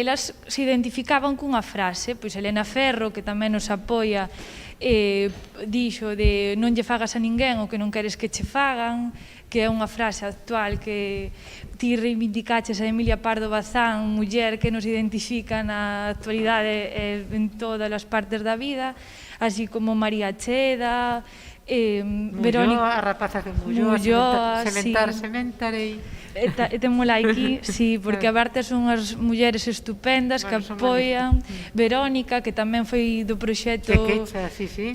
elas se identificaban cunha frase. Pois Elena Ferro, que tamén nos apoia, dixo de non lle fagas a ninguén o que non queres que che fagan, que é unha frase actual que ti reivindicaches a Emilia Pardo Bazán, muller que nos identifica na actualidade en todas as partes da vida, así como María Cheda, Verónica, a rapaza de Mulloa, Sementarei. Témola aquí, sí, porque a Berta son as mulleres estupendas que apoian, Verónica, que tamén foi do proxecto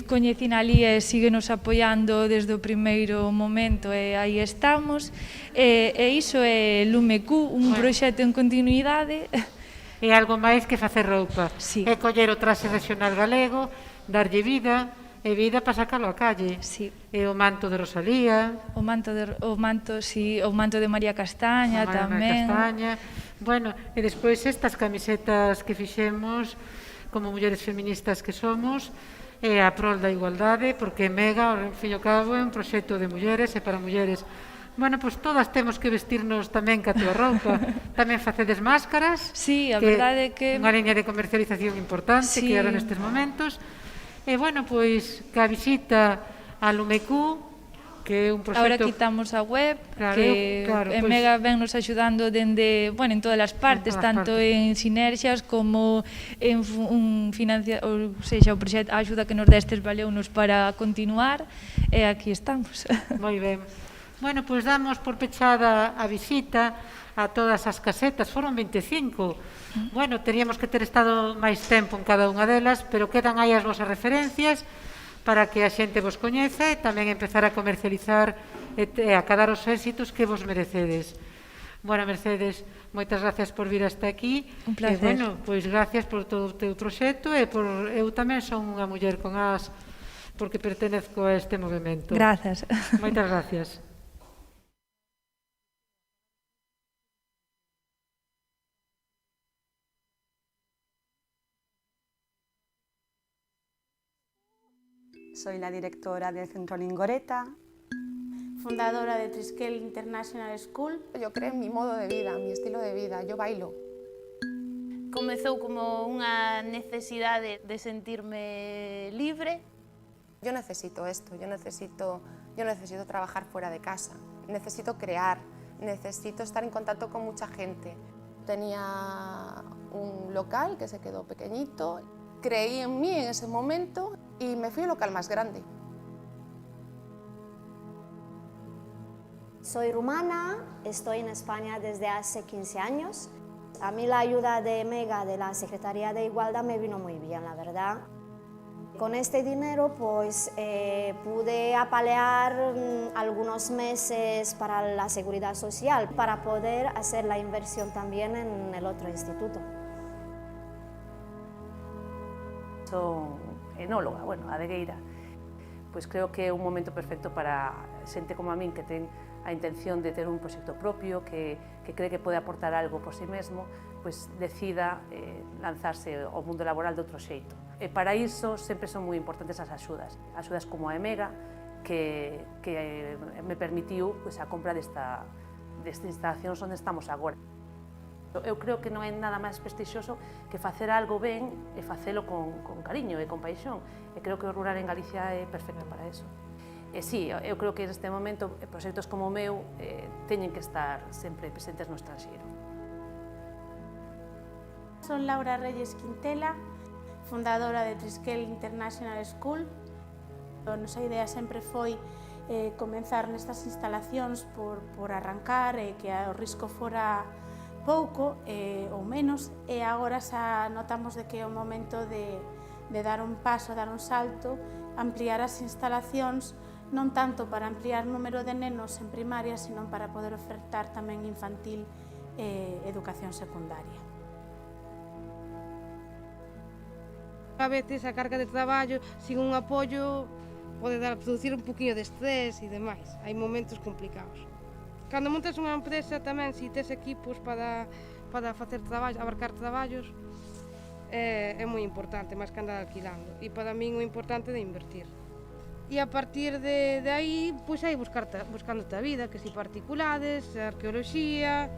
Coñecina ali e síguenos apoiando desde o primeiro momento e aí estamos, e iso é Lumecu, un proxecto en continuidade. É algo máis que facer roupa, é coller o traxe regional galego, darlle vida, e vida para sacarlo a calle. E o manto de Rosalía. O manto de María Castaña tamén. Bueno, e despois estas camisetas que fixemos como mulleres feministas que somos, a prol da igualdade, porque Mega, ao fin e ao cabo, é un proxecto de mulleres e para mulleres. Bueno, pois todas temos que vestirnos tamén ca túa roupa. Tamén facedes máscaras. Sí, a verdade é que... Unha liña de comercialización importante que era nestes momentos. E, bueno, pois, que a visita a Lumecu, que é un proxecto... Agora quitamos a web, que Mega ven nos axudando dende, bueno, en todas as partes, tanto en sinerxias como en financiación, ou seja, o proxecto, a axuda que nos destes valeunos para continuar, e aquí estamos. Moi ben. Bueno, pois damos por pechada a visita a todas as casetas, foron 25. Bueno, teríamos que ter estado máis tempo en cada unha delas, pero quedan aí as vosas referencias para que a xente vos coñeza e tamén empezar a comercializar e a cadar os éxitos que vos merecedes. Bueno, Mercedes, moitas gracias por vir hasta aquí. Un placer. E, bueno, pois gracias por todo o teu proxecto e eu tamén son unha muller con as porque pertenezco a este movimento. Grazas. Moitas gracias. Soy la directora del Centro Lingoreta, fundadora de Triskel International School. Yo creo en mi modo de vida, mi estilo de vida, yo bailo. Comezou como unha necesidade de sentirme libre. Yo necesito esto, yo necesito trabajar fuera de casa, necesito crear, necesito estar en contacto con mucha gente. Tenía un local que se quedó pequeñito. Creí en mí en ese momento y me fui al local más grande. Soy rumana, estoy en España desde hace 15 años. A mí la ayuda de Mega, de la Secretaría de Igualdad, me vino muy bien, la verdad. Con este dinero pues pude apalear algunos meses para la seguridad social, para poder hacer la inversión también en el otro instituto. Son enóloga, bueno, adegueira. Pois creo que é un momento perfecto para xente como a min que ten a intención de ter un proxecto propio, que cree que pode aportar algo por si mesmo, pois decida lanzarse ao mundo laboral de outro xeito. E para iso sempre son moi importantes as axudas como a Emega, que me permitiu a compra destas instalacións onde estamos agora. Eu creo que non é nada máis prestixioso que facer algo ben e facelo con cariño e con paixón. E creo que o rural en Galicia é perfecto para eso. E sí, eu creo que neste momento proxectos como o meu teñen que estar sempre presentes no estranxeiro. Son Laura Reyes Quintela, fundadora de Triskel International School. A nosa idea sempre foi comenzar nestas instalacións por arrancar e que o risco fora pouco ou menos, e agora xa notamos de que é o momento de dar un paso, dar un salto, ampliar as instalacións, non tanto para ampliar o número de nenos en primaria, sino para poder ofertar tamén infantil e educación secundaria. A veces a carga de traballo, sin un apoio, pode producir un poquinho de estrés e demais. Hai momentos complicados. Cando montas unha empresa tamén, se tes equipos para facer traballo, abarcar traballos, é moi importante, máis que andar alquilando. E para min o importante é invertir. E a partir de aí, pois aí buscándote a vida, que si particulares, arqueoloxía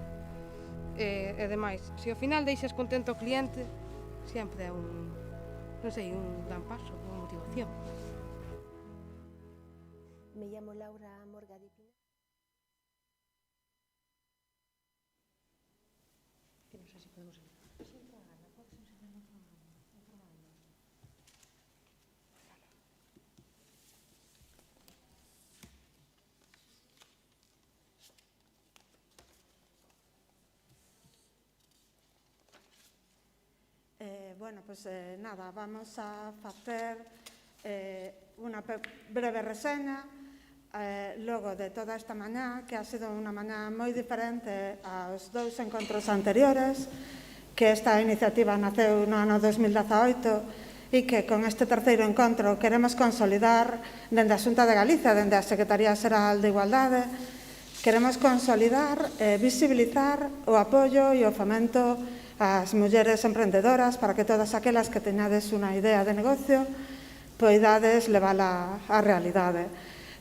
e demais. Se ao final deixas contento ao cliente, sempre é un gran paso, unha motivación. Me llamo Laura Morgadipina. Que non sei se podemos... Bueno, pues nada, vamos a facer unha breve reseña logo de toda esta mañá, que ha sido unha mañá moi diferente aos dous encontros anteriores, que esta iniciativa naceu no ano 2018 e que con este terceiro encontro queremos consolidar dende a Xunta de Galicia, dende a Secretaría Xeral de Igualdade, queremos consolidar e visibilizar o apoio e o fomento ás mulleres emprendedoras para que todas aquelas que teñades unha idea de negocio poidades levala á realidade.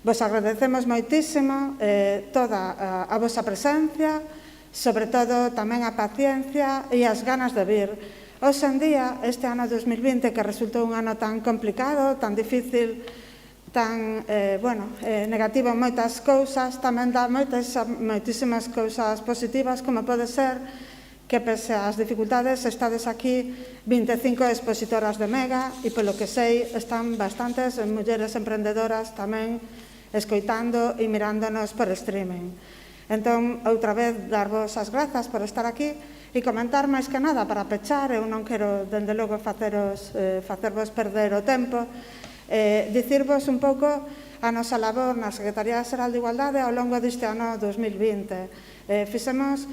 Vos agradecemos moitísimo toda a vosa presencia, sobre todo tamén a paciencia e as ganas de vir. Hoxe en día, este ano 2020, que resultou un ano tan complicado, tan difícil, tan negativo en moitas cousas, tamén dá moitísimas cousas positivas, como pode ser que pese ás dificultades estades aquí 25 expositoras de Mega e polo que sei están bastantes mulleres emprendedoras tamén escoitando e mirándonos por streaming. Entón, outra vez, darvos as grazas por estar aquí e comentar máis que nada para pechar, eu non quero, dende logo, facervos perder o tempo, dicirvos un pouco a nosa labor na Secretaría Xeral de Igualdade ao longo deste ano 2020. Fixemos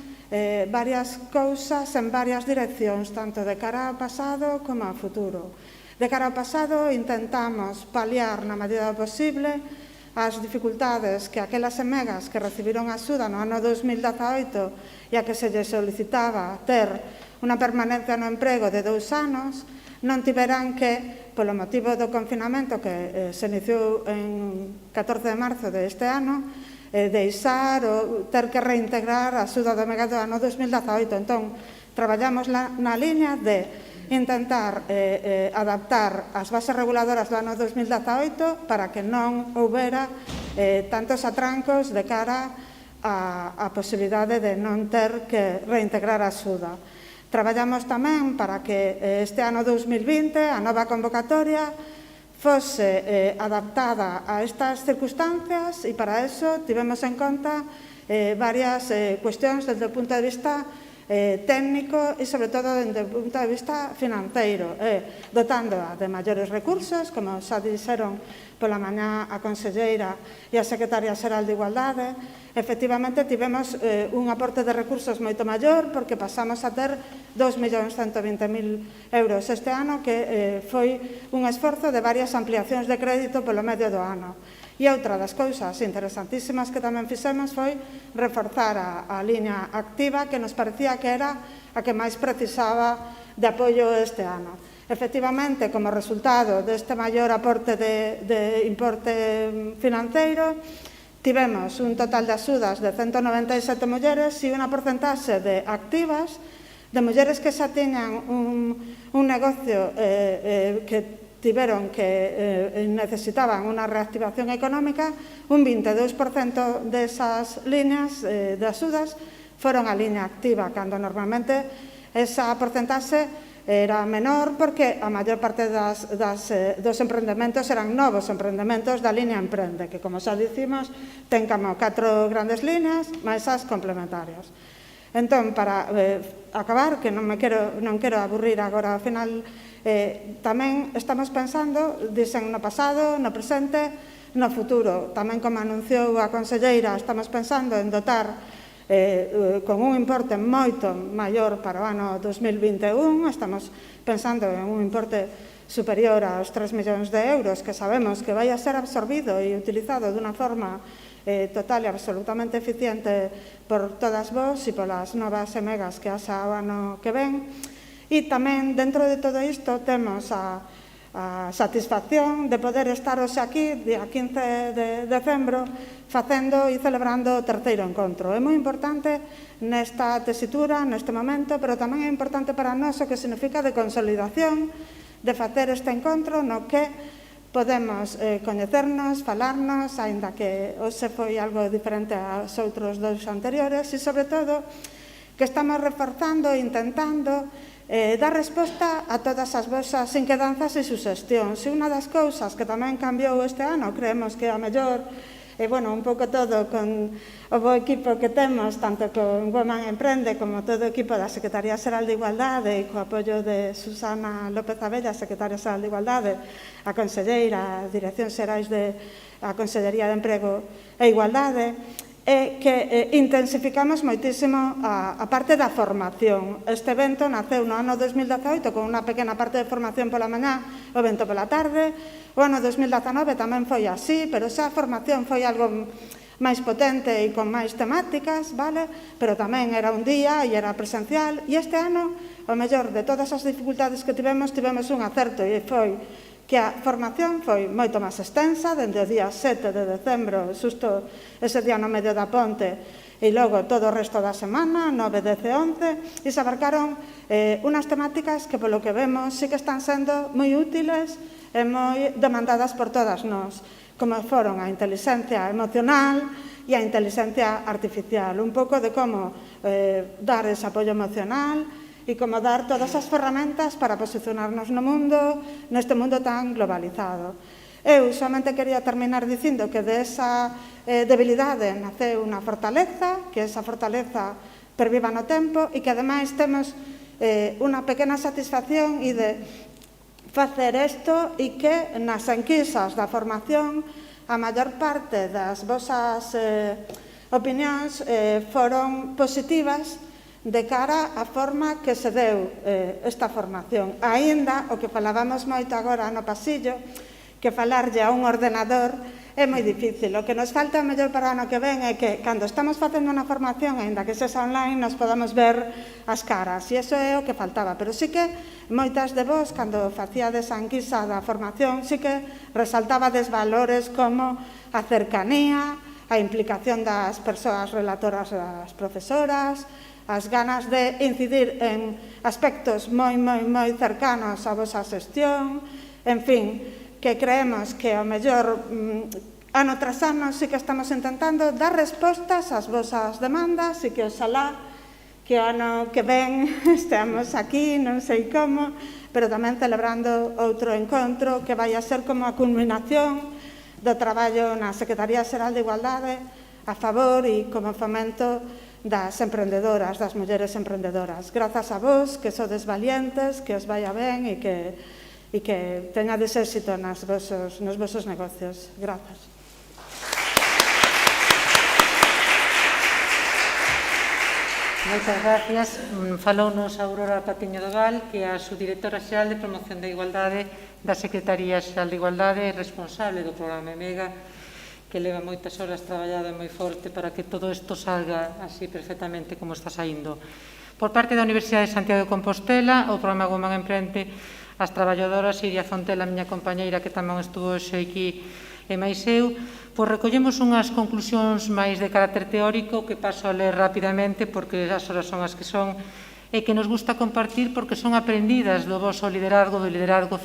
varias cousas en varias direccións, tanto de cara ao pasado como ao futuro. De cara ao pasado, intentamos paliar na medida do posible as dificultades que aquelas megas que recibiron axuda no ano 2018 e a que se lle solicitaba ter unha permanencia no emprego de 2 anos, non tiveran que, polo motivo do confinamento que se iniciou en 14 de marzo deste ano, deixar ou ter que reintegrar a axuda do Mega do ano 2018. Entón, traballamos na liña de intentar adaptar as bases reguladoras do ano 2018 para que non houbera tantos atrancos de cara á posibilidade de non ter que reintegrar a axuda. Traballamos tamén para que este ano 2020 a nova convocatoria fose adaptada a estas circunstancias e para eso tivemos en conta varias cuestións desde o punto de vista técnico e sobre todo desde o punto de vista financeiro, dotándoa de maiores recursos, como xa dixeron pola mañá a conselleira e a secretaria xeral de Igualdade. Efectivamente, tivemos un aporte de recursos moito maior porque pasamos a ter 2.120.000 euros este ano, que foi un esforzo de varias ampliacións de crédito polo medio do ano. E outra das cousas interesantísimas que tamén fixemos foi reforzar a liña activa, que nos parecía que era a que máis precisaba de apoio este ano. Efectivamente, como resultado deste maior aporte de importe financeiro, tivemos un total de axudas de 197 mulleres e unha porcentaxe de activas, de mulleres que xa tiñan un negocio que tiveron que necesitaban unha reactivación económica, un 22% desas líneas de axudas foron a liña activa, cando normalmente esa porcentaxe era menor porque a maior parte dos emprendementos eran novos emprendementos da liña Emprende, que, como xa dicimos, ten como 4 grandes líneas, máis as complementarias. Entón, para acabar, que non quero aburrir agora ao final, tamén estamos pensando, dixen, no pasado, no presente, no futuro. Tamén, como anunciou a conselleira, estamos pensando en dotar con un importe moito maior para o ano 2021. Estamos pensando en un importe superior aos 3 millóns de euros, que sabemos que vai a ser absorbido e utilizado dunha forma total e absolutamente eficiente por todas vos e polas novas megas que haxa o ano que ven. E tamén, dentro de todo isto, temos a a satisfacción de poder estar hoxe aquí, día 15 de decembro, facendo e celebrando o terceiro encontro. É moi importante nesta tesitura, neste momento, pero tamén é importante para nós o que significa de consolidación, de facer este encontro no que podemos coñecernos, falarnos, aínda que hoxe foi algo diferente aos outros dous anteriores, e, sobre todo, que estamos reforzando e intentando dar resposta a todas as vosas inquedanzas e suxestións. E unha das cousas que tamén cambiou este ano, creemos que a mellor, un pouco todo con o bo equipo que temos, tanto con Women Emprende como todo o equipo da Secretaría Xeral de Igualdade e co apoio de Susana López Abella, Secretaria Xeral de Igualdade, a Conselleira, a Dirección Xerais da Consellería de Emprego e Igualdade, é que intensificamos moitísimo a parte da formación. Este evento naceu no ano 2018 con unha pequena parte de formación pola mañá, o evento pola tarde. O ano 2019 tamén foi así, pero xa a formación foi algo máis potente e con máis temáticas, vale? Pero tamén era un día e era presencial. E este ano, o mellor de todas as dificultades que tivemos un acerto, e foi que a formación foi moito máis extensa, dende o día 7 de decembro, xusto ese día no medio da ponte, e logo todo o resto da semana, 9, 10 e 11, e se abarcaron unhas temáticas que, polo que vemos, sí que están sendo moi útiles e moi demandadas por todas nós, como foron a inteligencia emocional e a inteligencia artificial, un pouco de como dar ese apoio emocional e como dar todas as ferramentas para posicionarnos no mundo, neste mundo tan globalizado. Eu somente quería terminar dicindo que de esa debilidade naceu unha fortaleza, que esa fortaleza perviva no tempo e que ademais temos unha pequena satisfacción e de facer isto e que nas enquisas da formación a maior parte das vosas opinións foron positivas de cara á forma que se deu esta formación. Aínda, o que falábamos moito agora no pasillo, que falarlle a un ordenador é moi difícil. O que nos falta mellor para o ano que ven é que, cando estamos facendo unha formación, aínda que sexa online, nos podamos ver as caras. E iso é o que faltaba. Pero sí que moitas de vos, cando facíades a enquisa da formación, sí que resaltabades valores como a cercanía, a implicación das persoas relatoras das profesoras, as ganas de incidir en aspectos moi cercanos á vosa xestión, en fin, que creemos que ao mellor ano tras ano sí que estamos intentando dar respostas ás vosas demandas e que oxalá que o ano que ven esteamos aquí, non sei como, pero tamén celebrando outro encontro que vai a ser como a culminación do traballo na Secretaría Xeral de Igualdade a favor e como fomento das emprendedoras, das mulleres emprendedoras. Grazas a vos, que sodes valientes, que os vaya ben e que teñades éxito nos vosos negocios. Grazas. Moitas gracias. Falounos Aurora Patiño Doval, que é a subdirectora xeral de Promoción da Igualdade da Secretaría Xeral de Igualdade e responsable do programa MEGA, que leva moitas horas traballado e moi forte para que todo isto salga así perfectamente como está saindo. Por parte da Universidade de Santiago de Compostela, o programa Women Emprende, as traballadoras, Iria Fontela, a miña compañeira, que tamén estuvo hoxe aquí, e máis eu, pois recollemos unhas conclusións máis de carácter teórico que paso a ler rapidamente porque as horas son as que son e que nos gusta compartir porque son aprendidas do voso liderazgo, do liderazgo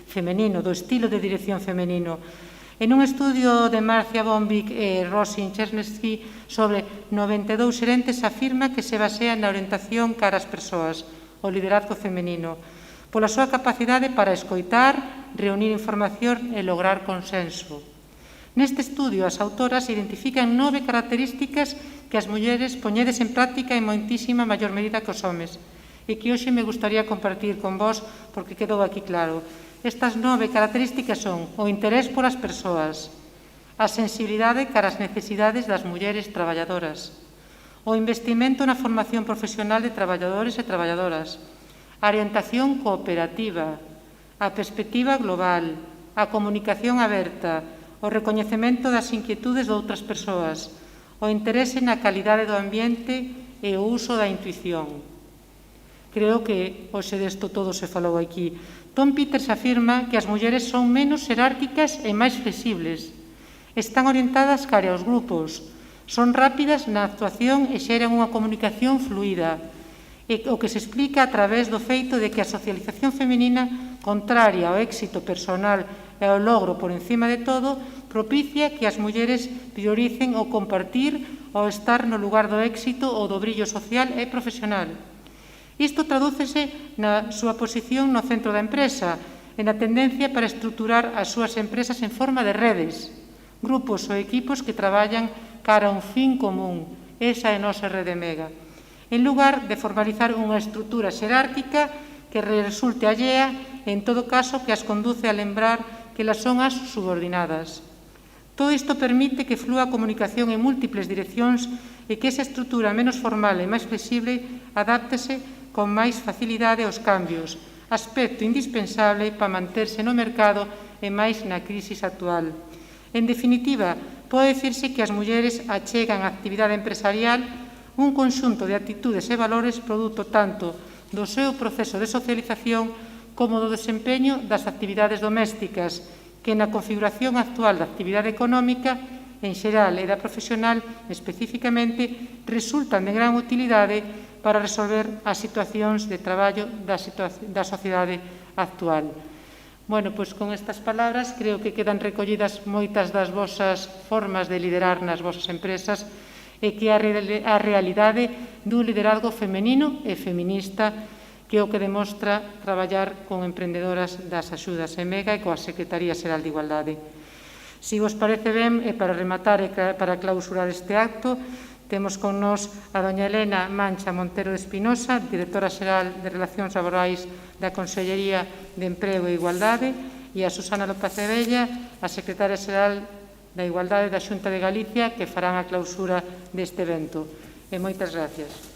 femenino, do estilo de dirección femenino. En un estudio de Marcia Bombic e Rosin Chernesky sobre 92 xerentes afirma que se basea na orientación cara ás persoas, o liderazgo femenino, pola súa capacidade para escoitar, reunir información e lograr consenso. Neste estudio, as autoras identifican 9 características que as mulleres poñedes en práctica en moitísima maior medida que os homes e que hoxe me gustaría compartir con vos porque quedou aquí claro. Estas 9 características son o interés polas persoas, a sensibilidade cara ás necesidades das mulleres traballadoras, o investimento na formación profesional de traballadores e traballadoras, a orientación cooperativa, a perspectiva global, a comunicación aberta, o recoñecemento das inquietudes de outras persoas, o interese na calidade do ambiente e o uso da intuición. Creo que hoxe desto todo se falou aquí. Tom Peters afirma que as mulleres son menos xerárquicas e máis flexibles. Están orientadas cara aos grupos, son rápidas na actuación e xeran unha comunicación fluida, o que se explica a través do feito de que a socialización femenina, contraria ao éxito personal e ao logro por encima de todo, propicia que as mulleres prioricen o compartir ou estar no lugar do éxito ou do brillo social e profesional. Isto tradúcese na súa posición no centro da empresa e na tendencia para estruturar as súas empresas en forma de redes, grupos ou equipos que traballan cara a un fin común. Esa é a nosa rede Mega. En lugar de formalizar unha estrutura xerárquica que resulte allea, en todo caso que as conduce a lembrar que elas son as subordinadas. Todo isto permite que flúa a comunicación en múltiples direccións e que esa estrutura menos formal e máis flexible adáptese con máis facilidade aos cambios, aspecto indispensable para manterse no mercado e máis na crisis actual. En definitiva, pode dicirse que as mulleres achegan á actividade empresarial un conxunto de actitudes e valores produto tanto do seu proceso de socialización como do desempeño das actividades domésticas, que na configuración actual da actividade económica, en xeral e da profesional especificamente, resultan de gran utilidade para resolver as situacións de traballo da sociedade actual. Bueno, pois con estas palabras creo que quedan recollidas moitas das vosas formas de liderar nas vosas empresas e que a realidade dun liderazgo femenino e feminista que é o que demostra traballar con emprendedoras das axudas EMEGA e coa Secretaría Xeral de Igualdade. Se vos parece ben, e para rematar e para clausurar este acto, temos con nós a doña Elena Mancha Montero de Espinosa, directora xeral de Relacións Laborais da Consellería de Emprego e Igualdade, e a Susana López Abella, a secretaria xeral da Igualdade da Xunta de Galicia, que farán a clausura deste evento. E moitas gracias.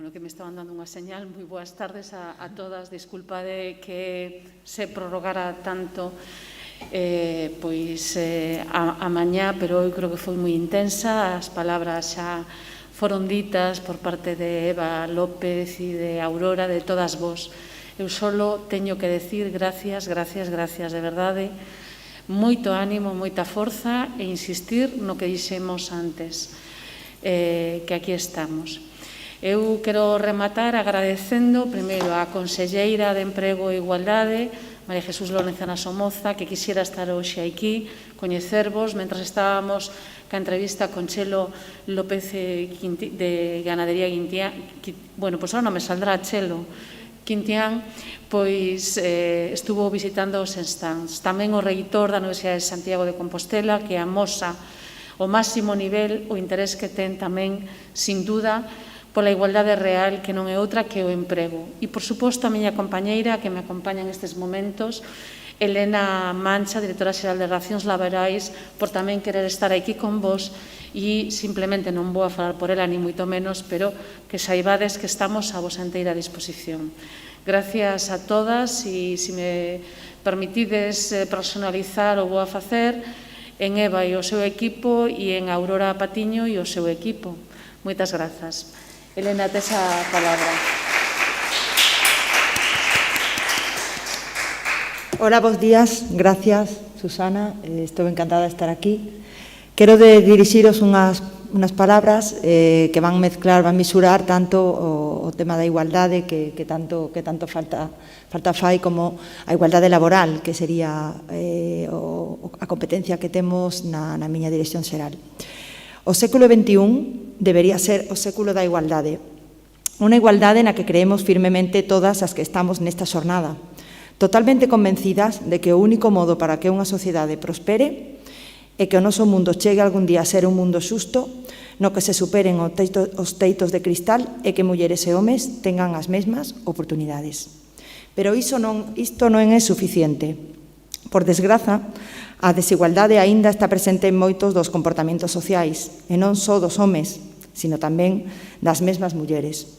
Bueno, que me estaban dando unha señal. Moi boas tardes a todas. Disculpade que se prorrogara tanto a mañá, pero eu creo que foi moi intensa. As palabras xa foron ditas por parte de Eva López e de Aurora, de todas vos. Eu solo teño que decir gracias, gracias, gracias, de verdade. Moito ánimo, moita forza e insistir no que dixemos antes, que aquí estamos. Eu quero rematar agradecendo primeiro á Conselleira de Emprego e Igualdade, María Jesús Lorenzana Somoza, que quixera estar hoxe aquí, coñecervos, mentras estábamos ca entrevista con Chelo López de Ganadería Quintián, bueno, pois ahora non me saldrá Chelo Quintián, pois estuvo visitando os stands. Tamén o reitor da Universidade de Santiago de Compostela, que amosa o máximo nivel o interés que ten tamén, sin duda, pola igualdade real, que non é outra que o emprego. E, por suposto, a miña compañeira, que me acompaña nestes momentos, Elena Mancha, directora xeral de Relacións Laborais, por tamén querer estar aquí con vos, e simplemente non vou a falar por ela, ni moito menos, pero que saibades que estamos a vosa inteira disposición. Gracias a todas, e se me permitides personalizar o vou a facer en Eva e o seu equipo, e en Aurora Patiño e o seu equipo. Moitas grazas. Elena, tes a palabra. Hola, buenos días. Gracias, Susana. Estou encantada de estar aquí. Quero dirixiros unhas unas palabras que van misurar tanto o tema da igualdade que tanto falta fai como a igualdade laboral, que sería a competencia que temos na miña dirección xeral. O século XXI debería ser o século da igualdade, unha igualdade na que creemos firmemente todas as que estamos nesta xornada, totalmente convencidas de que o único modo para que unha sociedade prospere e que o noso mundo chegue algún día a ser un mundo xusto, no que se superen os teitos de cristal e que mulleres e homes tengan as mesmas oportunidades. Pero isto non é suficiente. Por desgraza, a desigualdade aínda está presente en moitos dos comportamentos sociais, e non só dos homes, sino tamén das mesmas mulleres.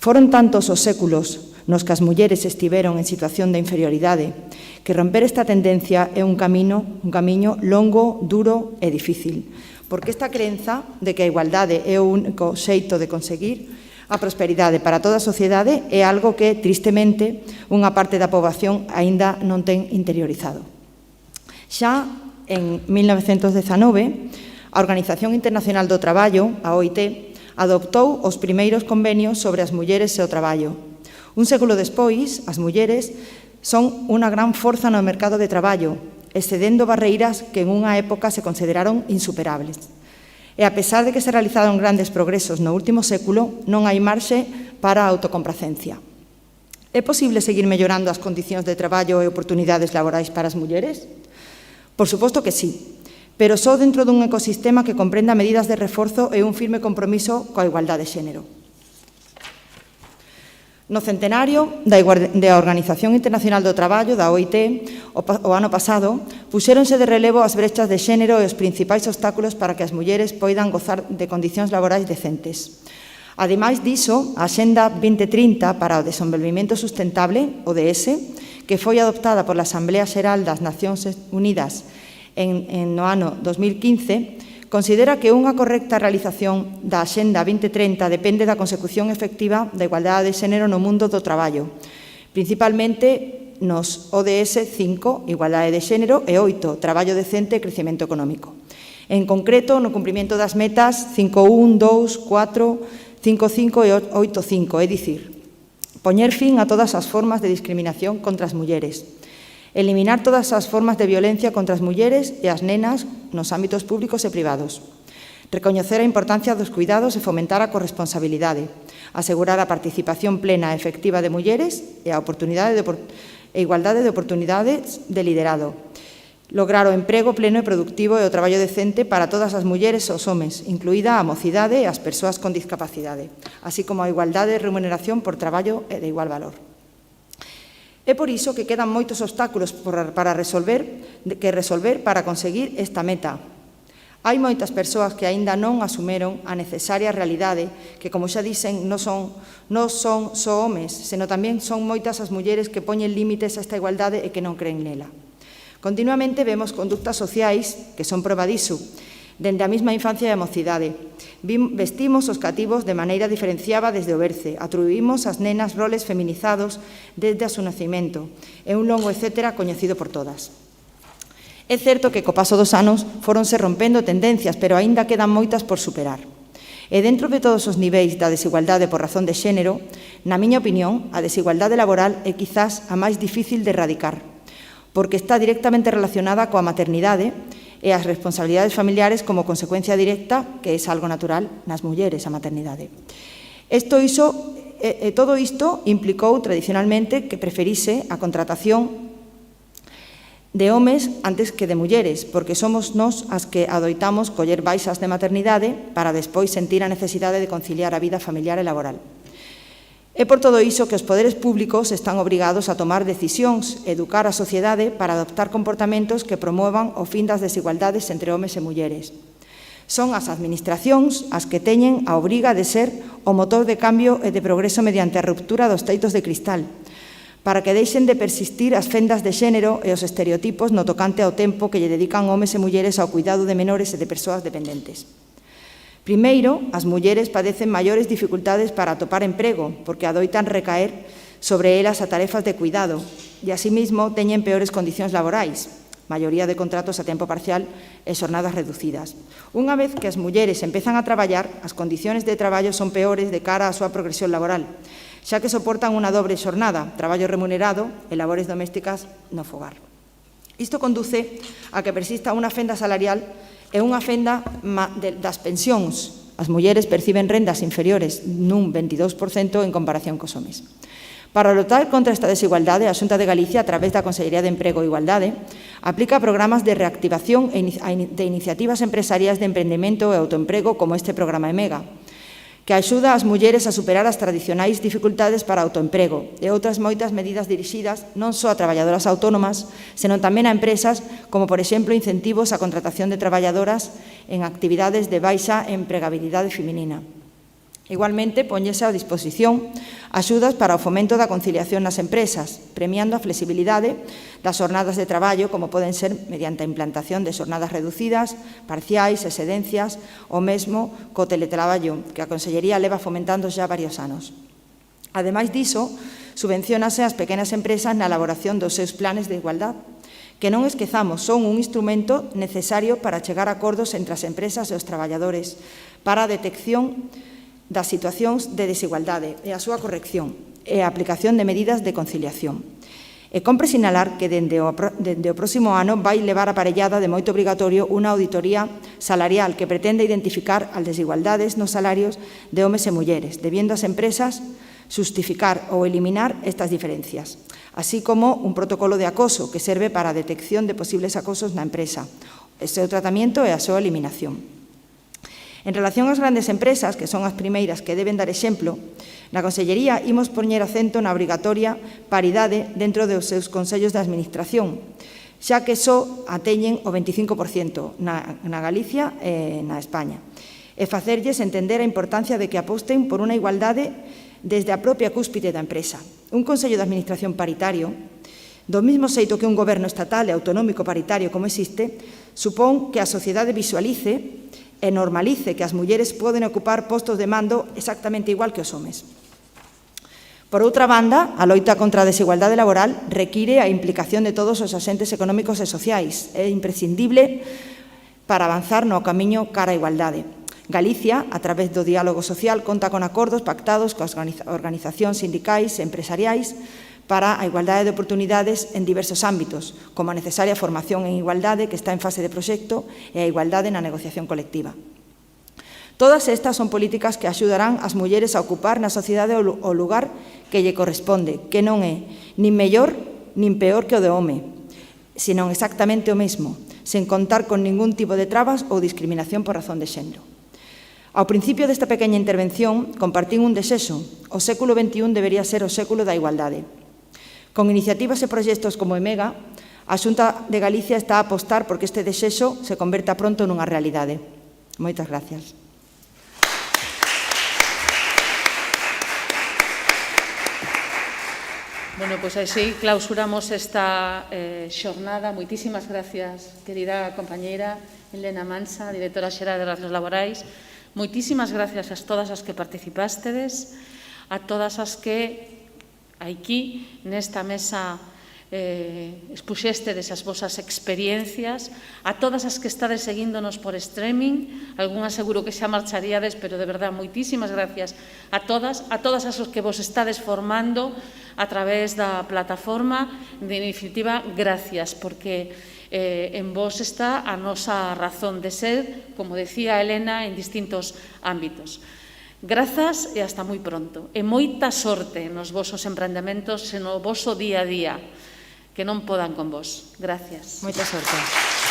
Foron tantos os séculos nos que as mulleres estiveron en situación de inferioridade, que romper esta tendencia é un camiño longo, duro e difícil, porque esta crenza de que a igualdade é o único xeito de conseguir a prosperidade para toda a sociedade é algo que, tristemente, unha parte da poboación aínda non ten interiorizado. Xa en 1919, a Organización Internacional do Traballo, a OIT, adoptou os primeiros convenios sobre as mulleres e o traballo. Un século despois, as mulleres son unha gran forza no mercado de traballo, excedendo barreiras que en unha época se consideraron insuperables. E a pesar de que se realizaron grandes progresos no último século, non hai marxe para a autocompracencia. É posible seguir mellorando as condicións de traballo e oportunidades laborais para as mulleres? Por suposto que sí, pero só dentro dun ecosistema que comprenda medidas de reforzo e un firme compromiso coa igualdade de xénero. No centenario da Organización Internacional do Traballo, da OIT, o ano pasado, puxéronse de relevo as brechas de xénero e os principais obstáculos para que as mulleres poidan gozar de condicións laborais decentes. Ademais diso, a Axenda 2030 para o Desenvolvemento Sustentable, ODS, que foi adoptada pola Asamblea Xeral das Nacións Unidas no ano 2015, considera que unha correcta realización da Axenda 2030 depende da consecución efectiva da igualdade de xénero no mundo do traballo, principalmente nos ODS 5, igualdade de xénero, e 8, traballo decente e crecemento económico. En concreto, no cumprimento das metas 5.1, 2, 4, 5.5 e 8.5, é dicir, poñer fin a todas as formas de discriminación contra as mulleres, eliminar todas as formas de violencia contra as mulleres e as nenas nos ámbitos públicos e privados, recoñecer a importancia dos cuidados e fomentar a corresponsabilidade, asegurar a participación plena e efectiva de mulleres e a igualdade de oportunidades de liderado, lograr o emprego pleno e productivo e o traballo decente para todas as mulleres e os homes, incluída a mocidade e as persoas con discapacidade, así como a igualdade de remuneración por traballo e de igual valor. É por iso que quedan moitos obstáculos para resolver para conseguir esta meta. Hai moitas persoas que aínda non asumeron a necesaria realidade que, como xa dicen, non son só homes, senón tamén son moitas as mulleres que poñen límites a esta igualdade e que non creen nela. Continuamente vemos conductas sociais que son proba diso, dende a mesma infancia e a mocidade. Vestimos os cativos de maneira diferenciada desde o berce, atribuímos ás nenas roles feminizados desde o seu nacimento, e un longo etcétera coñecido por todas. É certo que co paso dos anos foronse rompendo tendencias, pero aínda quedan moitas por superar. E dentro de todos os niveis da desigualdade por razón de xénero, na miña opinión, a desigualdade laboral é quizás a máis difícil de erradicar, porque está directamente relacionada coa maternidade e as responsabilidades familiares como consecuencia directa, que é algo natural nas mulleres, a maternidade. Todo isto implicou tradicionalmente que preferise a contratación de homes antes que de mulleres, porque somos nós as que adoitamos coller baixas de maternidade para despois sentir a necesidade de conciliar a vida familiar e laboral. É por todo iso que os poderes públicos están obrigados a tomar decisións, educar a sociedade para adoptar comportamentos que promovan o fin das desigualdades entre homes e mulleres. Son as administracións as que teñen a obriga de ser o motor de cambio e de progreso mediante a ruptura dos teitos de cristal, para que deixen de persistir as fendas de xénero e os estereotipos no tocante ao tempo que lle dedican homes e mulleres ao cuidado de menores e de persoas dependentes. Primeiro, as mulleres padecen maiores dificultades para atopar emprego, porque adoitan recaer sobre elas a tarefas de cuidado e, asimismo, teñen peores condicións laborais. maioría de contratos a tempo parcial e xornadas reducidas. Unha vez que as mulleres empezan a traballar, as condicións de traballo son peores de cara á súa progresión laboral, xa que soportan unha dobre xornada, traballo remunerado e labores domésticas no fogar. Isto conduce a que persista unha fenda salarial e unha fenda das pensións. As mulleres perciben rendas inferiores nun 22% en comparación cos homes. Para lotar contra esta desigualdade, a Xunta de Galicia, a través da Consellería de Emprego e Igualdade, aplica programas de reactivación de iniciativas empresariais de emprendemento e autoemprego como este programa EMEGA, que axuda as mulleres a superar as tradicionais dificultades para autoemprego e outras moitas medidas dirixidas non só a traballadoras autónomas, senón tamén a empresas, como, por exemplo, incentivos á contratación de traballadoras en actividades de baixa empregabilidade feminina. Igualmente, póñese a disposición axudas para o fomento da conciliación nas empresas, premiando a flexibilidade das xornadas de traballo, como poden ser mediante a implantación de xornadas reducidas, parciais, excedencias, ou mesmo co teletraballo, que a Consellería leva fomentando xa varios anos. Ademais diso, subvenciónase as pequenas empresas na elaboración dos seus planes de igualdade, que non esquezamos, son un instrumento necesario para chegar a acordos entre as empresas e os traballadores para a detección das situacións de desigualdade e a súa corrección e a aplicación de medidas de conciliación. E compre sinalar que dende o próximo ano vai levar aparellada de moito obrigatorio unha auditoría salarial que pretende identificar as desigualdades nos salarios de homes e mulleres, debiendo as empresas xustificar ou eliminar estas diferencias, así como un protocolo de acoso que serve para a detección de posibles acosos na empresa, o seu tratamento e a súa eliminación. En relación ás grandes empresas, que son as primeiras que deben dar exemplo, na Consellería imos poñer acento na obrigatoria paridade dentro dos seus consellos de administración, xa que só a teñen o 25% na Galicia e na España, e facerlles entender a importancia de que aposten por unha igualdade desde a propia cúspide da empresa. Un consello de administración paritario, do mesmo xeito que un goberno estatal e autonómico paritario como existe, supón que a sociedade visualice e normalice que as mulleres poden ocupar postos de mando exactamente igual que os homes. Por outra banda, a loita contra a desigualdade laboral require a implicación de todos os axentes económicos e sociais. É imprescindible para avanzar no camiño cara á igualdade. Galicia, a través do diálogo social, conta con acordos pactados coas organizacións sindicais e empresariais para a igualdade de oportunidades en diversos ámbitos, como a necesaria formación en igualdade que está en fase de proxecto e a igualdade na negociación colectiva. Todas estas son políticas que axudarán as mulleres a ocupar na sociedade o lugar que lle corresponde, que non é nin mellor nin peor que o de home, senón exactamente o mesmo, sen contar con ningún tipo de trabas ou discriminación por razón de xénero. Ao principio desta pequena intervención compartín un desexo: o século XXI debería ser o século da igualdade. Con iniciativas e proxectos como EMEGA, a Xunta de Galicia está a apostar porque este desexo se converta pronto nunha realidade. Moitas gracias. Bueno, pois así clausuramos esta xornada. Moitísimas gracias, querida compañeira Elena Mansa, directora xeral de Relacións Laborais. Moitísimas gracias a todas as que participastedes, a todas as que aquí, nesta mesa, expuxéstedes as vosas experiencias, a todas as que estades seguíndonos por streaming, algunhas seguro que xa marcharíades, pero de verdade, moitísimas gracias a todas as que vos estades formando a través da plataforma. De definitiva, gracias, porque en vos está a nosa razón de ser, como decía Elena, en distintos ámbitos. Grazas e hasta moi pronto. E moita sorte nos vosos emprendementos e no voso día a día, que non podan con vos. Gracias. Moita sorte.